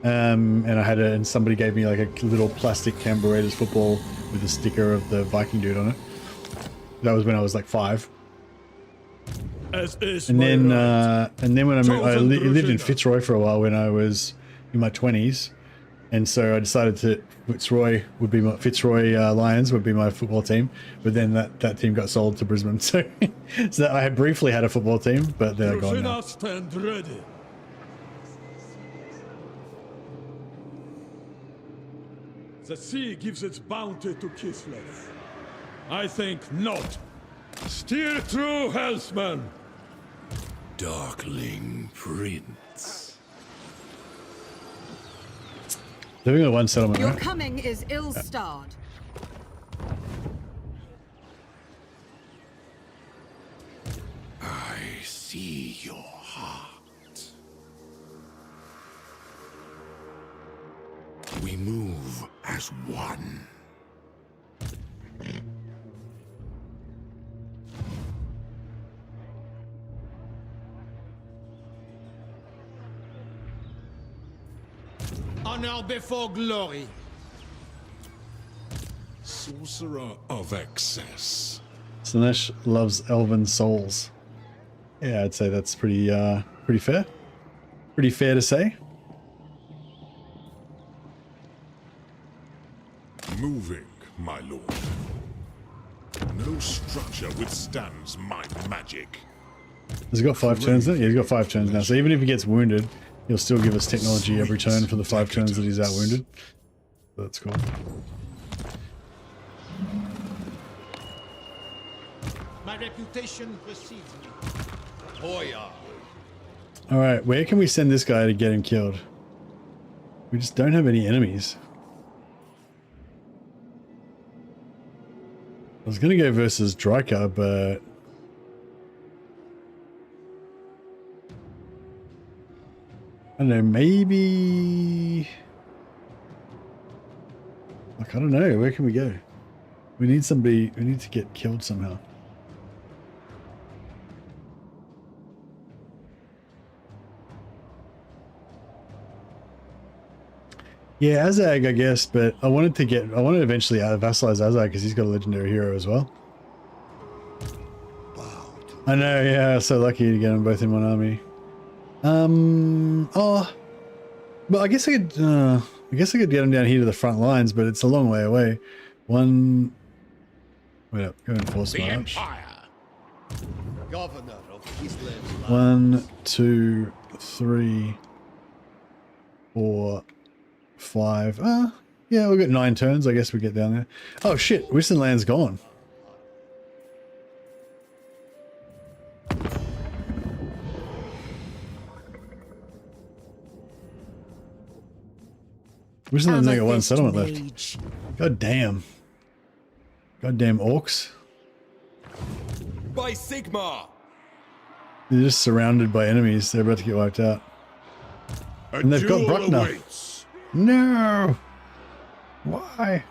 And I had and somebody gave me like a little plastic Canberra Raiders football with a sticker of the Viking dude on it. That was when I was like 5. And then when I lived in Fitzroy for a while when I was in my 20s, and so I decided Fitzroy Lions would be my football team, but then that team got sold to Brisbane. So I had briefly had a football team, but they're gone now. Stand ready. The sea gives its bounty to Kislev. I think not. Steer through, Hellsman. Darkling Prince. They've got one settlement, Your right? coming is ill-starred. I see your heart. We move as one. Honor before glory. Sorcerer of excess. Slanesh loves elven souls. Yeah, I'd say that's pretty fair. Pretty fair to say. Moving, my lord. No structure withstands my magic. Has he got 5 turns then? Yeah, he's got 5 turns now. So even if he gets wounded, he'll still give us technology every turn for the 5 turns that he's out wounded. So that's cool. My reputation precedes me. Hoya. Alright, where can we send this guy to get him killed? We just don't have any enemies. I was gonna go versus Dryka, but I don't know, maybe like, I don't know, where can we go? We need somebody, we need to get killed somehow. Yeah, Azag, I guess, but I wanted to eventually vassalize Azag because he's got a legendary hero as well. I know, yeah, so lucky to get them both in one army. Oh, well, I guess I could get them down here to the front lines, but it's a long way away. Wait up, go and force march. Governor of Kislev. 1, 2, 3, 4, 5. Yeah, we've got 9 turns. I guess we get down there. Oh shit, Wistonland's gone. Wistonland's only got 1 settlement left. God damn. Goddamn orcs. By Sigma. They're just surrounded by enemies. They're about to get wiped out. And they've got Bruckner. No! Why?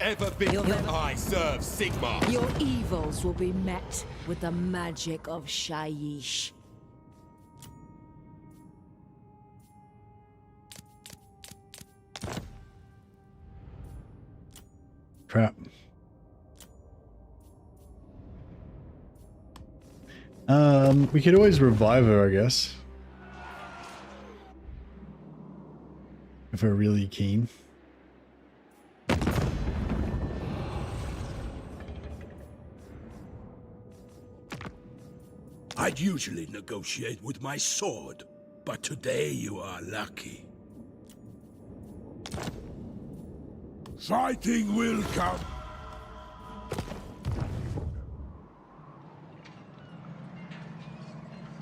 Ever be I serve Sigma. Your evils will be met with the magic of Shaiish. Crap. We could always revive her, I guess. If never really keen. I'd usually negotiate with my sword, but today you are lucky. Fighting will come.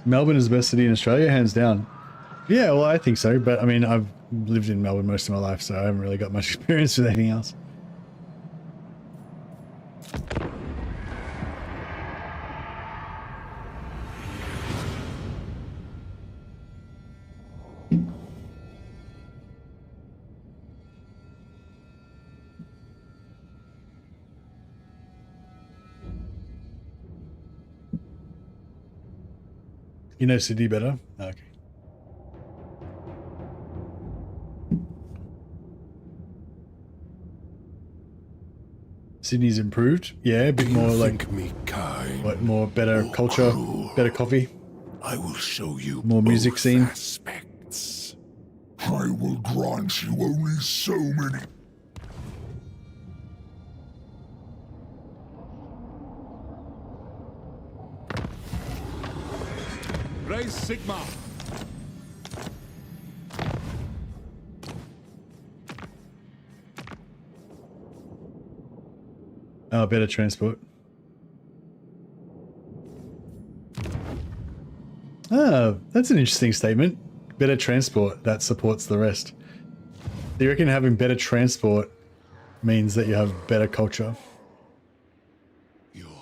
Melbourne is the best city in Australia, hands down. Yeah, well, I think so, but I mean, I've lived in Melbourne most of my life, so I haven't really got much experience with anything else. You know Sydney better? Okay. Sydney's improved. Yeah, a bit more like me kind, what, more better culture, cruel. better coffee, I will show you more music both scene. aspects. I will grant you only so many. Raise Sigma. Oh, better transport. Ah, that's an interesting statement. Better transport, that supports the rest. Do you reckon having better transport means that you have better culture?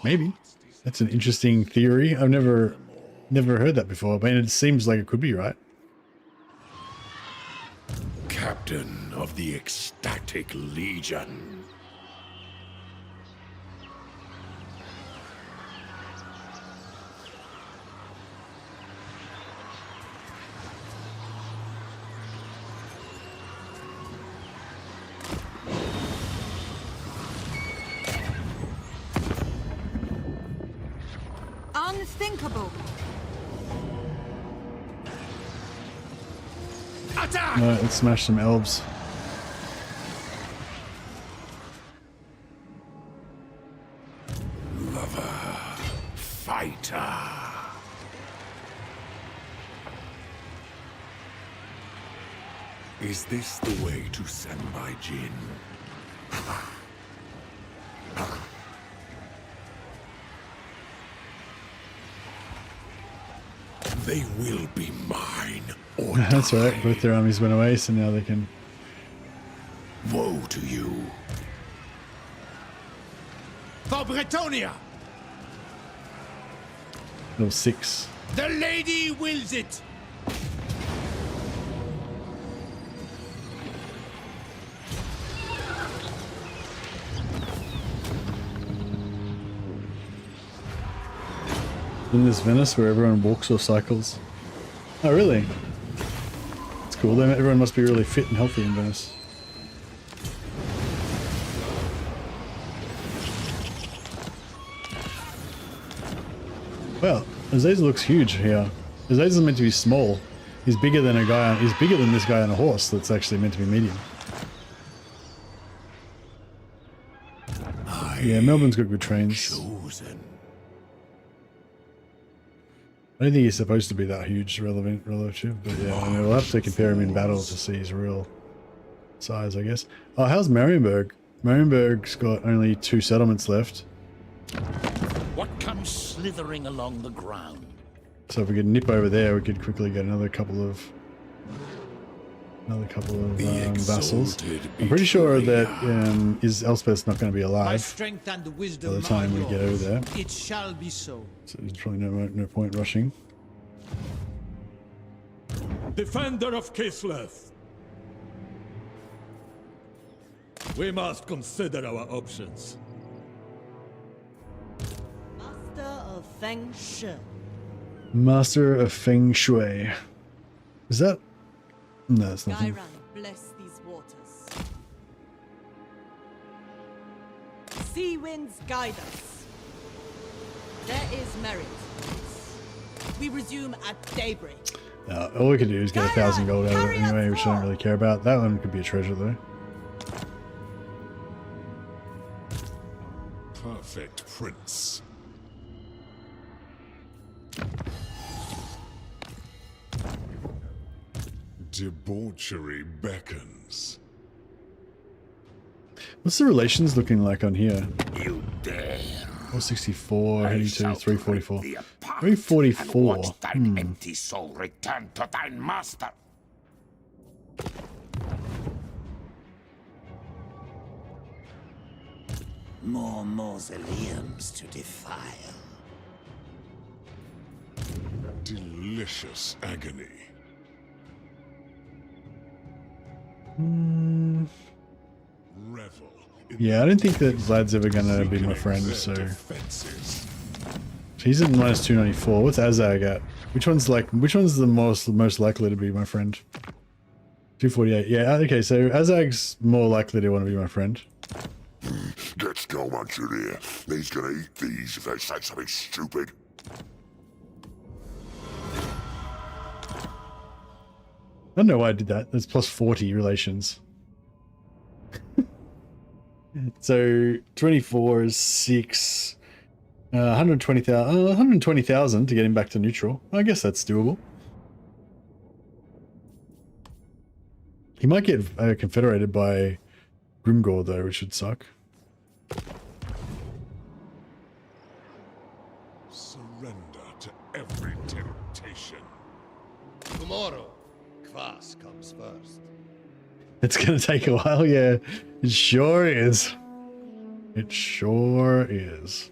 Maybe. That's an interesting theory. I've never heard that before. I mean, it seems like it could be right. Captain of the Ecstatic Legion. Unthinkable. Attack! Alright, let's smash some elves. Lover, fighter. Is this the way to Senpai Jin? They will be mine, or That's die. right, both their armies went away, so now they can... Woe to you. For Bretonia! Level 6. The lady wills it! In this Venice where everyone walks or cycles. Oh, really? It's cool. Then everyone must be really fit and healthy in Venice. Well, Azazel looks huge here. Azazel's meant to be small. He's bigger than he's bigger than this guy on a horse that's actually meant to be medium. Yeah, Melbourne's got good trains. Chosen. I don't think he's supposed to be that huge relative, but yeah, I mean, we'll have to compare him in battle to see his real size, I guess. Oh, how's Marienburg? Marienburg's got only 2 settlements left. What comes slithering along the ground? So if we could nip over there, we could quickly get another couple of vassals. I'm pretty sure that is Elspeth's not going to be By alive strength and by wisdom the time we get over there. it shall be so. So there's probably no point rushing. Defender of Kislev. We must consider our options. Master of Feng Shui. Master of Feng Shui. Is that? No, it's nothing. Gairan, bless these waters. Sea winds guide us. There is merit. We resume at daybreak. All we could do is get 1,000 gold out of it anyway, which I don't really care about. That one could be a treasure though. Perfect prince. Debauchery beckons. What's the relations looking like on here? You dare. 464, heading to 344. 344. 344. Thine empty soul return to thine master. More mausoleums to defile. Delicious agony. Revel. Yeah, I don't think that Vlad's ever gonna be my friend, so he's at minus 294. What's Azag at? Which one's the most likely to be my friend? 248. Yeah, okay, so Azag's more likely to want to be my friend. Let's go, Manchuria. He's gonna eat these if they say something stupid. I don't know why I did that. That's plus 40 relations. So 24 is 6. 120,000 to get him back to neutral. I guess that's doable. He might get confederated by Grimgor though, which would suck. Surrender to every temptation. Tomorrow, Kvass comes first. It's gonna take a while, yeah. It sure is. It sure is.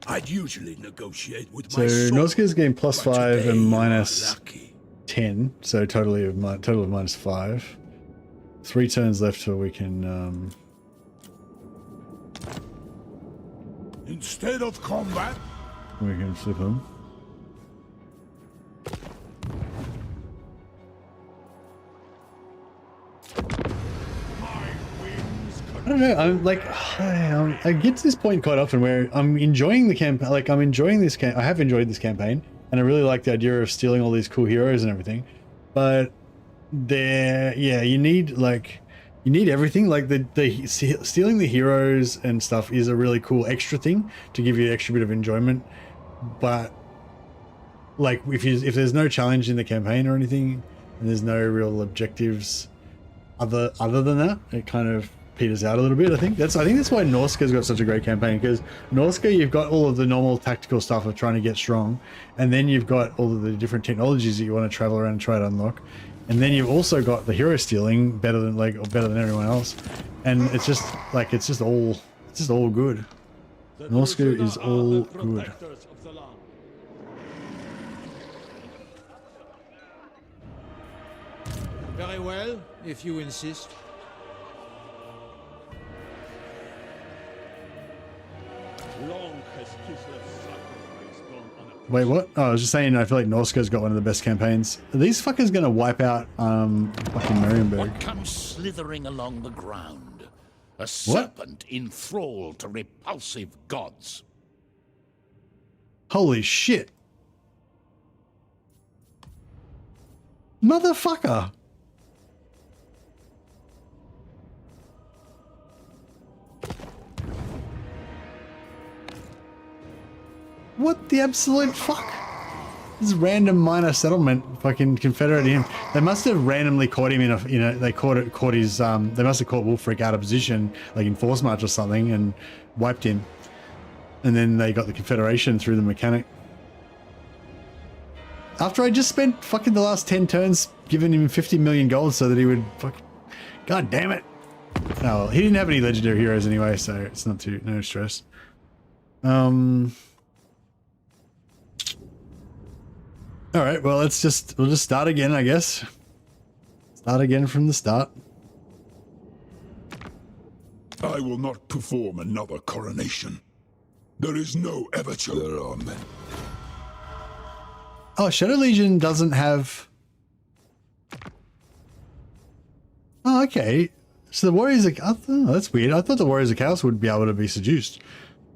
I'd usually negotiate with So my sword. Noska's getting plus but 5 today and you are minus lucky. 10, so total of minus 5. 3 turns left till we can Instead of combat, flip him. I don't know. I'm like, I get to this point quite often where I'm enjoying the campaign. Like, I'm enjoying this I have enjoyed this campaign, and I really like the idea of stealing all these cool heroes and everything. But you need everything. Like the stealing the heroes and stuff is a really cool extra thing to give you an extra bit of enjoyment. But like, if there's no challenge in the campaign or anything, and there's no real objectives other than that, it kind of peters out a little bit. I think that's why Norska's got such a great campaign, because Norska, you've got all of the normal tactical stuff of trying to get strong, and then you've got all of the different technologies that you want to travel around and try to unlock, and then you've also got the hero stealing better than everyone else, and it's just all good. Norska is all good. Very well, if you insist. Long has Kislev's sacrifice gone unappreciated. Wait, what? Oh, I was just saying, I feel like Norska's got one of the best campaigns. Are these fuckers gonna wipe out fucking Marienburg? What comes slithering along the ground? A serpent enthralled to repulsive gods. Holy shit. Motherfucker. What the absolute fuck? This random minor settlement fucking confederated him. They must have randomly caught him in a, they caught his, they must have caught Wulfric out of position, like in force march or something, and wiped him. And then they got the confederation through the mechanic. After I just spent fucking the last 10 turns giving him 50 million gold so that he would fucking, god damn it. Oh, well, he didn't have any legendary heroes anyway, so it's no stress. All right, well, we'll just start again, I guess. Start again from the start. I will not perform another coronation. There is no Everture. There are many. Oh, Shadow Legion doesn't have... Oh, okay. So the Warriors of... Oh, that's weird. I thought the Warriors of Chaos would be able to be seduced.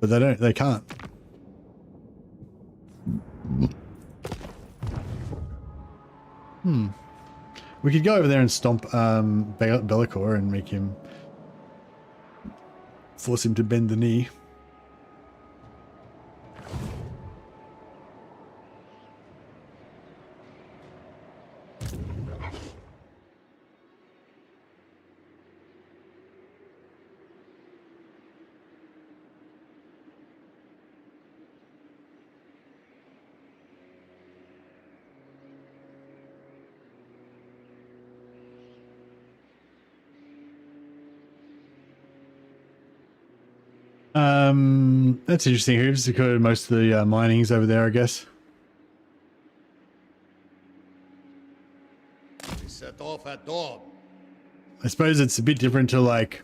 But they don't. They can't. We could go over there and stomp Be'lakor and make him... force him to bend the knee. That's interesting. Hooves, because most of the mining's over there, I guess. We set off at dawn. I suppose it's a bit different to, like,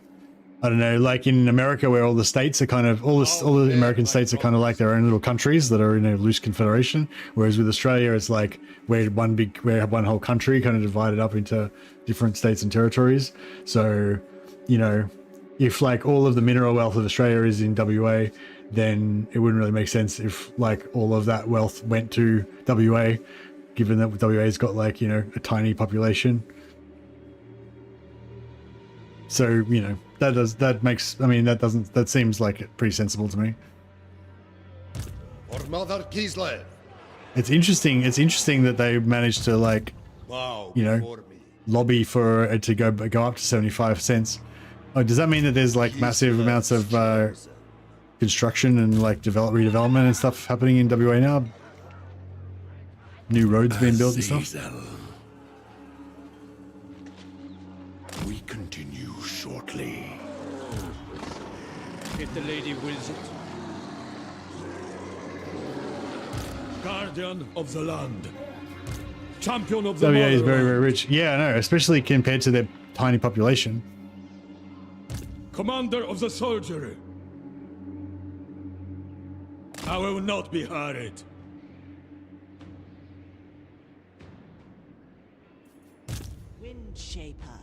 I don't know, like in America where all the states are kind of, all the American states are kind of like their own little countries that are in a loose confederation. Whereas with Australia, it's like we're one whole country kind of divided up into different states and territories. So, you know, if like all of the mineral wealth of Australia is in WA, then it wouldn't really make sense if like all of that wealth went to WA, given that WA's got like, you know, a tiny population. So, you know, that seems like pretty sensible to me. For Mother Kislev. It's interesting that they managed to, like, you know, lobby for it to go up to 75 cents. Oh, does that mean that there's like massive amounts of construction and like redevelopment and stuff happening in WA now? New roads being built and stuff? We continue shortly. If the lady wills it. Guardian of the land. Champion of the WA is very, motherland. very rich. Yeah, I know, especially compared to their tiny population. Commander of the soldiery. I will not be hurried. Windshaper.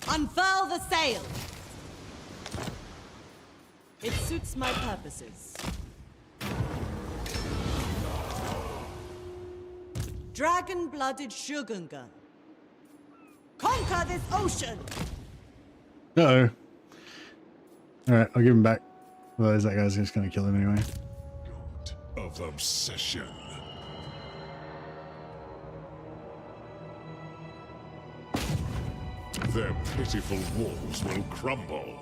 Unfurl the sail. It suits my purposes. Dragon-blooded Shogungan. Conquer this ocean! Uh-oh. Alright, I'll give him back. Otherwise that guy's just gonna kill him anyway. Of obsession. Their pitiful walls will crumble.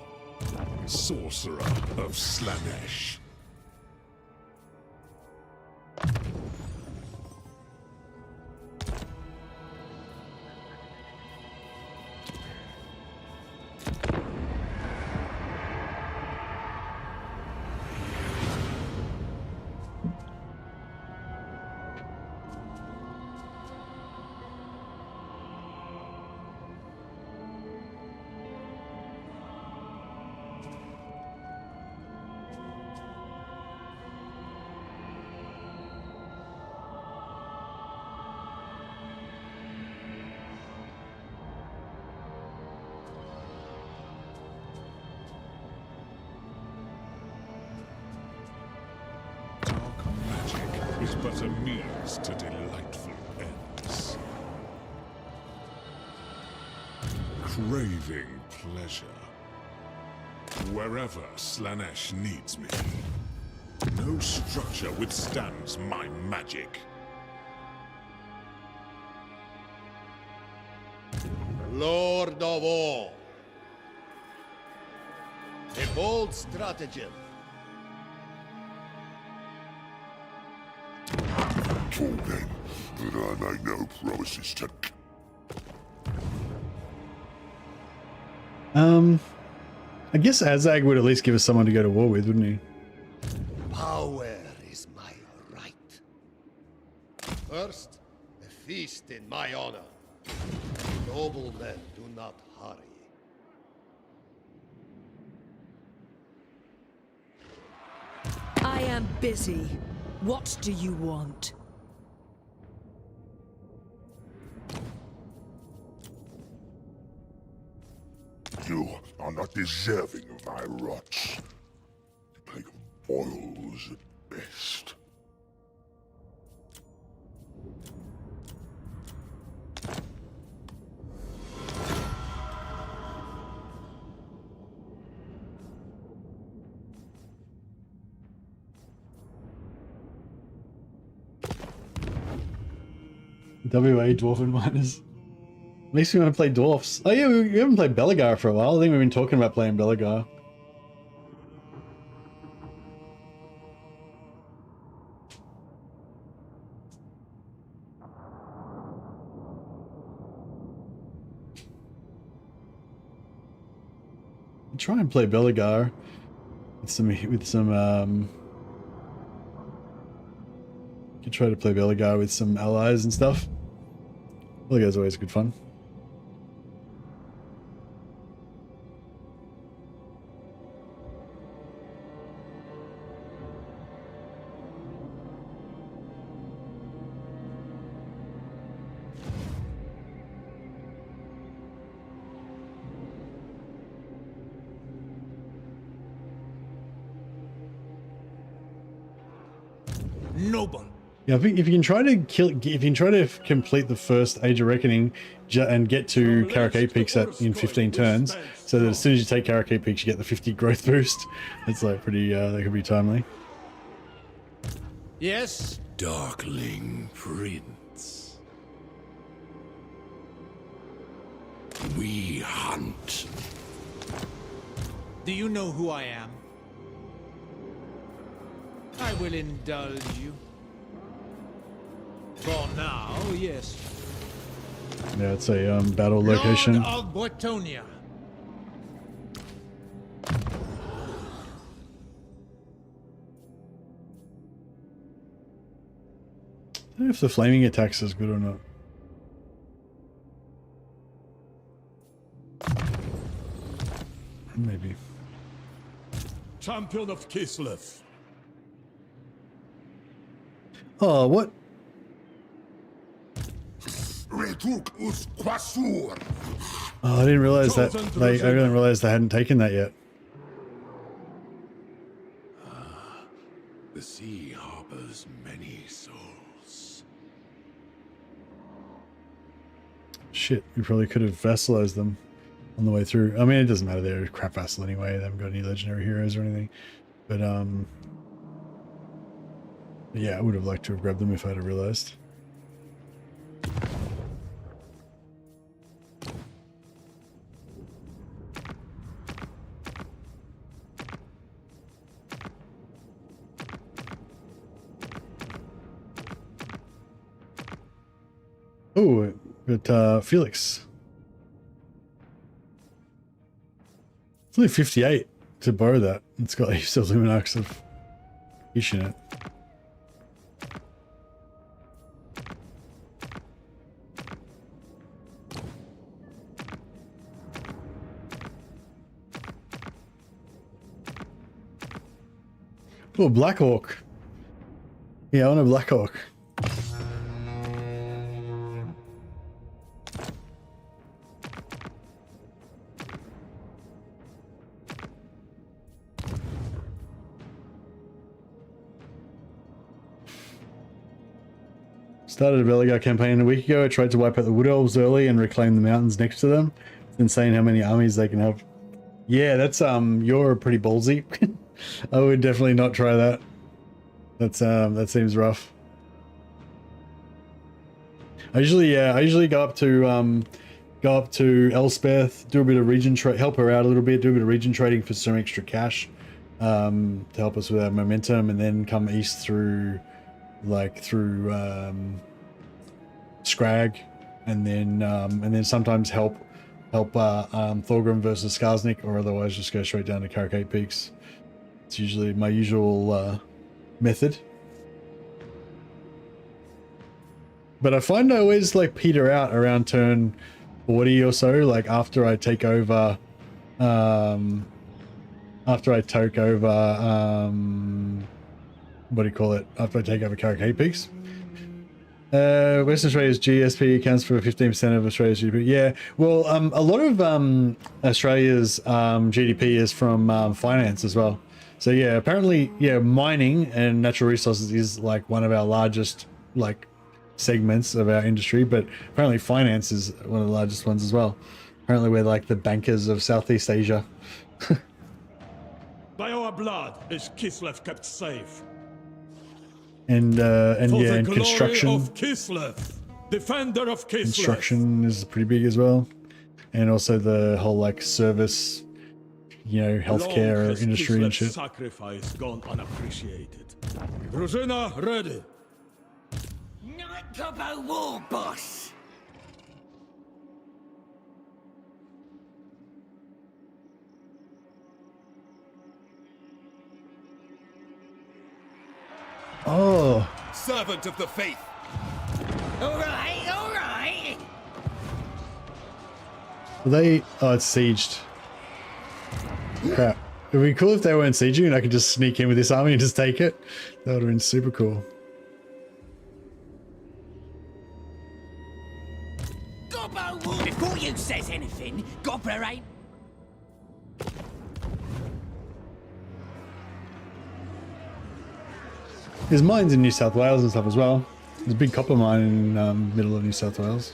Sorcerer of Slanesh. Is but a means to delightful ends. Craving pleasure. Wherever Slanesh needs me. No structure withstands my magic. Lord of all. A bold stratagem. Told them that I make no promises to... I guess Azag would at least give us someone to go to war with, wouldn't he? Power is my right. First, a feast in my honor. Noble men do not hurry. I am busy. What do you want? You are not deserving of my wrath. The plague boils at best. WA Dwarven Miners. Makes me want to play dwarfs. Oh yeah, we haven't played Belagar for a while. I think we've been talking about playing Belagar. Try and play Belagar with some you can try to play Belagar with some allies and stuff. Belagar's always good fun. Noble. Yeah, I think if you can try to complete the first Age of Reckoning and get to Karakay Peaks in 15 turns, so that as soon as you take Karakay Peaks, you get the 50 growth boost. It's like pretty. That could be timely. Yes, Darkling Prince. We hunt. do you know who I am? I will indulge you. For now, yes. Yeah, it's a battle location. Lord of Bretonia. I don't know if the flaming attack's is good or not. Maybe. Champion of Kislev. Oh, what? Oh, I didn't realize that. I didn't realize they hadn't taken that yet. The sea harbors many souls. Shit, we probably could have vassalized them on the way through. I mean, it doesn't matter. They're a crap vassal anyway. They haven't got any legendary heroes or anything. But, yeah, I would have liked to have grabbed them if I'd have realized. Oh, but Felix. It's only 58 to borrow that. It's got heaps of Luminarchs of Ish in it. Oh, Blackhawk. Yeah, I want a Blackhawk. Started a Belagar campaign a week ago. I tried to wipe out the Wood Elves early and reclaim the mountains next to them. It's insane how many armies they can have. Yeah, that's you're pretty ballsy. I would definitely not try that. That's that seems rough. I usually go up to Elspeth, do a bit of region trade, help her out a little bit, do a bit of region trading for some extra cash, to help us with our momentum, and then come east through Scrag, and then sometimes help Thorgrim versus Skarsnik, or otherwise just go straight down to Karakay Peaks. It's usually my usual method. But I find I always like peter out around turn 40 or so, like after I take over what do you call it? After I take over Karakay Peaks. Western Australia's GSP accounts for 15% of Australia's GDP. Yeah, well, a lot of Australia's GDP is from finance as well. So yeah, apparently, yeah, mining and natural resources is like one of our largest like segments of our industry, but apparently finance is one of the largest ones as well. Apparently, we're like the bankers of Southeast Asia. By our blood is Kislev kept safe. And For yeah, the and glory construction. of Kislev, defender of Kislev. Construction is pretty big as well, and also the whole like service, you know, healthcare Long has industry and Kislev's shit. sacrifice gone unappreciated. Drużyna ready. Night Gobbo War Boss! Oh, Servant of the faith. Alright, alright! are they? Oh, it's sieged. Crap. It'd be cool if they weren't sieging and I could just sneak in with this army and just take it. That would have been super cool. Gobbo War! Before you says anything, Gobbler ain't... There's mines in New South Wales and stuff as well. There's a big copper mine in middle of New South Wales.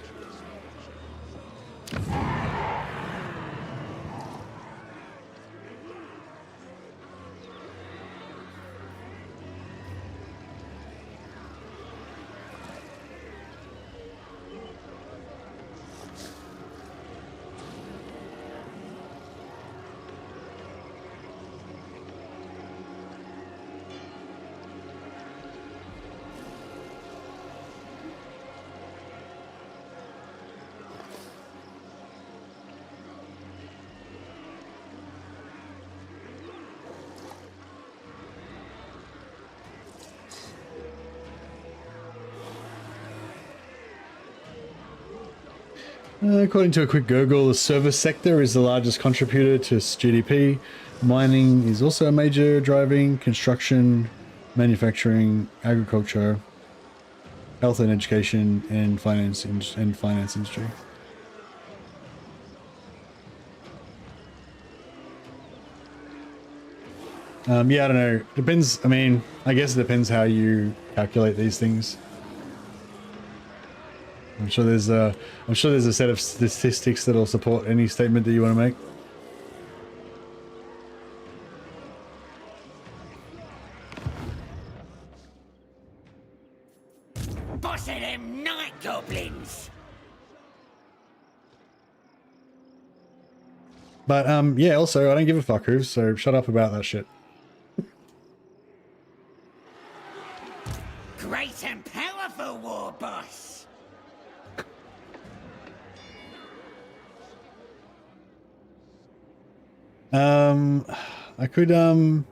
According to a quick Google, the service sector is the largest contributor to GDP. Mining is also a major driving, construction, manufacturing, agriculture, health and education, and finance industry. Yeah, I don't know. Depends. I mean, I guess it depends how you calculate these things. I'm sure there's a set of statistics that'll support any statement that you want to make. Boss of them night goblins! But yeah, also I don't give a fuck who, so shut up about that shit. Great and powerful war boss! I could no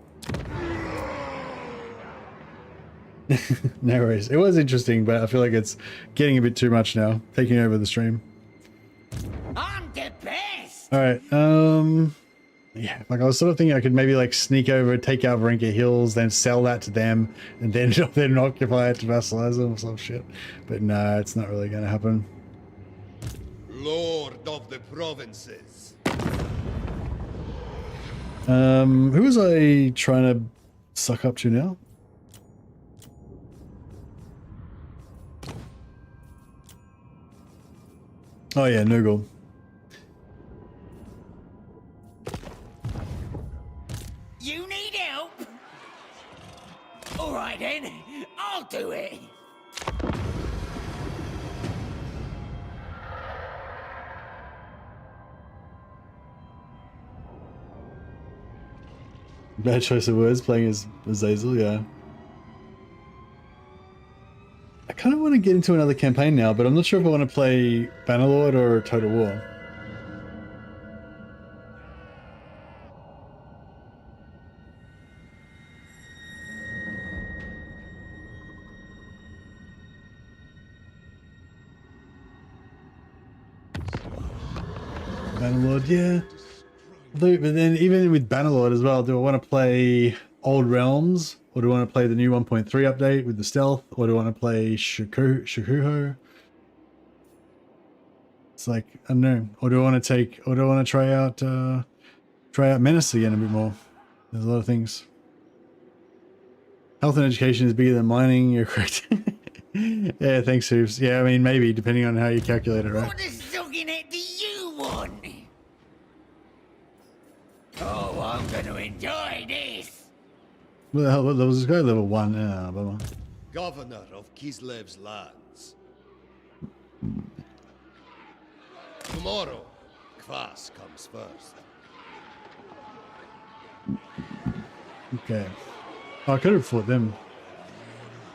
worries. It was interesting, but I feel like it's getting a bit too much now, taking over the stream. I'm the best! Alright, yeah, like I was sort of thinking I could maybe like sneak over, take out Varenka Hills, then sell that to them, and then then occupy it to vassalize them or some shit. But no, it's not really gonna happen. Lord of the provinces. Who was I trying to suck up to now? Oh yeah, Nurgle. You need help? Alright then, I'll do it! Bad choice of words, playing as Azazel, yeah. I kind of want to get into another campaign now, but I'm not sure if I want to play Bannerlord or Total War. Bannerlord, yeah. But then even with Bannerlord as well, do I want to play Old Realms, or do I want to play the new 1.3 update with the stealth, or do I want to play Shikuho? It's like, I don't know. Or do I want to try out Menace again a bit more? There's a lot of things. Health and education is bigger than mining, you're correct. Yeah, thanks, Hooves. Yeah, I mean, maybe, depending on how you calculate it, right? What sucking do you want? Oh, I'm going to enjoy this. What the hell? What was this guy? Level 1. Bummer. Governor of Kislev's lands. Tomorrow, Kvass comes first. Okay. Oh, I could have fought them.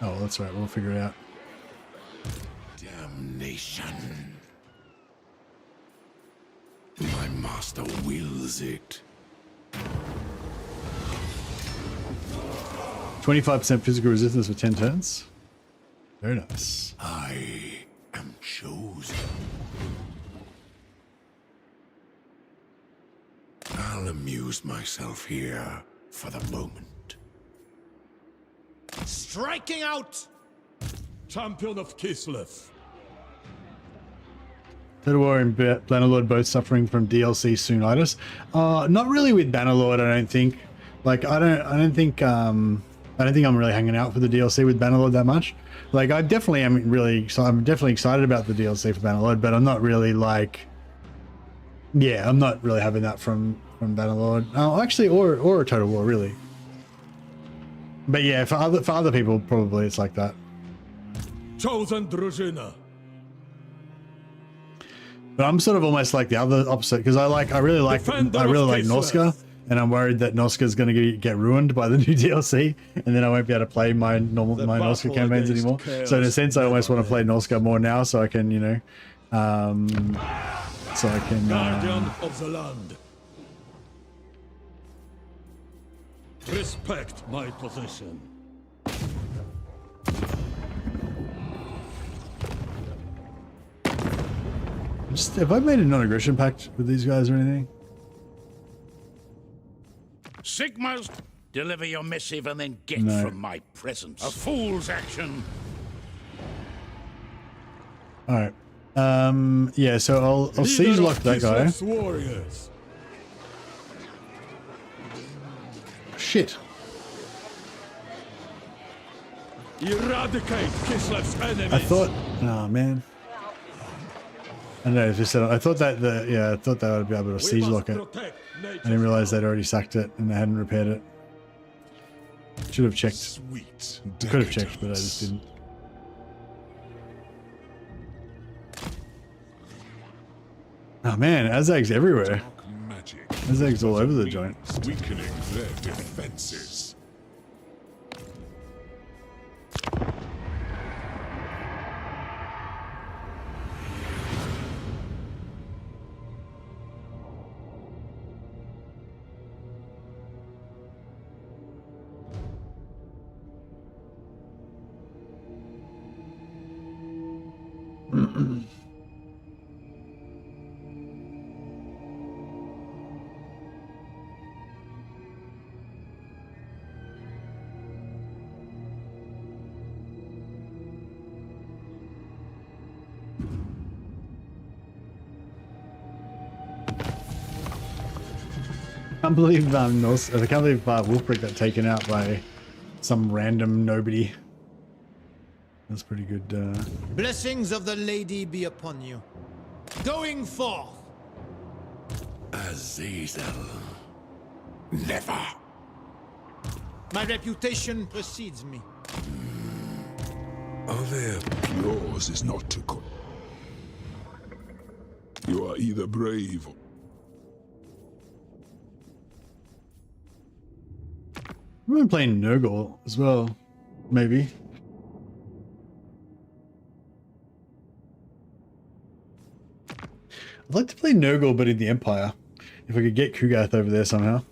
Oh, well, that's right. We'll figure it out. Damnation. My master wills it. 25% physical resistance for 10 turns. Very nice. I am chosen. I'll amuse myself here for the moment. Striking out! Champion of Kislev. Total War and Bannerlord both suffering from DLC soonitis. Not really with Bannerlord, I don't think. Like, I don't think I'm really hanging out for the DLC with Bannerlord that much. Like, I'm definitely excited about the DLC for Bannerlord, but I'm not really like, yeah, I'm not really having that from Bannerlord. Oh, actually, or Total War, really. But yeah, for other people, probably it's like that. Chosen Drużyna. But I'm sort of almost like the other opposite, because I really like Noska, and I'm worried that Noska is going to get ruined by the new DLC, and then I won't be able to play my Noska campaigns anymore. So in a sense, I almost want to play Noska more now, so I can, you know, Guardian of the land. Respect my position. Have I made a non-aggression pact with these guys or anything? Sigma's, deliver your missive and then get No. from my presence. A fool's action. All right. Yeah. So I'll siege lock that guy. Warriors. Shit. Eradicate Kislev's enemies. I thought. Oh man. I know. Just said. I thought that I thought they would be able to siege lock it. I didn't realize they'd already sacked it and they hadn't repaired it. Should have checked. Sweet Could have checked, but I just didn't. Oh man, Azag's everywhere. magic. Azag's all over the joint. Weakening their defenses. I can't believe I can't believe Wolfbrick got taken out by some random nobody. That's pretty good. Blessings of the lady be upon you. Going forth. Azazel. Never. My reputation precedes me. Are there? Yours is not to go. You are either brave or... I've been playing Nurgle as well, maybe. I'd like to play Nurgle, but in the Empire. If I could get Kugath over there somehow.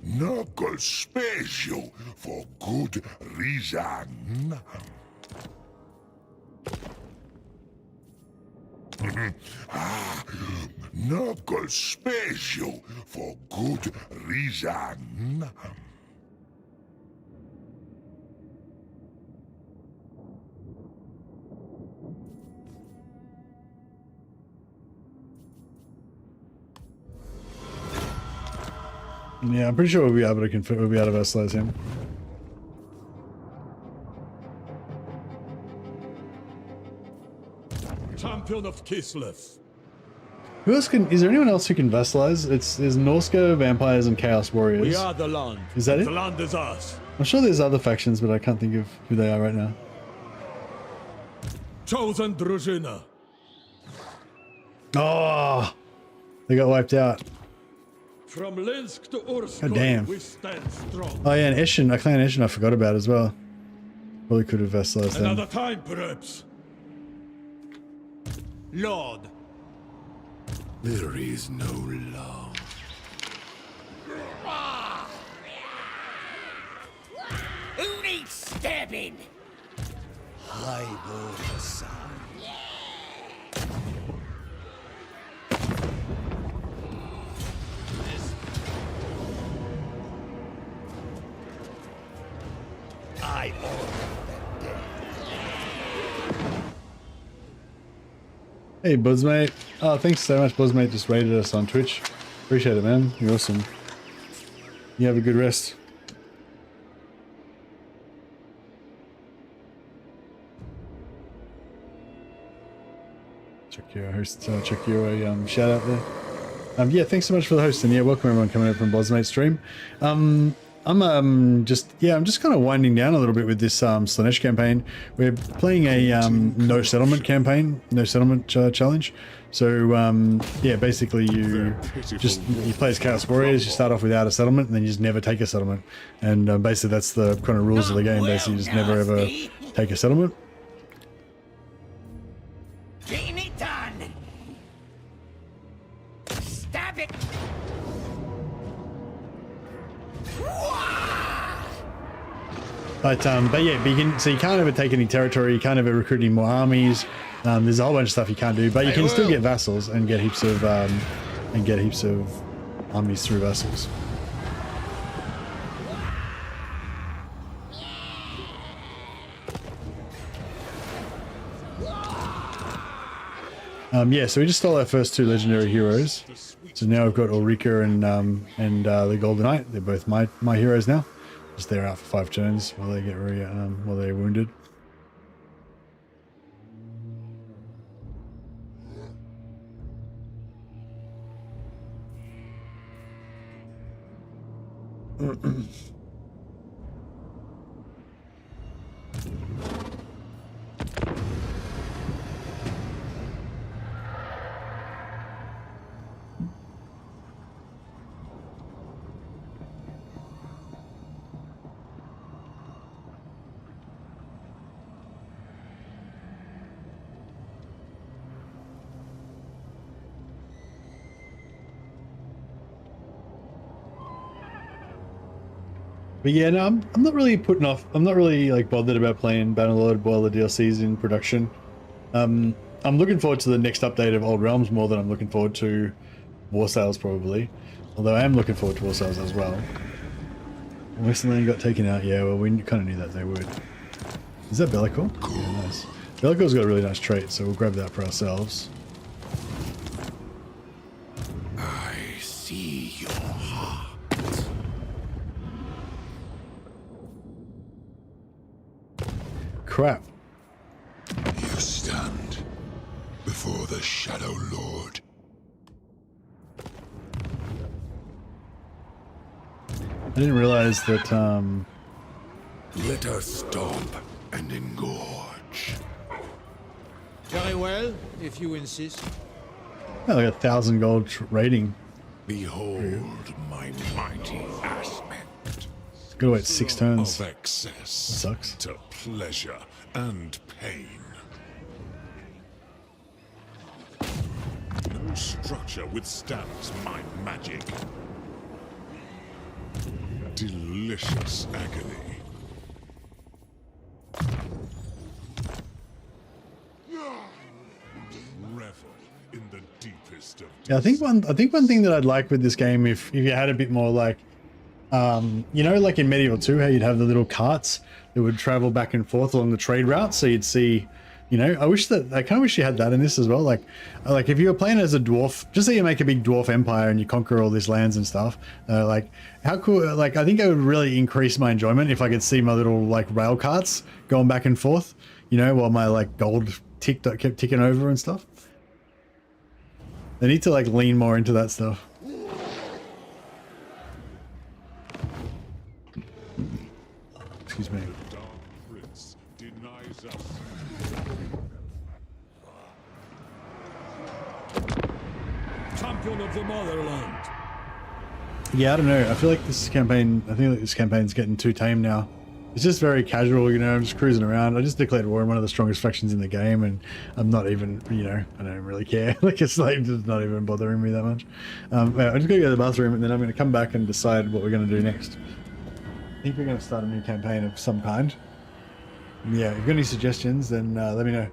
Nurgle special for good reason. Knuckle special for good reason. Yeah, I'm pretty sure we'll be able to confirm. We'll be able to versatilize him. Champion of Kislev. Who else can? Is there anyone else who can versatilize? There's Norska, vampires, and Chaos Warriors. We are the land. Is that it? The land is ours. I'm sure there's other factions, but I can't think of who they are right now. Chosen Drużyna. Oh, they got wiped out. From Linsk to Ursk, God damn. we stand strong. Oh yeah, and Eshin, Clan Eshin, I forgot about as well. Probably could have versatilized them. Another time, perhaps. Lord. There is no love. Who needs stabbing? Highborn son. I Hey, Buzzmate. Oh, thanks so much, Buzzmate. Just rated us on Twitch. Appreciate it, man. You're awesome. You have a good rest. Check your host. Check your shout out there. Yeah, thanks so much for the host, and yeah, welcome everyone coming up from Buzzmate stream. I'm just kind of winding down a little bit with this Slaanesh campaign. We're playing a no settlement campaign, no settlement challenge. So yeah, basically you play as Chaos Warriors. You start off without a settlement, and then you just never take a settlement. And basically that's the kind of rules of the game. Basically, you just never ever take a settlement. Getting it done. Stab it. But yeah, you can't ever take any territory. You can't ever recruit any more armies. There's a whole bunch of stuff you can't do, but you can still get vassals and get heaps of armies through vassals. Yeah, so we just stole our first two legendary heroes. So now we've got Ulrika and the Golden Knight. They're both my heroes now. Just they're out for 5 turns while they get while they're wounded. But yeah, no, I'm not really putting off. I'm not really like bothered about playing Bannerlord while the DLC's in production. I'm looking forward to the next update of Old Realms more than I'm looking forward to War Sales probably. Although I am looking forward to War Sales as well. Western Land got taken out. Yeah, well we kind of knew that they would. Is that Bellicor? Yeah, nice. Bellicor's got a really nice trait, so we'll grab that for ourselves. I see your heart. Crap. You stand before the Shadow Lord. I didn't realize that, Let us stop and engorge. Very well, if you insist. oh, like 1,000 gold rating. Behold my mighty aspect. Gotta wait 6 turns. Of excess Sucks. to pleasure and pain. No structure withstands my magic. Delicious agony. Revel in the deepest Yeah, I think one thing that I'd like with this game, if you had a bit more like, you know, like in Medieval 2, how you'd have the little carts that would travel back and forth along the trade route, so you'd see, you know, I kind of wish you had that in this as well. Like if you were playing as a dwarf, just say you make a big dwarf empire and you conquer all these lands and stuff, like how cool, like I think it would really increase my enjoyment if I could see my little like rail carts going back and forth, you know, while my like gold kept ticking over and stuff. They need to like lean more into that stuff. Excuse me. The Dark Prince denies us. Champion of the Motherland. Yeah, I don't know. I feel like this campaign, this campaign's getting too tame now. It's just very casual, you know, I'm just cruising around. I just declared war on one of the strongest factions in the game, and I'm not even, you know, I don't really care. Like, it's like, just not even bothering me that much. Yeah, I'm just gonna go to the bathroom, and then I'm gonna come back and decide what we're gonna do next. I think we're gonna start a new campaign of some kind. Yeah, if you've got any suggestions, then let me know.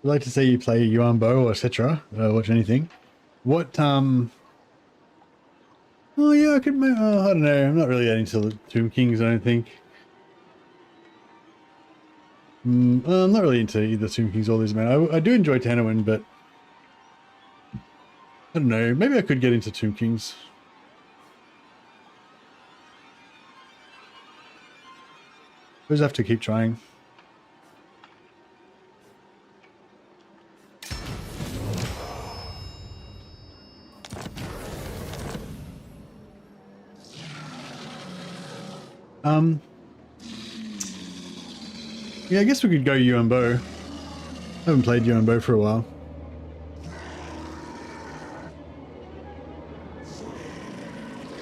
I'd like to see you play Yuan Bo or etc. Watch anything. What, oh yeah, I could, I don't know, I'm not really that into the Tomb Kings, I don't think. I'm not really into either Tomb Kings or these, man. I do enjoy Tanawin, but I don't know, maybe I could get into Tomb Kings. I just have to keep trying. Yeah, I guess we could go Yuan Bo. I haven't played Yuan Bo for a while.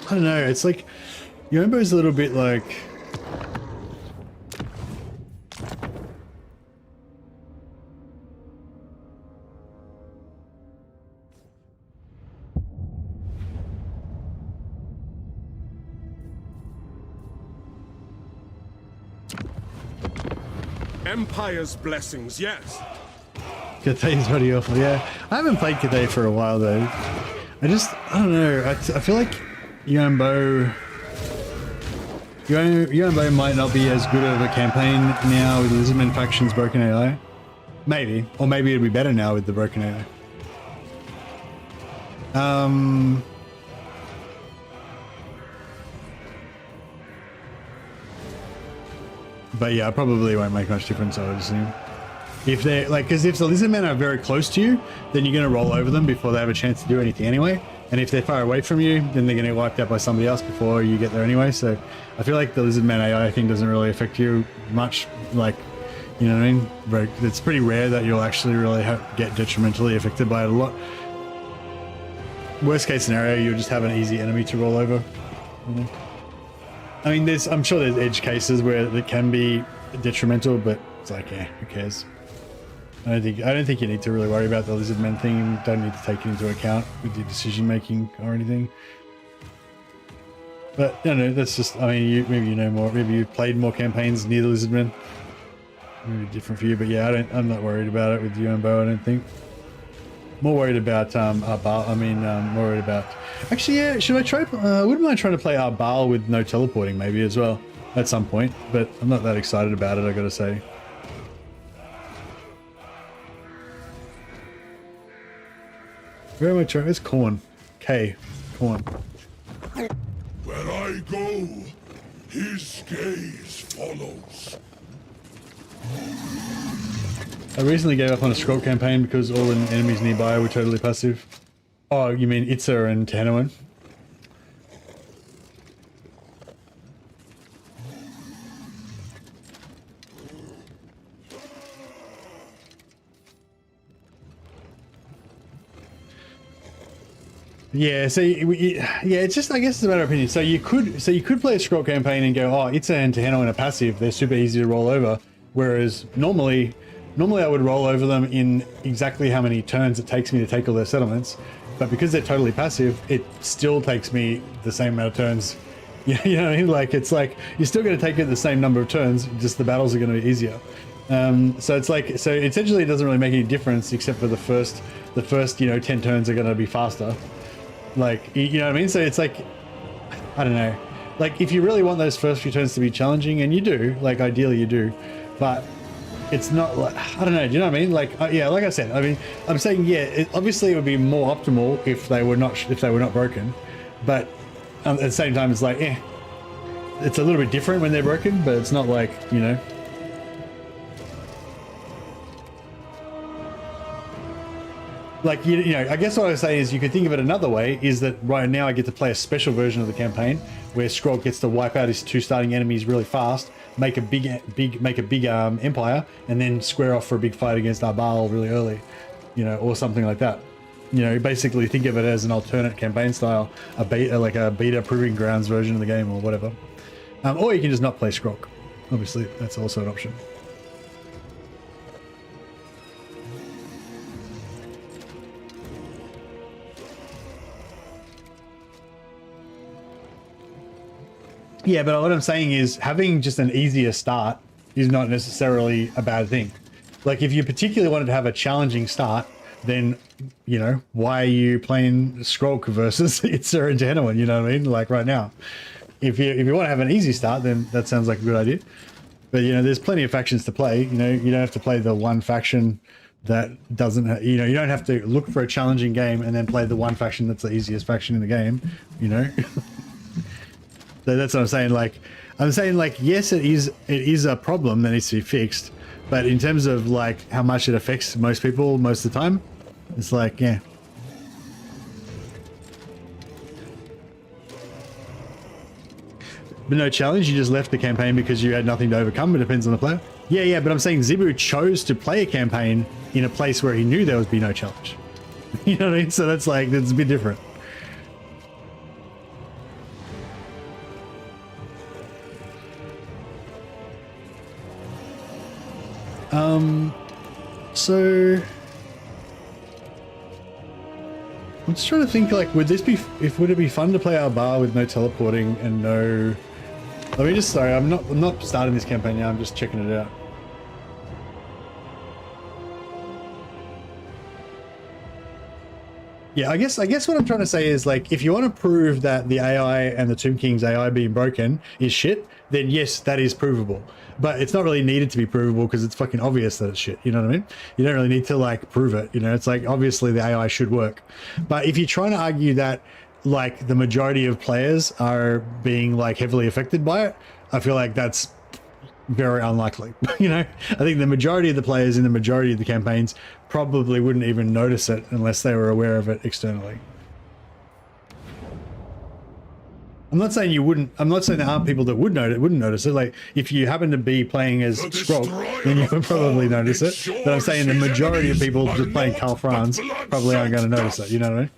I don't know, it's like Yuan Bo's a little bit like Empire's blessings, yes. Cathay's pretty awful, yeah. I haven't played Cathay for a while though. I don't know, I feel like Yuan Bo might not be as good of a campaign now with the Lizardmen faction's broken AI. Maybe. Or maybe it'll be better now with the broken AI. But yeah, probably won't make much difference, I would assume. If they're like, because if the Lizardmen are very close to you, then you're going to roll over them before they have a chance to do anything anyway. And if they're far away from you, then they're going to get wiped out by somebody else before you get there anyway. So I feel like the Lizardman AI thing doesn't really affect you much. Like, you know what I mean? It's pretty rare that you'll actually really get detrimentally affected by it a lot. Worst case scenario, you'll just have an easy enemy to roll over. You know? I mean, I'm sure there's edge cases where it can be detrimental, but it's like, yeah, who cares? I don't think you need to really worry about the Lizardmen thing. You don't need to take it into account with your decision making or anything. But I don't know, that's just, I mean, maybe you know more, maybe you've played more campaigns near the Lizardmen. Maybe different for you, but yeah, I'm not worried about it with Yuan Bo, I don't think. More worried about Arbal. I mean, more worried about. Actually, yeah. Should I try? I wouldn't mind trying to play Arbal with no teleporting, maybe as well, at some point. But I'm not that excited about it, I gotta say. Where am I trying? It's Corn. K. Corn. Where I go, his gaze follows. I recently gave up on a scroll campaign because all the enemies nearby were totally passive. Oh, you mean Itza and Tahanoan? Yeah, so yeah, it's just, I guess it's a matter of opinion. So you could play a scroll campaign and go, oh, Itza and Tahanoan are passive. They're super easy to roll over. Whereas normally I would roll over them in exactly how many turns it takes me to take all their settlements, but because they're totally passive, it still takes me the same amount of turns. You know what I mean? Like, it's like, you're still going to take it the same number of turns, just the battles are going to be easier. So it's like, so essentially it doesn't really make any difference except for the first, 10 turns are going to be faster. Like, you know what I mean? So it's like, I don't know. Like, if you really want those first few turns to be challenging, and you do, like, ideally you do, but it's not like, I don't know, do you know what I mean? Like, yeah, like I said, I mean, I'm saying, yeah, obviously it would be more optimal if they were not broken, but at the same time, it's like, it's a little bit different when they're broken, but it's not like, you know. Like, you know, I guess what I was saying is you could think of it another way, is that right now I get to play a special version of the campaign where Skrull gets to wipe out his two starting enemies really fast, make a big empire, and then square off for a big fight against Arbal really early, you know, or something like that. You know, basically think of it as an alternate campaign style, like a beta proving grounds version of the game or whatever. Or you can just not play Skrull. Obviously, that's also an option. Yeah, but what I'm saying is having just an easier start is not necessarily a bad thing. Like, if you particularly wanted to have a challenging start, then, you know, why are you playing Skrulk versus Itza and Tahanoan, you know what I mean? Like, right now. If you want to have an easy start, then that sounds like a good idea. But, you know, there's plenty of factions to play. You know, you don't have to play the one faction that doesn't, you know, you don't have to look for a challenging game and then play the one faction that's the easiest faction in the game, you know? So that's what I'm saying. Like, yes, it is a problem that needs to be fixed, but in terms of like how much it affects most people most of the time, it's like, yeah. But no challenge, you just left the campaign because you had nothing to overcome. It depends on the player. Yeah, but I'm saying Zebu chose to play a campaign in a place where he knew there would be no challenge. You know what I mean? So that's a bit different. So I'm just trying to think, like, would it be fun to play our bar with no teleporting and no... Let me just, sorry, I'm not starting this campaign now, I'm just checking it out. Yeah, I guess what I'm trying to say is, like, if you want to prove that the AI and the Tomb King's AI being broken is shit, then yes, that is provable. But it's not really needed to be provable because it's fucking obvious that it's shit. You know what I mean? You don't really need to, like, prove it. You know, it's like, obviously the AI should work. But if you're trying to argue that, like, the majority of players are being, like, heavily affected by it, I feel like that's very unlikely. You know, I think the majority of the players in the majority of the campaigns probably wouldn't even notice it unless they were aware of it externally. I'm not saying you wouldn't. I'm not saying there aren't people that wouldn't notice it. Like, if you happen to be playing as Skrog, then you would probably notice it. But I'm saying the majority of people just playing Karl Franz probably aren't going to notice it. You know what I mean?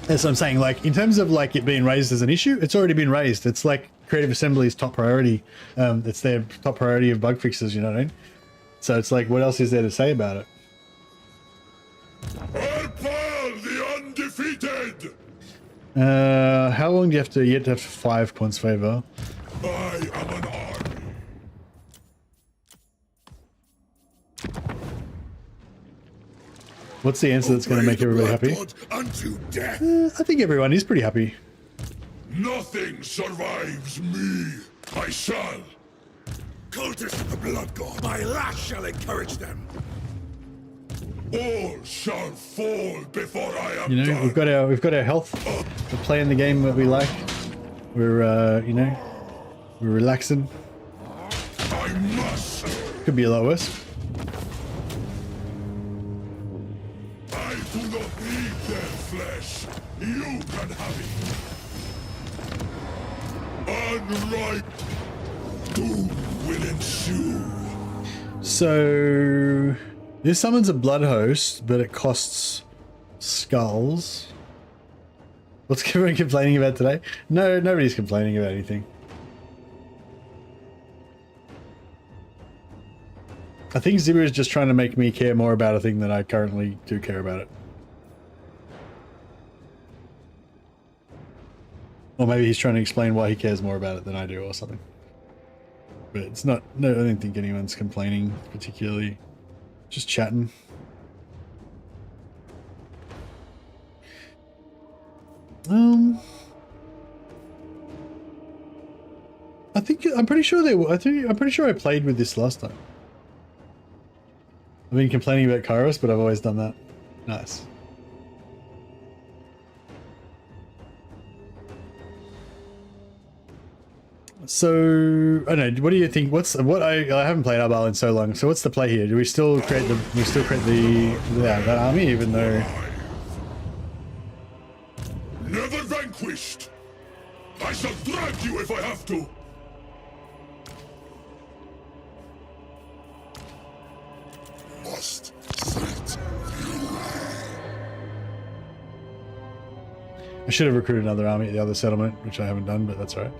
That's what I'm saying. Like, in terms of, like, it being raised as an issue, it's already been raised. It's like Creative Assembly's top priority. It's their top priority of bug fixes. You know what I mean? So it's like, what else is there to say about it? The undefeated. How long do you have to? You have to have 5 Quant's favor. I am an army. What's the answer that's going to make everybody happy? Unto death. I think everyone is pretty happy. Nothing survives me. I shall. Cultists of the Blood God, my lash shall encourage them. All shall fall before I am You know, done. we've got our health. We're playing the game that we like. We're you know, we're relaxing. I must. Could be a lot worse. I do not need their flesh. You can have it. Unripe doom will ensue. So this summons a blood host, but it costs skulls. What's everyone complaining about today? No, nobody's complaining about anything. I think Zero is just trying to make me care more about a thing than I currently do care about it. Or maybe he's trying to explain why he cares more about it than I do or something. But it's not, no, I don't think anyone's complaining particularly. Just chatting. I'm pretty sure I'm pretty sure I played with this last time. I've been complaining about Kairos, but I've always done that. Nice. So I don't know. What do you think? I haven't played Arbal in so long. So what's the play here? Do we still create that army, even though? Never vanquished. I shall drag you if I have to. Must set you. I should have recruited another army at the other settlement, which I haven't done, but that's all right.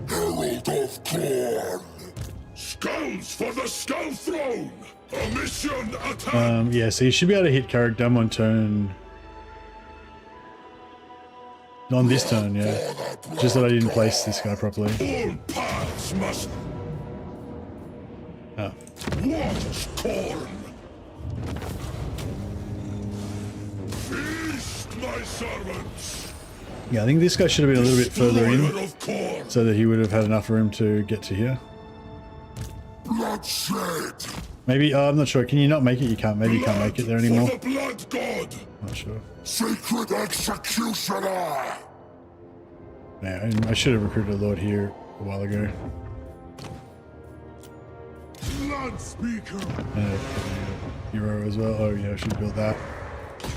Herald of Corn. Skulls for the Skull Throne. A mission attack. Yeah, so you should be able to hit Carrick-Dum on turn. On this turn, yeah. Just that I didn't place this guy properly. All paths must Oh. watch Corn. Feast, my servants. Yeah, I think this guy should have been a little bit further in so that he would have had enough room to get to here. Bloodshed. Maybe, I'm not sure. Can you not make it? You can't. Maybe you can't make it there anymore. For the blood god. Not sure. Sacred executioner. Yeah, I should have recruited a lord here a while ago. Blood speaker. Hero as well. Oh yeah, I should build that.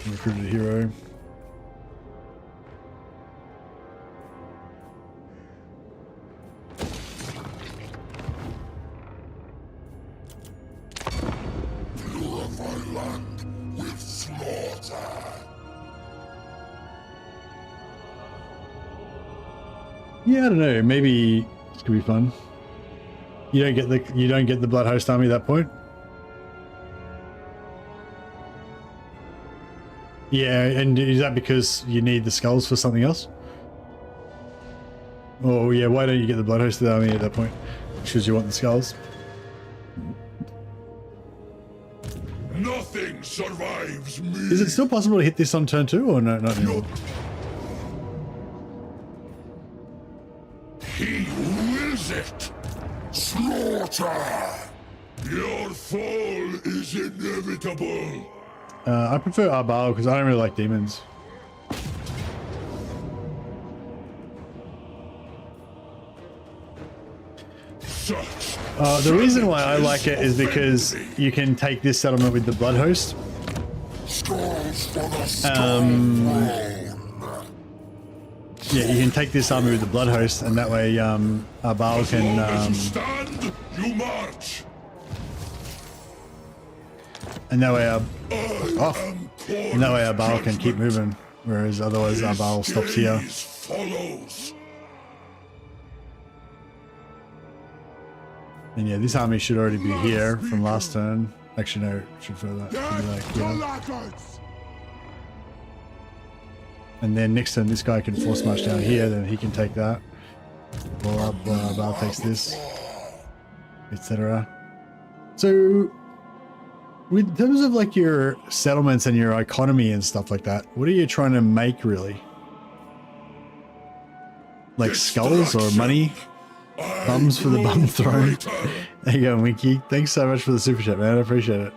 Recruited a hero. Purify land with slaughter. Yeah, I don't know. Maybe this could be fun. You don't get the Blood Host army at that point. Yeah, and is that because you need the skulls for something else? Oh yeah, why don't you get the Blood Host army at that point? Because you want the skulls. Nothing survives me. Is it still possible to hit this on turn 2 or no? Not anymore. He who wills it. Slaughter. Your fall is inevitable. I prefer Arbal because I don't really like demons. The reason why I like it is because you can take this settlement with the Blood Host. Yeah, you can take this army with the Blood Host, and that way Arbal can. Stand, you march. And that way, and that way Arbal can keep moving, whereas otherwise Arbal stops here. Follows. And yeah, this army should already be here from last turn. Actually, no, it should further. Should be like here. And then next turn, this guy can force march down here. Then he can take that. Or Arbal takes this, etc. So, in terms of like your settlements and your economy and stuff like that, what are you trying to make really? Like skulls or money? Bums for the bum throne. There you go, Winky. Thanks so much for the super chat, man. I appreciate it.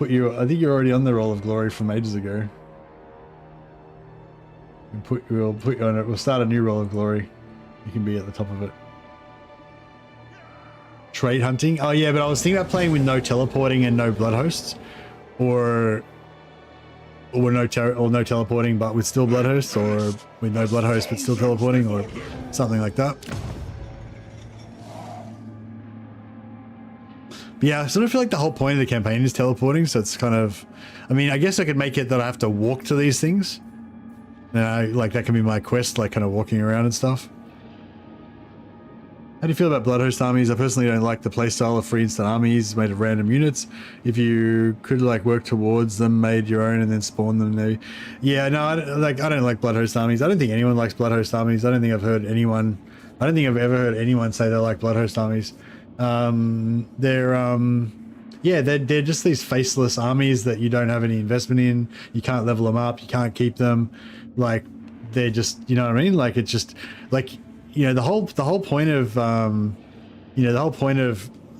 I think you're already on the Roll of Glory from ages ago. We'll put you on it. We'll start a new Roll of Glory. You can be at the top of it. Trade hunting. Oh yeah, but I was thinking about playing with no teleporting and no blood hosts, or no teleporting but with still blood hosts, or with no blood hosts but still teleporting, or something like that. But yeah, I sort of feel like the whole point of the campaign is teleporting, so it's kind of, I mean, I guess I could make it that I have to walk to these things. Like that can be my quest, like kind of walking around and stuff. How do you feel about Blood Host armies? I personally don't like the playstyle of free instant armies made of random units. If you could like work towards them, made your own and then spawn them there. Yeah, no, I don't like Blood Host armies. I don't think anyone likes Blood Host armies. I don't think I've ever heard anyone say they like Blood Host armies. They're just these faceless armies that you don't have any investment in. You can't level them up. You can't keep them. Like they're just, you know what I mean? Like it's just like, you know, the whole point of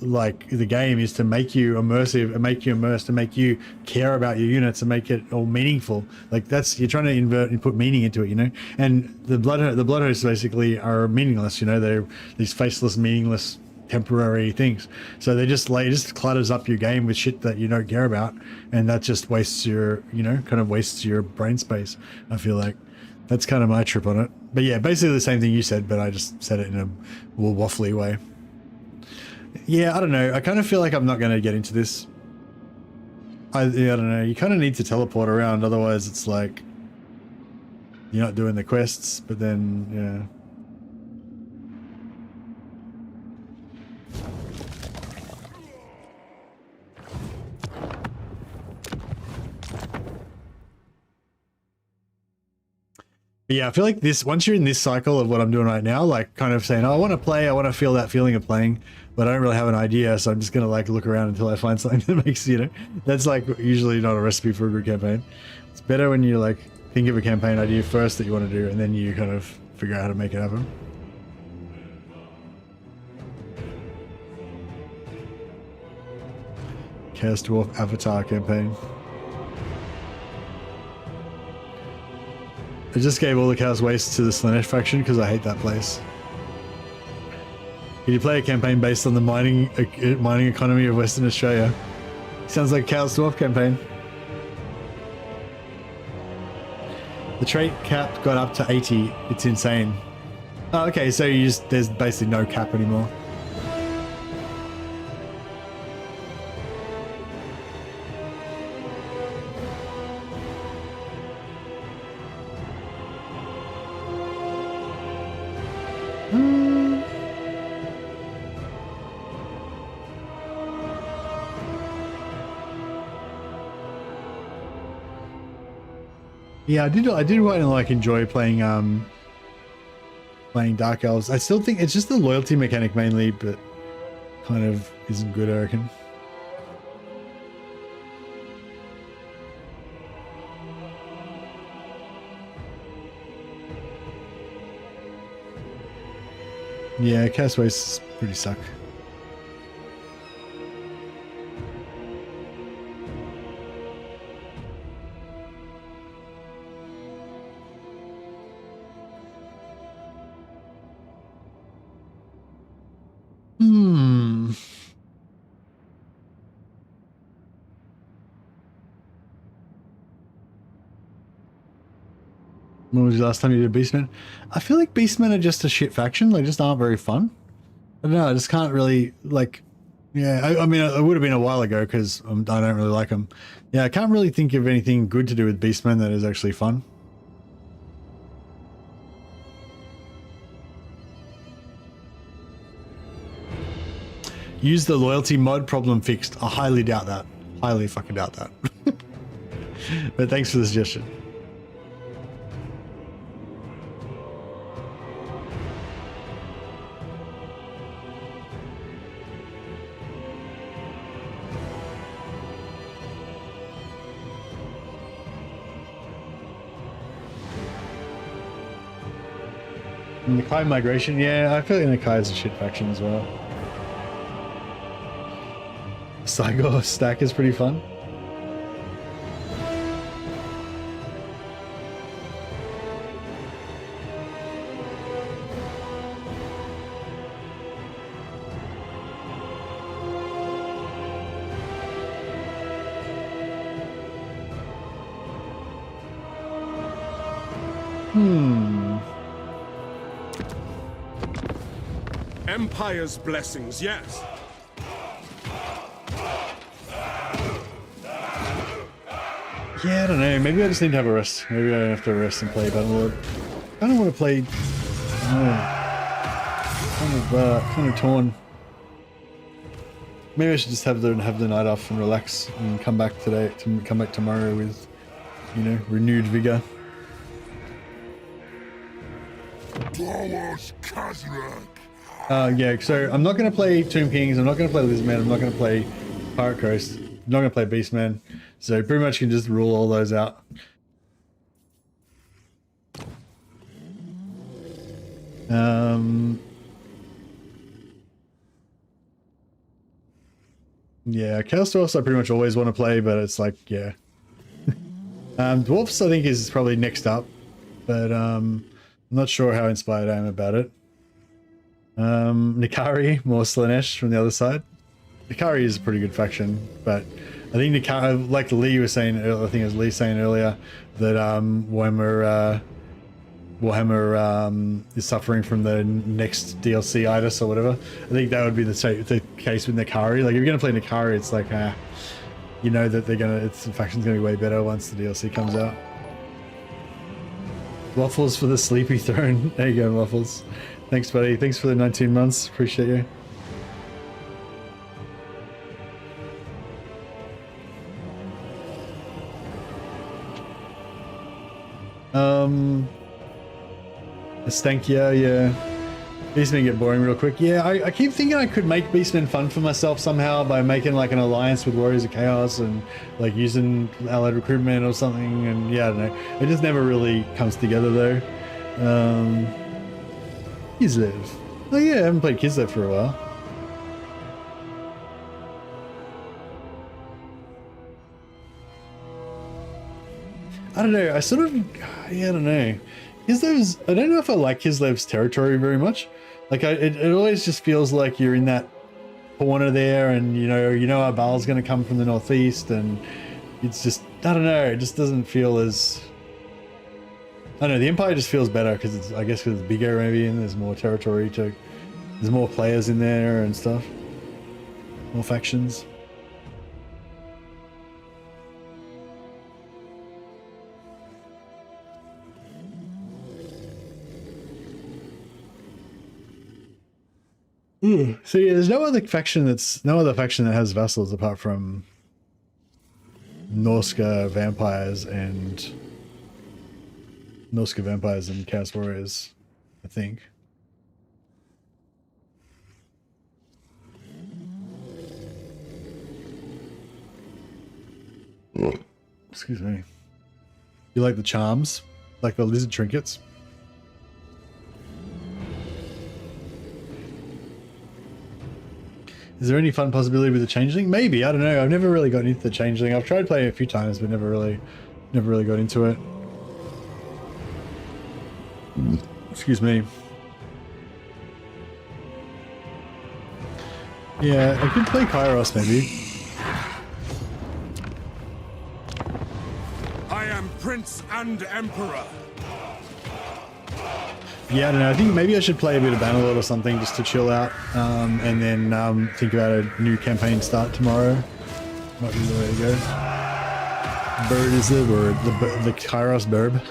like the game is to make you immersive and make you immersed and make you care about your units and make it all meaningful. Like that's, you're trying to invert and put meaning into it, you know. And the blood hosts basically are meaningless, you know. They're these faceless, meaningless, temporary things. So they just like, it just clutters up your game with shit that you don't care about, and that just wastes your, you know, kind of wastes your brain space. I feel like that's kind of my trip on it. But yeah, basically the same thing you said, but I just said it in a more waffly way. Yeah, I don't know. I kind of feel like I'm not going to get into this. I don't know. You kind of need to teleport around, otherwise it's like you're not doing the quests. But then, yeah. But yeah, I feel like this, once you're in this cycle of what I'm doing right now, like kind of saying, oh, I want to play, I want to feel that feeling of playing, but I don't really have an idea, so I'm just going to like look around until I find something that makes, you know, that's like usually not a recipe for a good campaign. It's better when you're like think of a campaign idea first that you want to do, and then you kind of figure out how to make it happen. Chaos Dwarf Avatar campaign. I just gave all the Chaos Waste to the Slaanesh faction because I hate that place. Can you play a campaign based on the mining economy of Western Australia? Sounds like a Chaos Dwarf campaign. The trait cap got up to 80. It's insane. Oh, okay, so there's basically no cap anymore. Yeah, I did quite like enjoy playing playing Dark Elves. I still think it's just the loyalty mechanic mainly, but kind of isn't good, I reckon. Yeah, Castaways pretty suck. When was the last time you did Beastmen? I feel like Beastmen are just a shit faction. They just aren't very fun. I don't know. I just can't really, like... Yeah, I mean, it would have been a while ago because I don't really like them. Yeah, I can't really think of anything good to do with Beastmen that is actually fun. Use the loyalty mod, problem fixed. I highly doubt that. Highly fucking doubt that. But thanks for the suggestion. And the Kai migration, yeah, I feel like the Kai is a shit faction as well. Cygor stack is pretty fun. Empire's blessings, yes. Yeah, I don't know. Maybe I just need to have a rest. Maybe I have to rest and play Battlelord. I don't want to play. Kind of torn. Maybe I should just have the night off and relax and come back today. Come back tomorrow with, you know, renewed vigor. Yeah. So I'm not going to play Tomb Kings. I'm not going to play Lizman. I'm not going to play Pirate Coast. I'm not going to play Beastman. So pretty much you can just rule all those out. Yeah, Chaos Dwarfs I pretty much always want to play, but it's like, yeah. Dwarfs I think is probably next up, but I'm not sure how inspired I am about it. Nikari, more Slaanesh from the other side. Nikari is a pretty good faction, but I think Nikari, like Lee was saying, I think it was Lee saying earlier, that Warhammer is suffering from the next DLC itis or whatever. I think that would be the case with Nikari. Like if you're gonna play Nikari, it's like, you know that the faction's gonna be way better once the DLC comes out. Waffles for the sleepy throne. There you go, Waffles. Thanks, buddy. Thanks for the 19 months. Appreciate you. Stankia, yeah. Beastmen get boring real quick. Yeah, I keep thinking I could make Beastmen fun for myself somehow by making like an alliance with Warriors of Chaos and like using allied recruitment or something. And yeah, I don't know. It just never really comes together though. Kislev. Oh yeah, I haven't played Kislev for a while. I don't know. I sort of, yeah, I don't know. Kislev's, I don't know if I like Kislev's territory very much. Like, it always just feels like you're in that corner there, and you know our Baal's going to come from the northeast, and it's just, I don't know. It just doesn't feel as. I don't know. The Empire just feels better because it's, I guess, because it's bigger maybe, and there's more territory to. There's more players in there and stuff. More factions. So yeah, there's no other faction that has vassals apart from Norska vampires and Chaos Warriors, I think. Excuse me. You like the charms? Like the lizard trinkets? Is there any fun possibility with the changeling? Maybe, I don't know. I've never really gotten into the changeling. I've tried playing it a few times, but never really got into it. Excuse me. Yeah, I could play Kairos maybe. I am Prince and Emperor. Yeah, I don't know. I think maybe I should play a bit of Bannerlord or something just to chill out, and then think about a new campaign start tomorrow. Might be the way to go. Bird is it, or the Kairos Burb?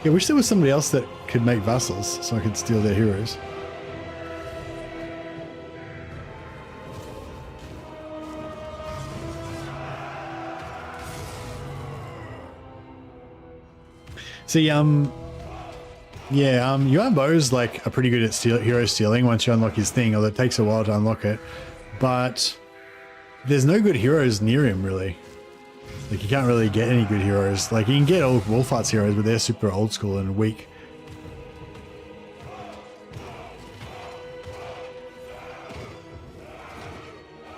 Yeah, I wish there was somebody else that could make vassals so I could steal their heroes. See, Yuan Bo's like are pretty good at hero stealing once you unlock his thing, although it takes a while to unlock it. But there's no good heroes near him, really. Like, you can't really get any good heroes. Like, you can get old Wolfart's heroes, but they're super old school and weak.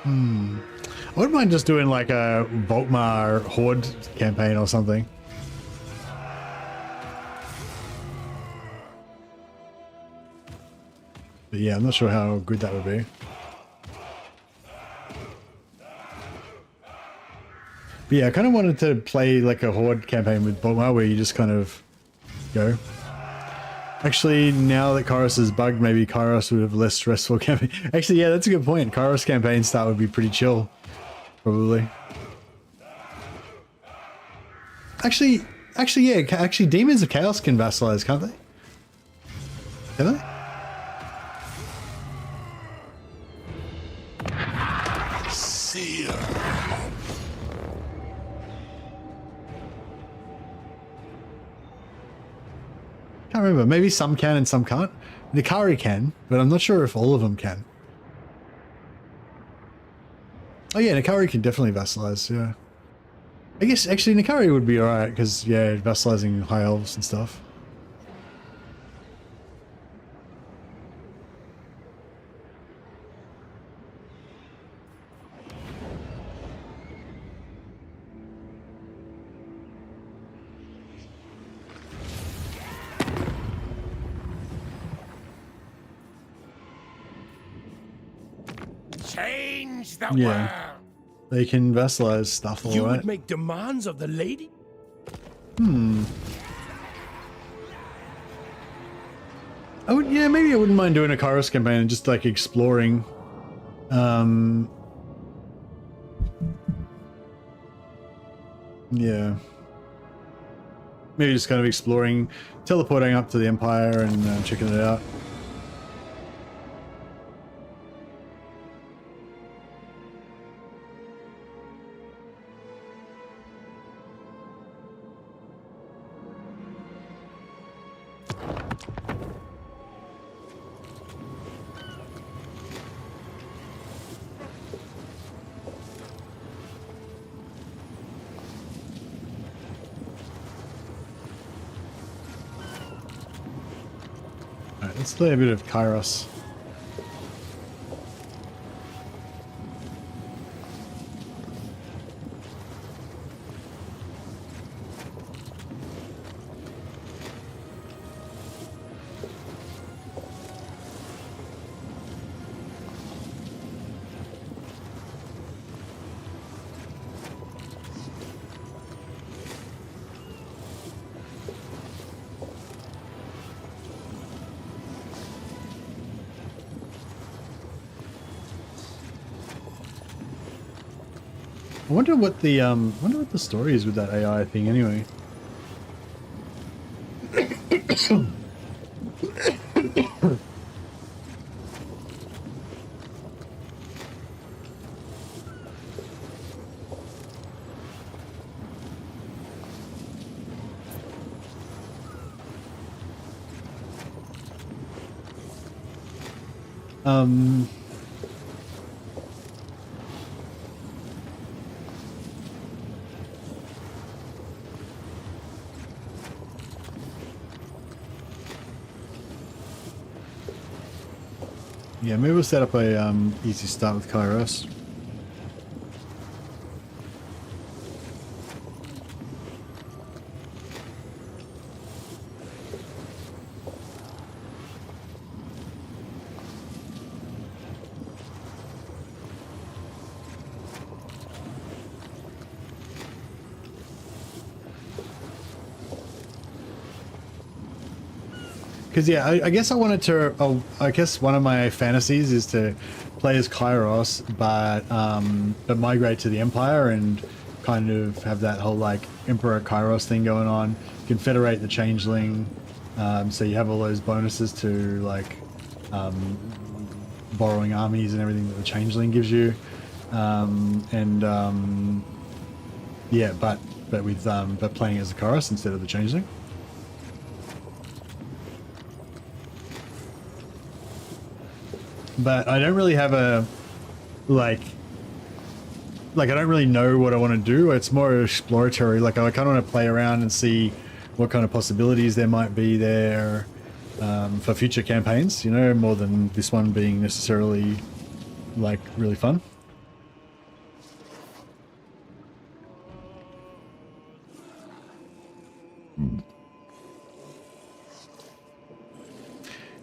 I wouldn't mind just doing like a Volkmar Horde campaign or something. But yeah, I'm not sure how good that would be. But yeah, I kind of wanted to play like a Horde campaign with Volkmar where you just kind of go. Actually, now that Kairos is bugged, maybe Kairos would have less stressful campaign. Actually, yeah, that's a good point. Kairos campaign start would be pretty chill, probably. Actually, yeah. Actually, Demons of Chaos can vassalize, can't they? Can they? Can't remember. Maybe some can and some can't. Nikari can, but I'm not sure if all of them can. Oh yeah, Nikari can definitely vassalize, yeah. I guess actually Nikari would be alright, because yeah, vassalizing high elves and stuff. Change the Yeah. world. They can vassalize stuff, You alright. would make demands of the lady? Yeah, maybe I wouldn't mind doing a Kairos campaign and just like exploring. Yeah. Maybe just kind of exploring, teleporting up to the Empire and checking it out. let's play a bit of Kairos. I wonder what the story is with that AI thing anyway. Yeah, maybe we'll set up a easy start with Kairos. Because yeah, I guess I wanted to. Oh, I guess one of my fantasies is to play as Kairos, but migrate to the Empire and kind of have that whole like Emperor Kairos thing going on. Confederate the Changeling, so you have all those bonuses to like borrowing armies and everything that the Changeling gives you, yeah, but playing as a Kairos instead of the Changeling. But I don't really have a, like I don't really know what I want to do. It's more exploratory. Like I kind of want to play around and see what kind of possibilities there might be there for future campaigns, you know, more than this one being necessarily like really fun.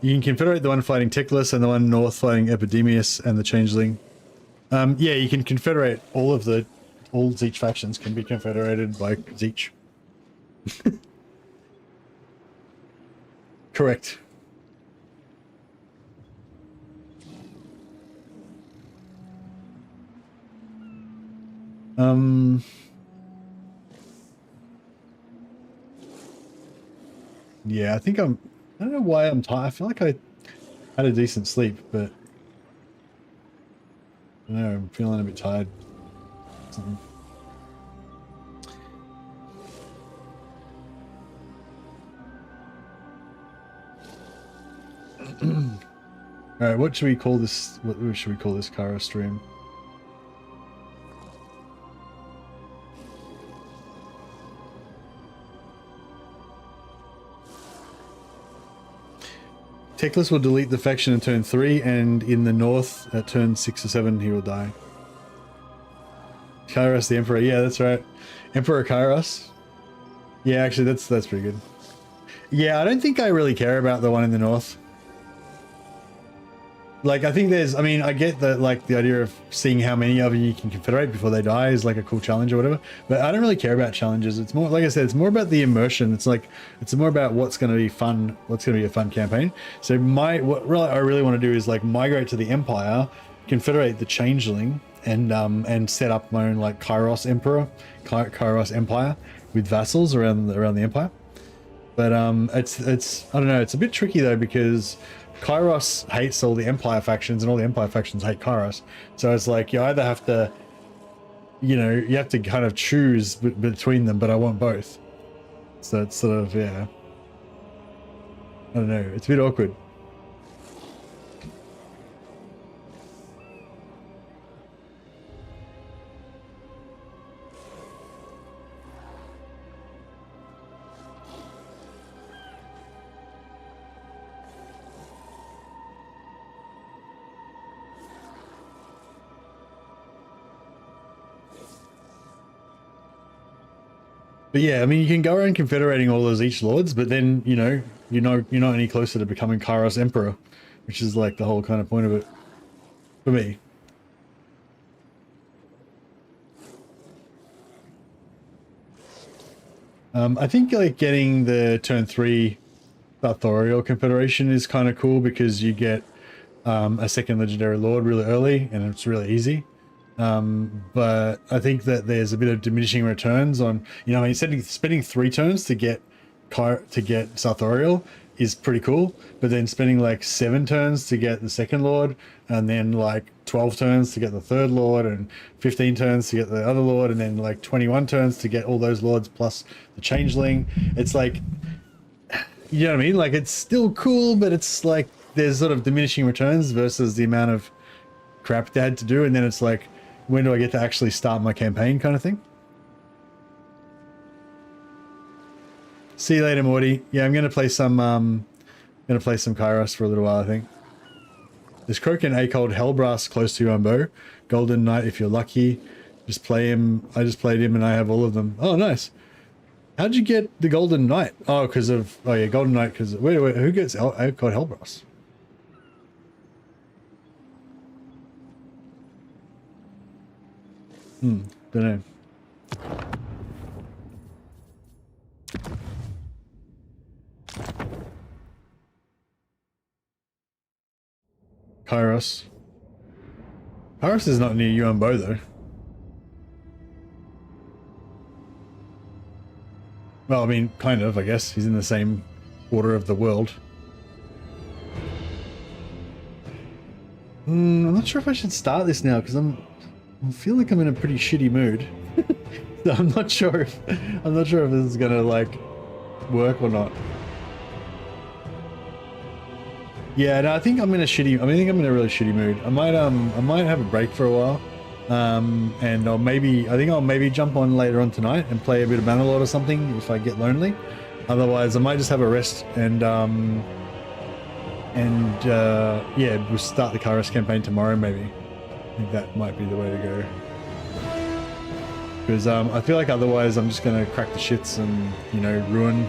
You can confederate the one fighting Tickless and the one north fighting Epidemius and the Changeling. Yeah, you can confederate all Zeech factions can be confederated by Zeech. Correct. Yeah, I think I don't know why I'm tired. I feel like I had a decent sleep, but I don't know, I'm feeling a bit tired. Alright, what should we call this? What should we call this Kairos stream? Teclis will delete the faction in turn 3, and in the north at turn 6 or 7 he will die. Kairos the Emperor, yeah, that's right. Emperor Kairos. Yeah, actually that's pretty good. Yeah, I don't think I really care about the one in the north. Like, I think there's, I mean, I get that, like, the idea of seeing how many of you can confederate before they die is like a cool challenge or whatever, but I don't really care about challenges. It's more, like I said, it's more about the immersion. It's like, it's more about what's going to be fun, what's going to be a fun campaign. So what I really want to do is like migrate to the Empire, confederate the Changeling, and set up my own like Kairos Emperor, Kairos Empire with vassals around the Empire. But it's I don't know, it's a bit tricky though, because Kairos hates all the Empire factions and all the Empire factions hate Kairos. So it's like you either have to, you know, you have to kind of choose between them, but I want both. So it's sort of, yeah. I don't know, it's a bit awkward. But yeah, I mean, you can go around confederating all those each lords, but then, you know, you're not any closer to becoming Kairos Emperor, which is like the whole kind of point of it for me. I think like getting the turn 3 Sartorial Confederation is kind of cool because you get a second Legendary Lord really early and it's really easy. But I think that there's a bit of diminishing returns on, you know, I mean, spending 3 turns to get Sartorial is pretty cool, but then spending like 7 turns to get the second Lord, and then like 12 turns to get the third Lord, and 15 turns to get the other Lord, and then like 21 turns to get all those Lords plus the Changeling. It's like, you know what I mean? Like, it's still cool, but it's like there's sort of diminishing returns versus the amount of crap they had to do, and then it's like, when do I get to actually start my campaign kind of thing? See you later, Morty. Yeah, I'm gonna play some Kairos for a little while, I think. There's Kroken Acold Hellbrass close to Umbo. Golden Knight if you're lucky. Just play him. I just played him and I have all of them. Oh, nice. How'd you get the Golden Knight? Oh, because of, oh yeah, Golden Knight, because, wait, who gets Acold Hellbrass? Don't know. Kairos. Kairos is not near Umbo though. Well, I mean, kind of, I guess. He's in the same quarter of the world. I'm not sure if I should start this now because I feel like I'm in a pretty shitty mood. So I'm not sure if this is gonna like work or not. Yeah, no, I think I'm in a really shitty mood. I might have a break for a while. And I think I'll maybe jump on later on tonight and play a bit of Bannerlord or something if I get lonely. Otherwise, I might just have a rest and yeah, we'll start the Kairos campaign tomorrow maybe. I think that might be the way to go. Because I feel like otherwise I'm just gonna crack the shits and, you know, ruin.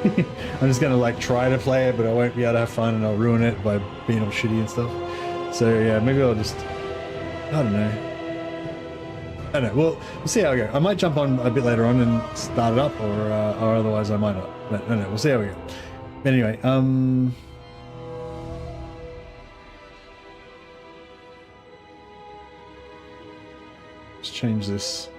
I'm just gonna like try to play it, but I won't be able to have fun and I'll ruin it by being all shitty and stuff. So yeah, maybe I'll just, I don't know. I don't know. We'll see how we go. I might jump on a bit later on and start it up, or otherwise I might not. But I don't know. We'll see how we go. Anyway, let's change this.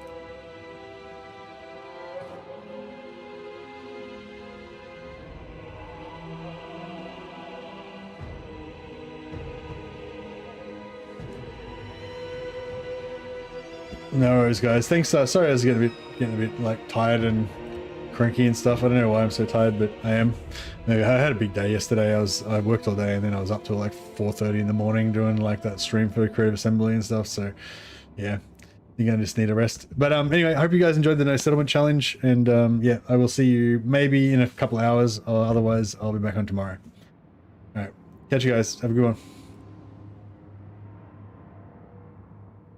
No worries, guys. Thanks. Sorry, I was getting a bit like tired and cranky and stuff. I don't know why I'm so tired, but I am. Maybe I had a big day yesterday. I worked all day and then I was up till like 4:30 in the morning doing like that stream for Creative Assembly and stuff. So yeah, you're gonna just need a rest. But anyway, I hope you guys enjoyed the No Settlement Challenge, and yeah, I will see you maybe in a couple hours, or otherwise I'll be back on tomorrow. All right, catch you guys. Have a good one.